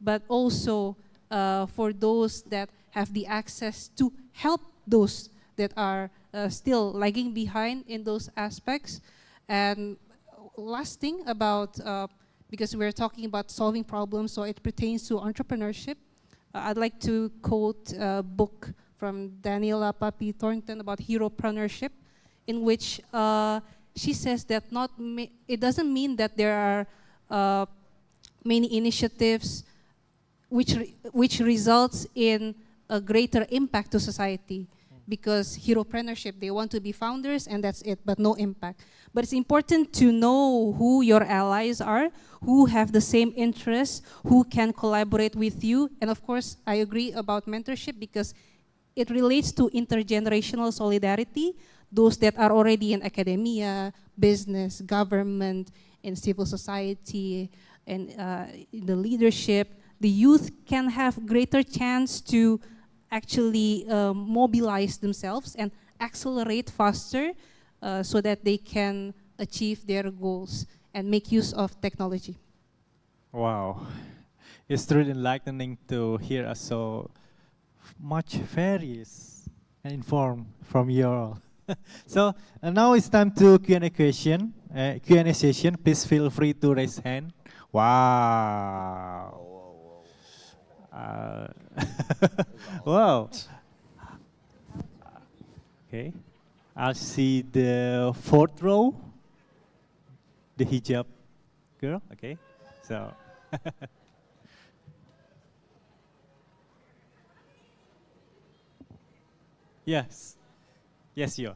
[SPEAKER 18] but also for those that have the access to help those that are still lagging behind in those aspects. And last thing about, because we're talking about solving problems, so it pertains to entrepreneurship. I'd like to quote a book from Daniela Papi Thornton about heropreneurship, in which she says that it doesn't mean that there are many initiatives which results in a greater impact to society, because heropreneurship, they want to be founders and that's it, but no impact. But it's important to know who your allies are, who have the same interests, who can collaborate with you. And of course, I agree about mentorship because it relates to intergenerational solidarity, those that are already in academia, business, government, and civil society, and in the leadership. The youth can have greater chance to actually mobilize themselves and accelerate faster so that they can achieve their goals and make use of technology.
[SPEAKER 1] Wow, it's truly enlightening to hear us so much various and informed from you all. So now it's time to Q&A question. Q&A session. Please feel free to raise hand. Wow. Wow. Okay. I'll see the fourth row. The hijab girl. Okay. So. Yes. Yes, you.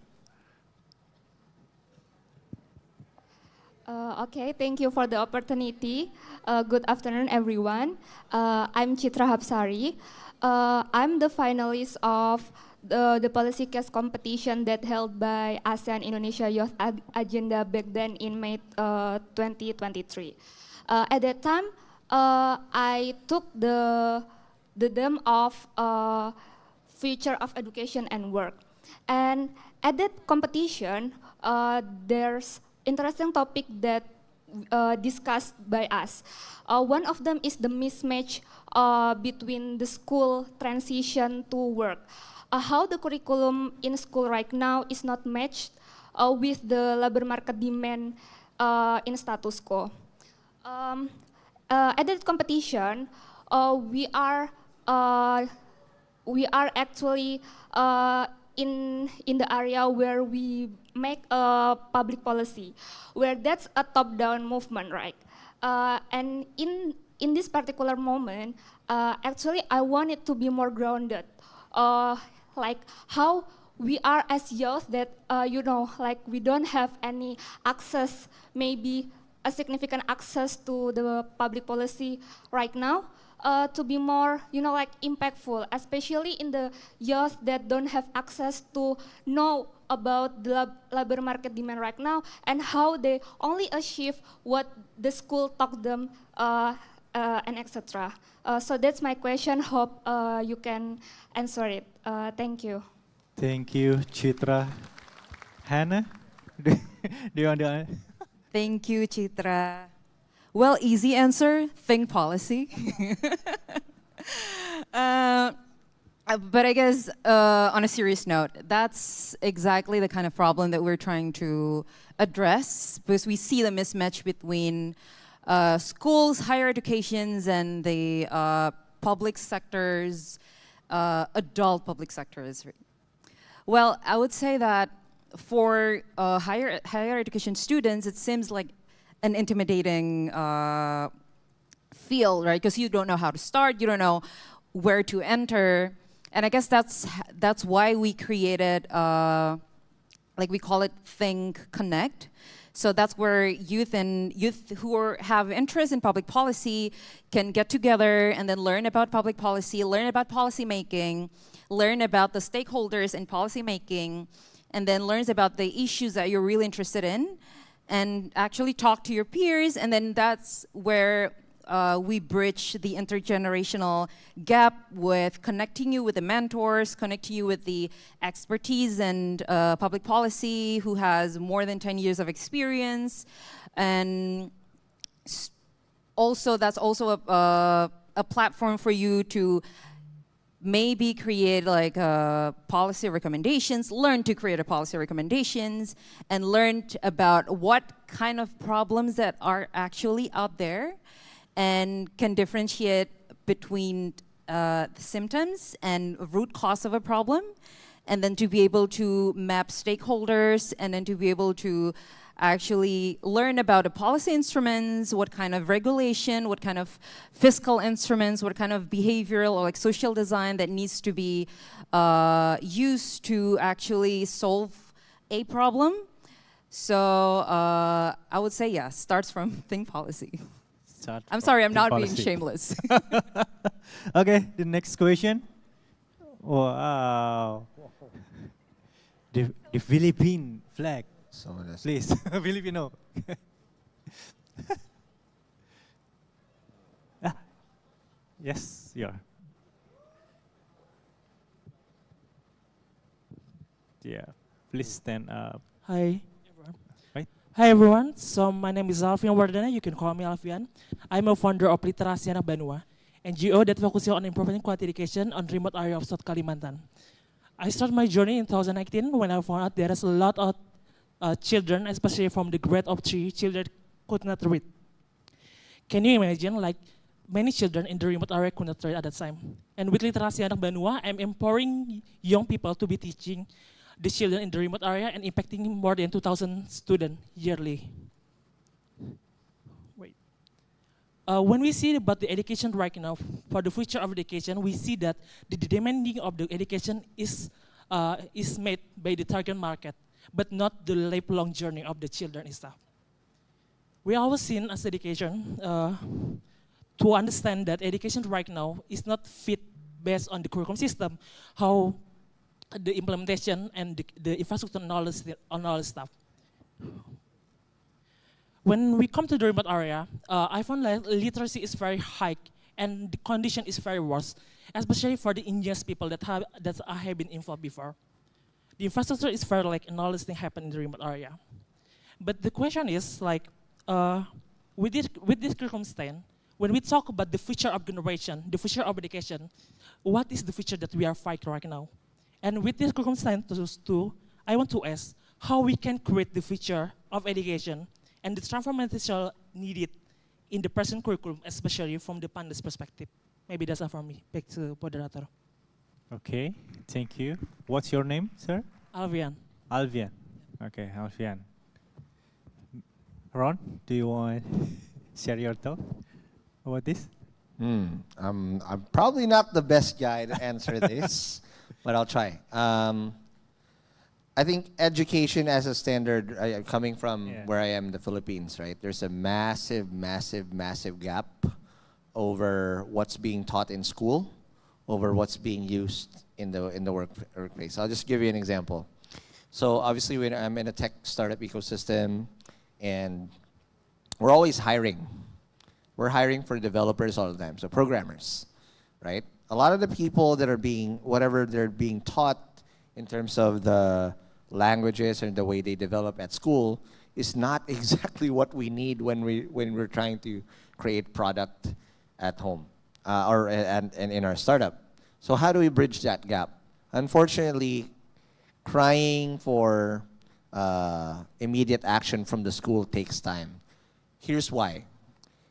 [SPEAKER 8] Okay, thank you for the opportunity. Good afternoon, everyone. I'm Chitra Hapsari. I'm the finalist of the policy case competition that held by ASEAN Indonesia Youth Agenda back then in May 2023. At that time, I took the theme of future of education and work. And at that competition, there's interesting topic that discussed by us. One of them is the mismatch between the school transition to work. How the curriculum in school right now is not matched with the labor market demand in status quo. At that competition, we are actually in the area where we make a public policy, where that's a top-down movement, right? And in this particular moment, actually I want it to be more grounded, like how we are as youth that, like we don't have any access, maybe a significant access to the public policy right now, to be more, like impactful, especially in the youth that don't have access to know about the labor market demand right now and how they only achieve what the school taught them and etc. So that's my question. Hope you can answer it. Thank you.
[SPEAKER 1] Thank you, Chitra. Hannah, do you want to?
[SPEAKER 17] Thank you, Chitra. Well, easy answer, think policy. But I guess on a serious note, that's exactly the kind of problem that we're trying to address, because we see the mismatch between schools, higher educations, and the public sectors, adult public sectors. Well, I would say that for higher education students, it seems like an intimidating field, right? Because you don't know how to start, you don't know where to enter, and I guess that's why we created, like we call it Think Connect. So that's where youth who have interest in public policy can get together and then learn about public policy, learn about policy making, learn about the stakeholders in policy making, and then learns about the issues that you're really interested in, and actually talk to your peers. And then that's where we bridge the intergenerational gap with connecting you with the mentors, connecting you with the expertise and public policy who has more than 10 years of experience. And also that's also a platform for you to maybe create like policy recommendations, learn to create a policy recommendations, and learn about what kind of problems that are actually out there, and can differentiate between the symptoms and root cause of a problem, and then to be able to map stakeholders, and then to be able to actually learn about the policy instruments, what kind of regulation, what kind of fiscal instruments, what kind of behavioral or like social design that needs to be used to actually solve a problem. So I would say, yeah, starts from Think Policy. I'm sorry, I'm not being shameless.
[SPEAKER 1] Okay, the next question. Wow. The Philippine flag. Please, Filipino. Yes, you are. Yeah, please stand up.
[SPEAKER 6] Hi.
[SPEAKER 1] Right.
[SPEAKER 6] Hi everyone, so my name is Alfian Wardana, you can call me Alfian. I'm a founder of Literasi Anak Banua, NGO that focuses on improving quality education on remote area of South Kalimantan. I started my journey in 2019 when I found out there is a lot of children, especially from the grade of 3, children could not read. Can you imagine, like, many children in the remote area could not read at that time? And with Literasi Anak Banua, I'm empowering young people to be teaching the children in the remote area and impacting more than 2,000 students yearly. Wait. When we see about the education right now, for the future of education, we see that the demanding of the education is made by the target market, but not the lifelong journey of the children itself. We always seen as education to understand that education right now is not fit based on the curriculum system, how the implementation and the infrastructure knowledge on all stuff. When we come to the remote area, I found that literacy is very high and the condition is very worse, especially for the indigenous people that I have been involved before. The infrastructure is very like knowledge thing happen in the remote area. But the question is like, with this curriculum stand, when we talk about the future of generation, the future of education, what is the future that we are fighting right now? And with this curriculum stand too, I want to ask how we can create the future of education and the transformation needed in the present curriculum, especially from the pandas perspective. Maybe that's all from me. Back to moderator.
[SPEAKER 1] Okay, thank you. What's your name, sir?
[SPEAKER 6] Alvian.
[SPEAKER 1] Alvian. Okay, Alvian. Ron, do you want to share your thought about this?
[SPEAKER 16] I'm probably not the best guy to answer this, but I'll try. I think education as a standard, coming from where I am in the Philippines, right? There's a massive, massive, massive gap over what's being taught in school, over what's being used in the workplace. I'll just give you an example. So obviously, when I'm in a tech startup ecosystem, and we're always hiring. We're hiring for developers all the time, so programmers, right? A lot of the people that are whatever they're being taught in terms of the languages and the way they develop at school is not exactly what we need when we're trying to create product at home and in our startup. So how do we bridge that gap? Unfortunately, crying for immediate action from the school takes time. Here's why.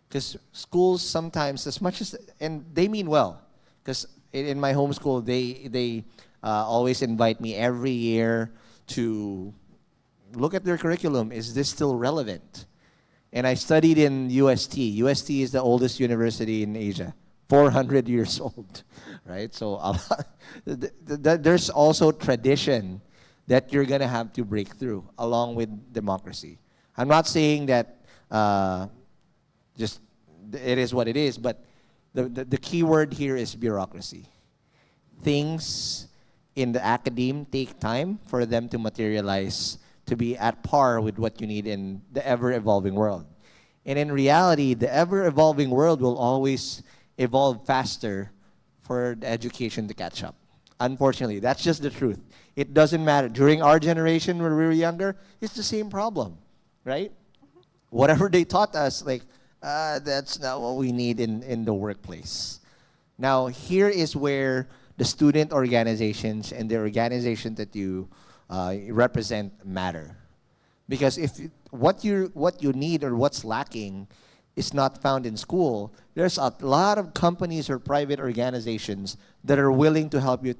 [SPEAKER 16] Because schools sometimes, as much as, and they mean well, because in my homeschool, they always invite me every year to look at their curriculum. Is this still relevant? And I studied in UST. UST is the oldest university in Asia, 400 years old, right? So there's also tradition that you're going to have to break through along with democracy. I'm not saying that just it is what it is, but the key word here is bureaucracy. Things in the academe take time for them to materialize to be at par with what you need in the ever-evolving world. And in reality, the ever-evolving world will always evolve faster for the education to catch up. Unfortunately, that's just the truth. It doesn't matter. During our generation when we were younger, it's the same problem, right? Whatever they taught us, like, that's not what we need in the workplace. Now, here is where the student organizations and the organization that you represent matter. Because if what you need or what's lacking is not found in school, there's a lot of companies or private organizations that are willing to help you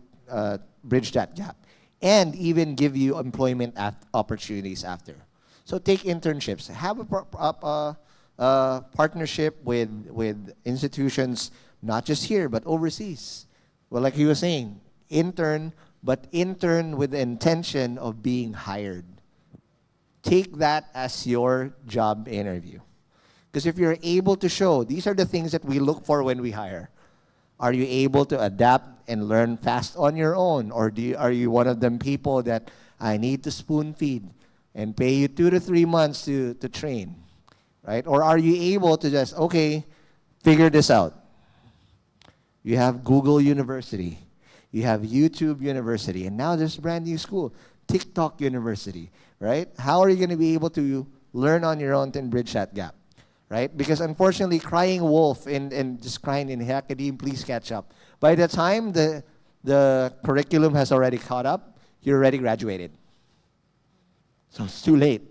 [SPEAKER 16] bridge that gap and even give you employment opportunities after. So take internships. Have a partnership with institutions, not just here, but overseas. Well, like he was saying, intern, but intern with the intention of being hired. Take that as your job interview. Because if you're able to show, these are the things that we look for when we hire. Are you able to adapt and learn fast on your own? Or are you one of them people that I need to spoon feed and pay you 2 to 3 months to train? Right? Or are you able to just, okay, figure this out? You have Google University. You have YouTube University. And now there's a brand new school, TikTok University. Right? How are you going to be able to learn on your own and bridge that gap? Right? Because unfortunately, crying wolf and just crying in academe, please catch up. By the time the curriculum has already caught up, you're already graduated. So it's too late.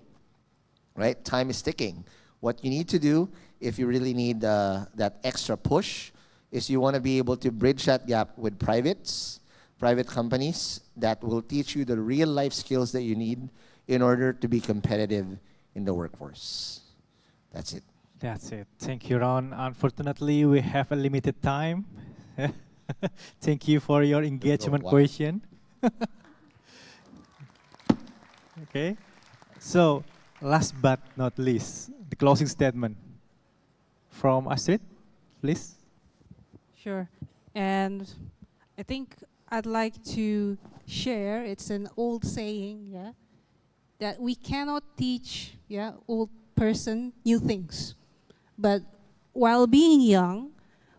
[SPEAKER 16] Right? Time is ticking. What you need to do, if you really need that extra push, is you want to be able to bridge that gap with private companies that will teach you the real life skills that you need in order to be competitive in the workforce. That's it.
[SPEAKER 1] That's it. Thank you, Ron. Unfortunately, we have a limited time. Thank you for your engagement question. Okay. So, last but not least, the closing statement from Astrid, please.
[SPEAKER 18] Sure. And I think I'd like to share, it's an old saying, yeah, that we cannot teach, old person new things. But while being young,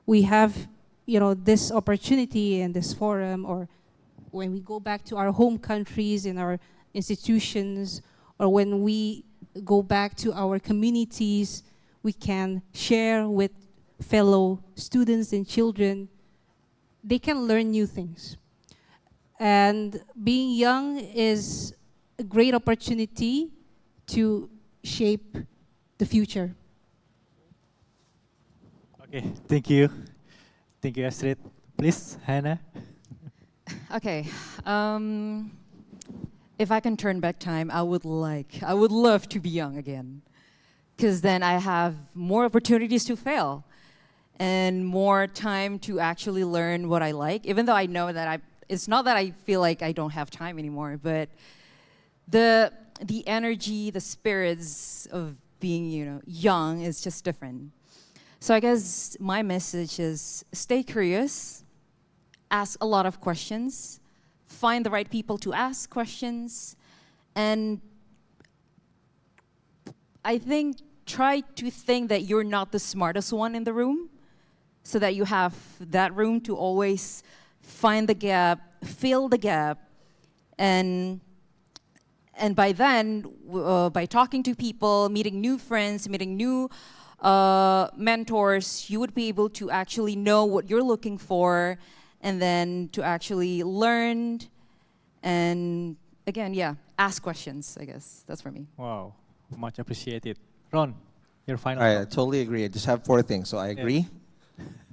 [SPEAKER 18] we have, this opportunity and this forum, or when we go back to our home countries and our institutions, or when we go back to our communities, we can share with fellow students and children. They can learn new things. And being young is a great opportunity to shape the future.
[SPEAKER 1] Okay, thank you. Thank you, Astrid. Please, Hannah.
[SPEAKER 17] Okay. If I can turn back time, I would love to be young again. Because then I have more opportunities to fail and more time to actually learn what I like, even though I know that it's not that I feel like I don't have time anymore, but the energy, the spirits of being, young is just different. So I guess my message is stay curious, ask a lot of questions, find the right people to ask questions, and I think try to think that you're not the smartest one in the room, so that you have that room to always find the gap, fill the gap, and by then, by talking to people, meeting new friends, meeting new mentors, you would be able to actually know what you're looking for, and then to actually learn, and again, ask questions, I guess. That's for me.
[SPEAKER 1] Wow, much appreciated. Ron, your final.
[SPEAKER 16] All right, I totally agree. I just have 4 things. So I agree.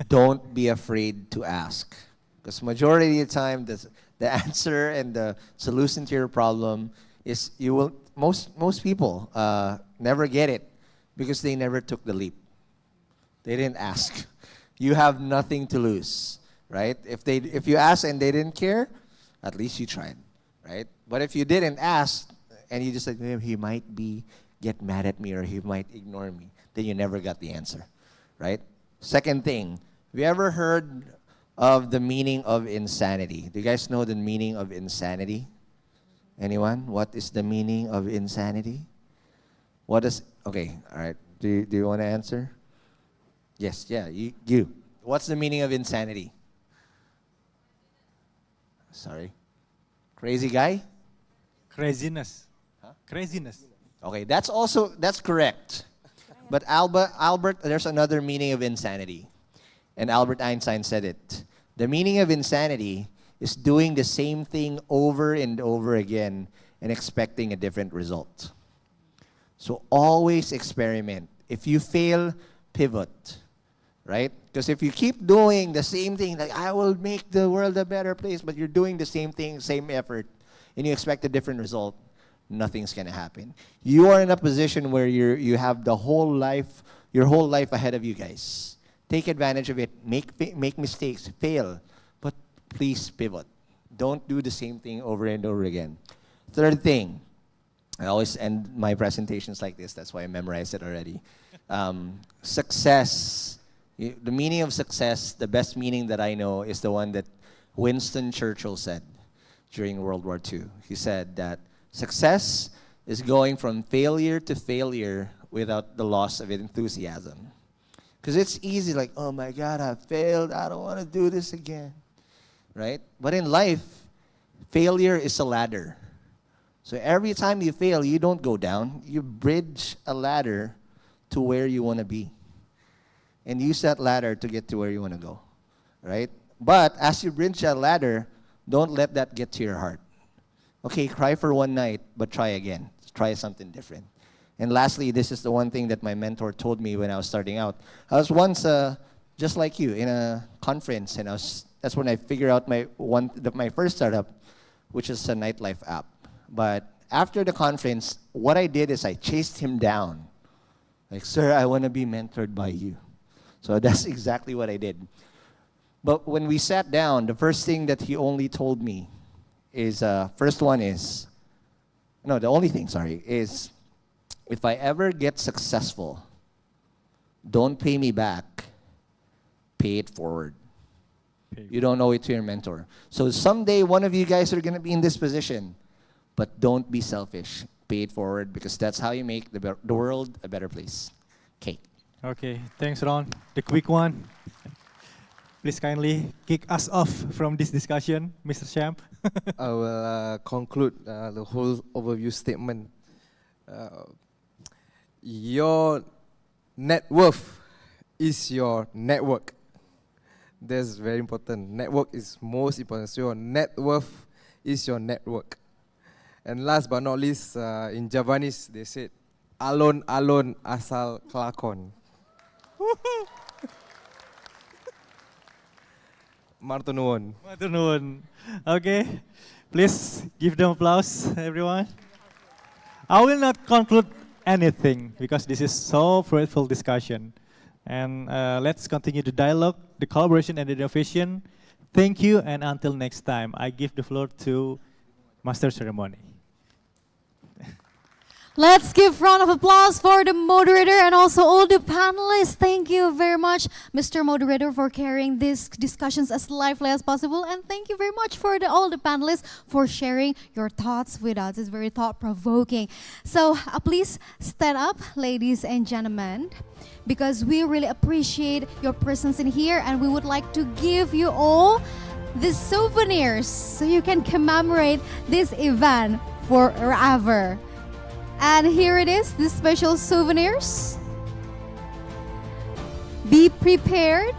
[SPEAKER 16] Don't be afraid to ask. Because majority of the time, the answer and the solution to your problem is most people never get it because they never took the leap. They didn't ask. You have nothing to lose, right? If you ask and they didn't care, at least you tried, right? But if you didn't ask and you just said, he might get mad at me or he might ignore me, then you never got the answer, right? Second thing, have you ever heard of the meaning of insanity? Do you guys know the meaning of insanity? Anyone? What is the meaning of insanity? Okay, all right. Do you want to answer? Yes, yeah, you. What's the meaning of insanity? Sorry. Crazy guy?
[SPEAKER 1] Craziness. Huh? Craziness.
[SPEAKER 16] Okay, that's correct. But Albert, there's another meaning of insanity. And Albert Einstein said it. The meaning of insanity is doing the same thing over and over again and expecting a different result. So always experiment. If you fail, pivot, right? Because if you keep doing the same thing, like I will make the world a better place, but you're doing the same thing, same effort, and you expect a different result, nothing's gonna happen. You are in a position where you have your whole life ahead of you guys. Take advantage of it. Make mistakes, fail, but please pivot. Don't do the same thing over and over again. Third thing, I always end my presentations like this. That's why I memorized it already. Success. The meaning of success, the best meaning that I know is the one that Winston Churchill said during World War II. He said that success is going from failure to failure without the loss of enthusiasm. Because it's easy, like, oh my God, I failed. I don't want to do this again, right? But in life, failure is a ladder. So every time you fail, you don't go down. You bridge a ladder to where you want to be. And use that ladder to get to where you want to go, right? But as you bridge that ladder, don't let that get to your heart. Okay, cry for one night, but try again. Try something different. And lastly, this is the one thing that my mentor told me when I was starting out. I was once, just like you, in a conference, and that's when I figured out my first startup, which is a nightlife app. But after the conference, what I did is I chased him down. Like, sir, I want to be mentored by you. So that's exactly what I did. But when we sat down, the first thing that he only told me is, the only thing, is if I ever get successful, don't pay me back, pay it forward. You don't owe it to your mentor. So someday one of you guys are going to be in this position, but don't be selfish. Pay it forward because that's how you make the world a better place. Okay.
[SPEAKER 1] Okay, thanks Ron. The quick one. Please kindly kick us off from this discussion, Mr. Champ.
[SPEAKER 3] I will conclude the whole overview statement. Your net worth is your network. That's very important. Network is most important. So your net worth is your network. And last but not least, in Javanese, they said, alon-alon asal kelakon. Martunuun.
[SPEAKER 1] Martunuun. Okay, please give them applause, everyone. I will not conclude anything because this is so fruitful discussion. And let's continue the dialogue, the collaboration, and the innovation. Thank you, and until next time, I give the floor to Master Ceremony.
[SPEAKER 2] Let's give round of applause for the moderator and also all the panelists. Thank you very much, Mr. Moderator, for carrying these discussions as lively as possible. And thank you very much for all the panelists for sharing your thoughts with us. It's very thought-provoking. So please stand up, ladies and gentlemen, because we really appreciate your presence in here, and we would like to give you all the souvenirs so you can commemorate this event forever. And here it is, the special souvenirs. Be prepared.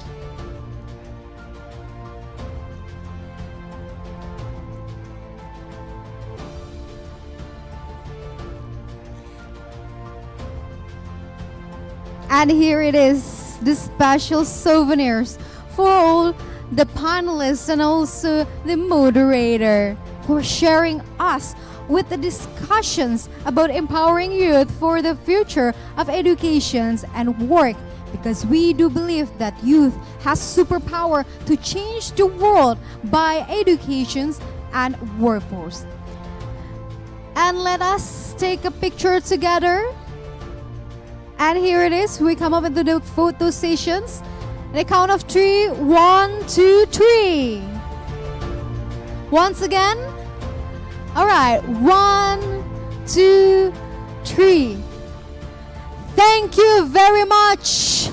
[SPEAKER 2] And here it is, the special souvenirs for all the panelists and also the moderator for sharing us
[SPEAKER 5] with the discussions about empowering youth for the future of education and work, because we do believe that youth has superpower to change the world by education and workforce. And let us take a picture together. And here it is. We come up into the photo sessions. The count of 3, 1, 2, 3. Once again. All right, 1, 2, 3. Thank you very much.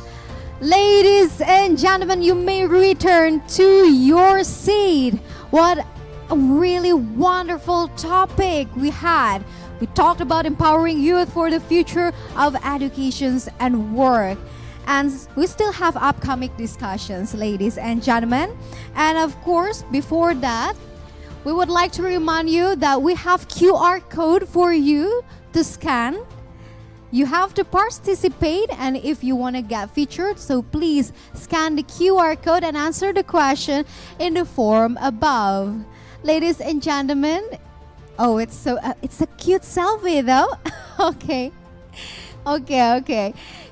[SPEAKER 5] Ladies and gentlemen, you may return to your seat. What a really wonderful topic we had. We talked about empowering youth for the future of education and work. And we still have upcoming discussions, ladies and gentlemen. And of course, before that, we would like to remind you that we have QR code for you to scan. You have to participate, and if you want to get featured, so please scan the QR code and answer the question in the form above. Ladies and gentlemen, oh, it's a cute selfie though. Okay.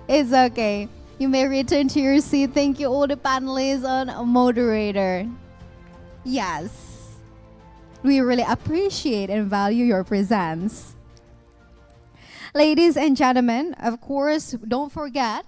[SPEAKER 5] It's okay. You may return to your seat. Thank you all the panelists and moderator. Yes. We really appreciate and value your presence. Ladies and gentlemen, of course, don't forget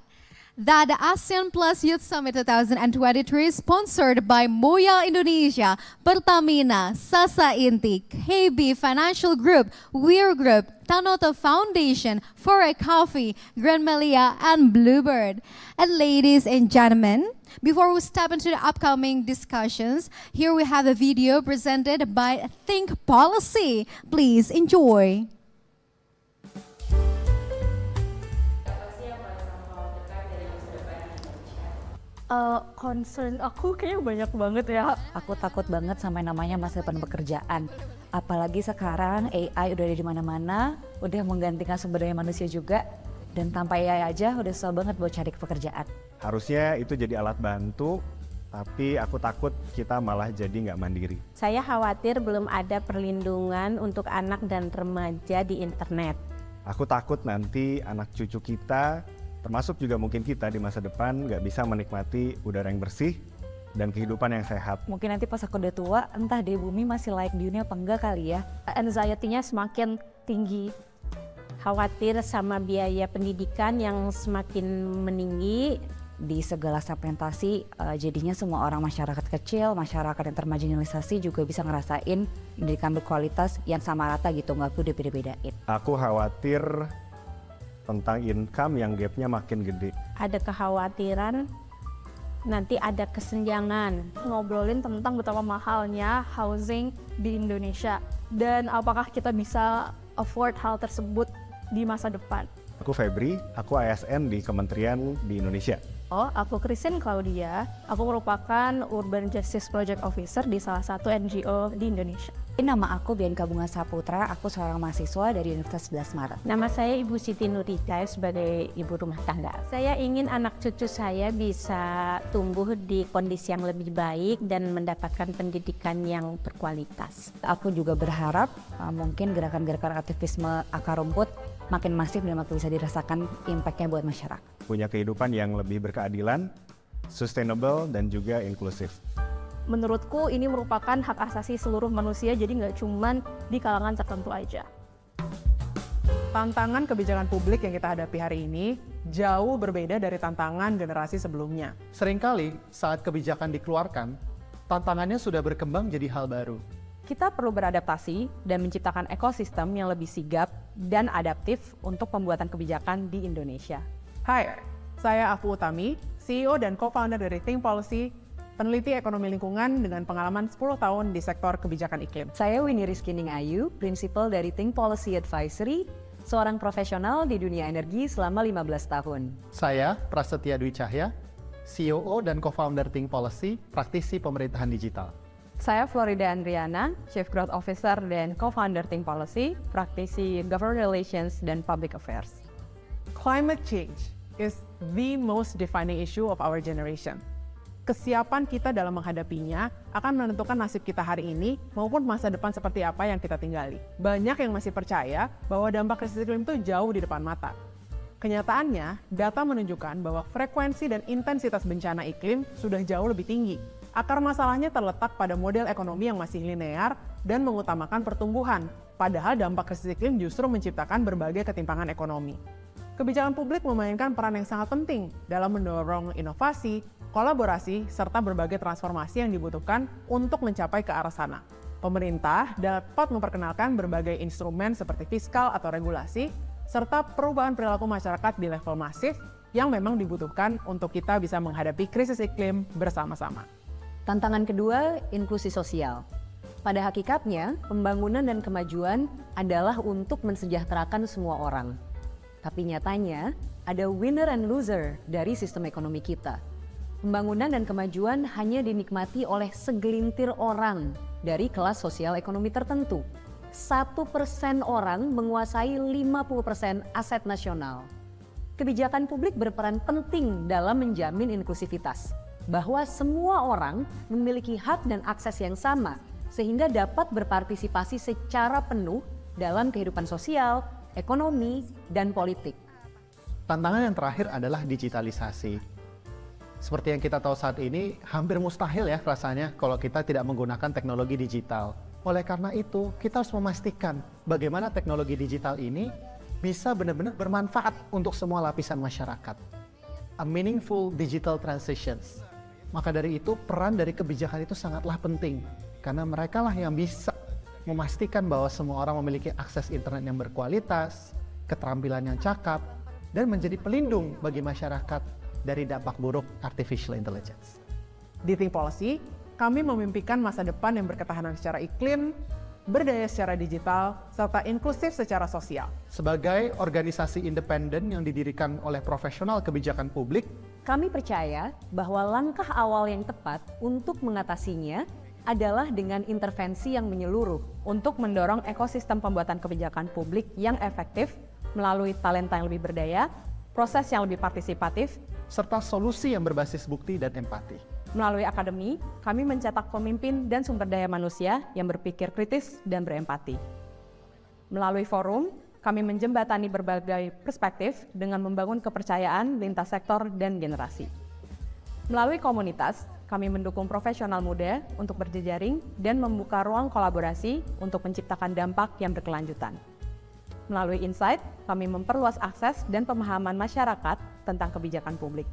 [SPEAKER 5] that the ASEAN Plus Youth Summit 2023 sponsored by Moya Indonesia, Pertamina, Sasa Inti, KB Financial Group, Weir Group, Tanoto Foundation, Forex Coffee, Grand Melia, and Bluebird. And ladies and gentlemen, before we step into the upcoming discussions, here we have a video presented by Think Policy. Please enjoy.
[SPEAKER 9] Concern aku kayaknya banyak banget ya. Aku takut banget sama namanya masa depan pekerjaan. Apalagi sekarang AI udah ada di mana-mana, udah menggantikan sumber daya manusia juga. Dan tanpa AI aja udah susah banget buat cari pekerjaan.
[SPEAKER 14] Harusnya itu jadi alat bantu, tapi aku takut kita malah jadi nggak mandiri.
[SPEAKER 15] Saya khawatir belum ada perlindungan untuk anak dan remaja di internet.
[SPEAKER 14] Aku takut nanti anak cucu kita, termasuk juga mungkin kita di masa depan nggak bisa menikmati udara yang bersih dan kehidupan yang sehat.
[SPEAKER 9] Mungkin nanti pas aku udah tua, entah deh bumi masih layak di dunia apa enggak kali ya.
[SPEAKER 15] Anxiety-nya semakin tinggi. Khawatir sama biaya pendidikan yang semakin meninggi.
[SPEAKER 9] Di segala segmentasi, jadinya semua orang masyarakat kecil, masyarakat yang termarginalisasi juga bisa ngerasain pendidikan berkualitas yang sama rata gitu, nggak perlu dibeda-bedain.
[SPEAKER 14] Aku khawatir tentang income yang gapnya makin gede.
[SPEAKER 15] Ada kekhawatiran nanti ada kesenjangan.
[SPEAKER 9] Ngobrolin tentang betapa mahalnya housing di Indonesia dan apakah kita bisa afford hal tersebut di masa depan.
[SPEAKER 14] Aku Febri, aku ASN di Kementerian di Indonesia.
[SPEAKER 9] Oh, aku Christine Claudia. Aku merupakan Urban Justice Project Officer di salah satu NGO di Indonesia. Nama aku Bianca Bunga Saputra, aku seorang mahasiswa dari Universitas 11 Maret.
[SPEAKER 15] Nama saya Ibu Siti Nurita sebagai ibu rumah tangga. Saya ingin anak cucu saya bisa tumbuh di kondisi yang lebih baik dan mendapatkan pendidikan yang berkualitas.
[SPEAKER 9] Aku juga berharap mungkin gerakan-gerakan aktivisme akar rumput makin masif dan makin bisa dirasakan impact-nya buat masyarakat.
[SPEAKER 14] Punya kehidupan yang lebih berkeadilan, sustainable, dan juga inklusif.
[SPEAKER 9] Menurutku ini merupakan hak asasi seluruh manusia, jadi nggak cuman di kalangan tertentu aja.
[SPEAKER 19] Tantangan kebijakan publik yang kita hadapi hari ini jauh berbeda dari tantangan generasi sebelumnya. Seringkali saat kebijakan dikeluarkan, tantangannya sudah berkembang jadi hal baru.
[SPEAKER 9] Kita perlu beradaptasi dan menciptakan ekosistem yang lebih sigap dan adaptif untuk pembuatan kebijakan di Indonesia.
[SPEAKER 19] Hai, saya Afu Utami, CEO dan co-founder dari Think Policy, peneliti ekonomi lingkungan dengan pengalaman 10 tahun di sektor kebijakan iklim.
[SPEAKER 9] Saya Winnie Rizkyning Ayu, prinsipal dari Think Policy Advisory, seorang profesional di dunia energi selama 15 tahun.
[SPEAKER 19] Saya Prasetya Dwi Cahya, COO dan co-founder Think Policy, praktisi pemerintahan digital.
[SPEAKER 9] Saya Florida Andriana, Chief Growth Officer dan co-founder Think Policy, praktisi Government Relations dan Public Affairs.
[SPEAKER 19] Climate change is the most defining issue of our generation. Kesiapan kita dalam menghadapinya akan menentukan nasib kita hari ini maupun masa depan seperti apa yang kita tinggali. Banyak yang masih percaya bahwa dampak krisis iklim itu jauh di depan mata. Kenyataannya, data menunjukkan bahwa frekuensi dan intensitas bencana iklim sudah jauh lebih tinggi. Akar masalahnya terletak pada model ekonomi yang masih linear dan mengutamakan pertumbuhan, padahal dampak krisis iklim justru menciptakan berbagai ketimpangan ekonomi. Kebijakan publik memainkan peran yang sangat penting dalam mendorong inovasi, kolaborasi, serta berbagai transformasi yang dibutuhkan untuk mencapai ke arah sana. Pemerintah dapat memperkenalkan berbagai instrumen seperti fiskal atau regulasi, serta perubahan perilaku masyarakat di level masif yang memang dibutuhkan untuk kita bisa menghadapi krisis iklim bersama-sama.
[SPEAKER 4] Tantangan kedua, inklusi sosial. Pada hakikatnya, pembangunan dan kemajuan adalah untuk mensejahterakan semua orang. Tapi nyatanya, ada winner and loser dari sistem ekonomi kita. Pembangunan dan kemajuan hanya dinikmati oleh segelintir orang dari kelas sosial ekonomi tertentu. 1% orang menguasai 50% aset nasional. Kebijakan publik berperan penting dalam menjamin inklusivitas, bahwa semua orang memiliki hak dan akses yang sama, sehingga dapat berpartisipasi secara penuh dalam kehidupan sosial, ekonomi, dan politik.
[SPEAKER 19] Tantangan yang terakhir adalah digitalisasi. Seperti yang kita tahu saat ini, hampir mustahil ya rasanya kalau kita tidak menggunakan teknologi digital. Oleh karena itu, kita harus memastikan bagaimana teknologi digital ini bisa benar-benar bermanfaat untuk semua lapisan masyarakat. A meaningful digital transitions. Maka dari itu, peran dari kebijakan itu sangatlah penting, karena mereka lah yang bisa memastikan bahwa semua orang memiliki akses internet yang berkualitas, keterampilan yang cakap, dan menjadi pelindung bagi masyarakat dari dampak buruk artificial intelligence. Di Think Policy, kami memimpikan masa depan yang berketahanan secara iklim, berdaya secara digital, serta inklusif secara sosial. Sebagai organisasi independen yang didirikan oleh profesional kebijakan publik,
[SPEAKER 4] kami percaya bahwa langkah awal yang tepat untuk mengatasinya adalah dengan intervensi yang menyeluruh untuk mendorong ekosistem pembuatan kebijakan publik yang efektif melalui talenta yang lebih berdaya, proses yang lebih partisipatif,
[SPEAKER 19] serta solusi yang berbasis bukti dan empati.
[SPEAKER 4] Melalui akademi, kami mencetak pemimpin dan sumber daya manusia yang berpikir kritis dan berempati. Melalui forum, kami menjembatani berbagai perspektif dengan membangun kepercayaan lintas sektor dan generasi. Melalui komunitas, kami mendukung profesional muda untuk berjejaring dan membuka ruang kolaborasi untuk menciptakan dampak yang berkelanjutan. Melalui Insight, kami memperluas akses dan pemahaman masyarakat tentang kebijakan publik.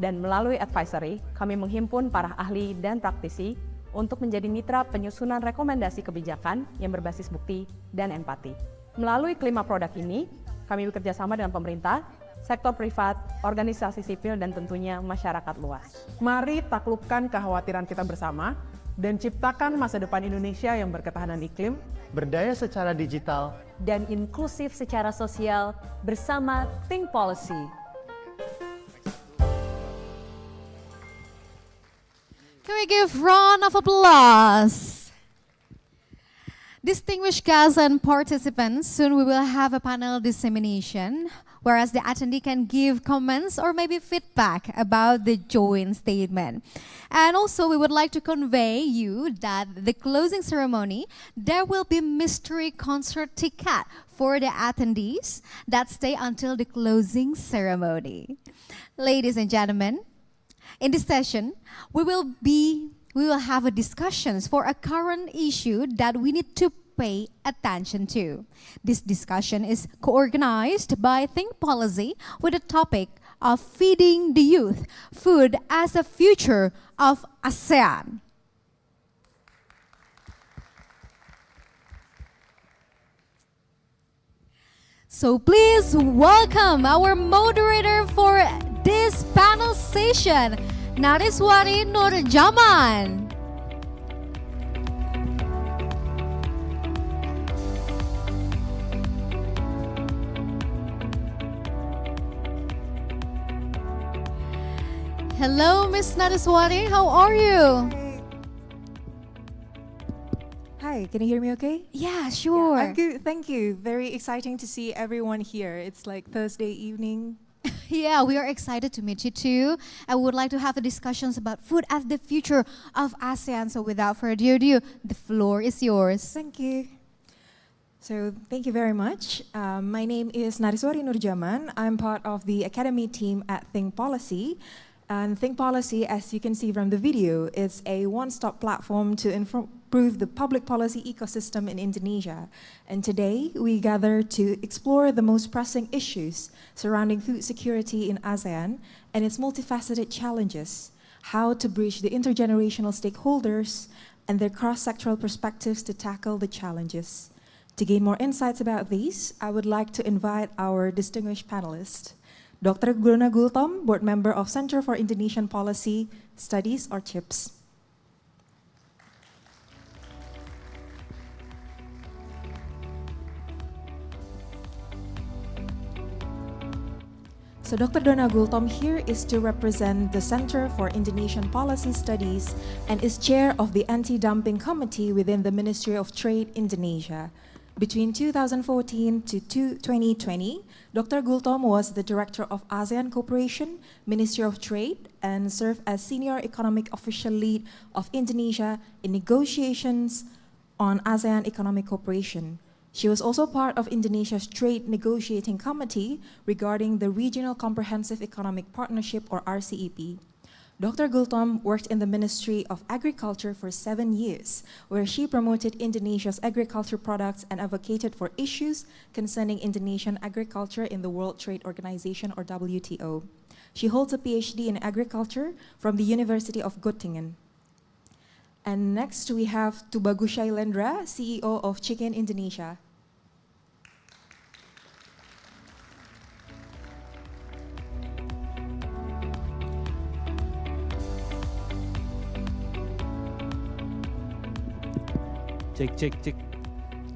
[SPEAKER 4] Dan melalui Advisory, kami menghimpun para ahli dan praktisi untuk menjadi mitra penyusunan rekomendasi kebijakan yang berbasis bukti dan empati. Melalui kelima produk ini, kami bekerja sama dengan pemerintah, sektor privat, organisasi sipil, dan tentunya masyarakat luas.
[SPEAKER 19] Mari taklukkan kekhawatiran kita bersama dan ciptakan masa depan Indonesia yang berketahanan iklim, berdaya secara digital,
[SPEAKER 4] dan inklusif secara sosial bersama Think Policy.
[SPEAKER 2] Can we give round of applause? Distinguished guests and participants, soon we will have a panel dissemination, whereas the attendee can give comments or maybe feedback about the joint statement. And also we would like to convey you that the closing ceremony, there will be mystery concert ticket for the attendees that stay until the closing ceremony. Ladies and gentlemen, in this session, we will have a discussions for a current issue that we need to pay attention to. This discussion is co-organized by Think Policy with the topic of feeding the youth, food as a future of ASEAN. So please welcome our moderator for this panel session, Nariswari Nurjaman. Hello, Miss Nariswari, how are you?
[SPEAKER 10] Hi, can you hear me okay?
[SPEAKER 2] Yeah, sure.
[SPEAKER 10] I'm good, thank you. Very exciting to see everyone here. It's like Thursday evening.
[SPEAKER 5] Yeah, we are excited to meet you too. I would like to have the discussions about food as the future of ASEAN. So without further ado, the floor is yours.
[SPEAKER 10] Thank you. So thank you very much. My name is Nariswari Nurjaman. I'm part of the academy team at Think Policy. And Think Policy, as you can see from the video, is a one-stop platform to improve the public policy ecosystem in Indonesia. And today, we gather to explore the most pressing issues surrounding food security in ASEAN and its multifaceted challenges, how to bridge the intergenerational stakeholders and their cross-sectoral perspectives to tackle the challenges. To gain more insights about these, I would like to invite our distinguished panelists. Dr. Gulna Gultom, Board Member of Center for Indonesian Policy Studies, or CHIPS. So Dr. Dona Gultom here is to represent the Center for Indonesian Policy Studies and is chair of the Anti-Dumping Committee within the Ministry of Trade Indonesia. Between 2014 to 2020, Dr. Gultom was the director of ASEAN Cooperation, Ministry of Trade, and served as senior economic official lead of Indonesia in negotiations on ASEAN economic cooperation. She was also part of Indonesia's Trade Negotiating Committee regarding the Regional Comprehensive Economic Partnership, or RCEP. Dr. Gultom worked in the Ministry of Agriculture for 7 years, where she promoted Indonesia's agriculture products and advocated for issues concerning Indonesian agriculture in the World Trade Organization, or WTO. She holds a PhD in agriculture from the University of Göttingen. And next we have Tubagus Shailendra, CEO of Chicken Indonesia.
[SPEAKER 1] Check.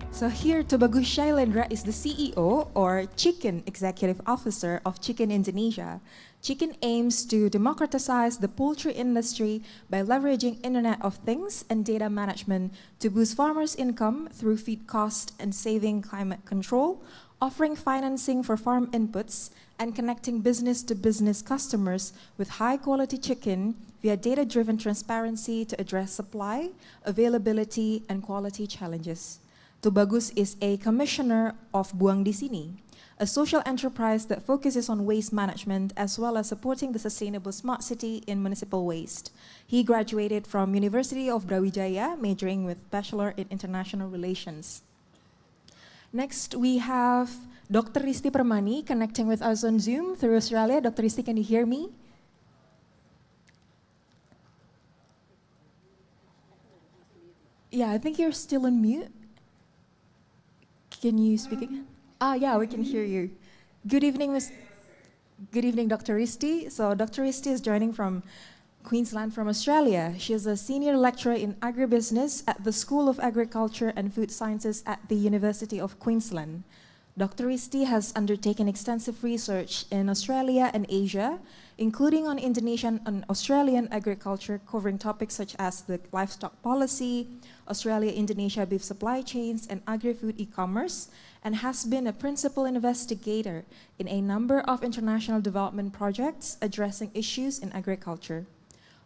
[SPEAKER 10] So here, Tubagus Shailendra is the CEO, or Chicken Executive Officer of Chicken Indonesia. Chicken aims to democratize the poultry industry by leveraging Internet of Things and data management to boost farmers' income through feed cost and saving climate control, offering financing for farm inputs, and connecting business-to-business customers with high-quality chicken via data-driven transparency to address supply, availability, and quality challenges. Tubagus is a commissioner of Buang di Sini, a social enterprise that focuses on waste management as well as supporting the sustainable smart city in municipal waste. He graduated from University of Brawijaya, majoring with Bachelor in International Relations. Next, we have Dr. Risti Permani connecting with us on Zoom through Australia. Dr. Risti, can you hear me? Yeah, I think you're still on mute. Can you speak again? Yeah, we can hear you. Good evening, Good evening, Dr. Risti. So Dr. Risti is joining from Queensland from Australia. She is a senior lecturer in agribusiness at the School of Agriculture and Food Sciences at the University of Queensland. Dr. Risti has undertaken extensive research in Australia and Asia, including on Indonesian and Australian agriculture, covering topics such as the livestock policy, Australia-Indonesia beef supply chains, and agri-food e-commerce, and has been a principal investigator in a number of international development projects addressing issues in agriculture.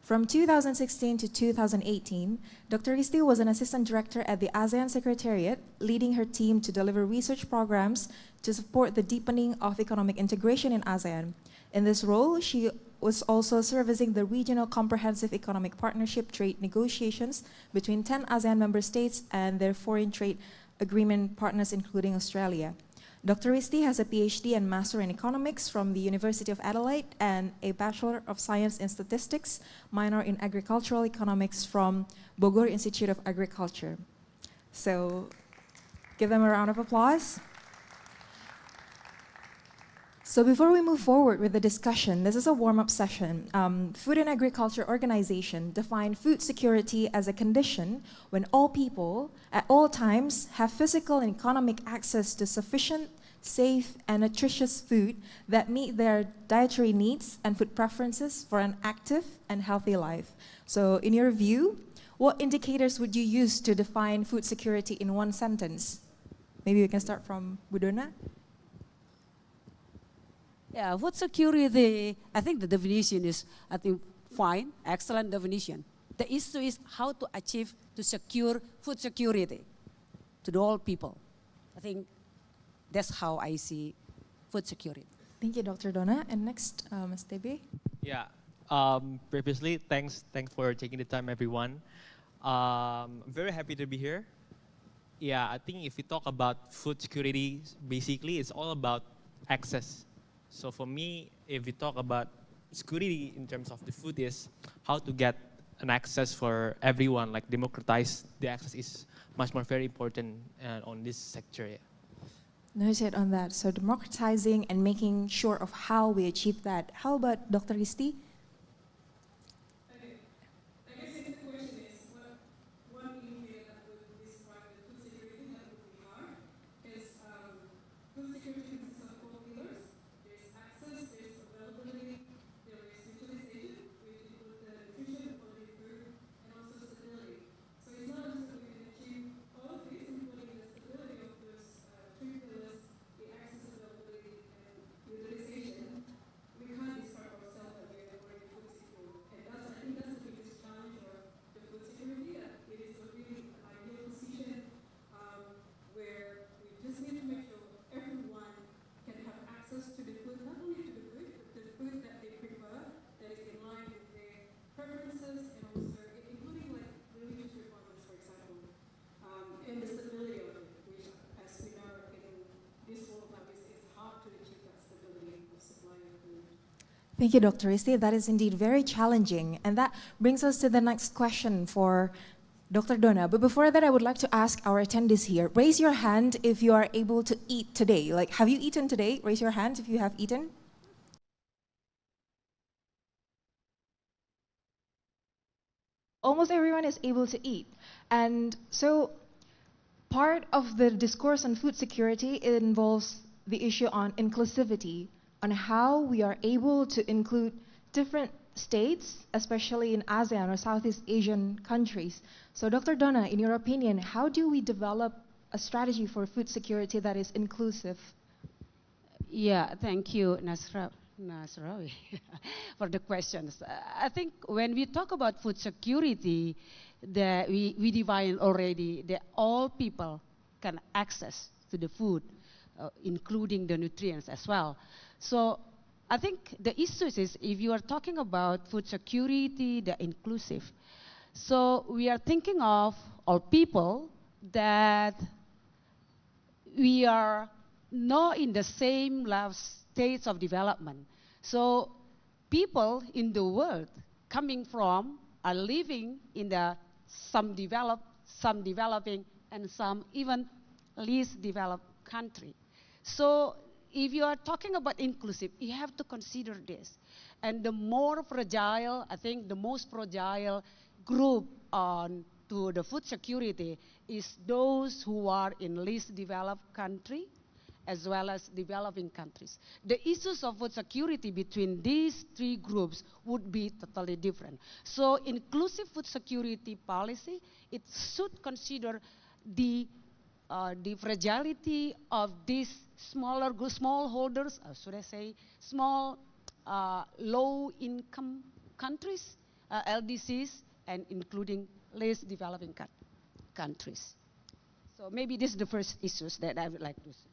[SPEAKER 10] From 2016 to 2018, Dr. Risti was an assistant director at the ASEAN Secretariat, leading her team to deliver research programs to support the deepening of economic integration in ASEAN. In this role, she was also servicing the Regional Comprehensive Economic Partnership trade negotiations between 10 ASEAN member states and their foreign trade agreement partners, including Australia. Dr. Risti has a PhD and Master in Economics from the University of Adelaide and a Bachelor of Science in Statistics, minor in Agricultural Economics from Bogor Institute of Agriculture. So give them a round of applause. So before we move forward with the discussion, this is a warm-up session. Food and Agriculture Organization defined food security as a condition when all people, at all times, have physical and economic access to sufficient, safe, and nutritious food that meet their dietary needs and food preferences for an active and healthy life. So in your view, what indicators would you use to define food security in one sentence? Maybe we can start from Budona.
[SPEAKER 11] Yeah, food security, I think the definition is, I think, fine, excellent definition. The issue is how to achieve, to secure food security to the all people. I think that's how I see food security.
[SPEAKER 10] Thank you, Dr. Donna. And next, Ms. Tebe.
[SPEAKER 12] Yeah. Previously, thanks for taking the time, everyone. I'm very happy to be here. Yeah, I think if we talk about food security, basically it's all about access. So for me, if we talk about security in terms of the food is how to get an access for everyone, like democratize the access is much more very important on this sector. Yeah.
[SPEAKER 10] Noted on that. So democratizing and making sure of how we achieve that. How about Dr. Isti? Thank you, Dr. Isti. That is indeed very challenging. And that brings us to the next question for Dr. Donna. But before that, I would like to ask our attendees here, raise your hand if you are able to eat today. Like, have you eaten today? Raise your hand if you have eaten. Almost everyone is able to eat. And so part of the discourse on food security involves the issue on inclusivity, on how we are able to include different states, especially in ASEAN or Southeast Asian countries. So Dr. Donna, in your opinion, how do we develop a strategy for food security that is inclusive?
[SPEAKER 11] Yeah, thank you, Nasrawi, for the questions. I think when we talk about food security, we define already that all people can access to the food, including the nutrients as well. So I think the issue is if you are talking about food security, the inclusive. So we are thinking of all people that we are not in the same states of development. So people in the world coming from are living in the some developed, some developing, and some even least developed country. So if you are talking about inclusive, you have to consider this. And the more fragile, I think the most fragile group on to the food security is those who are in least developed country as well as developing countries. The issues of food security between these three groups would be totally different. So inclusive food security policy, it should consider the fragility of these smaller smallholders, should I say, small low-income countries, LDCs, and including less developing countries. So maybe this is the first issues that I would like to see.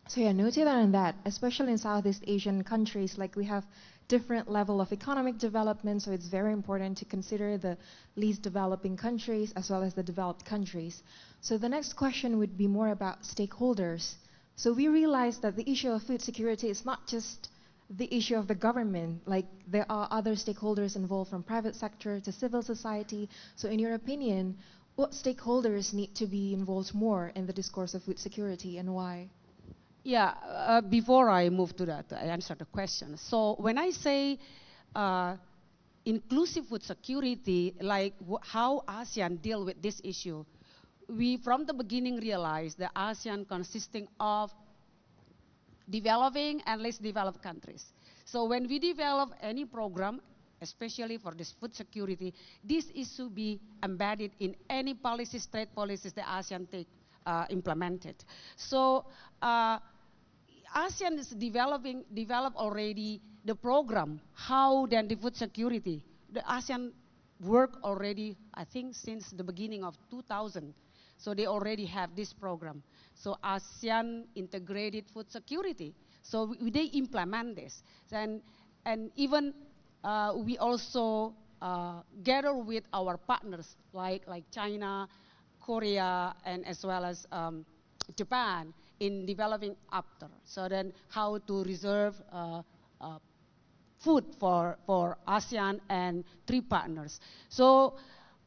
[SPEAKER 10] So yeah, noted on that, especially in Southeast Asian countries, like we have different level of economic development, so it's very important to consider the least developing countries as well as the developed countries. So the next question would be more about stakeholders. So we realize that the issue of food security is not just the issue of the government, like there are other stakeholders involved from private sector to civil society. So in your opinion, what stakeholders need to be involved more in the discourse of food security and why?
[SPEAKER 11] Yeah, before I move to that, I answer the question. So when I say inclusive food security, like how ASEAN deal with this issue, we from the beginning realized that ASEAN consisting of developing and less developed countries. So when we develop any program, especially for this food security, this issue be embedded in any policies, trade policies that ASEAN implemented. So ASEAN is develop already the program, how then the food security. The ASEAN work already, I think, since the beginning of 2000. So they already have this program. So ASEAN integrated food security. So they implement this. And even we also gather with our partners like China, Korea, and as well as Japan in developing after. So then how to reserve food for ASEAN and 3 partners. So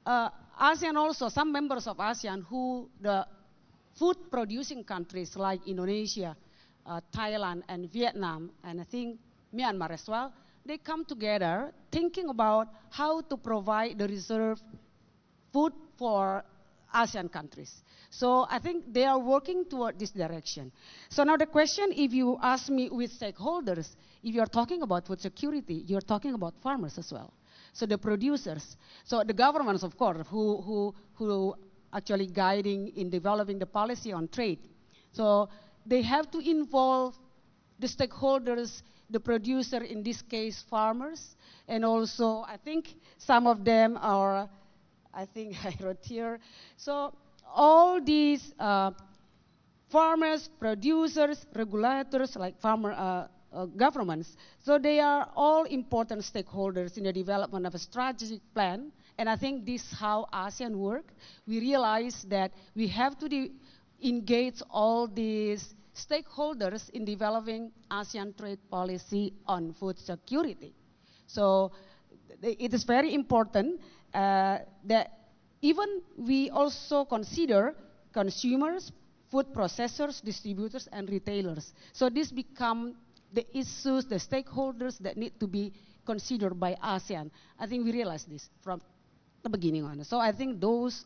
[SPEAKER 11] ASEAN also, some members of ASEAN who the food producing countries like Indonesia, Thailand and Vietnam, and I think Myanmar as well, they come together thinking about how to provide the reserve food for ASEAN countries. So I think they are working toward this direction. So now the question, if you ask me with stakeholders, if you're talking about food security, you're talking about farmers as well. So the producers, so the governments, of course, who actually guiding in developing the policy on trade. So they have to involve the stakeholders, the producer, in this case, farmers, and also I think some of them are, I think I wrote here. So all these farmers, producers, regulators, like farmer governments, so they are all important stakeholders in the development of a strategic plan. And I think this is how ASEAN work. We realize that we have to engage all these stakeholders in developing ASEAN trade policy on food security. So it is very important that even we also consider consumers, food processors, distributors, and retailers. So this become the issues, the stakeholders that need to be considered by ASEAN. I think we realize this from the beginning on. So I think those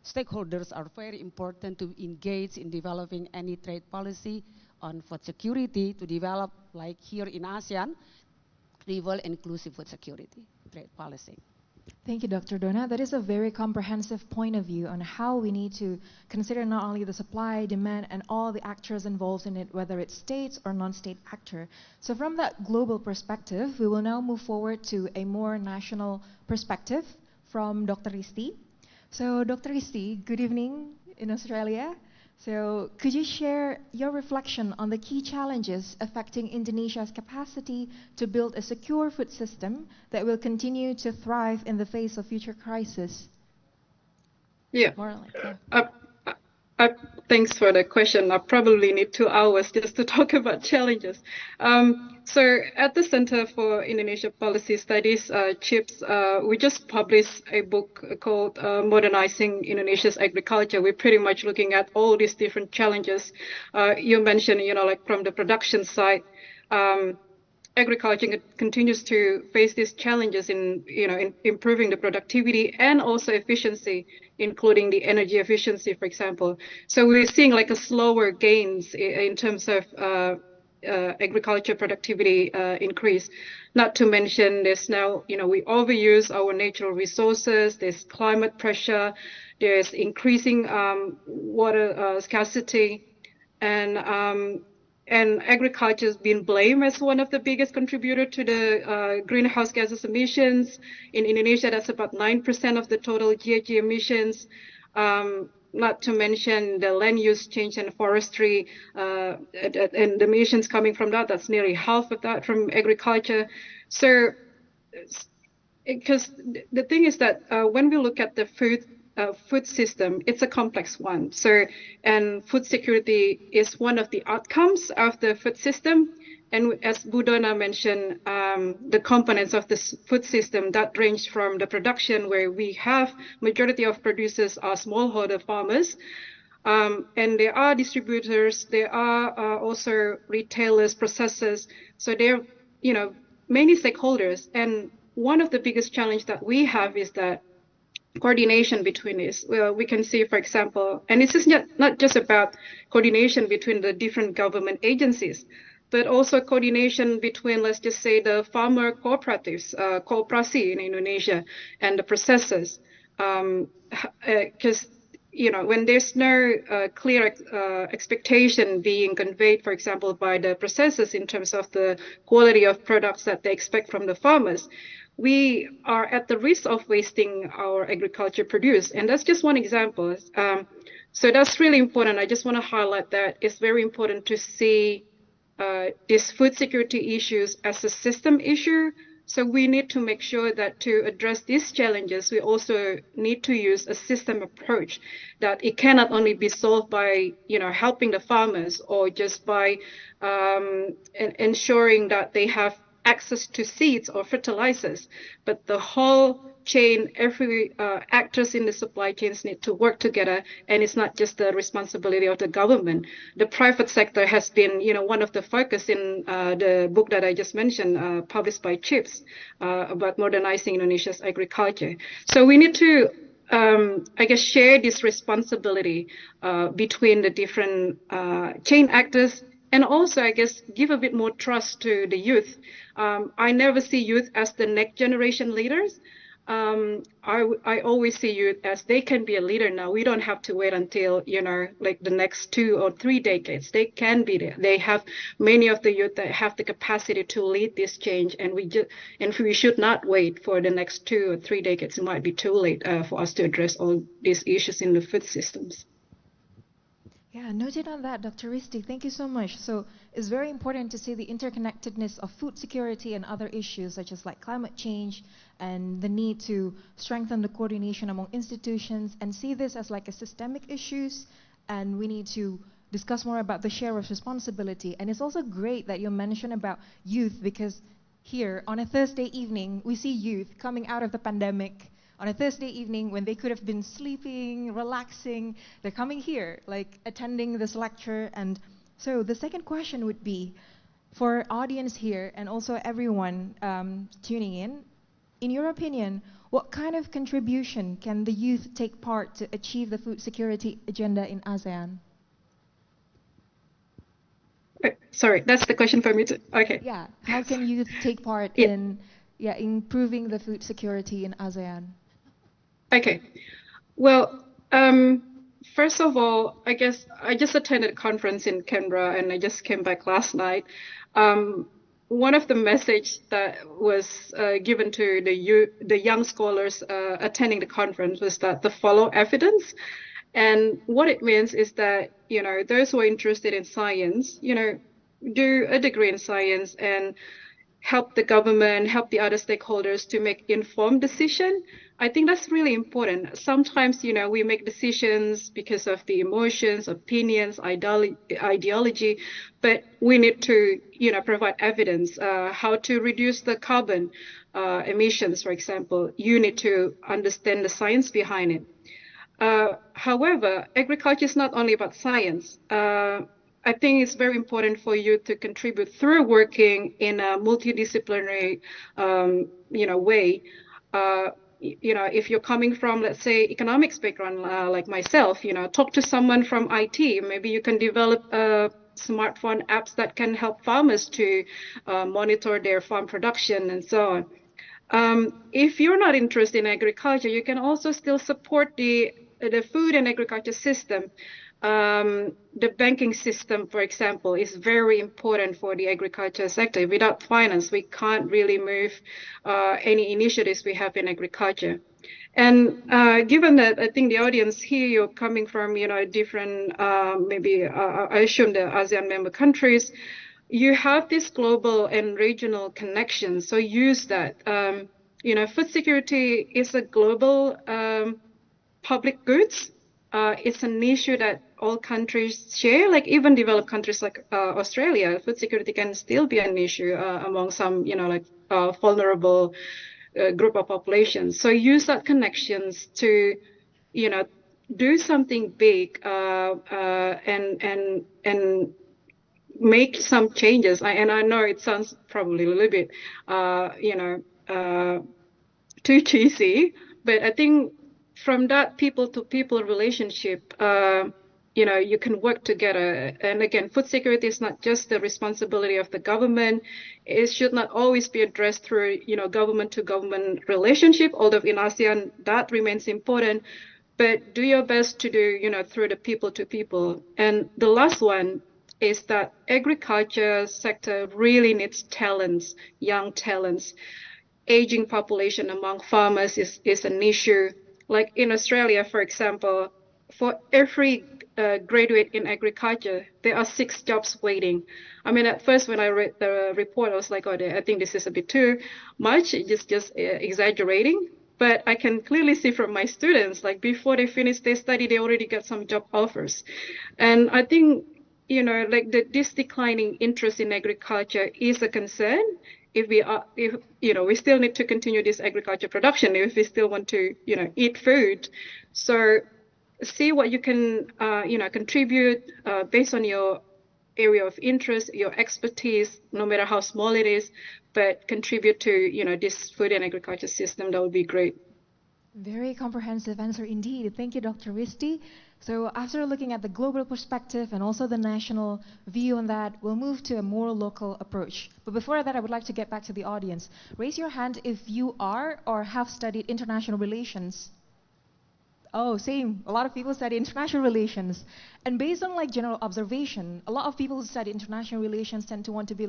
[SPEAKER 11] stakeholders are very important to engage in developing any trade policy on food security to develop, like here in ASEAN, rival inclusive food security trade policy.
[SPEAKER 10] Thank you, Dr. Dona. That is a very comprehensive point of view on how we need to consider not only the supply, demand, and all the actors involved in it, whether it's states or non-state actor. So from that global perspective, we will now move forward to a more national perspective from Dr. Risti. So Dr. Risti, good evening in Australia. So could you share your reflection on the key challenges affecting Indonesia's capacity to build a secure food system that will continue to thrive in the face of future crises?
[SPEAKER 13] Yeah.
[SPEAKER 10] More like that.
[SPEAKER 13] Thanks for the question. I probably need 2 hours just to talk about challenges. So at the Center for Indonesia Policy Studies, CHIPS, we just published a book called Modernizing Indonesia's Agriculture. We're pretty much looking at all these different challenges. You mentioned, like from the production side, agriculture continues to face these challenges in improving the productivity and also efficiency, including the energy efficiency, for example. So we're seeing like a slower gains in terms of agriculture productivity increase. Not to mention there's now, we overuse our natural resources, there's climate pressure, there's increasing water scarcity, and agriculture has been blamed as one of the biggest contributor to the greenhouse gases emissions. In Indonesia, that's about 9% of the total GHG emissions. Not to mention the land use change and forestry and the emissions coming from that. That's nearly half of that from agriculture. So, because the thing is that when we look at the food system, it's a complex one. So, and food security is one of the outcomes of the food system. And as Budona mentioned, the components of this food system that range from the production, where we have majority of producers are smallholder farmers, and there are distributors, there are also retailers, processors. So there are, many stakeholders. And one of the biggest challenge that we have is that coordination between this. Well, we can see, for example, and it's just not just about coordination between the different government agencies, but also coordination between, let's just say, the farmer cooperatives, koperasi in Indonesia, and the processors. Because when there's no clear expectation being conveyed, for example, by the processors in terms of the quality of products that they expect from the farmers, we are at the risk of wasting our agriculture produce. And that's just one example. So that's really important. I just want to highlight that it's very important to see these food security issues as a system issue. So we need to make sure that to address these challenges, we also need to use a system approach, that it cannot only be solved by, helping the farmers or just by ensuring that they have access to seeds or fertilizers, but the whole chain, every actors in the supply chains need to work together, and it's not just the responsibility of the government. The private sector has been, one of the focus in the book that I just mentioned, published by CHIPS, about modernizing Indonesia's agriculture. So we need to share this responsibility between the different chain actors, and also, give a bit more trust to the youth. I never see youth as the next generation leaders. I always see youth as they can be a leader now. We don't have to wait until, like the next 2 or 3 decades. They can be there. They have many of the youth that have the capacity to lead this change, and we should not wait for the next 2 or 3 decades. It might be too late for us to address all these issues in the food systems.
[SPEAKER 10] Yeah, noted on that, Dr. Risti. Thank you so much. So it's very important to see the interconnectedness of food security and other issues such as like climate change and the need to strengthen the coordination among institutions and see this as like a systemic issues, and we need to discuss more about the share of responsibility. And it's also great that you mentioned about youth, because here on a Thursday evening, we see youth coming out of the pandemic. On a Thursday evening when they could have been sleeping, relaxing, they're coming here, like attending this lecture. And so the second question would be, for audience here and also everyone tuning in your opinion, what kind of contribution can the youth take part to achieve the food security agenda in ASEAN?
[SPEAKER 13] Sorry, that's the question for me too. Okay.
[SPEAKER 10] Yeah, how can youth take part in improving the food security in ASEAN?
[SPEAKER 13] Okay. Well, first of all, I guess I just attended a conference in Canberra and I just came back last night. One of the message that was given to the young scholars attending the conference was that the follow evidence. And what it means is that, those who are interested in science, do a degree in science and help the government, help the other stakeholders to make informed decision. I think that's really important. Sometimes, we make decisions because of the emotions, opinions, ideology, but we need to, provide evidence, how to reduce the carbon emissions, for example. You need to understand the science behind it. However, agriculture is not only about science. I think it's very important for you to contribute through working in a multidisciplinary, way. If you're coming from, let's say, economics background like myself, talk to someone from IT. Maybe you can develop smartphone apps that can help farmers to monitor their farm production and so on. If you're not interested in agriculture, you can also still support the food and agriculture system. The banking system, for example, is very important for the agriculture sector. Without finance, we can't really move any initiatives we have in agriculture. And given that, I think the audience here, you're coming from, different, maybe I assume the ASEAN member countries, you have this global and regional connections. So use that. Food security is a global public goods. It's an issue that all countries share, like even developed countries like Australia. Food security can still be an issue among some, vulnerable group of populations. So use that connections to, do something big and make some changes. And I know it sounds probably a little bit, too cheesy, but I think from that people-to-people relationship, you can work together. And again, food security is not just the responsibility of the government. It should not always be addressed through, government-to-government relationship, although in ASEAN that remains important. but do your best to do, through the people to people. And the last one is that agriculture sector really needs talents, young talents. Aging population among farmers is an issue. Like in Australia, for example, for every graduate in agriculture, there are 6 jobs waiting. I mean, at first when I read the report, I was like, oh, I think this is a bit too much, just exaggerating. But I can clearly see from my students, like before they finish their study, they already got some job offers. And I think, like this declining interest in agriculture is a concern. If we still need to continue this agriculture production, if we still want to, eat food. So see what you can, contribute based on your area of interest, your expertise, no matter how small it is, but contribute to, this food and agriculture system. That would be great.
[SPEAKER 10] Very comprehensive answer indeed. Thank you, Dr. Risti. So after looking at the global perspective and also the national view on that, we'll move to a more local approach. But before that, I would like to get back to the audience. Raise your hand if you are or have studied international relations. Oh, same. A lot of people study international relations. And based on like general observation, a lot of people who study international relations tend to want to be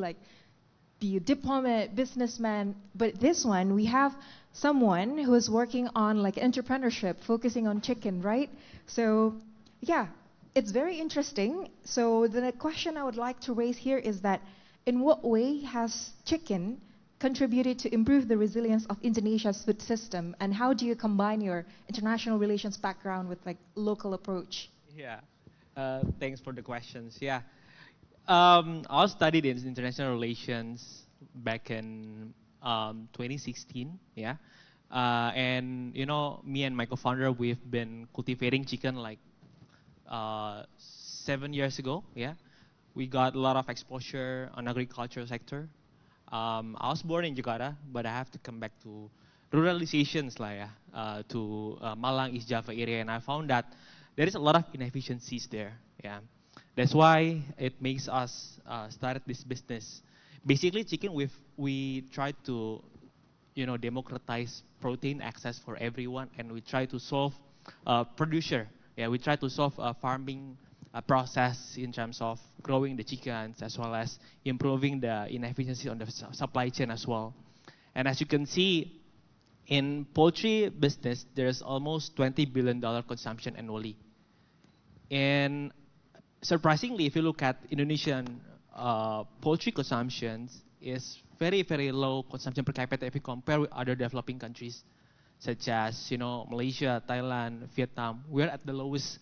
[SPEAKER 10] a diplomat, businessman. But this one, we have someone who is working on like entrepreneurship, focusing on chicken, right? So yeah, it's very interesting. So the question I would like to raise here is that in what way has chicken contributed to improve the resilience of Indonesia's food system, and how do you combine your international relations background with like local approach?
[SPEAKER 12] Yeah, thanks for the questions. Yeah, I studied in international relations back in 2016. Yeah, and me and my co-founder, we've been cultivating chicken like 7 years ago. Yeah, we got a lot of exposure on agriculture sector. I was born in Jakarta, but I have to come back to ruralizations to Malang, East Java area, and I found that there is a lot of inefficiencies there. Yeah, that's why it makes us start this business. Basically, chicken, we try to democratize protein access for everyone, and we try to solve producer. Yeah, we try to solve farming process in terms of growing the chickens as well as improving the inefficiency on the supply chain as well. And as you can see, in poultry business, there's almost $20 billion consumption annually. And surprisingly, if you look at Indonesian poultry consumptions, is very, very low consumption per capita if you compare with other developing countries, such as Malaysia, Thailand, Vietnam. We're at the lowest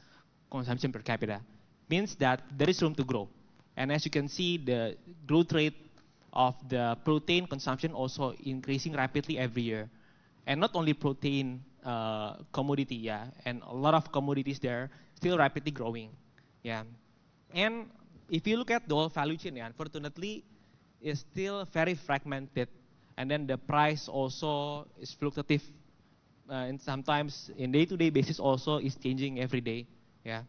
[SPEAKER 12] consumption per capita. Means that there is room to grow. And as you can see, the growth rate of the protein consumption also increasing rapidly every year. And not only protein commodity, yeah, and a lot of commodities there still rapidly growing, yeah. And if you look at the whole value chain, yeah, unfortunately, it's still very fragmented. And then the price also is fluctuative, and sometimes in day-to-day basis also is changing every day, yeah.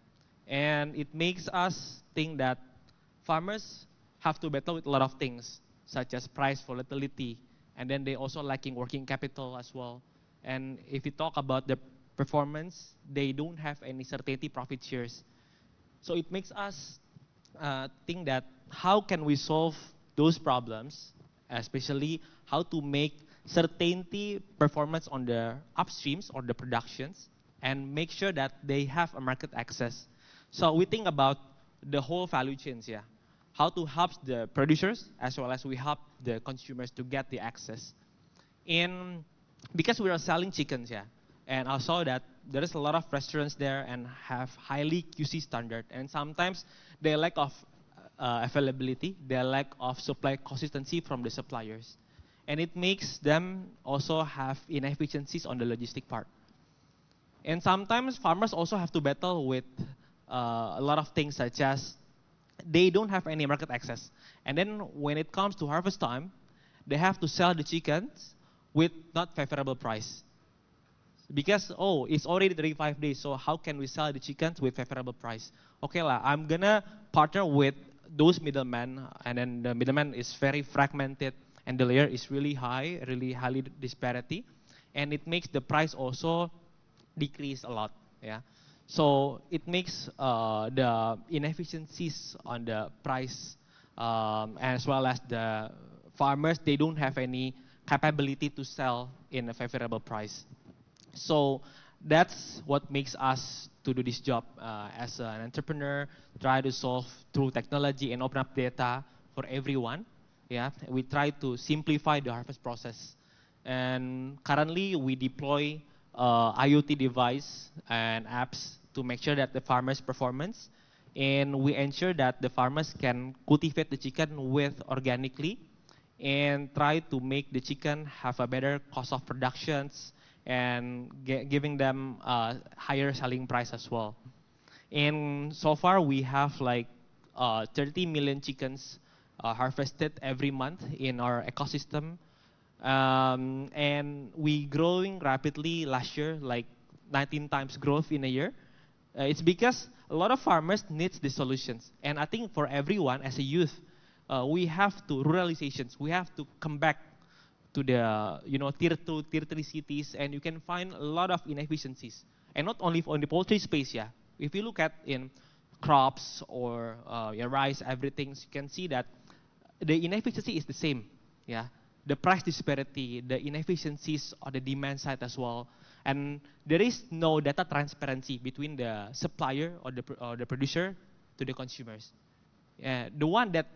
[SPEAKER 12] And it makes us think that farmers have to battle with a lot of things, such as price volatility, and then they also lacking working capital as well. And if you talk about the performance, they don't have any certainty profit shares. So it makes us think that how can we solve those problems, especially how to make certainty performance on the upstreams or the productions, and make sure that they have a market access. So we think about the whole value chains, yeah. How to help the producers as well as we help the consumers to get the access. And because we are selling chickens, yeah, and I saw that there is a lot of restaurants there and have highly QC standard, and sometimes they lack of availability, they lack of supply consistency from the suppliers. And it makes them also have inefficiencies on the logistic part. And sometimes farmers also have to battle with a lot of things, such as they don't have any market access. And then when it comes to harvest time, they have to sell the chickens with not favorable price. Because, oh, it's already 35 days, so how can we sell the chickens with favorable price? Okay, I'm gonna partner with those middlemen, and then the middleman is very fragmented, and the layer is really high, really highly disparity, and it makes the price also decrease a lot. Yeah, so it makes the inefficiencies on the price, as well as the farmers, they don't have any capability to sell in a favorable price. So that's what makes us to do this job as an entrepreneur, try to solve through technology and open up data for everyone. Yeah, we try to simplify the harvest process. And currently we deploy IoT device and apps to make sure that the farmers performance, and we ensure that the farmers can cultivate the chicken with organically and try to make the chicken have a better cost of productions and giving them higher selling price as well. And so far we have like 30 million chickens harvested every month in our ecosystem. And we growing rapidly last year, like 19 times growth in a year. It's because a lot of farmers needs the solutions. And I think for everyone as a youth, we have to ruralizations. We have to come back to the tier 2, tier 3 cities, and you can find a lot of inefficiencies. And not only on the poultry space, yeah. If you look at in crops or your rice, everything, you can see that the inefficiency is the same, yeah. The price disparity, the inefficiencies on the demand side as well, and there is no data transparency between the supplier or the producer to the consumers. The one that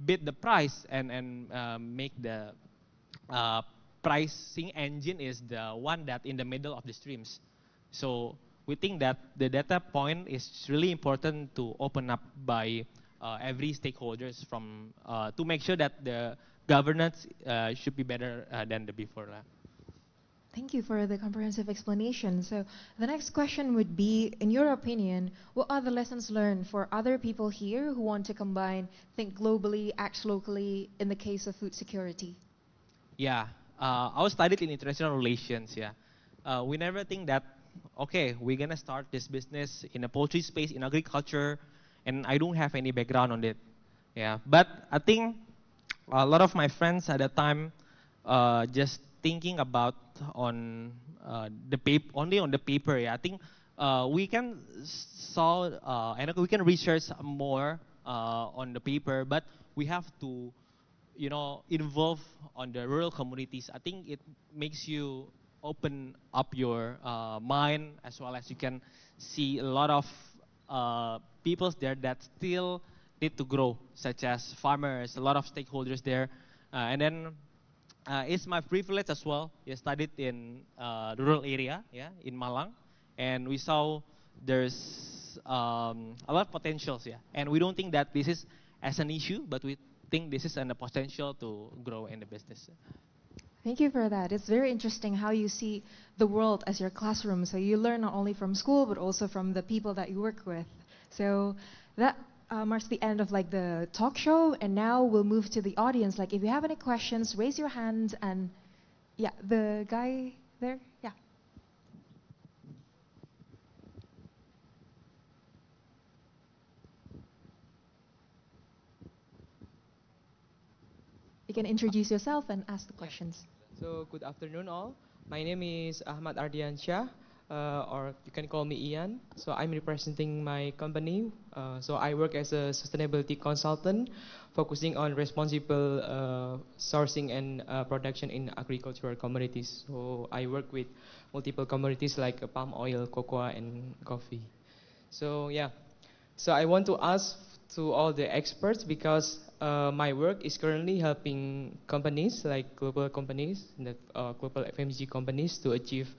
[SPEAKER 12] bid the price and make the pricing engine is the one that in the middle of the streams. So we think that the data point is really important to open up by every stakeholders from to make sure that the governance should be better than the before.
[SPEAKER 10] Thank you for the comprehensive explanation. So the next question would be, in your opinion, what are the lessons learned for other people here who want to combine think globally, act locally in the case of food security?
[SPEAKER 12] Yeah, I was studied in international relations. Yeah, we never think that okay, we're gonna start this business in a poultry space in agriculture, and I don't have any background on it. Yeah, but I think a lot of my friends at that time just thinking about on the paper, only on the paper. Yeah, I think we can solve and we can research more on the paper, but we have to involve on the rural communities. I think it makes you open up your mind, as well as you can see a lot of peoples there that still need to grow, such as farmers, a lot of stakeholders there. And then it's my privilege as well. I studied in rural area, yeah, in Malang, and we saw there's a lot of potentials, yeah. And we don't think that this is as an issue, but we think this is a potential to grow in the business.
[SPEAKER 10] Thank you for that. It's very interesting how you see the world as your classroom. So you learn not only from school, but also from the people that you work with. So that marks the end of like the talk show. And now we'll move to the audience. Like if you have any questions, raise your hand. And yeah, the guy there, yeah. You can introduce yourself and ask the questions.
[SPEAKER 20] So good afternoon all. My name is Ahmad Ardiansyah, or you can call me Ian. So I'm representing my company. So I work as a sustainability consultant, focusing on responsible sourcing and production in agricultural commodities. So I work with multiple commodities like palm oil, cocoa, and coffee. So yeah, so I want to ask to all the experts because my work is currently helping companies like global companies, global FMCG companies to achieve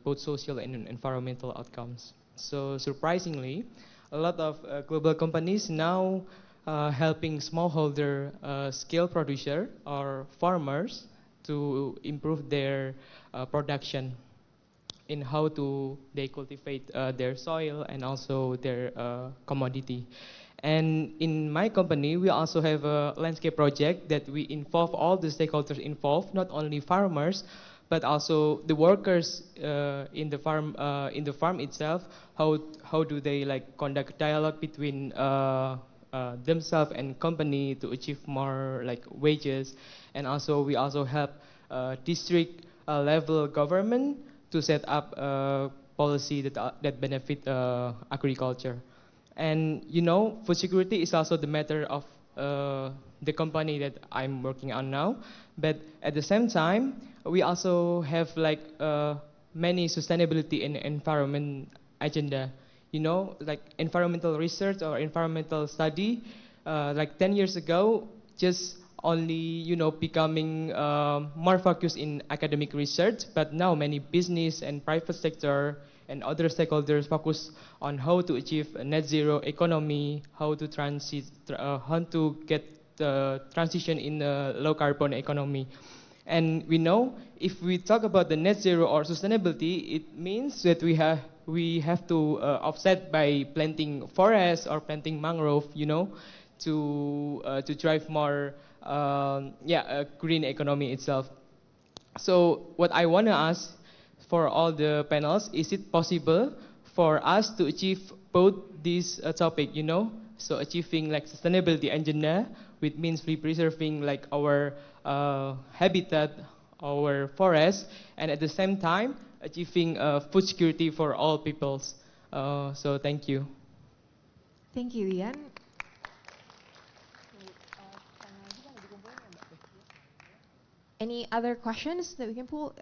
[SPEAKER 20] both social and environmental outcomes. So surprisingly, a lot of global companies now helping smallholder scale producer or farmers to improve their production in how to they cultivate their soil and also their commodity. And in my company, we also have a landscape project that we involve all the stakeholders involved, not only farmers, but also the workers in the farm itself. How do they like conduct dialogue between themselves and company to achieve more like wages, and also we also help district level government to set up policy that benefit agriculture. And you know, food security is also the matter of the company that I'm working on now. But at the same time, we also have like many sustainability and environment agenda. You know, like environmental research or environmental study, like 10 years ago, just only, you know, becoming more focused in academic research, but now many business and private sector and other stakeholders focus on how to achieve a net zero economy, how to how to get the transition in a low carbon economy. And we know if we talk about the net zero or sustainability, it means that we have to offset by planting forests or planting mangrove, you know, to drive more a green economy itself. So what I want to ask for all the panels, is it possible for us to achieve both these topic, you know, so achieving like sustainability agenda, which means we preserving like our habitat, our forest, and at the same time achieving food security for all peoples. So thank you.
[SPEAKER 10] Thank you, Ian. Any other questions that we can pull?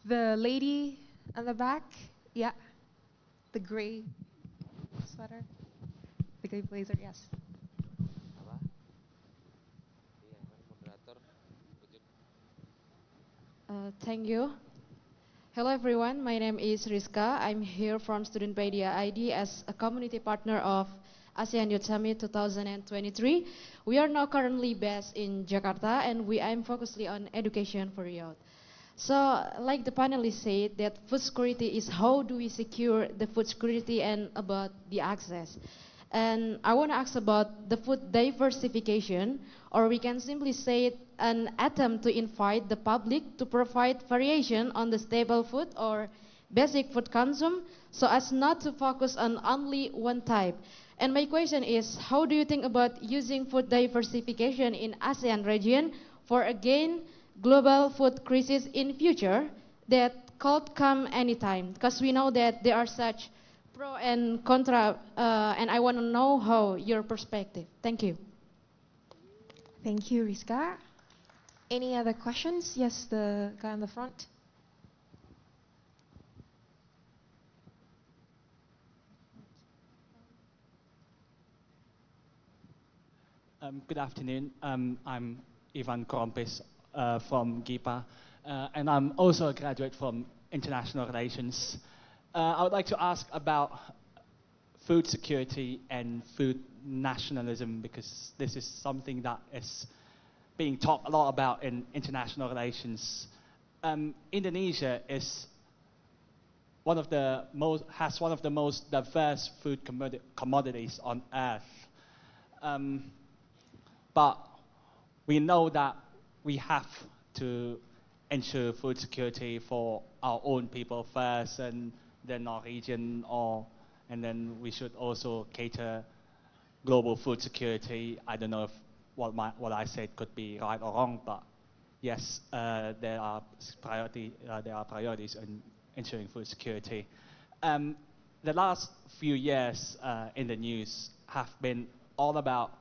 [SPEAKER 10] The lady on the back, yeah, the gray sweater, the gray blazer, yes.
[SPEAKER 21] Thank you. Hello everyone, my name is Rizka. I'm here from Studentpedia ID as a community partner of ASEAN Youth Summit 2023. We are now currently based in Jakarta and we aim focusedly on education for youth. So, like the panelists said, that food security is how do we secure the food security and about the access. And I want to ask about the food diversification, or we can simply say it an attempt to invite the public to provide variation on the staple food or basic food consumption, so as not to focus on only one type. And my question is, how do you think about using food diversification in ASEAN region for again global food crisis in future that could come anytime? Because we know that there are such pro and contra, and I want to know how your perspective. Thank you.
[SPEAKER 10] Thank you, Rizka. Any other questions? Yes, the guy on the front.
[SPEAKER 22] Good afternoon. I'm Ivan Krompis from GIPA, and I'm also a graduate from International Relations. I would like to ask about food security and food nationalism, because this is something that is being talked a lot about in international relations. Indonesia is has one of the most diverse food commodities on earth. But we know that we have to ensure food security for our own people first, and then our region, and then we should also cater global food security. I don't know if what I said could be right or wrong, but yes, there are priorities in ensuring food security. The last few years in the news have been all about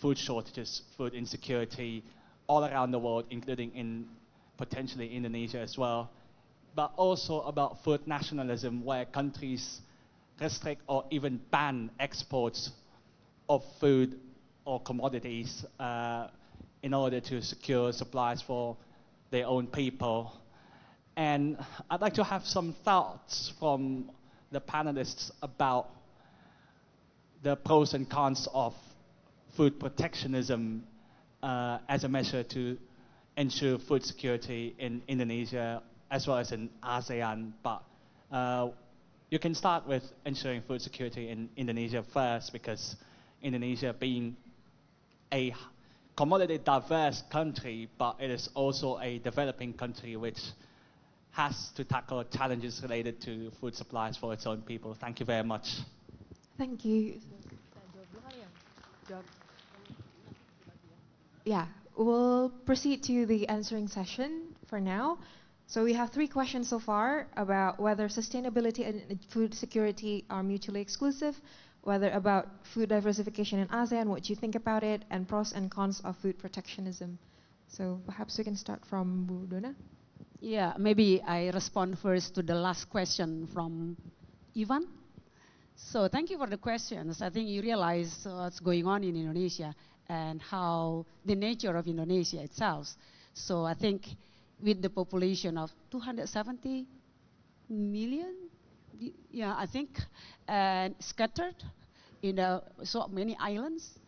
[SPEAKER 22] food shortages, food insecurity, all around the world, including in potentially Indonesia as well, but also about food nationalism, where countries restrict or even ban exports of food or commodities in order to secure supplies for their own people. And I'd like to have some thoughts from the panelists about the pros and cons of food protectionism as a measure to ensure food security in Indonesia as well as in ASEAN. But you can start with ensuring food security in Indonesia first, because Indonesia being a commodity diverse country, but it is also a developing country which has to tackle challenges related to food supplies for its own people. Thank you very much.
[SPEAKER 10] Thank you. Yeah, we'll proceed to the answering session for now.
[SPEAKER 7] So we have 3 questions so far about whether sustainability and food security are mutually exclusive, whether about food diversification in ASEAN, what you think about it, and pros and cons of food protectionism. So perhaps we can start from Bu Dona.
[SPEAKER 11] Yeah, maybe I respond first to the last question from Ivan. So thank you for the questions. I think you realize what's going on in Indonesia and how the nature of Indonesia itself. So I think with the population of 270 million, yeah, I think, and scattered in so many islands,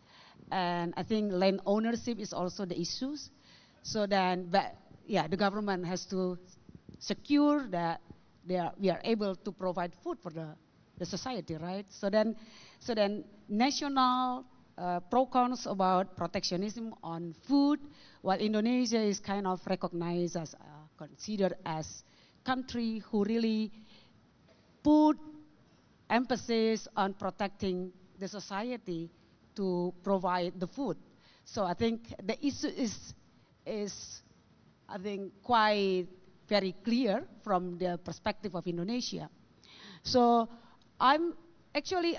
[SPEAKER 11] and I think land ownership is also the issues. So then, but yeah, the government has to secure that we are able to provide food for the society, right? So then national pro-cons about protectionism on food, while Indonesia is kind of recognized as, considered as country who really put emphasis on protecting the society to provide the food. So I think the issue is I think quite very clear from the perspective of Indonesia. So I'm actually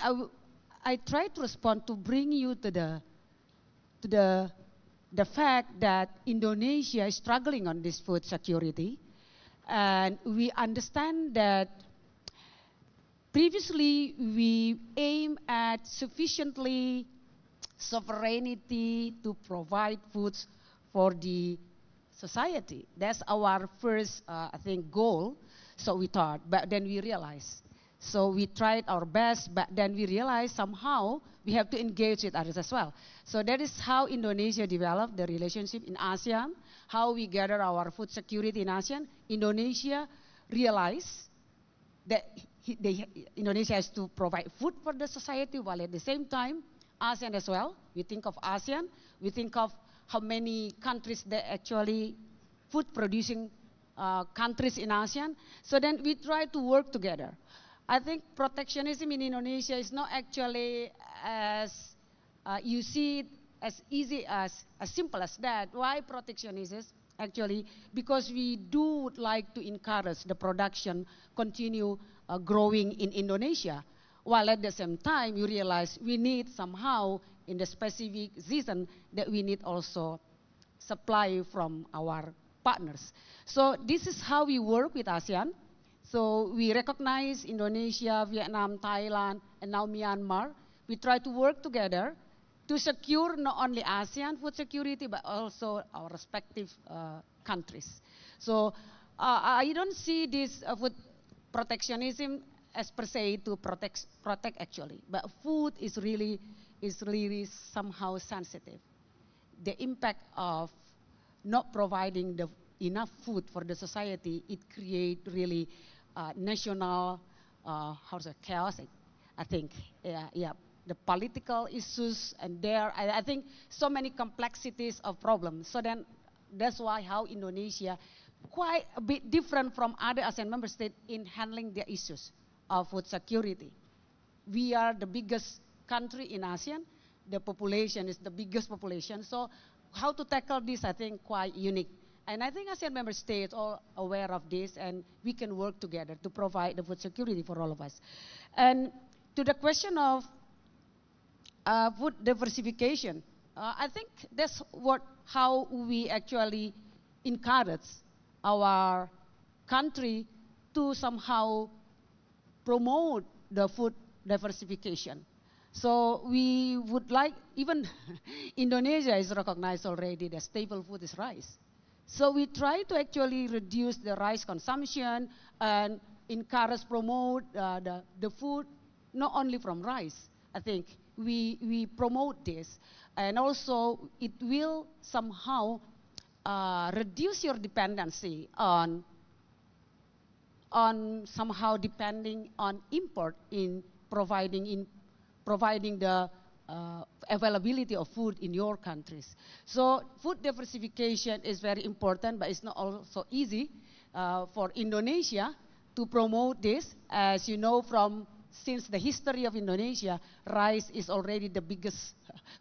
[SPEAKER 11] I try to respond to bring you to the fact that Indonesia is struggling on this food security, and we understand that previously we aim at sufficiently sovereignty to provide foods for the society. That's our first, I think, goal. So we thought, but then we realized. So we tried our best, but then we realized somehow we have to engage with others as well. So that is how Indonesia developed the relationship in ASEAN, how we gather our food security in ASEAN. Indonesia realized that Indonesia has to provide food for the society, while at the same time, ASEAN as well. We think of ASEAN, we think of how many countries that actually food producing countries in ASEAN. So then we try to work together. I think protectionism in Indonesia is not actually as you see it as easy as simple as that. Why protectionism? Actually, because we do like to encourage the production continue growing in Indonesia, while at the same time you realize we need somehow in the specific season that we need also supply from our partners. So this is how we work with ASEAN. So we recognize Indonesia, Vietnam, Thailand, and now Myanmar. We try to work together to secure not only ASEAN food security, but also our respective countries. So I don't see this food protectionism as per se to protect actually, but food is really somehow sensitive. The impact of not providing enough food for the society, it create really national chaos. I think, yeah, the political issues, and I think so many complexities of problems. So then that's why how Indonesia quite a bit different from other ASEAN member states in handling their issues of food security. We are the biggest country in ASEAN. The population is the biggest population. So how to tackle this, I think, quite unique. And I think ASEAN member states are aware of this, and we can work together to provide the food security for all of us. And to the question of food diversification, I think that's how we actually encourage our country to somehow promote the food diversification. So we would like, even Indonesia is recognized already that staple food is rice. So we try to actually reduce the rice consumption and encourage, promote the food, not only from rice. I think we promote this. And also it will somehow reduce your dependency on somehow depending on import in providing the availability of food in your countries. So food diversification is very important, but it's not also easy for Indonesia to promote this. As you know, since the history of Indonesia, rice is already the biggest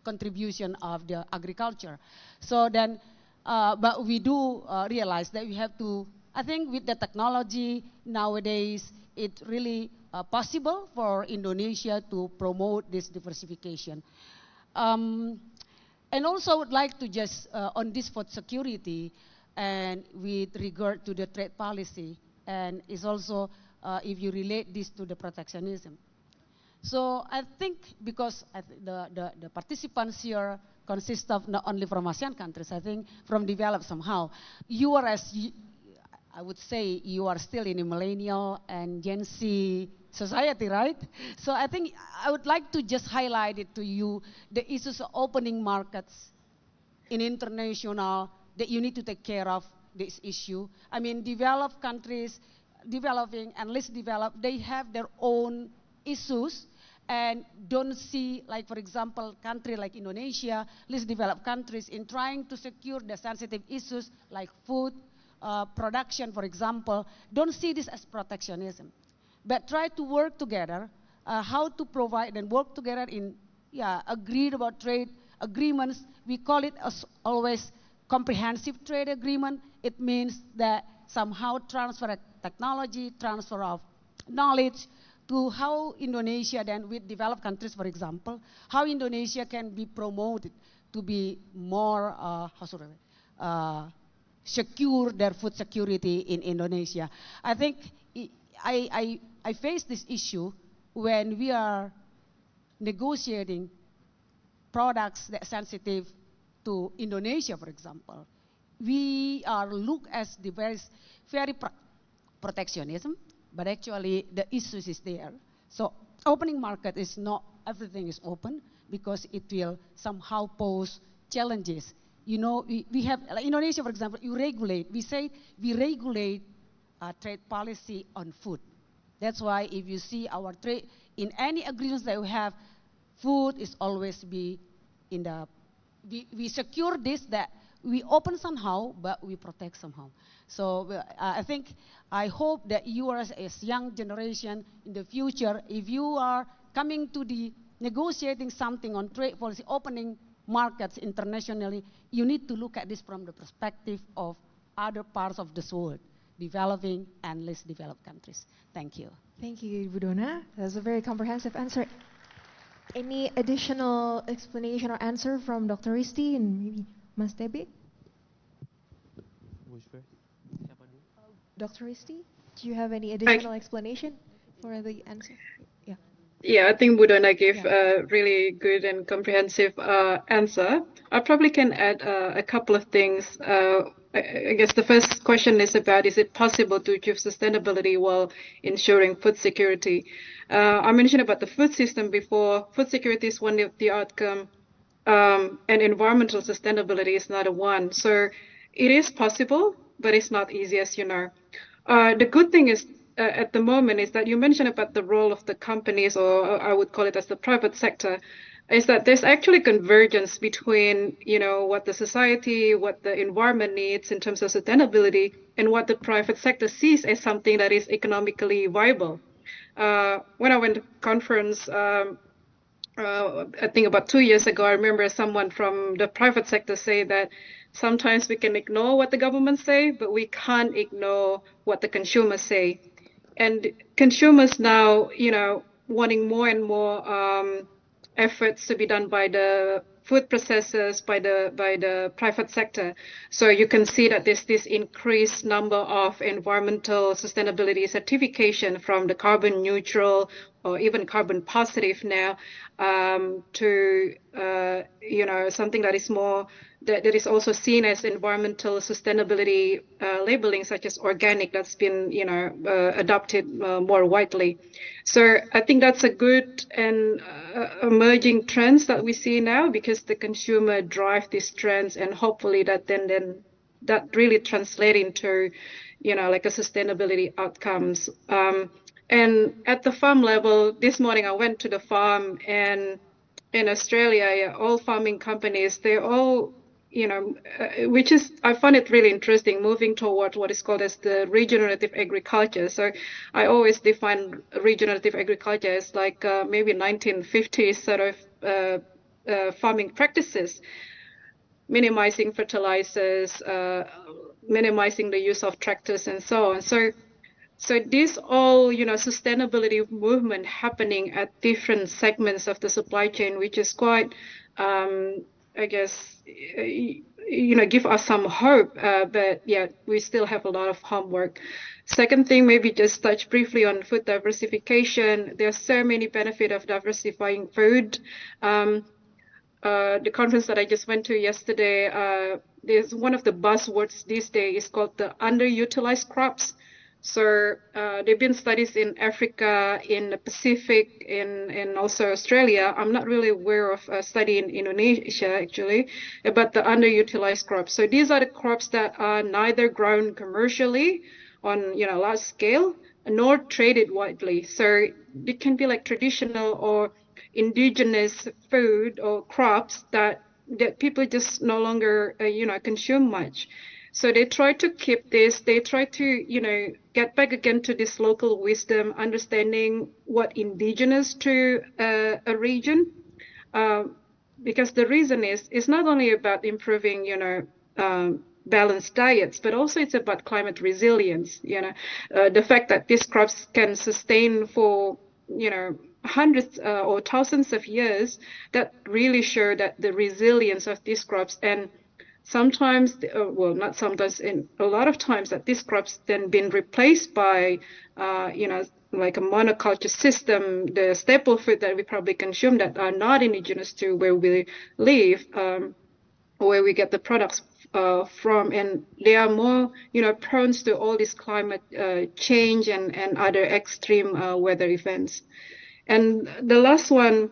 [SPEAKER 11] contribution of the agriculture. So then, but we do realize that we have to I think with the technology nowadays, it's really possible for Indonesia to promote this diversification. And also, I would like to just, on this food security, and with regard to the trade policy, and is also, if you relate this to the protectionism. So I think because the participants here consist of not only from ASEAN countries, I think from developed somehow. You are, I would say, you are still in a millennial and Gen Z society, right? So I think I would like to just highlight it to you, the issues of opening markets in international, that you need to take care of this issue. I mean, developed countries, developing and less developed, they have their own issues and don't see, like for example, country like Indonesia, less developed countries in trying to secure the sensitive issues like food, production, for example, don't see this as protectionism, but try to work together, how to provide and work together in, agreed about trade agreements. We call it as always comprehensive trade agreement. It means that somehow transfer of technology, transfer of knowledge to how Indonesia then with developed countries, for example, how Indonesia can be promoted to be more, secure their food security in Indonesia. I think I face this issue when we are negotiating products that are sensitive to Indonesia, for example. We are looked as the very protectionism, but actually the issues is there. So opening market is not everything is open because it will somehow pose challenges. You know, we have, like Indonesia, for example, we say we regulate trade policy on food. That's why if you see our trade, in any agreements that we have, food is always be in the, we secure this, that we open somehow, but we protect somehow. So I hope that you are as young generation in the future, if you are coming to the negotiating something on trade policy, opening markets internationally, you need to look at this from the perspective of other parts of the world, developing and less developed countries. Thank you.
[SPEAKER 7] Thank you, Ibu Dona. That was a very comprehensive answer. Any additional explanation or answer from Dr. Risti and maybe Mas Tebe? Dr. Risti, do you have any additional explanation for the answer? Yeah.
[SPEAKER 13] Yeah, I think Budona gave a really good and comprehensive answer. I probably can add a couple of things. I guess the first question is about, is it possible to achieve sustainability while ensuring food security? I mentioned about the food system before. Food security is one of the outcome, and environmental sustainability is another one. So it is possible, but it's not easy, as you know. The good thing is, at the moment, is that you mentioned about the role of the companies, or I would call it as the private sector, is that there's actually convergence between, you know, what the society, what the environment needs in terms of sustainability, and what the private sector sees as something that is economically viable. When I went to conference, I think about 2 years ago, I remember someone from the private sector say that sometimes we can ignore what the government say, but we can't ignore what the consumers say. And consumers now, you know, wanting more and more efforts to be done by the food processors, by the private sector. So you can see that there's this increased number of environmental sustainability certification, from the carbon neutral or even carbon positive now, to you know, something that is more, that is also seen as environmental sustainability labeling, such as organic, that's been, you know, adopted more widely. So I think that's a good and emerging trends that we see now, because the consumer drive these trends, and hopefully that then that really translate into, you know, like a sustainability outcomes. And at the farm level, this morning I went to the farm, and in Australia, all farming companies, they're all, you know, which is, I find it really interesting, moving toward what is called as the regenerative agriculture. So I always define regenerative agriculture as like maybe 1950s sort of farming practices, minimizing fertilizers, minimizing the use of tractors and so on. So this all, sustainability movement happening at different segments of the supply chain, which is quite, I guess, give us some hope. But yeah, we still have a lot of homework. Second thing, maybe just touch briefly on food diversification. There's so many benefits of diversifying food. The conference that I just went to yesterday, there's one of the buzzwords these days is called the underutilized crops. So there've been studies in Africa, in the Pacific, in also Australia. I'm not really aware of a study in Indonesia actually about the underutilized crops. So these are the crops that are neither grown commercially on large scale nor traded widely. So it can be like traditional or indigenous food or crops that people just no longer consume much. So they try to keep this, they try to, get back again to this local wisdom, understanding what indigenous to a region. Because the reason is, it's not only about improving, balanced diets, but also it's about climate resilience. The fact that these crops can sustain for, hundreds or thousands of years, that really show that the resilience of these crops. And sometimes, well, not sometimes, in a lot of times, that these crops then been replaced by, like a monoculture system, the staple food that we probably consume that are not indigenous to where we live, where we get the products from, and they are more, prone to all this climate change and other extreme weather events. And the last one,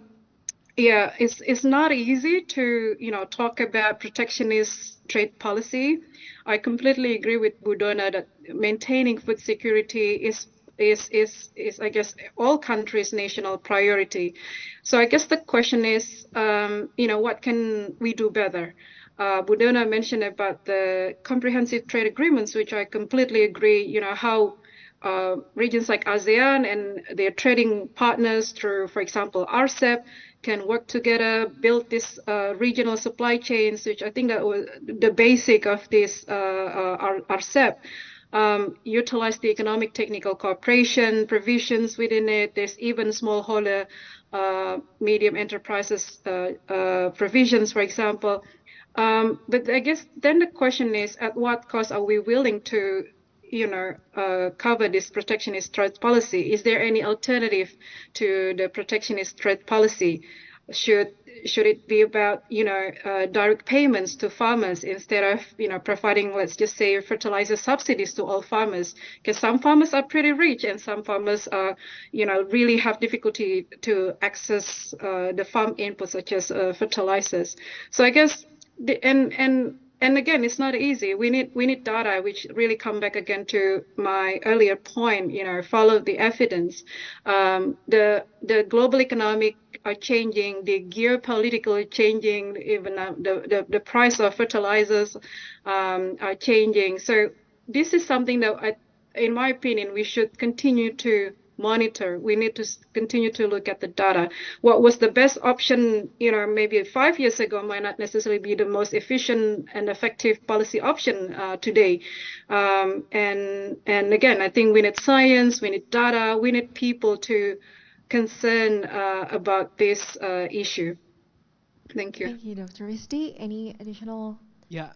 [SPEAKER 13] yeah, it's not easy to talk about protectionist trade policy. I completely agree with Budona that maintaining food security is I guess all countries' national priority. So I guess the question is, what can we do better? Budona mentioned about the comprehensive trade agreements, which I completely agree. How regions like ASEAN and their trading partners through, for example, RCEP, can work together, build this regional supply chains, which I think that was the basic of this RCEP. Utilize the economic technical cooperation provisions within it. There's even smallholder medium enterprises provisions, for example. But I guess then the question is, at what cost are we willing to cover this protectionist trade policy? Is there any alternative to the protectionist trade policy? Should it be about direct payments to farmers instead of providing, let's just say, fertilizer subsidies to all farmers? Because some farmers are pretty rich and some farmers are really have difficulty to access the farm inputs such as fertilizers. So I guess and again, it's not easy. We need data, which really come back again to my earlier point. Follow the evidence. The global economic are changing. The geopolitical changing. Even the price of fertilizers are changing. So this is something that, in my opinion, we should continue to monitor. We need to continue to look at the data. What was the best option, maybe 5 years ago might not necessarily be the most efficient and effective policy option today. And again, I think we need science, we need data, we need people to concern about this issue. Thank you.
[SPEAKER 7] Thank you, Dr. Risti. Any additional?
[SPEAKER 12] Yeah.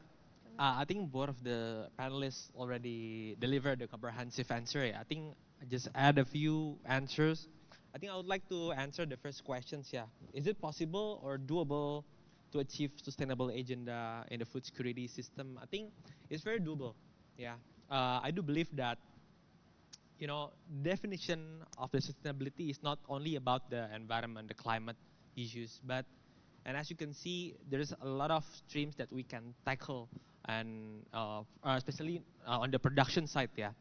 [SPEAKER 12] I think both of the panelists already delivered a comprehensive answer. I think I just add a few answers. I think I would like to answer the first questions. Yeah, is it possible or doable to achieve sustainable agenda in the food security system? I think it's very doable. Yeah, I do believe that definition of the sustainability is not only about the environment, the climate issues, and as you can see, there's a lot of streams that we can tackle, and especially on the production side, yeah.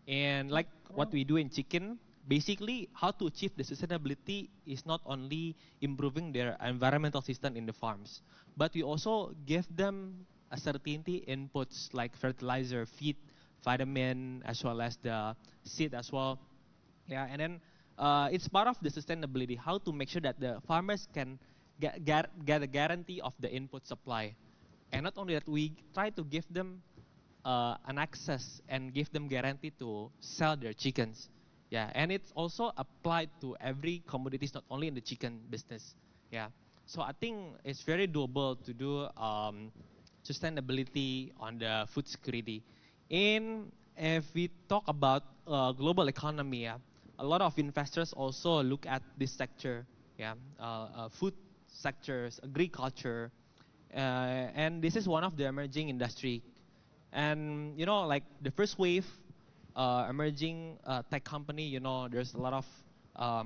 [SPEAKER 12] And like what we do in chicken, basically how to achieve the sustainability is not only improving their environmental system in the farms, but we also give them a certainty inputs like fertilizer, feed, vitamin, as well as the seed as well. Yeah, and then it's part of the sustainability, how to make sure that the farmers can get a guarantee of the input supply. And not only that, we try to give them an access and give them guarantee to sell their chickens. Yeah, and it's also applied to every commodities, not only in the chicken business. Yeah, so I think it's very doable to do sustainability on the food security. And if we talk about global economy, yeah, a lot of investors also look at this sector, yeah, food sectors, agriculture, and this is one of the emerging industry. And you know, like the first wave, emerging tech company, you know, there's a lot of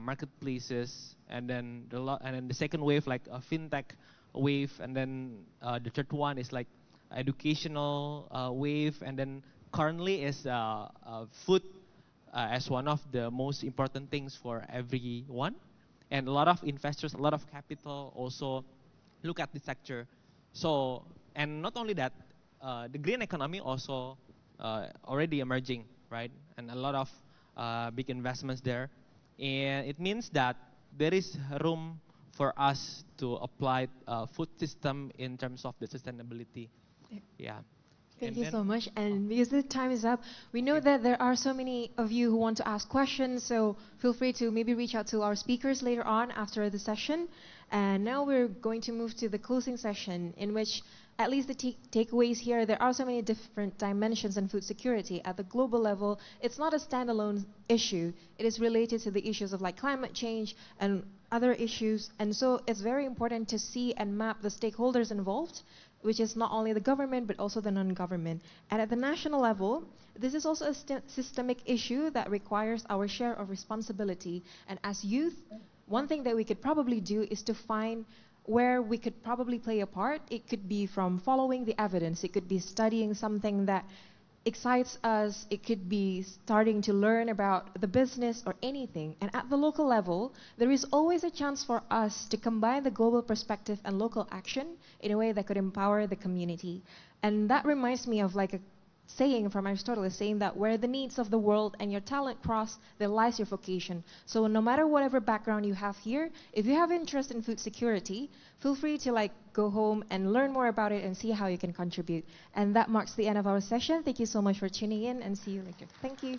[SPEAKER 12] marketplaces, and then the second wave, like a fintech wave, and then the third one is like educational wave, and then currently is food as one of the most important things for everyone, and a lot of investors, a lot of capital also look at the sector. So, and not only that, the green economy also already emerging, right? And a lot of big investments there. And it means that there is room for us to apply food system in terms of the sustainability. Yeah.
[SPEAKER 7] Thank you so much. And because the time is up, we know that there are so many of you who want to ask questions, so feel free to maybe reach out to our speakers later on after the session. And now we're going to move to the closing session, in which at least the takeaways here, there are so many different dimensions in food security. At the global level, it's not a standalone issue. It is related to the issues of like climate change and other issues. And so it's very important to see and map the stakeholders involved, which is not only the government, but also the non-government. And at the national level, this is also a systemic issue that requires our share of responsibility. And as youth, one thing that we could probably do is to find where we could probably play a part. It could be from following the evidence. It could be studying something that excites us. It could be starting to learn about the business or anything. And at the local level, there is always a chance for us to combine the global perspective and local action in a way that could empower the community. And that reminds me of like a saying from Aristotle, saying that where the needs of the world and your talent cross, there lies your vocation. So no matter whatever background you have here, if you have interest in food security, feel free to like go home and learn more about it and see how you can contribute. And that marks the end of our session. Thank you so much for tuning in, and see you later. Thank you.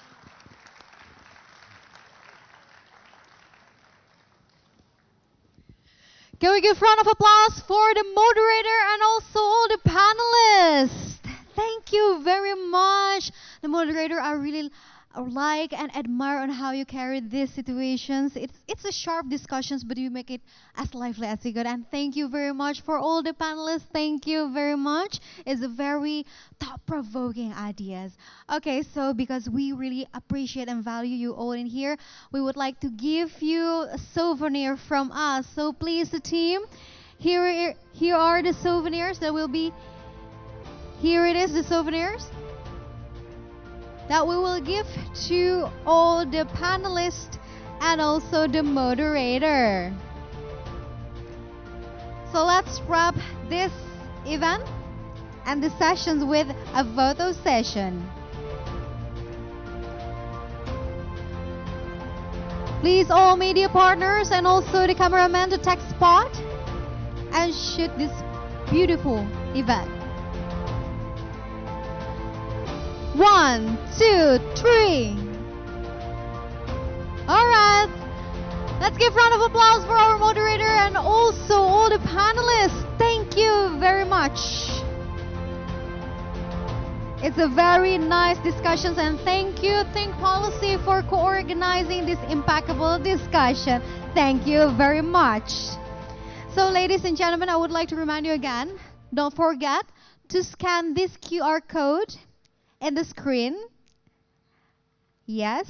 [SPEAKER 2] Can we give a round of applause for the moderator and also all the panelists? Thank you very much. The moderator, I really like and admire on how you carry these situations. It's a sharp discussions, but you make it as lively as you could. And thank you very much for all the panelists. Thank you very much. It's a very thought-provoking ideas. Okay, so because we really appreciate and value you all in here, we would like to give you a souvenir from us. So please, the team, here are the souvenirs that will be. Here it is, the souvenirs that we will give to all the panelists and also the moderator. So let's wrap this event and the sessions with a photo session. Please, all media partners and also the cameraman, to take spot and shoot this beautiful event. 1, 2, 3. All right. Let's give a round of applause for our moderator and also all the panelists. Thank you very much. It's a very nice discussion, and thank you, Think Policy, for co-organizing this impeccable discussion. Thank you very much. So, ladies and gentlemen, I would like to remind you again, don't forget to scan this QR code in the screen. Yes,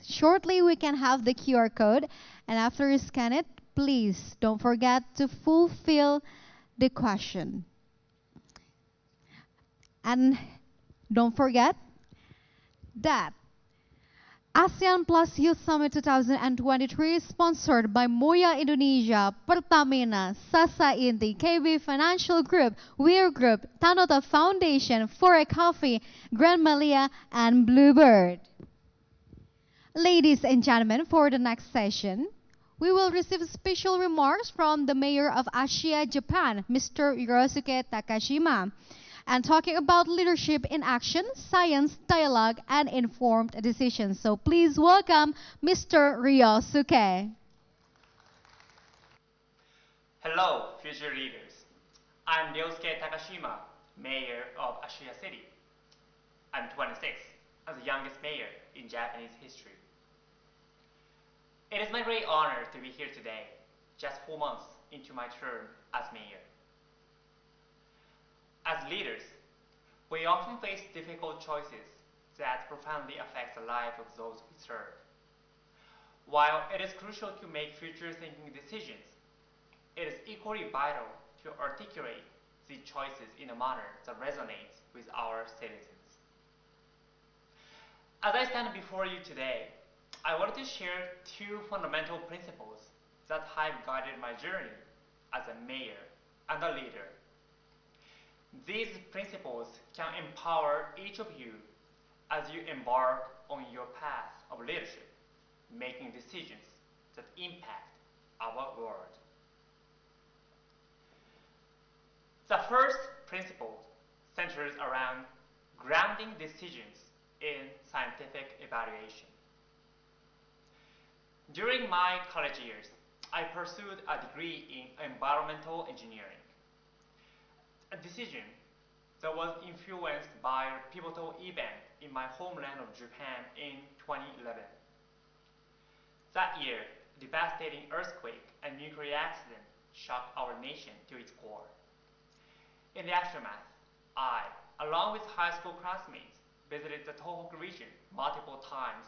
[SPEAKER 2] shortly we can have the QR code, and after you scan it, please don't forget to fulfill the question. And don't forget that ASEAN Plus Youth Summit 2023 sponsored by Moya Indonesia, Pertamina, Sasa Inti, KB Financial Group, Weir Group, Tanota Foundation, Forex Coffee, Grand Malia, and Bluebird. Ladies and gentlemen, for the next session, we will receive special remarks from the Mayor of Asia, Japan, Mr. Hirosuke Takashima.
[SPEAKER 5] and talking about leadership in action, science, dialogue, and informed decisions. So please welcome Mr. Ryosuke.
[SPEAKER 6] Hello, future leaders. I'm Ryosuke Takashima, Mayor of Ashiya City. I'm 26, and the youngest mayor in Japanese history. It is my great honor to be here today, just 4 months into my term as mayor. As leaders, we often face difficult choices that profoundly affect the life of those we serve. While it is crucial to make future-thinking decisions, it is equally vital to articulate these choices in a manner that resonates with our citizens. As I stand before you today, I wanted to share 2 fundamental principles that have guided my journey as a mayor and a leader. These principles can empower each of you as you embark on your path of leadership, making decisions that impact our world. The first principle centers around grounding decisions in scientific evaluation. During my college years, I pursued a degree in environmental engineering, a decision that was influenced by a pivotal event in my homeland of Japan in 2011. That year, a devastating earthquake and nuclear accident shocked our nation to its core. In the aftermath, I, along with high school classmates, visited the Tohoku region multiple times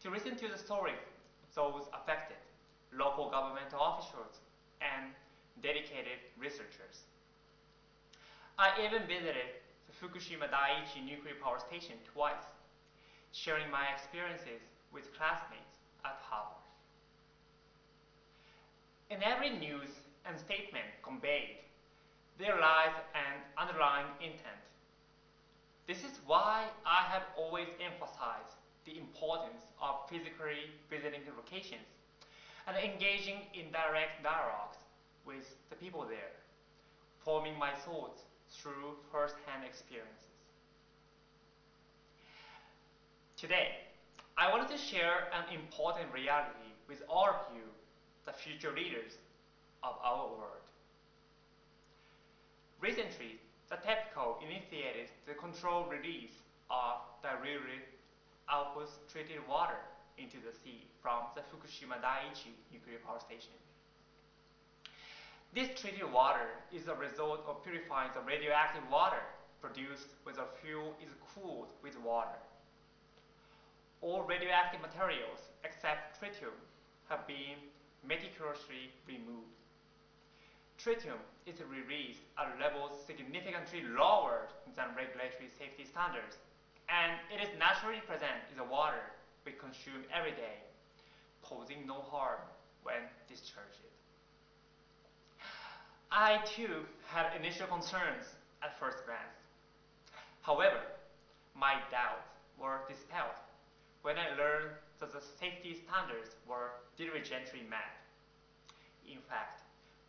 [SPEAKER 6] to listen to the stories of those affected, local governmental officials, and dedicated researchers. I even visited the Fukushima Daiichi nuclear power station twice, sharing my experiences with classmates at Harvard. In every news and statement conveyed, there lies an underlying intent. This is why I have always emphasized the importance of physically visiting the locations and engaging in direct dialogues with the people there, forming my thoughts through first-hand experiences. Today, I wanted to share an important reality with all of you, the future leaders of our world. Recently, the TEPCO initiated the controlled release of diluted aqueous treated water into the sea from the Fukushima Daiichi nuclear power station. This treated water is a result of purifying the radioactive water produced when the fuel is cooled with water. All radioactive materials except tritium have been meticulously removed. Tritium is released at levels significantly lower than regulatory safety standards, and it is naturally present in the water we consume every day, posing no harm when discharged. I too had initial concerns at first glance. However, my doubts were dispelled when I learned that the safety standards were diligently met. In fact,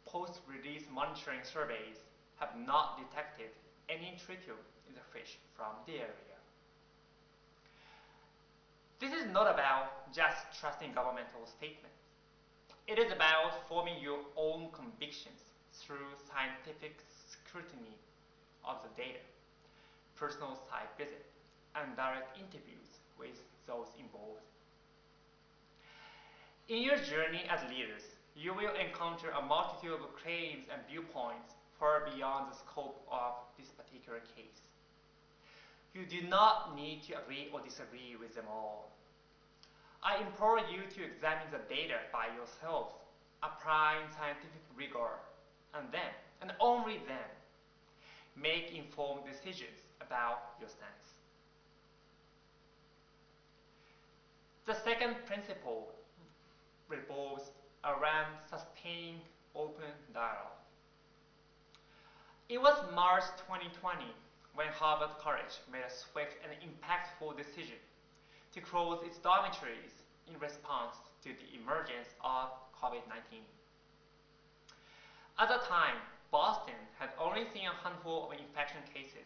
[SPEAKER 6] post-release monitoring surveys have not detected any tritium in the fish from the area. This is not about just trusting governmental statements. It is about forming your own convictions through scientific scrutiny of the data, personal site visits, and direct interviews with those involved. In your journey as leaders, you will encounter a multitude of claims and viewpoints far beyond the scope of this particular case. You do not need to agree or disagree with them all. I implore you to examine the data by yourselves, applying scientific rigor, and then, and only then, make informed decisions about your stance. The second principle revolves around sustaining open dialogue. It was March 2020 when Harvard College made a swift and impactful decision to close its dormitories in response to the emergence of COVID-19. At the time, Boston had only seen a handful of infection cases.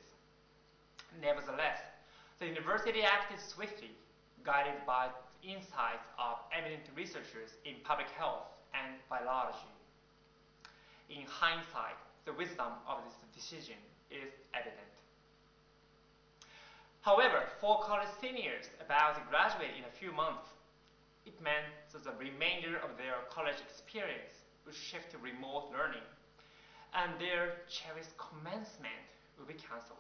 [SPEAKER 6] Nevertheless, the university acted swiftly, guided by the insights of eminent researchers in public health and biology. In hindsight, the wisdom of this decision is evident. However, for college seniors about to graduate in a few months, it meant that the remainder of their college experience would shift to remote learning, and their cherished commencement would be cancelled.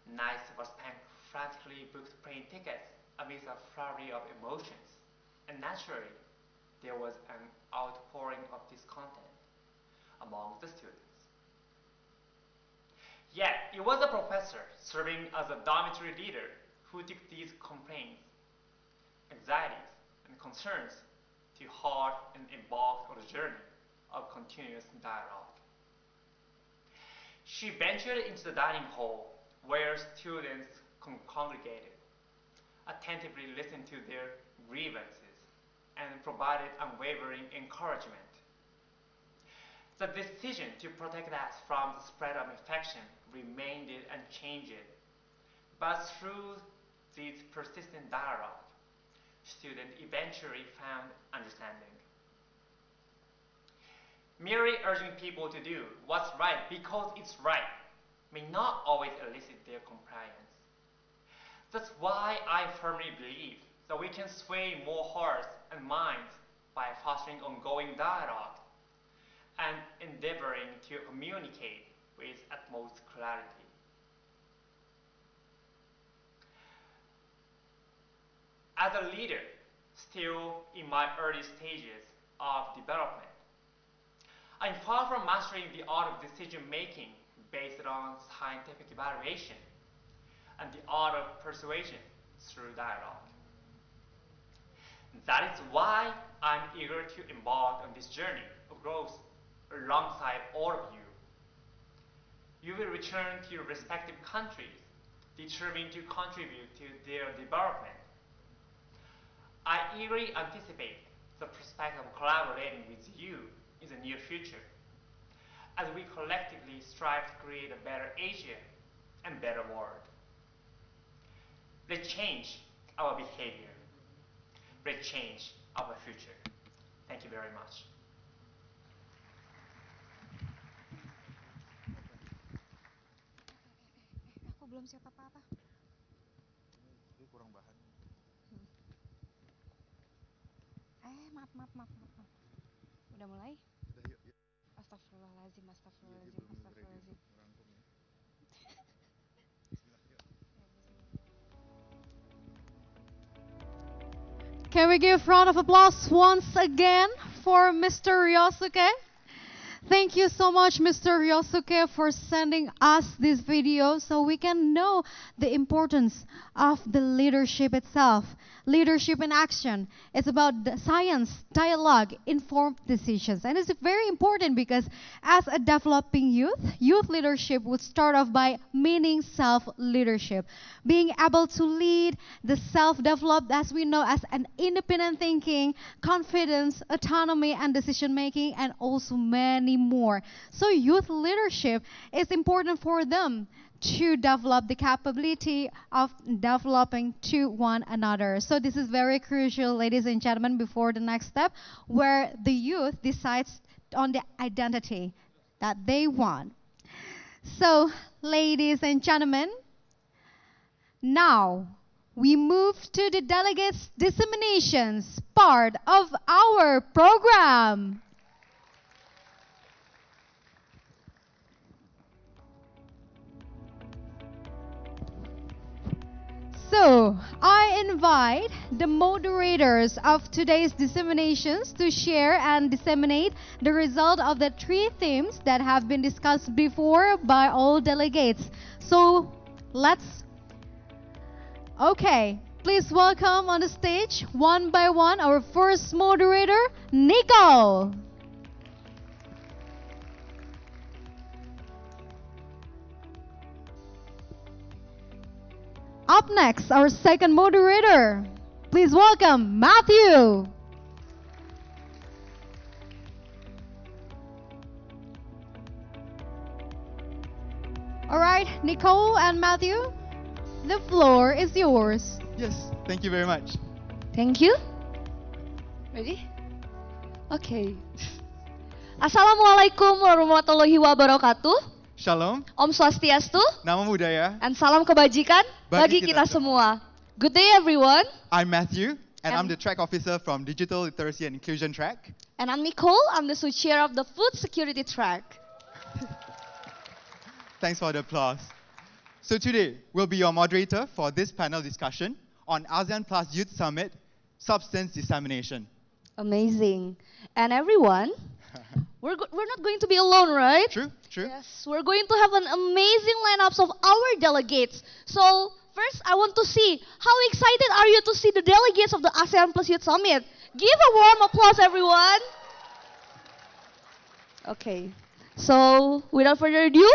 [SPEAKER 6] Nights were spent frantically booked plane tickets amidst a flurry of emotions, and naturally, there was an outpouring of discontent among the students. Yet, it was a professor serving as a dormitory leader who took these complaints, anxieties, and concerns to heart and embarked on a journey of continuous dialogue. She ventured into the dining hall where students congregated, attentively listened to their grievances, and provided unwavering encouragement. The decision to protect us from the spread of infection remained unchanged, but through this persistent dialogue, students eventually found understanding. Merely urging people to do what's right because it's right may not always elicit their compliance. That's why I firmly believe that we can sway more hearts and minds by fostering ongoing dialogue and endeavoring to communicate with utmost clarity. As a leader, still in my early stages of development, I'm far from mastering the art of decision-making based on scientific evaluation and the art of persuasion through dialogue. That is why I'm eager to embark on this journey of growth alongside all of you. You will return to your respective countries, determined to contribute to their development. I eagerly anticipate the prospect of collaborating with you in the near future, as we collectively strive to create a better Asia and better world. Let's change our behavior. Let's change our future. Thank you very much.
[SPEAKER 7] Aku belum siap apa-apa.
[SPEAKER 8] Ini kurang bahan.
[SPEAKER 7] Maaf. Udah mulai?
[SPEAKER 8] Udah yuk.
[SPEAKER 7] Astagfirullahaladzim.
[SPEAKER 8] Iya, dia belum ready merangkum ya. Bismillah, yuk.
[SPEAKER 2] Can we give a round of applause once again for Mr. Ryosuke? Thank you so much, Mr. Ryosuke, for sending us this video so we can know the importance of the leadership itself. Leadership in action. It's about the science, dialogue, informed decisions. And it's very important because as a developing youth leadership would start off by meaning self-leadership. Being able to lead, the self-developed, as we know, as an independent thinking, confidence, autonomy, and decision-making, and also many more. So youth leadership is important for them to develop the capability of developing to one another. So this is very crucial, ladies and gentlemen, before the next step, where the youth decides on the identity that they want. So, ladies and gentlemen, now we move to the delegates disseminations part of our program. So, I invite the moderators of today's disseminations to share and disseminate the result of the 3 themes that have been discussed before by all delegates. So, please welcome on the stage, one by one, our first moderator, Nico. Up next, our second moderator. Please welcome Matthew. All right, Nicole and Matthew, the floor is yours.
[SPEAKER 17] Yes, thank you very much.
[SPEAKER 18] Thank you. Ready? Okay. Assalamualaikum warahmatullahi wabarakatuh.
[SPEAKER 17] Shalom.
[SPEAKER 18] Om Swastiastu.
[SPEAKER 17] Namo Buddhaya.
[SPEAKER 18] And salam kebajikan
[SPEAKER 17] Bagi
[SPEAKER 18] bagi
[SPEAKER 17] kita
[SPEAKER 18] kita semua. Good day everyone.
[SPEAKER 17] I'm Matthew, and I'm the track officer from Digital Literacy and Inclusion track.
[SPEAKER 18] And I'm Nicole. I'm the chair of the Food Security track.
[SPEAKER 17] Thanks for the applause. So today, we'll be your moderator for this panel discussion on ASEAN Plus Youth Summit, Substance Dissemination.
[SPEAKER 18] Amazing. And everyone, we're not going to be alone, right?
[SPEAKER 17] True.
[SPEAKER 18] Yes, we're going to have an amazing lineups of our delegates. So first, I want to see, how excited are you to see the delegates of the ASEAN Plus Youth Summit? Give a warm applause, everyone. Okay, so without further ado,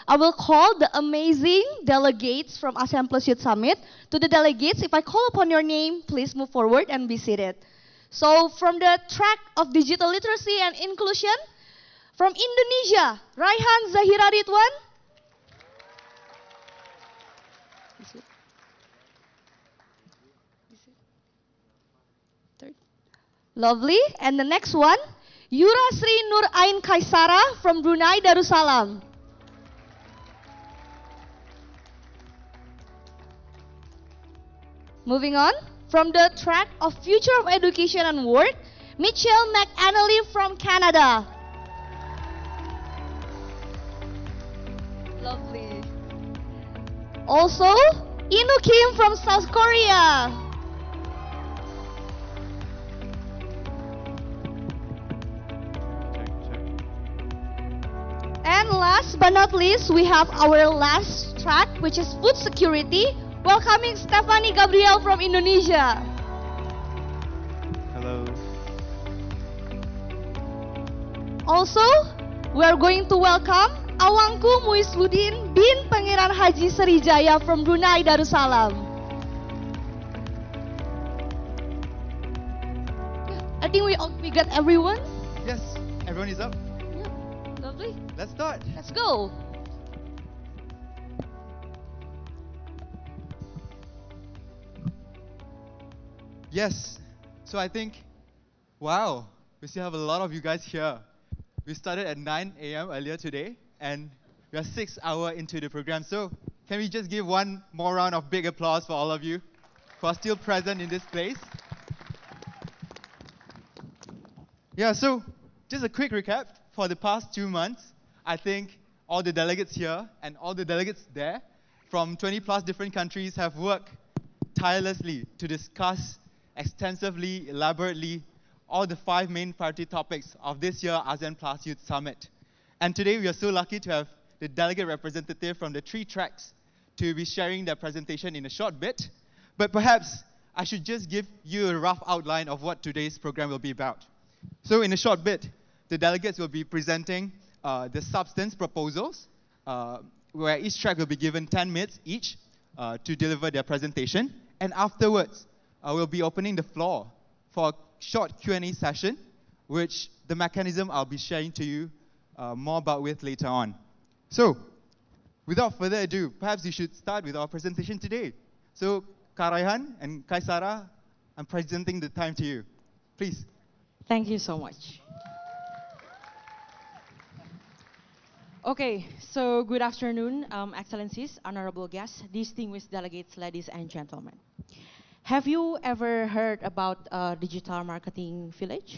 [SPEAKER 18] I will call the amazing delegates from ASEAN Plus Youth Summit. To the delegates, if I call upon your name, please move forward and be seated. So from the track of Digital Literacy and Inclusion, from Indonesia, Raihan Zahira Ridwan. Lovely. And the next one, Yurasri Nur Ain Kaisara from Brunei Darussalam. Moving on, from the track of Future of Education and Work, Michelle McAnally from Canada. Lovely. Also, Inu Kim from South Korea. And last but not least, we have our last track, which is Food Security. Welcoming Stephanie Gabriel from Indonesia.
[SPEAKER 17] Hello.
[SPEAKER 18] Also, we are going to welcome Awangku Muiswuddin bin Pangeran Haji Sriwijaya from Brunei Darussalam. I think we got everyone.
[SPEAKER 17] Yes, everyone is up.
[SPEAKER 18] Yeah, lovely.
[SPEAKER 17] Let's start.
[SPEAKER 18] Let's go.
[SPEAKER 17] Yes, so I think, wow, we still have a lot of you guys here. We started at 9 a.m. earlier today, and we are 6 hours into the program. So can we just give one more round of big applause for all of you who are still present in this place? Yeah, so just a quick recap. For the past 2 months, I think all the delegates here and all the delegates there from 20 plus different countries have worked tirelessly to discuss extensively, elaborately, all the 5 main priority topics of this year ASEAN Plus Youth Summit. And today we are so lucky to have the delegate representative from the 3 tracks to be sharing their presentation in a short bit. But perhaps I should just give you a rough outline of what today's program will be about. So in a short bit, the delegates will be presenting the substance proposals, where each track will be given 10 minutes each to deliver their presentation. And afterwards, we'll be opening the floor for a short Q&A session, which the mechanism I'll be sharing to you more about with later on. So, without further ado, perhaps we should start with our presentation today. So, Karaihan and Kaisara, I'm presenting the time to you. Please.
[SPEAKER 23] Thank you so much. Okay, so good afternoon, Excellencies, honorable guests, distinguished delegates, ladies and gentlemen. Have you ever heard about digital marketing village?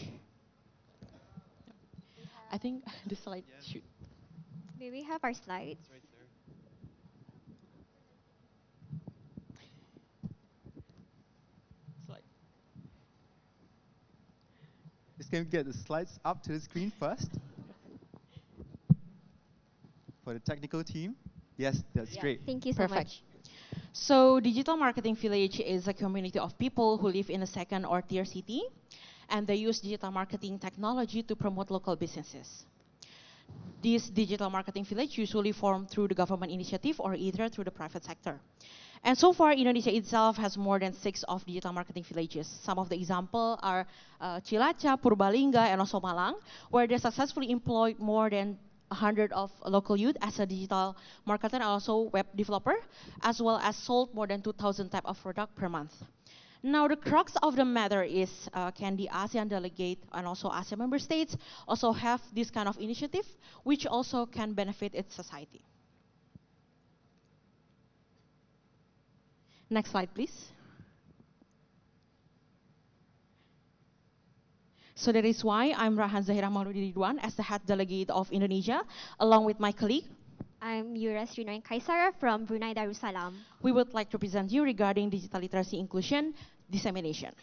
[SPEAKER 23] I think the slide should.
[SPEAKER 24] May we have our slides?
[SPEAKER 17] Just can we get the slides up to the screen first? For the technical team. Yes, that's great.
[SPEAKER 24] Thank you so
[SPEAKER 23] Perfect.
[SPEAKER 24] much.
[SPEAKER 23] So Digital Marketing Village is a community of people who live in a second or tier city, and they use digital marketing technology to promote local businesses. This digital marketing village usually formed through the government initiative or either through the private sector. And so far, Indonesia itself has more than 6 of digital marketing villages. Some of the examples are Cilacap, Purbalingga, and also Malang, where they successfully employed more than 100 of local youth as a digital marketer and also web developer, as well as sold more than 2,000 type of product per month. Now the crux of the matter is, can the ASEAN delegate and also ASEAN member states also have this kind of initiative, which also can benefit its society? Next slide, please. So that is why I'm Rahan Zahira Mauludi Ridwan as the head delegate of Indonesia, along with my colleague.
[SPEAKER 24] I'm Yura Srinayan Kaisara from Brunei Darussalam.
[SPEAKER 23] We would like to present you regarding digital literacy inclusion dissemination.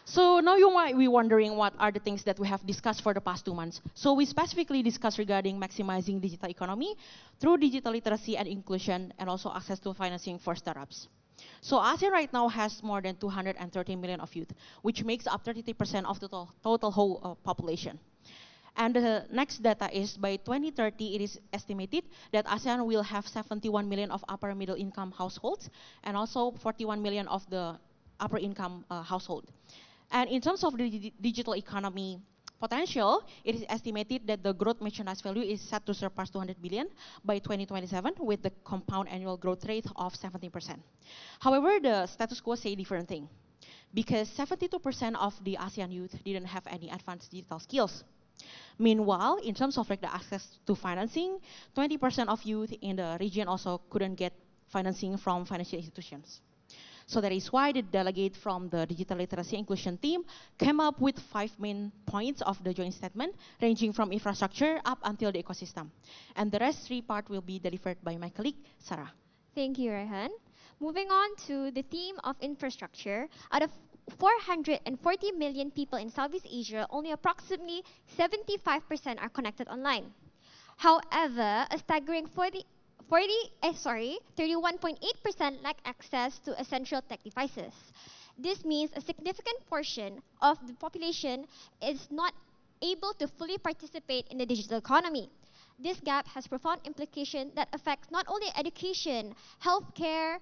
[SPEAKER 23] So now you might be wondering what are the things that we have discussed for the past 2 months. So we specifically discussed regarding maximizing digital economy through digital literacy and inclusion and also access to financing for startups. So ASEAN right now has more than 230 million of youth, which makes up 33% of the total whole population. And the next data is by 2030, it is estimated that ASEAN will have 71 million of upper middle income households and also 41 million of the upper income household. And in terms of the digital economy potential, it is estimated that the gross merchandise value is set to surpass 200 billion by 2027 with the compound annual growth rate of 17%. However, the status quo say a different thing because 72% of the ASEAN youth didn't have any advanced digital skills. Meanwhile, in terms of like the access to financing, 20% of youth in the region also couldn't get financing from financial institutions. So that is why the delegate from the digital literacy inclusion team came up with 5 main points of the joint statement, ranging from infrastructure up until the ecosystem. And the rest 3 parts will be delivered by my colleague, Sarah.
[SPEAKER 24] Thank you, Rehan. Moving on to the theme of infrastructure, out of 440 million people in Southeast Asia, only approximately 75% are connected online. However, a staggering 31.8% lack access to essential tech devices. This means a significant portion of the population is not able to fully participate in the digital economy. This gap has profound implications that affect not only education, healthcare,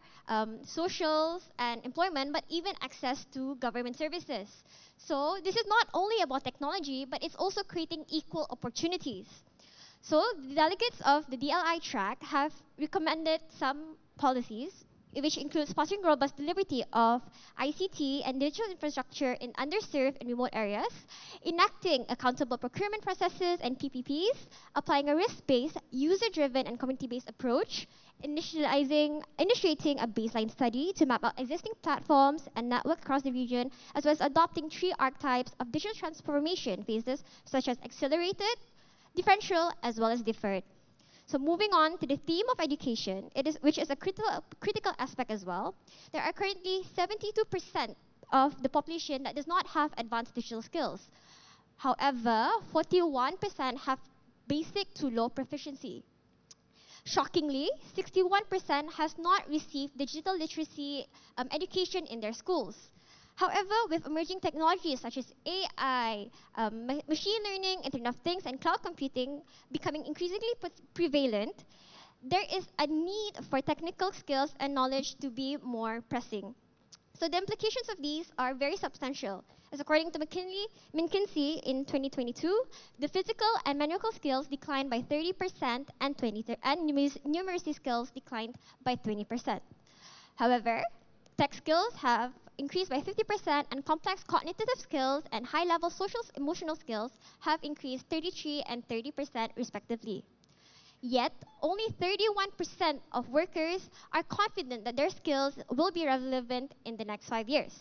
[SPEAKER 24] socials, and employment, but even access to government services. So this is not only about technology, but it's also creating equal opportunities. So the delegates of the DLI track have recommended some policies, which includes fostering robust delivery of ICT and digital infrastructure in underserved and remote areas, enacting accountable procurement processes and PPPs, applying a risk-based, user-driven, and community-based approach, initiating a baseline study to map out existing platforms and networks across the region, as well as adopting 3 archetypes of digital transformation phases, such as accelerated, differential, as well as deferred. So moving on to the theme of education, which is a critical aspect as well. There are currently 72% of the population that does not have advanced digital skills. However, 41% have basic to low proficiency. Shockingly, 61% has not received digital literacy education in their schools. However, with emerging technologies such as AI, machine learning, Internet of Things, and cloud computing becoming increasingly prevalent, there is a need for technical skills and knowledge to be more pressing. So the implications of these are very substantial. As according to McKinsey in 2022, the physical and manual skills declined by 30% and numeracy skills declined by 20%. However, tech skills have increased by 50% and complex cognitive skills and high-level social emotional skills have increased 33% and 30% respectively. Yet, only 31% of workers are confident that their skills will be relevant in the next 5 years.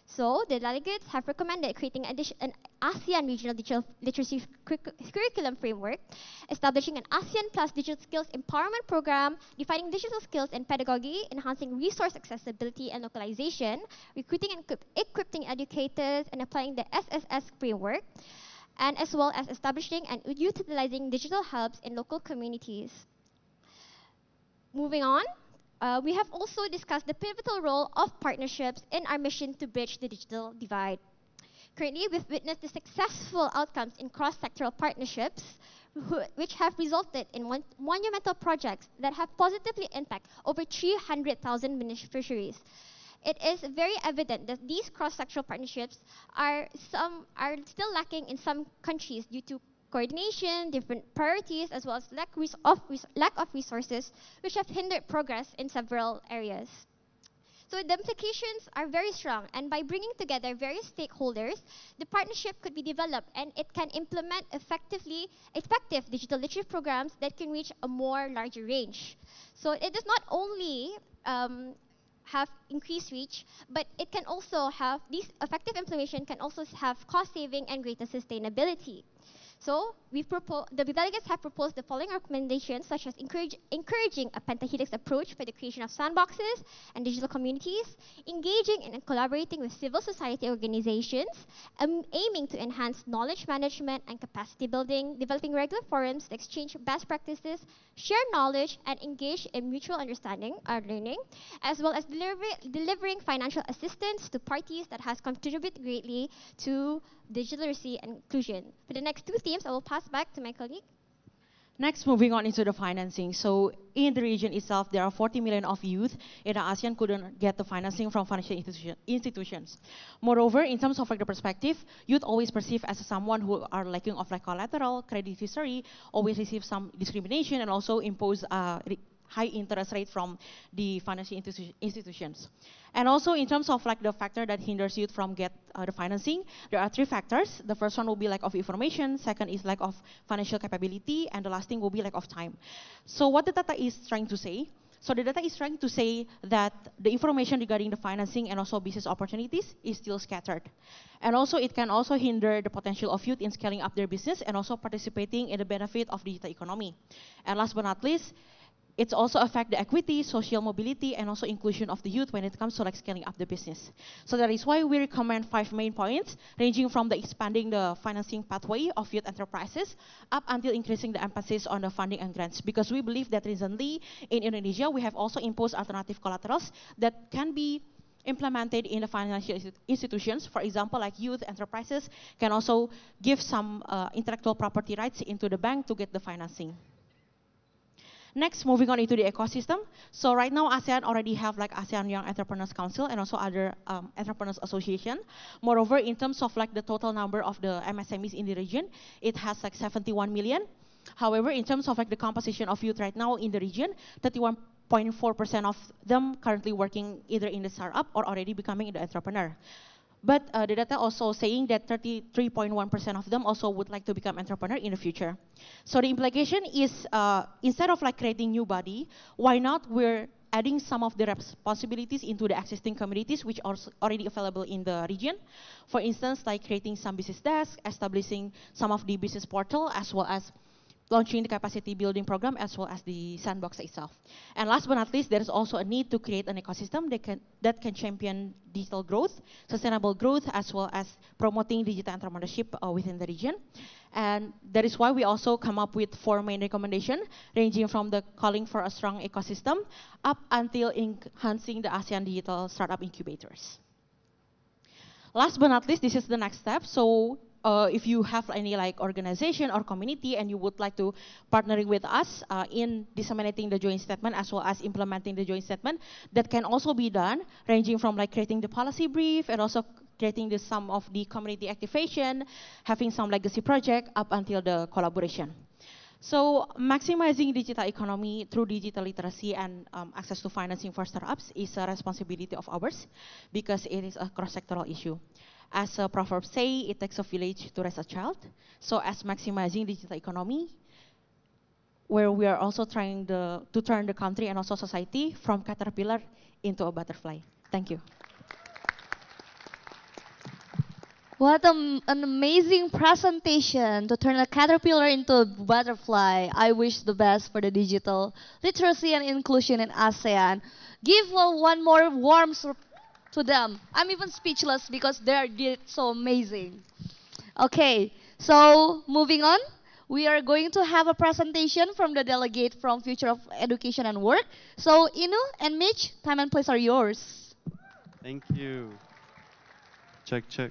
[SPEAKER 24] So, the delegates have recommended creating an ASEAN regional digital literacy curriculum framework, establishing an ASEAN Plus digital skills empowerment program, defining digital skills and pedagogy, enhancing resource accessibility and localization, recruiting and equipping educators, and applying the SSS framework, and as well as establishing and utilizing digital hubs in local communities. Moving on. We have also discussed the pivotal role of partnerships in our mission to bridge the digital divide. Currently, we've witnessed the successful outcomes in cross-sectoral partnerships, which have resulted in monumental projects that have positively impacted over 300,000 beneficiaries. it is very evident that these cross-sectoral partnerships are still lacking in some countries due to coordination, different priorities, as well as lack of resources, which have hindered progress in several areas. So the implications are very strong, and by bringing together various stakeholders, the partnership could be developed and it can implement effective digital literacy programs that can reach a more larger range. So it does not only have increased reach, but it can also have, these effective implementation can also have cost saving and greater sustainability. So the delegates have proposed the following recommendations, such as encouraging a pentahelix approach for the creation of sandboxes and digital communities, engaging and collaborating with civil society organizations, aiming to enhance knowledge management and capacity building, developing regular forums to exchange best practices, share knowledge, and engage in mutual understanding or learning, as well as delivering financial assistance to parties that has contributed greatly to digital literacy and inclusion. For the next two themes, I will pass back to my colleague.
[SPEAKER 23] Next, moving on into the financing. So in the region itself, there are 40 million of youth in the ASEAN couldn't get the financing from financial institutions. Moreover, in terms of like the perspective, youth always perceived as someone who are lacking of like collateral, credit history, always receive some discrimination, and also impose high interest rate from the financial institutions. And also in terms of like the factor that hinders youth from get the financing, there are three factors. The first one will be lack of information, second is lack of financial capability, and the last thing will be lack of time. So what the data is trying to say? So the data is trying to say that the information regarding the financing and also business opportunities is still scattered. And also it can also hinder the potential of youth in scaling up their business and also participating in the benefit of digital economy. And last but not least, it's also affect the equity, social mobility, and also inclusion of the youth when it comes to like scaling up the business. So that is why we recommend 5 main points, ranging from the expanding the financing pathway of youth enterprises up until increasing the emphasis on the funding and grants. Because we believe that recently in Indonesia, we have also imposed alternative collaterals that can be implemented in the financial institutions. For example, like youth enterprises can also give some intellectual property rights into the bank to get the financing. Next, moving on into the ecosystem. So right now, ASEAN already have like ASEAN Young Entrepreneurs Council and also other entrepreneurs association. Moreover, in terms of like the total number of the MSMEs in the region, it has like 71 million. However, in terms of like the composition of youth right now in the region, 31.4% of them currently working either in the startup or already becoming the entrepreneur. But the data also saying that 33.1% of them also would like to become entrepreneur in the future. So the implication is instead of like creating new body, why not we're adding some of the responsibilities into the existing communities which are already available in the region. For instance, like creating some business desk, establishing some of the business portal, as well as launching the capacity building program as well as the sandbox itself. And last but not least, there is also a need to create an ecosystem that can champion digital growth, sustainable growth, as well as promoting digital entrepreneurship within the region. And that is why we also come up with 4 main recommendations, ranging from the calling for a strong ecosystem up until enhancing the ASEAN digital startup incubators. Last but not least, this is the next step. So if you have any like organization or community and you would like to partnering with us in disseminating the joint statement as well as implementing the joint statement, that can also be done, ranging from like creating the policy brief and also creating some of the community activation, having some legacy project up until the collaboration. So maximizing digital economy through digital literacy and access to financing for startups is a responsibility of ours because it is a cross-sectoral issue. As a proverb say, it takes a village to raise a child. So as maximizing digital economy, where we are also trying to turn the country and also society from caterpillar into a butterfly. Thank you.
[SPEAKER 18] What an amazing presentation to turn a caterpillar into a butterfly. I wish the best for the digital literacy and inclusion in ASEAN. Give one more warm to them. I'm even speechless because they did so amazing. Okay, so moving on. We are going to have a presentation from the delegate from Future of Education and Work. So Inu and Mitch, time and place are yours.
[SPEAKER 3] Thank you. Check, check.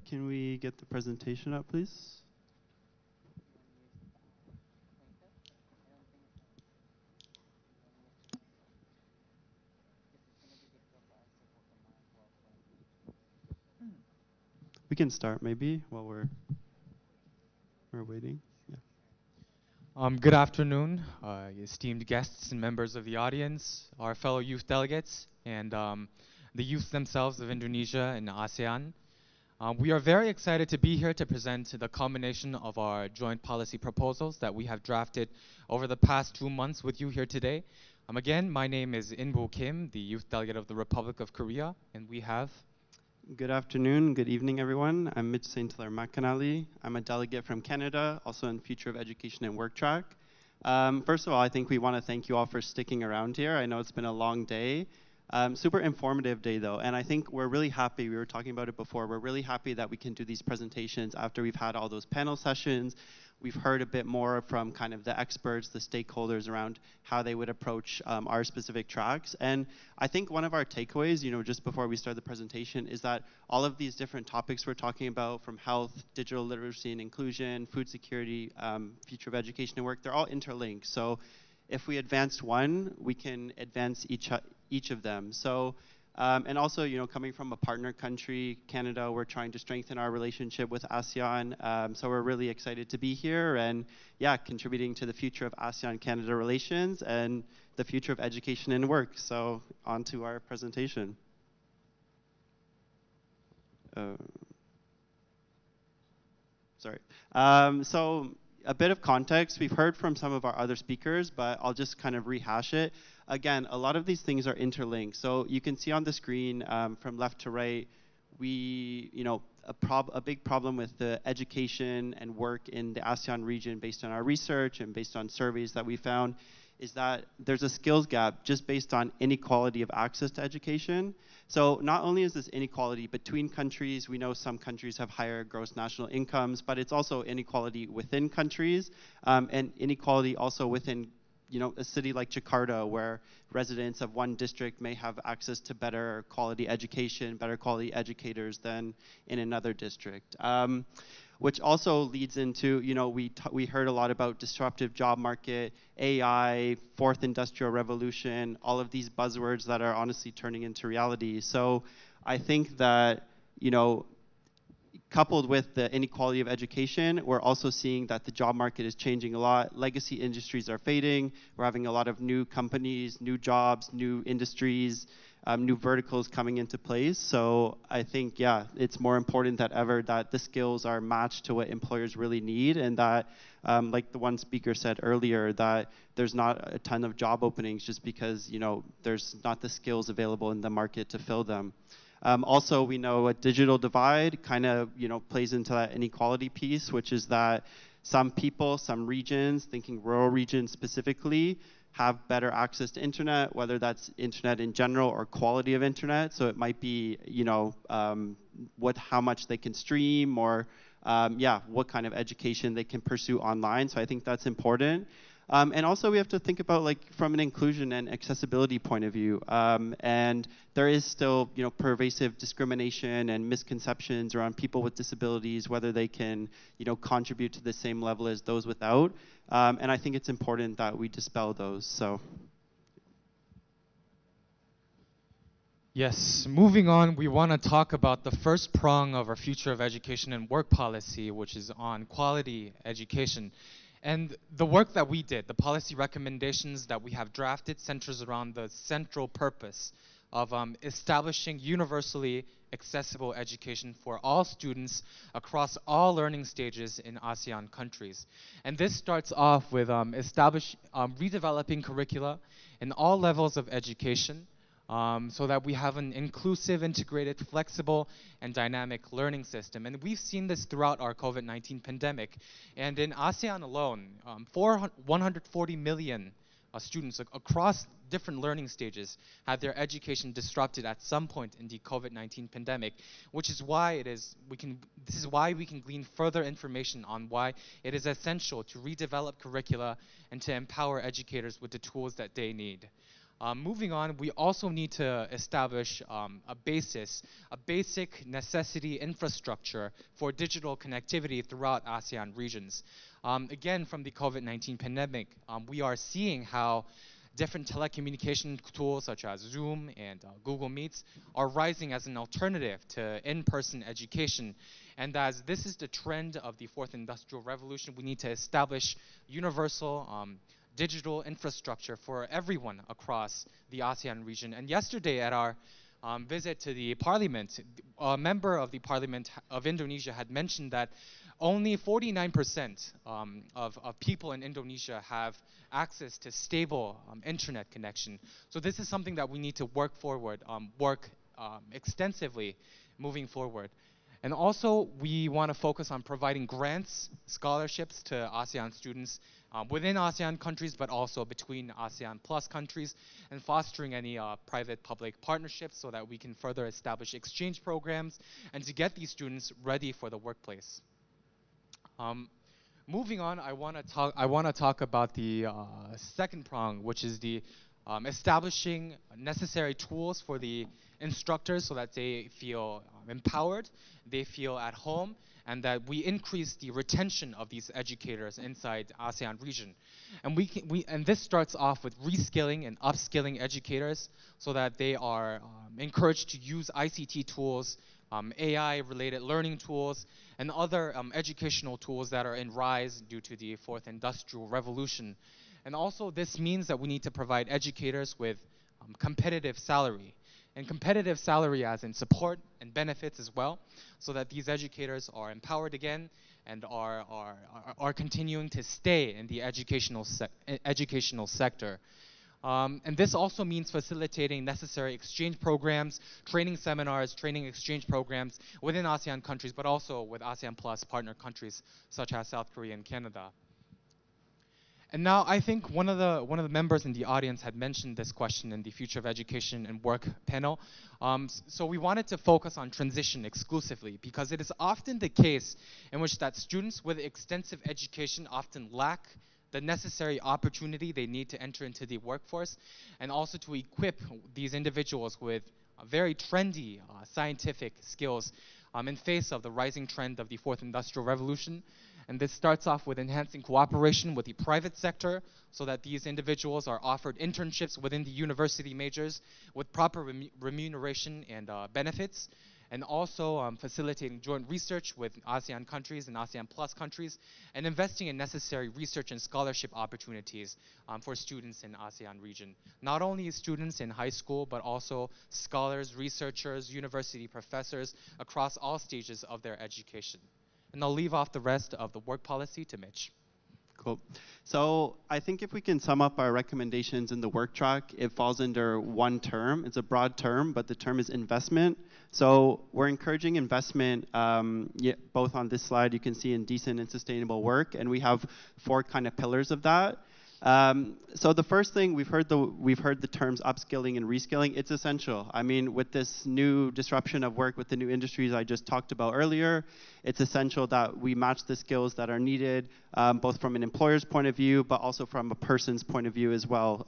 [SPEAKER 3] Can we get the presentation up, please? can start maybe while we're waiting. Yeah.
[SPEAKER 9] Good afternoon, esteemed guests and members of the audience, our fellow youth delegates, and the youth themselves of Indonesia and ASEAN. We are very excited to be here to present the culmination of our joint policy proposals that we have drafted over the past 2 months with you here today. Again, my name is In-Bo Kim, the youth delegate of the Republic of Korea, and we have...
[SPEAKER 3] Good afternoon, good evening, everyone. I'm Mitch St. Hilaire Makanali. I'm a delegate from Canada, also in Future of Education and Work track. First of all, I think we want to thank you all for sticking around here. I know it's been a long day. Super informative day, though, and I think we're really happy. We were talking about it before. We're really happy that we can do these presentations after we've had all those panel sessions. We've heard a bit more from kind of the experts, the stakeholders around how they would approach our specific tracks. And I think one of our takeaways, just before we start the presentation, is that all of these different topics we're talking about, from health, digital literacy and inclusion, food security, future of education and work, they're all interlinked. So if we advance one, we can advance each of them. So, and also, coming from a partner country, Canada, we're trying to strengthen our relationship with ASEAN. So we're really excited to be here and, yeah, contributing to the future of ASEAN-Canada relations and the future of education and work. So on to our presentation. Sorry. So a bit of context. We've heard from some of our other speakers, but I'll just kind of rehash it. Again, a lot of these things are interlinked. So you can see on the screen from left to right, a big problem with the education and work in the ASEAN region based on our research and based on surveys that we found is that there's a skills gap just based on inequality of access to education. So not only is this inequality between countries, we know some countries have higher gross national incomes, but it's also inequality within countries and inequality also within a city like Jakarta, where residents of one district may have access to better quality education, better quality educators than in another district. Which also leads into, we heard a lot about disruptive job market, AI, fourth industrial revolution, all of these buzzwords that are honestly turning into reality. So I think that, coupled with the inequality of education, we're also seeing that the job market is changing a lot. Legacy industries are fading. We're having a lot of new companies, new jobs, new industries, new verticals coming into place. So I think, yeah, it's more important than ever that the skills are matched to what employers really need, and that, like the one speaker said earlier, that there's not a ton of job openings just because, there's not the skills available in the market to fill them. Also, we know a digital divide kind of, plays into that inequality piece, which is that some people, some regions, thinking rural regions specifically, have better access to internet, whether that's internet in general or quality of internet. So it might be, how much they can stream or, what kind of education they can pursue online. So I think that's important. And also we have to think about from an inclusion and accessibility point of view. And there is still, pervasive discrimination and misconceptions around people with disabilities, whether they can, contribute to the same level as those without. And I think it's important that we dispel those. So.
[SPEAKER 9] Yes, moving on, we want to talk about the first prong of our future of education and work policy, which is on quality education. And the work that we did, the policy recommendations that we have drafted, centers around the central purpose of establishing universally accessible education for all students across all learning stages in ASEAN countries. And this starts off with redeveloping curricula in all levels of education, so that we have an inclusive, integrated, flexible, and dynamic learning system. And we've seen this throughout our COVID-19 pandemic. And in ASEAN alone, 140 million students across different learning stages had their education disrupted at some point in the COVID-19 pandemic, which is why this is why we can glean further information on why it is essential to redevelop curricula and to empower educators with the tools that they need. Moving on, we also need to establish a basic necessity infrastructure for digital connectivity throughout ASEAN regions. Again, from the COVID-19 pandemic, we are seeing how different telecommunication tools such as Zoom and Google Meets are rising as an alternative to in-person education. And as this is the trend of the fourth industrial revolution, we need to establish universal digital infrastructure for everyone across the ASEAN region. And yesterday at our visit to the parliament, a member of the parliament of Indonesia had mentioned that only 49% of people in Indonesia have access to stable internet connection. So this is something that we need to work extensively moving forward. And also, we want to focus on providing grants, scholarships to ASEAN students within ASEAN countries, but also between ASEAN plus countries, and fostering any private-public partnerships so that we can further establish exchange programs and to get these students ready for the workplace. Moving on, I want to talk about the second prong, which is the establishing necessary tools for the instructors so that they feel empowered, they feel at home, and that we increase the retention of these educators inside ASEAN region. And this starts off with reskilling and upskilling educators so that they are encouraged to use ICT tools, AI-related learning tools, and other educational tools that are in rise due to the fourth industrial revolution. And also, this means that we need to provide educators with competitive salary. And competitive salary as in support and benefits as well, so that these educators are empowered again and are continuing to stay in the educational sector. And this also means facilitating necessary exchange programs, training seminars, training exchange programs within ASEAN countries, but also with ASEAN Plus partner countries such as South Korea and Canada. And now I think one of the members in the audience had mentioned this question in the Future of Education and Work panel. So we wanted to focus on transition exclusively because it is often the case in which that students with extensive education often lack the necessary opportunity they need to enter into the workforce, and also to equip these individuals with very trendy scientific skills in face of the rising trend of the fourth industrial revolution. And this starts off with enhancing cooperation with the private sector so that these individuals are offered internships within the university majors with proper remuneration and benefits, and also facilitating joint research with ASEAN countries and ASEAN Plus countries, and investing in necessary research and scholarship opportunities for students in ASEAN region. Not only students in high school, but also scholars, researchers, university professors across all stages of their education. And I'll leave off the rest of the work policy to Mitch.
[SPEAKER 3] Cool. So I think if we can sum up our recommendations in the work track, it falls under one term. It's a broad term, but the term is investment. So we're encouraging investment, both on this slide you can see in decent and sustainable work, and we have 4 kind of pillars of that. So the first thing, we've heard the terms upskilling and reskilling. It's essential. I mean, with this new disruption of work, with the new industries I just talked about earlier, it's essential that we match the skills that are needed, both from an employer's point of view, but also from a person's point of view as well,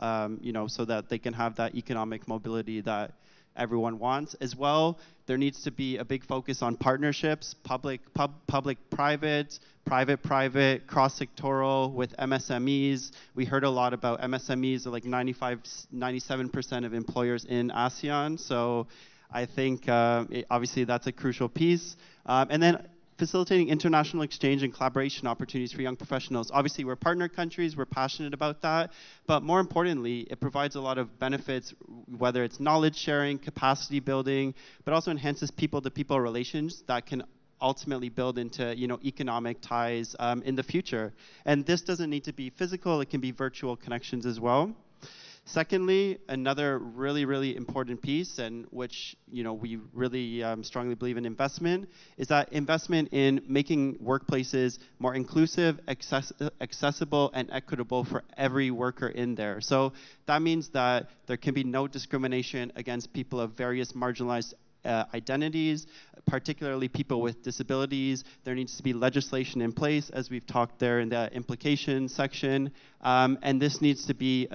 [SPEAKER 3] so that they can have that economic mobility that everyone wants. As well, there needs to be a big focus on partnerships, public-private, private-private, cross-sectoral with MSMEs. We heard a lot about MSMEs, like 97% of employers in ASEAN. So I think obviously that's a crucial piece. And then facilitating international exchange and collaboration opportunities for young professionals. Obviously, we're partner countries, we're passionate about that, but more importantly, it provides a lot of benefits, whether it's knowledge sharing, capacity building, but also enhances people-to-people relations that can ultimately build into economic ties in the future. And this doesn't need to be physical, it can be virtual connections as well. Secondly, another really, really important piece, and which we really strongly believe in investment, is that investment in making workplaces more inclusive, accessible, and equitable for every worker in there. So that means that there can be no discrimination against people of various marginalized identities, particularly people with disabilities. There needs to be legislation in place, as we've talked there in the implication section, and this needs to be,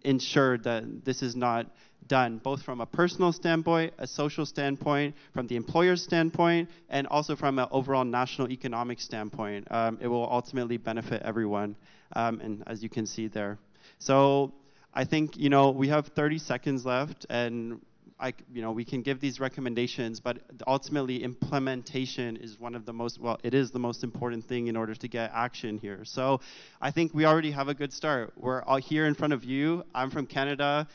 [SPEAKER 3] ensured that this is not done, both from a personal standpoint, a social standpoint, from the employer's standpoint, and also from an overall national economic standpoint. It will ultimately benefit everyone, and as you can see there. So I think, we have 30 seconds left, and we can give these recommendations, but ultimately implementation is one of the most, well, it is the most important thing in order to get action here. So I think we already have a good start. We're all here in front of you. I'm from Canada.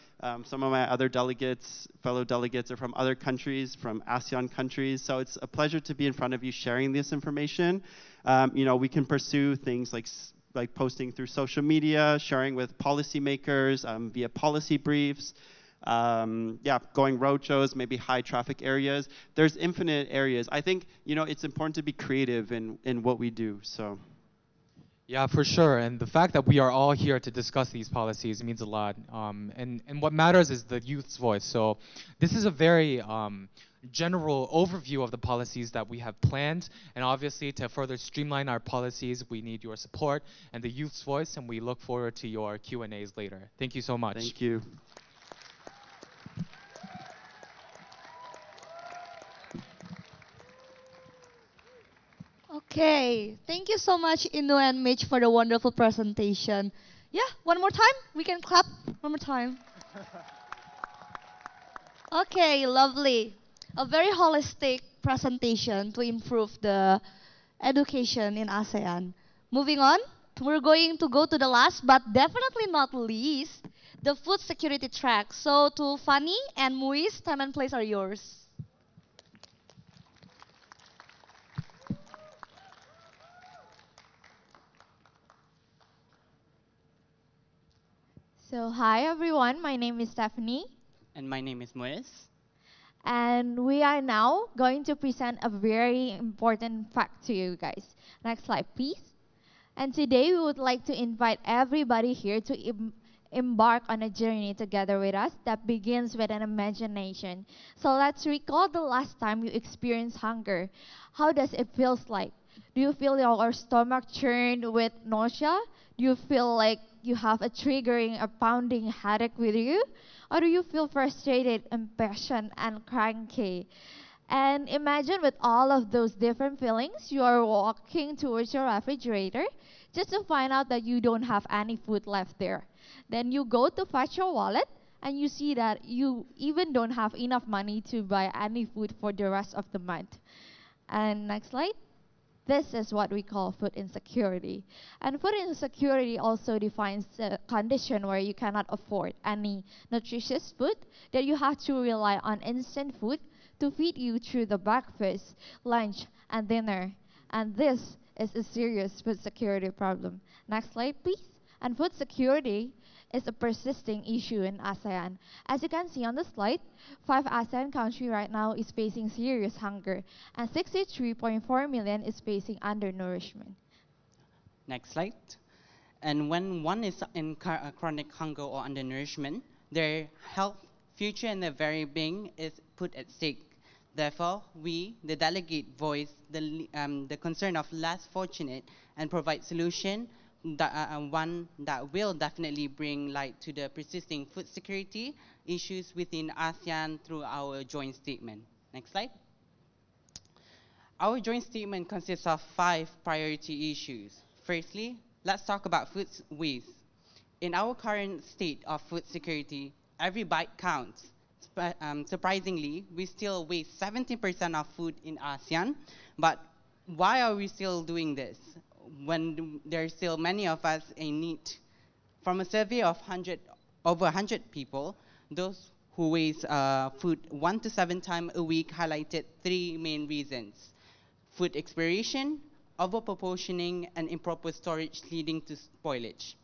[SPEAKER 3] Some of my other delegates, fellow delegates, are from other countries, from ASEAN countries. So it's a pleasure to be in front of you sharing this information. We can pursue things like posting through social media, sharing with policymakers via policy briefs, going roadshows, maybe high traffic areas. There's infinite areas. I think, it's important to be creative in what we do, so.
[SPEAKER 9] Yeah, for sure. And the fact that we are all here to discuss these policies means a lot. And what matters is the youth's voice. So this is a very general overview of the policies that we have planned. And obviously, to further streamline our policies, we need your support and the youth's voice. And we look forward to your Q&As later. Thank you so much.
[SPEAKER 3] Thank you.
[SPEAKER 18] Okay, thank you so much, Inu and Mitch, for the wonderful presentation. Yeah, one more time. We can clap one more time. Okay, lovely. A very holistic presentation to improve the education in ASEAN. Moving on, we're going to go to the last, but definitely not least, the food security track. So to Fanny and Muiz, time and place are yours.
[SPEAKER 14] So hi everyone, my name is Stephanie.
[SPEAKER 15] And my name is Moes.
[SPEAKER 14] And we are now going to present a very important fact to you guys. Next slide, please. And today we would like to invite everybody here to embark on a journey together with us that begins with an imagination. So let's recall the last time you experienced hunger. How does it feel like? Do you feel your stomach churned with nausea? Do you feel like you have a triggering, a pounding headache with you? Or do you feel frustrated, impatient, and cranky? And imagine with all of those different feelings, you are walking towards your refrigerator just to find out that you don't have any food left there. Then you go to fetch your wallet and you see that you even don't have enough money to buy any food for the rest of the month. And next slide. This is what we call food insecurity. And food insecurity also defines a condition where you cannot afford any nutritious food, that you have to rely on instant food to feed you through the breakfast, lunch, and dinner. And this is a serious food security problem. Next slide, please. And food security is a persisting issue in ASEAN. As you can see on the slide, 5 ASEAN countries right now is facing serious hunger, and 63.4 million is facing undernourishment.
[SPEAKER 15] Next slide. And when one is in chronic hunger or undernourishment, their health, future, and their very being is put at stake. Therefore, we, the delegate, voice the concern of less fortunate and provide solution one that will definitely bring light to the persisting food security issues within ASEAN through our joint statement. Next slide. Our joint statement consists of 5 priority issues. Firstly, let's talk about food waste. In our current state of food security, every bite counts. Surprisingly, we still waste 70% of food in ASEAN, but why are we still doing this when there are still many of us in need? From a survey of over 100 people, those who waste food 1 to 7 times a week highlighted 3 main reasons: food expiration, overproportioning, and improper storage leading to spoilage.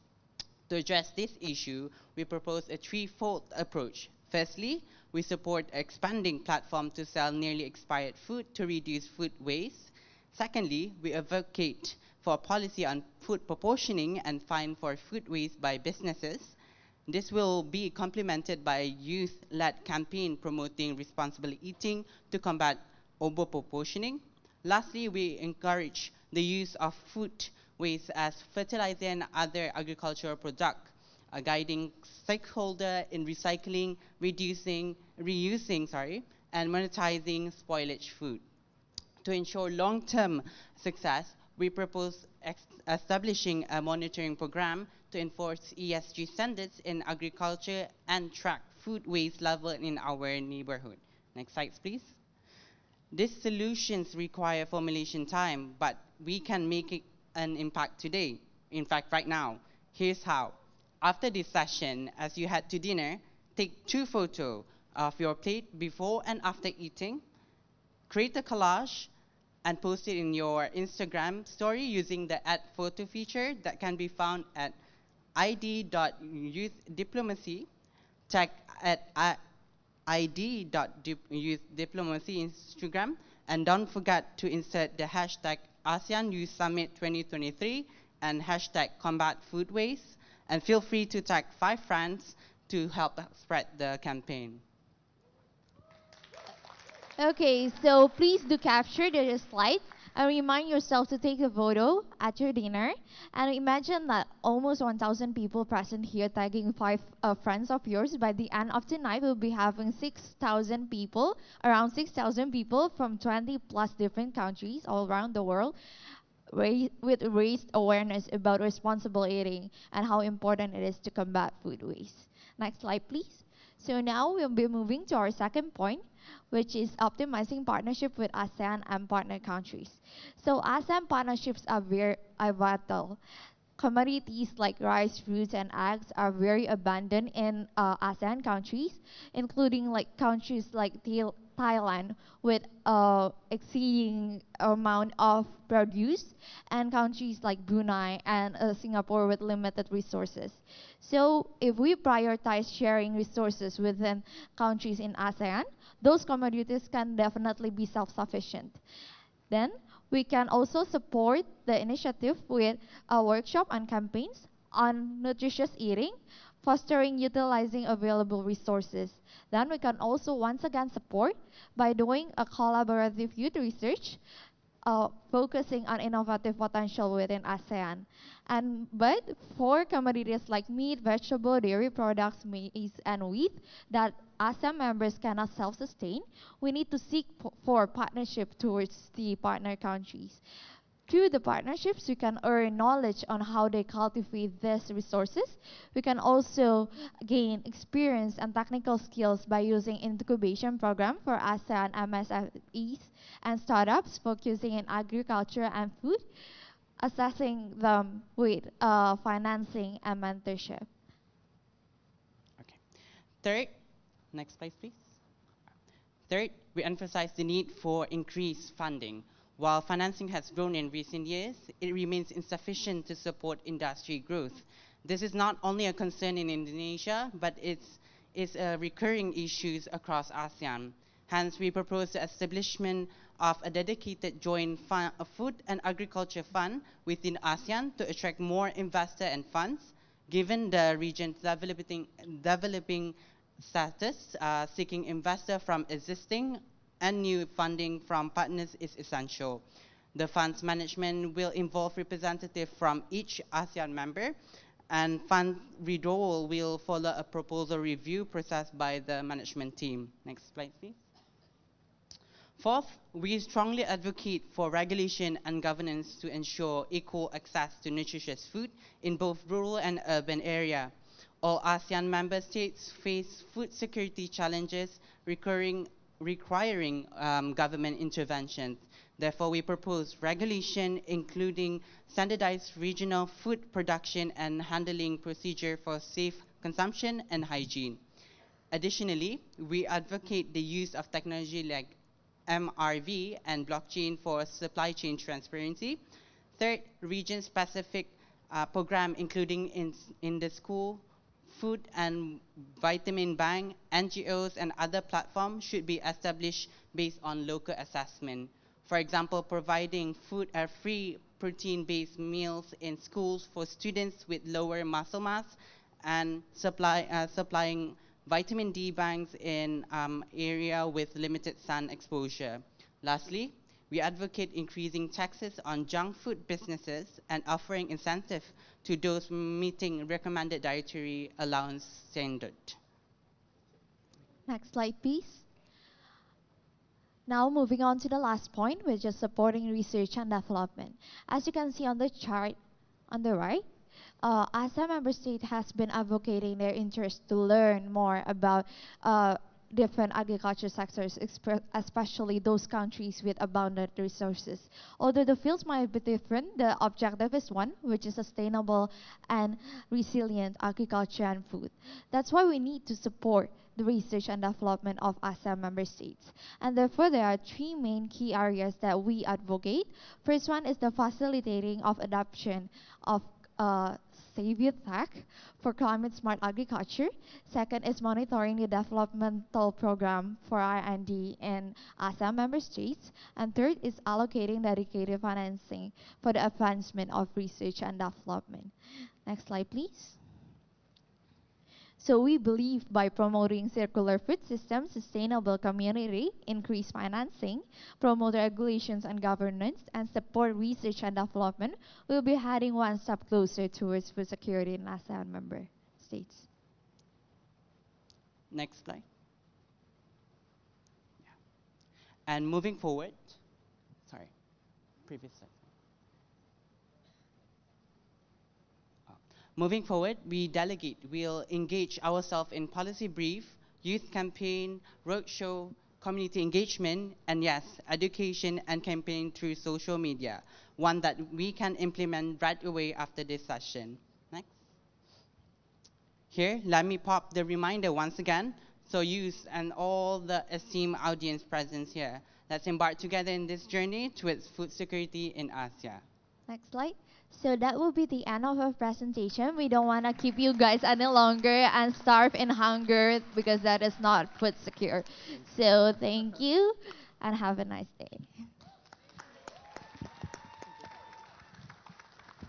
[SPEAKER 15] To address this issue, we propose a 3-fold approach. Firstly, we support an expanding platform to sell nearly expired food to reduce food waste. Secondly, we advocate for a policy on food proportioning and fine for food waste by businesses. This will be complemented by a youth-led campaign promoting responsible eating to combat overproportioning. Lastly, we encourage the use of food waste as fertilizer and other agricultural products, guiding stakeholders in recycling, reusing, and monetizing spoilage food. To ensure long-term success, we propose establishing a monitoring program to enforce ESG standards in agriculture and track food waste level in our neighborhood. Next slide, please. These solutions require formulation time, but we can make it an impact today. In fact, right now. Here's how. After this session, as you head to dinner, take 2 photos of your plate before and after eating. Create a collage and post it in your Instagram story using the add photo feature that can be found at id.youthdiplomacy. Tag at id.youthdiplomacy Instagram, and don't forget to insert the hashtag ASEAN Youth Summit 2023 and hashtag combat food waste, and feel free to tag 5 friends to help spread the campaign.
[SPEAKER 14] Okay, so please do capture the slide and remind yourself to take a photo at your dinner. And imagine that almost 1,000 people present here tagging 5 friends of yours. By the end of tonight, we'll be having 6,000 people, around 6,000 people from 20 plus different countries all around the world, with raised awareness about responsible eating and how important it is to combat food waste. Next slide, please. So now we'll be moving to our second point, which is optimizing partnership with ASEAN and partner countries. So ASEAN partnerships are very vital. Commodities like rice, fruits, and eggs are very abundant in ASEAN countries, including like countries like Thailand with exceeding amount of produce, and countries like Brunei and Singapore with limited resources. So if we prioritize sharing resources within countries in ASEAN, those commodities can definitely be self-sufficient. Then we can also support the initiative with a workshop and campaigns on nutritious eating, fostering utilizing available resources. Then we can also once again support by doing a collaborative youth research, focusing on innovative potential within ASEAN. But for commodities like meat, vegetable, dairy products, maize, and wheat that ASEAN members cannot self-sustain, we need to seek for partnership towards the partner countries. Through the partnerships, we can earn knowledge on how they cultivate these resources. We can also gain experience and technical skills by using incubation program for ASEAN MSFEs and startups focusing in agriculture and food, assessing them with financing and mentorship.
[SPEAKER 15] Okay. Third, next slide, please. Third, we emphasize the need for increased funding. While financing has grown in recent years, it remains insufficient to support industry growth. This is not only a concern in Indonesia, but it's a recurring issue across ASEAN. Hence, we propose the establishment of a dedicated joint food and agriculture fund within ASEAN to attract more investors and funds. Given the region's developing status, seeking investor from existing and new funding from partners is essential. The fund's management will involve representatives from each ASEAN member, and fund withdrawal will follow a proposal review process by the management team. Next slide, please. Fourth, we strongly advocate for regulation and governance to ensure equal access to nutritious food in both rural and urban areas. All ASEAN member states face food security challenges requiring government intervention. Therefore, we propose regulation including standardized regional food production and handling procedure for safe consumption and hygiene. Additionally, we advocate the use of technology like MRV and blockchain for supply chain transparency. Third, region-specific program including in the school, food and vitamin bank, NGOs, and other platforms should be established based on local assessment. For example, providing free protein-based meals in schools for students with lower muscle mass, and supplying vitamin D banks in area with limited sun exposure. Lastly, we advocate increasing taxes on junk food businesses and offering incentive to those meeting recommended dietary allowance standard.
[SPEAKER 14] Next slide, please. Now moving on to the last point, which is supporting research and development. As you can see on the chart on the right, ASEAN member state has been advocating their interest to learn more about different agriculture sectors, especially those countries with abundant resources. Although the fields might be different, the objective is one, which is sustainable and resilient agriculture and food. That's why we need to support the research and development of ASEAN member states. And therefore, there are three main key areas that we advocate. First one is the facilitating of adoption of Savior Tech for climate smart agriculture. Second is monitoring the developmental program for R&D in ASEAN member states. And third is allocating dedicated financing for the advancement of research and development. Next slide, please. So we believe by promoting circular food systems, sustainable community, increase financing, promote regulations and governance, and support research and development, we'll be heading one step closer towards food security in ASEAN member states.
[SPEAKER 15] Next slide. Yeah. And moving forward, sorry, previous slide. Moving forward, we delegate will engage ourselves in policy brief, youth campaign, roadshow, community engagement, and yes, education and campaign through social media, one that we can implement right away after this session. Next. Here, let me pop the reminder once again. So youth and all the esteemed audience present here, let's embark together in this journey towards food security in Asia.
[SPEAKER 14] Next slide. So that will be the end of our presentation. We don't want to keep you guys any longer and starve in hunger because that is not food secure. So thank you and have a nice day.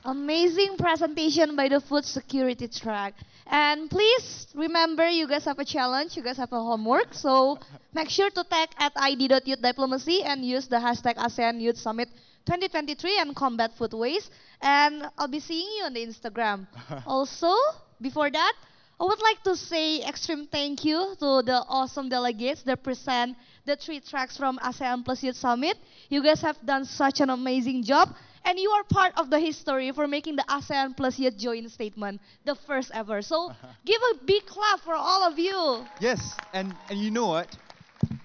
[SPEAKER 18] Amazing presentation by the food security track. And please remember, you guys have a challenge, you guys have a homework. So make sure to tag at id.youth-diplomacy and use the hashtag ASEAN Youth Summit 2023 and combat food waste. And I'll be seeing you on the Instagram. Also, before that, I would like to say extreme thank you to the awesome delegates that present the 3 tracks from ASEAN Plus Youth Summit. You guys have done such an amazing job. And you are part of the history for making the ASEAN Plus Youth joint statement, the first ever. So give a big clap for all of you.
[SPEAKER 17] Yes, and you know what?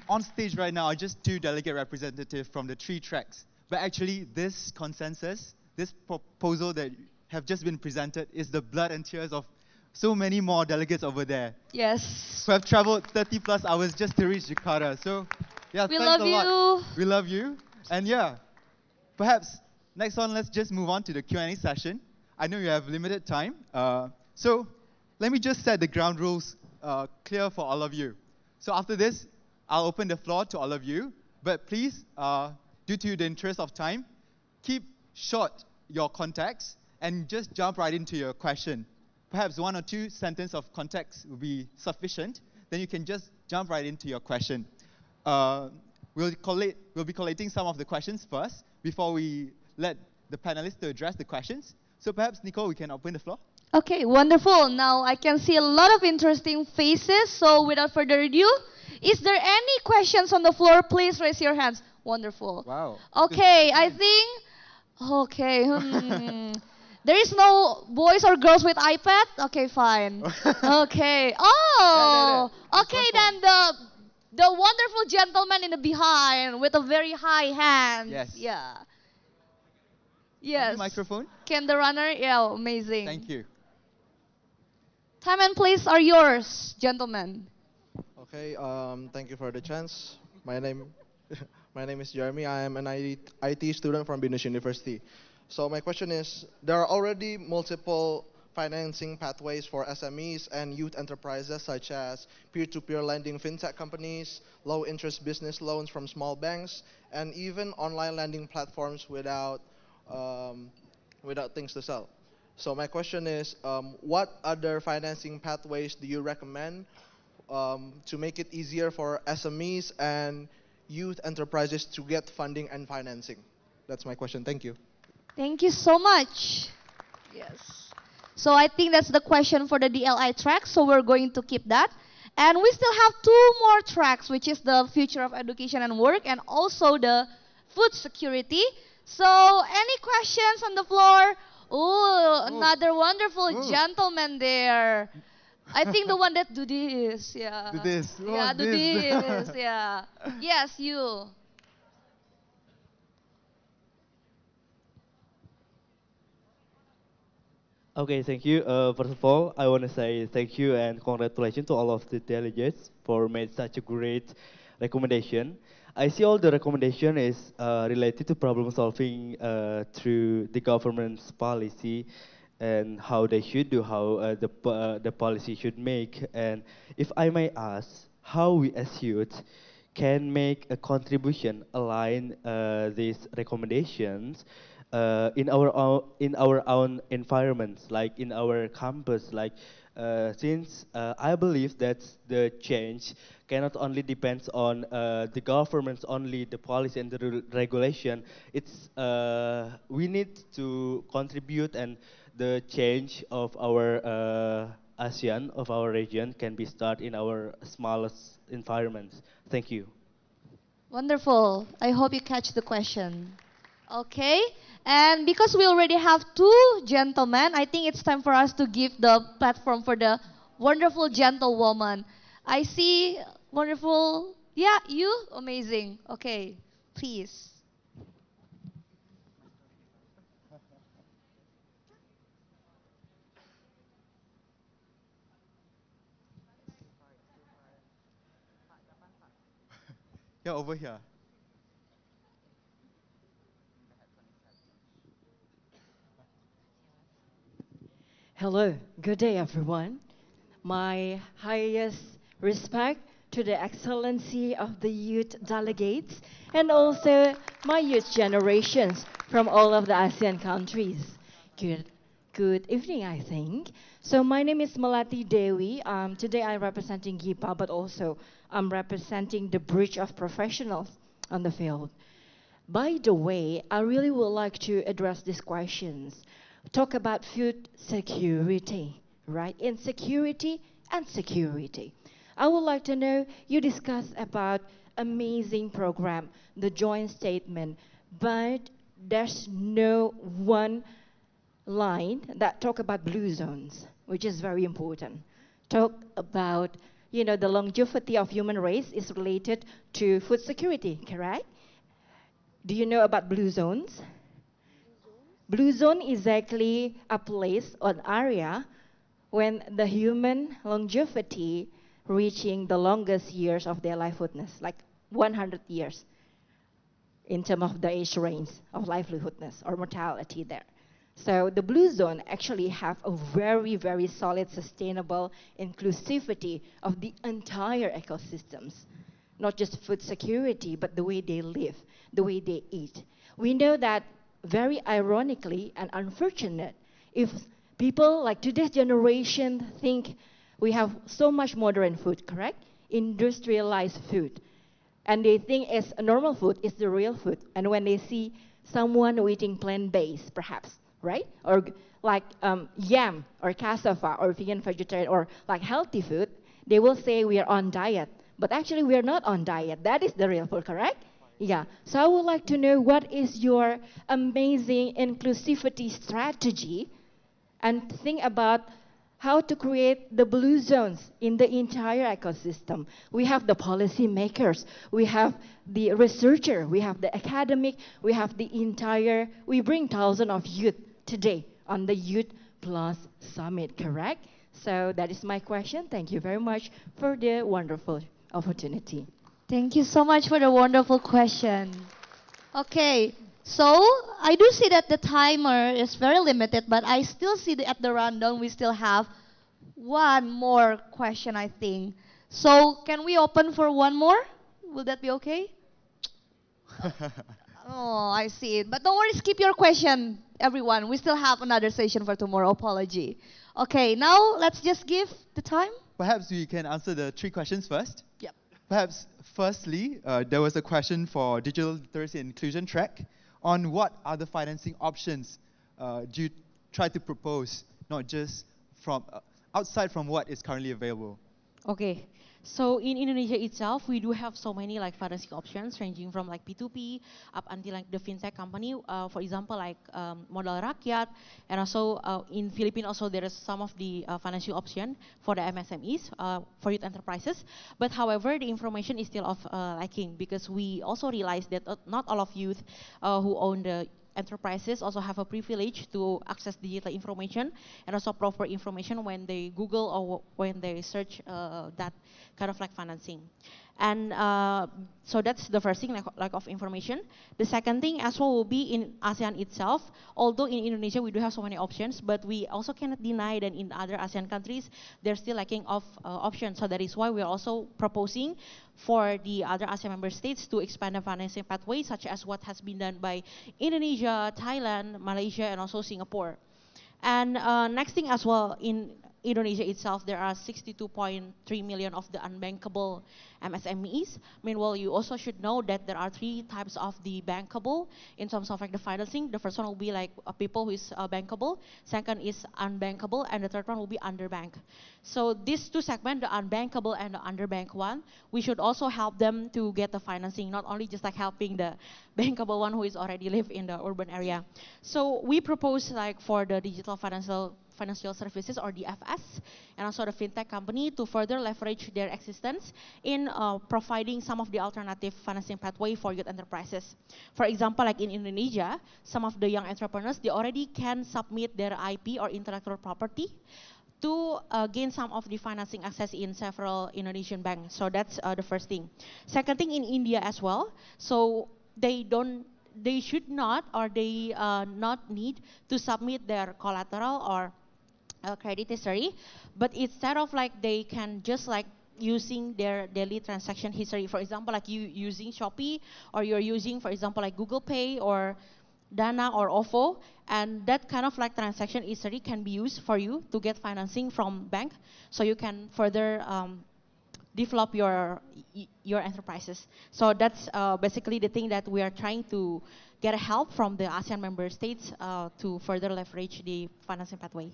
[SPEAKER 17] On stage right now are just 2 delegate representatives from the 3 tracks. But actually, this consensus, this proposal that have just been presented is the blood and tears of so many more delegates over there.
[SPEAKER 18] Yes.
[SPEAKER 17] Who have traveled 30 plus hours just to reach Jakarta. So, yeah,
[SPEAKER 18] We
[SPEAKER 17] thanks
[SPEAKER 18] love
[SPEAKER 17] a lot.
[SPEAKER 18] you.
[SPEAKER 17] We love you. And yeah, perhaps next on, let's just move on to the Q&A session. I know you have limited time. So let me just set the ground rules clear for all of you. So after this, I'll open the floor to all of you. But please, due to the interest of time, keep short your context and just jump right into your question. Perhaps 1 or 2 sentences of context will be sufficient. Then you can just jump right into your question. We'll be collating some of the questions first before we let the panelists to address the questions. So perhaps, Nicole, we can open the floor.
[SPEAKER 18] Okay, wonderful. Now I can see a lot of interesting faces. So without further ado, is there any questions on the floor? Please raise your hands. Wonderful.
[SPEAKER 17] Wow.
[SPEAKER 18] Okay, I think, okay. There is no boys or girls with iPad? Okay, fine. Okay. Oh, okay, then the wonderful gentleman in the behind with a very high hand.
[SPEAKER 17] Yes.
[SPEAKER 18] Yeah. Yes.
[SPEAKER 17] Any microphone?
[SPEAKER 18] Can the runner? Yeah, amazing.
[SPEAKER 17] Thank you.
[SPEAKER 18] Time and place are yours, gentlemen.
[SPEAKER 1] Okay, thank you for the chance. My name is Jeremy. I am an IT student from Indonesian University. So my question is, there are already multiple financing pathways for SMEs and youth enterprises such as peer-to-peer lending fintech companies, low-interest business loans from small banks, and even online lending platforms without things to sell. So my question is, what other financing pathways do you recommend to make it easier for SMEs and youth enterprises to get funding and financing? That's my question. Thank you.
[SPEAKER 18] Thank you so much. Yes. So I think that's the question for the DLI track, so we're going to keep that. And we still have 2 more tracks, which is the future of education and work and also the food security. So any questions on the floor? Oh, another wonderful gentleman there. I think the one that do this, yeah.
[SPEAKER 17] Do this.
[SPEAKER 18] Yeah, do this, yeah. Yes, you.
[SPEAKER 4] Okay, thank you. First of all, I want to say thank you and congratulations to all of the delegates for made such a great recommendation. I see all the recommendation is related to problem solving through the government's policy and how they should do, how the policy should make. And if I may ask, how we as youth can make a contribution align these recommendations in our own environments, like in our campus, like since I believe that the change cannot only depends on the governments only, the policy and the regulation. It's we need to contribute, and the change of our ASEAN, of our region, can be started in our smallest environments. Thank you.
[SPEAKER 18] Wonderful. I hope you catch the question. Okay, and because we already have two gentlemen, I think it's time for us to give the platform for the wonderful gentlewoman. I see wonderful, yeah, you, amazing. Okay, please.
[SPEAKER 17] Yeah, over here.
[SPEAKER 16] Hello, good day everyone. My highest respect to the excellency of the youth delegates and also my youth generations from all of the ASEAN countries. Good evening, I think. So my name is Melati Dewi. Today I'm representing GIPA, but also I'm representing the bridge of professionals on the field. By the way, I really would like to address these questions. Talk about food security, right? Insecurity and security. I would like to know, you discussed about amazing program, the joint statement, but there's no one line that talk about blue zones, which is very important. Talk about, the longevity of human race is related to food security, correct? Do you know about blue zones? Blue zone is actually a place or area when the human longevity reaching the longest years of their livelihoodness, like 100 years in terms of the age range of livelihoodness or mortality there. So the blue zone actually have a very, very solid, sustainable inclusivity of the entire ecosystems, not just food security, but the way they live, the way they eat. We know that very ironically and unfortunate, if people like today's generation think we have so much modern food, correct? Industrialized food. And they think it's a normal food, it's the real food. And when they see someone eating plant-based, perhaps, right? Or like yam or cassava or vegan vegetarian or like healthy food, they will say we are on diet. But actually we are not on diet. That is the real food, correct? Yeah. So I would like to know what is your amazing inclusivity strategy and think about how to create the blue zones in the entire ecosystem. We have the policy makers, we have the researcher, we have the academic, we have the entire, we bring thousands of youth today on the Youth Plus Summit, correct? So that is my question. Thank you very much for the wonderful opportunity.
[SPEAKER 18] Thank you so much for the wonderful question. Okay, so I do see that the timer is very limited, but I still see that at the rundown we still have one more question, I think. So can we open for one more? Will that be okay? Oh, I see it. But don't worry, skip your question, everyone. We still have another session for tomorrow. Apology. Okay, now let's just give the time.
[SPEAKER 17] Perhaps we can answer the three questions first.
[SPEAKER 18] Yep.
[SPEAKER 17] Perhaps firstly, there was a question for digital literacy and inclusion track on what other financing options do you try to propose, not just from outside from what is currently available.
[SPEAKER 16] Okay.
[SPEAKER 23] So in Indonesia itself, we do have so many like financing options ranging from like P2P up until like the fintech company. For example, like Modal Rakyat, and also in Philippines also there is some of the financial option for the MSMEs, for youth enterprises. But however, the information is still of lacking because we also realize that not all of youth who own the enterprises also have a privilege to access digital information and also proper information when they Google or when they search that kind of like financing. And so that's the first thing, lack of information. The second thing as well will be in ASEAN itself. Although in Indonesia we do have so many options, but we also cannot deny that in other ASEAN countries they're still lacking of options. So that is why we're also proposing for the other ASEAN member states to expand the financing pathway, such as what has been done by Indonesia, Thailand, Malaysia, and also Singapore. And next thing as well, in Indonesia itself, there are 62.3 million of the unbankable MSMEs. Meanwhile, you also should know that there are three types of the bankable in terms of like the financing. The first one will be like people who is bankable. Second is unbankable, and the third one will be underbanked. So these two segments, the unbankable and the underbanked one, we should also help them to get the financing, not only just like helping the bankable one who is already live in the urban area. So we propose like for the digital financial services or DFS and also the fintech company to further leverage their existence in providing some of the alternative financing pathway for youth enterprises. For example, like in Indonesia, some of the young entrepreneurs, they already can submit their IP or intellectual property to gain some of the financing access in several Indonesian banks. So that's the first thing. Second thing, in India as well. So they should not, or they not need to submit their collateral or credit history, but instead of like they can just like using their daily transaction history. For example, like you using Shopee, or you're using, for example, like Google Pay or Dana or OVO, and that kind of like transaction history can be used for you to get financing from bank, so you can further develop your enterprises. So that's basically the thing that we are trying to get help from the ASEAN member states to further leverage the financing pathway.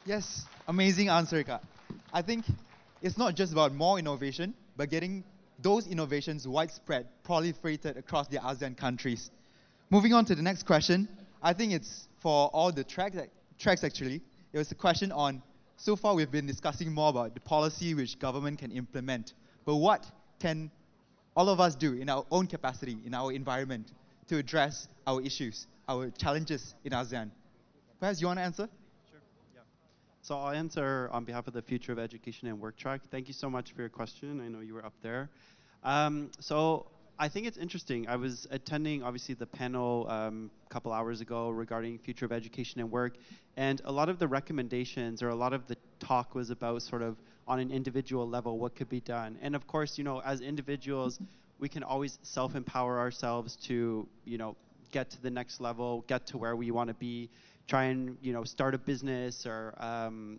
[SPEAKER 17] Yes, amazing answer, Kak. I think it's not just about more innovation, but getting those innovations widespread, proliferated across the ASEAN countries. Moving on to the next question, I think it's for all the tracks actually. It was a question on, so far we've been discussing more about the policy which government can implement, but what can all of us do in our own capacity, in our environment, to address our issues, our challenges in ASEAN? Perhaps you want to answer?
[SPEAKER 3] So I'll answer on behalf of the Future of Education and Work track. Thank you so much for your question. I know you were up there. So I think it's interesting. I was attending, obviously, the panel a couple hours ago regarding Future of Education and Work, and a lot of the recommendations or a lot of the talk was about sort of on an individual level what could be done. And of course, you know, as individuals, we can always self-empower ourselves to, you know, get to the next level, get to where we want to be, try and, you know, start a business or,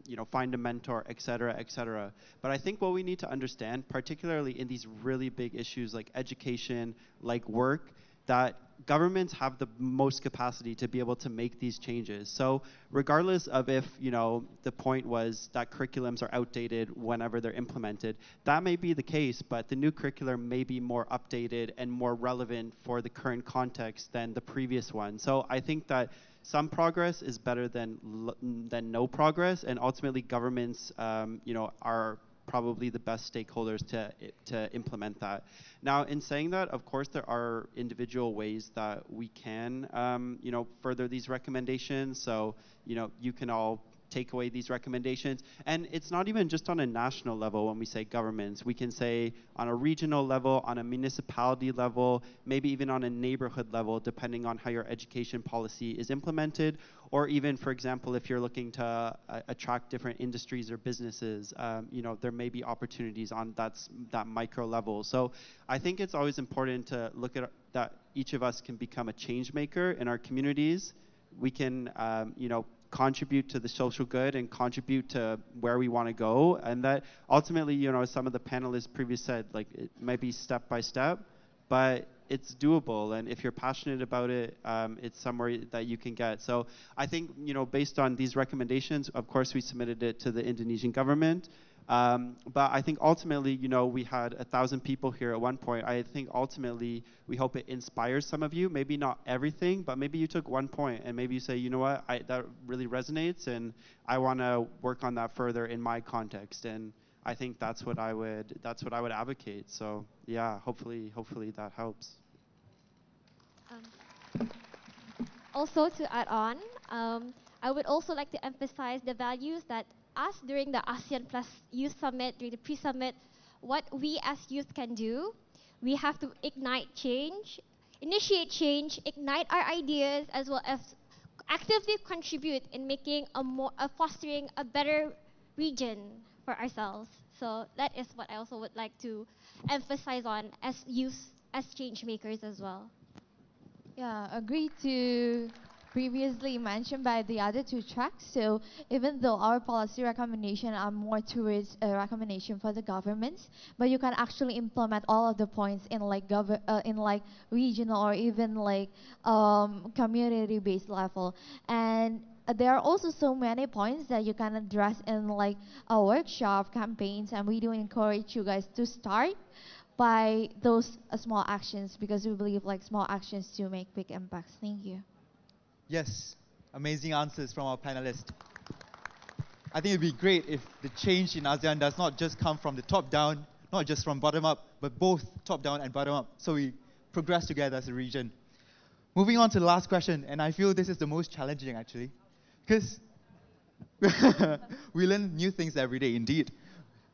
[SPEAKER 3] you know, find a mentor, et cetera, et cetera. But I think what we need to understand, particularly in these really big issues like education, like work, that governments have the most capacity to be able to make these changes. So regardless of if, you know, the point was that curriculums are outdated whenever they're implemented, that may be the case, but the new curriculum may be more updated and more relevant for the current context than the previous one. So I think that some progress is better than no progress, and ultimately governments, you know, are probably the best stakeholders to implement that. Now, in saying that, of course, there are individual ways that we can, you know, further these recommendations. So, you know, you can all take away these recommendations. And it's not even just on a national level when we say governments. We can say on a regional level, on a municipality level, maybe even on a neighborhood level, depending on how your education policy is implemented. Or even, for example, if you're looking to attract different industries or businesses, you know, there may be opportunities on that micro level. So I think it's always important to look at that each of us can become a change maker in our communities. We can, you know, contribute to the social good and contribute to where we want to go, and that ultimately, you know, some of the panelists previously said, like, it might be step by step, but it's doable, and if you're passionate about it, it's somewhere that you can get. So I think, you know, based on these recommendations, of course we submitted it to the Indonesian government. But I think ultimately, we had 1,000 people here at one point. I think ultimately we hope it inspires some of you. Maybe not everything, but maybe you took one point and maybe you say, you know what, that really resonates, and I want to work on that further in my context. And I think that's what I would advocate. So yeah, hopefully that helps.
[SPEAKER 24] Also, to add on, I would also like to emphasize the values that us during the ASEAN Plus Youth Summit, during the pre-summit, what we as youth can do. We have to ignite change, initiate change, ignite our ideas, as well as actively contribute in making fostering a better region for ourselves. So that is what I also would like to emphasize on as youth, as change makers as well.
[SPEAKER 14] Yeah, agree to previously mentioned by the other two tracks. So even though our policy recommendation are more towards a recommendation for the governments, but you can actually implement all of the points in like regional or even like community-based level. And there are also so many points that you can address in like a workshop campaigns, and we do encourage you guys to start by those small actions, because we believe like small actions to make big impacts. Thank you.
[SPEAKER 17] Yes, amazing answers from our panelists. I think it'd be great if the change in ASEAN does not just come from the top down, not just from bottom up, but both top down and bottom up, so we progress together as a region. Moving on to the last question, and I feel this is the most challenging actually, because we learn new things every day indeed.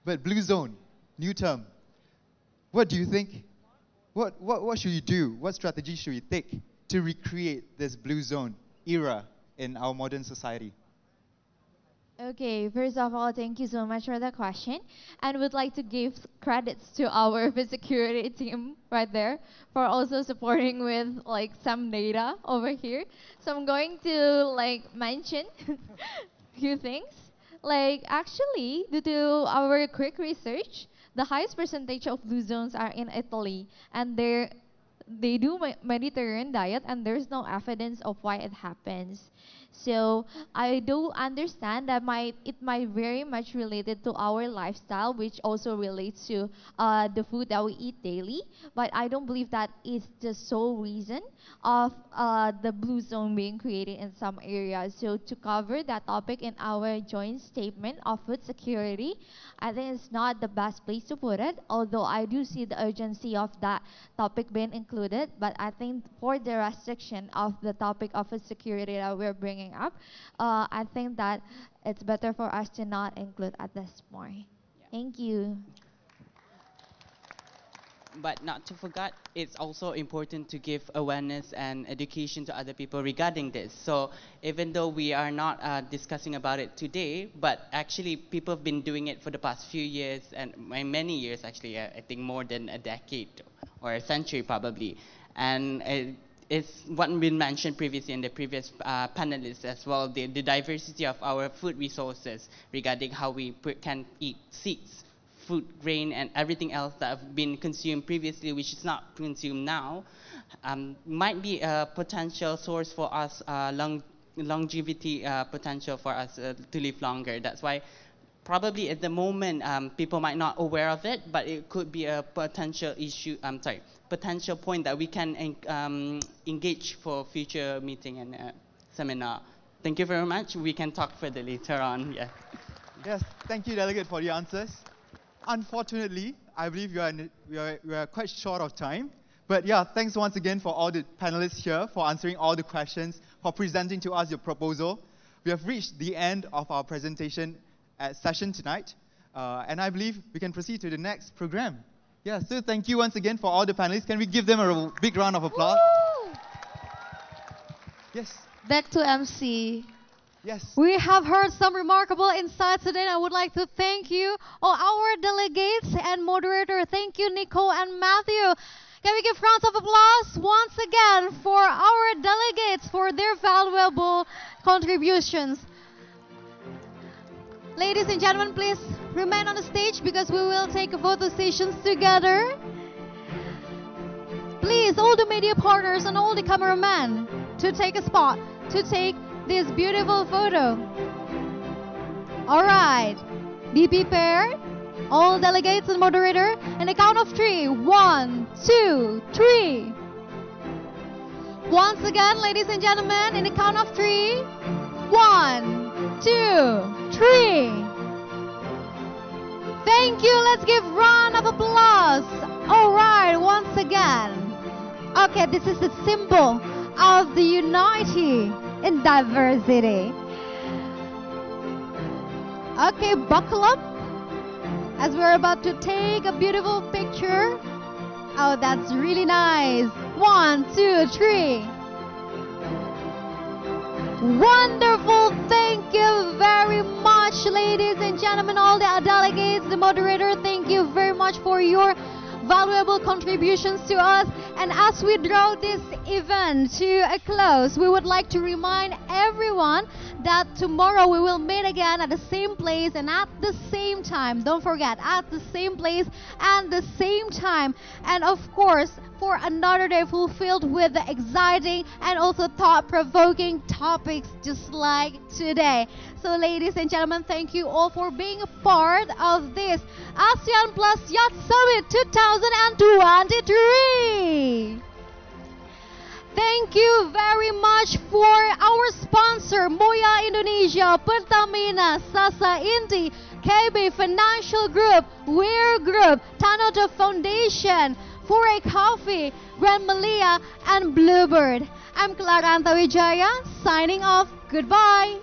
[SPEAKER 17] But Blue Zone, new term. What do you think? What should we do? What strategy should we take to recreate this Blue Zone era in our modern society?
[SPEAKER 14] Okay, first of all, thank you so much for the question, and would like to give credits to our food security team right there for also supporting with like some data over here. So I'm going to like mention few things. Like actually, due to our quick research, the highest percentage of blue zones are in Italy, and they do Mediterranean diet, and there's no evidence of why it happens. So I do understand that it might very much related to our lifestyle, which also relates to the food that we eat daily. But I don't believe that is the sole reason of the blue zone being created in some areas. So to cover that topic in our joint statement of food security, I think it's not the best place to put it, although I do see the urgency of that topic being included. But I think for the restriction of the topic of food security that we're bringing up, I think that it's better for us to not include at this point. Thank you.
[SPEAKER 15] But not to forget, it's also important to give awareness and education to other people regarding this. So even though we are not discussing about it today, but actually people have been doing it for the past few years, and many years actually, I think more than a decade or a century probably. And it's what been mentioned previously in the previous panelists as well, the diversity of our food resources regarding how we can eat seeds, food, grain, and everything else that have been consumed previously, which is not consumed now, might be a potential source for us, longevity potential for us to live longer. That's why probably at the moment people might not aware of it, but it could be a potential issue. Potential point that we can engage for future meeting and seminar. Thank you very much. We can talk further later on. Yeah.
[SPEAKER 17] Yes, thank you, Delegate, for the answers. Unfortunately, I believe we are quite short of time. But yeah, thanks once again for all the panelists here, for answering all the questions, for presenting to us your proposal. We have reached the end of our presentation session tonight. And I believe we can proceed to the next program. Yeah, so thank you once again for all the panelists. Can we give them a big round of applause?
[SPEAKER 18] Woo!
[SPEAKER 17] Yes.
[SPEAKER 18] Back to MC.
[SPEAKER 17] Yes.
[SPEAKER 2] We have heard some remarkable insights today, and I would like to thank you, all our delegates and moderator. Thank you, Nico and Matthew. Can we give rounds of applause once again for our delegates for their valuable contributions? Ladies and gentlemen, please remain on the stage because we will take photo sessions together. Please, all the media partners and all the cameramen, to take a spot, to take this beautiful photo. All right, be prepared.
[SPEAKER 5] All delegates and moderator, in the count of 3. 1, 2, 3. Once again, ladies and gentlemen, in the count of 3. 1, 2, 3. Thank you. Let's give round of applause. All right, once again. Okay, this is the symbol of the unity in diversity. Okay, buckle up as we're about to take a beautiful picture. Oh, that's really nice. 1, 2, 3. Wonderful. Thank you very much, ladies and gentlemen, all the delegates, the moderator. Thank you very much for your valuable contributions to us. And as we draw this event to a close, we would like to remind everyone that tomorrow we will meet again at the same place and at the same time. Don't forget, at the same place and the same time. And of course, for another day fulfilled with the exciting and also thought-provoking topics just like today. So ladies and gentlemen, thank you all for being a part of this ASEAN Plus Yacht Summit 2023. Thank you very much for our sponsor, Moya Indonesia, Pertamina, Sasa Inti, KB Financial Group, Weir Group, Tanoto Foundation, Foray Coffee, Grand Malia, and Bluebird. I'm Clara Antawijaya, signing off. Goodbye.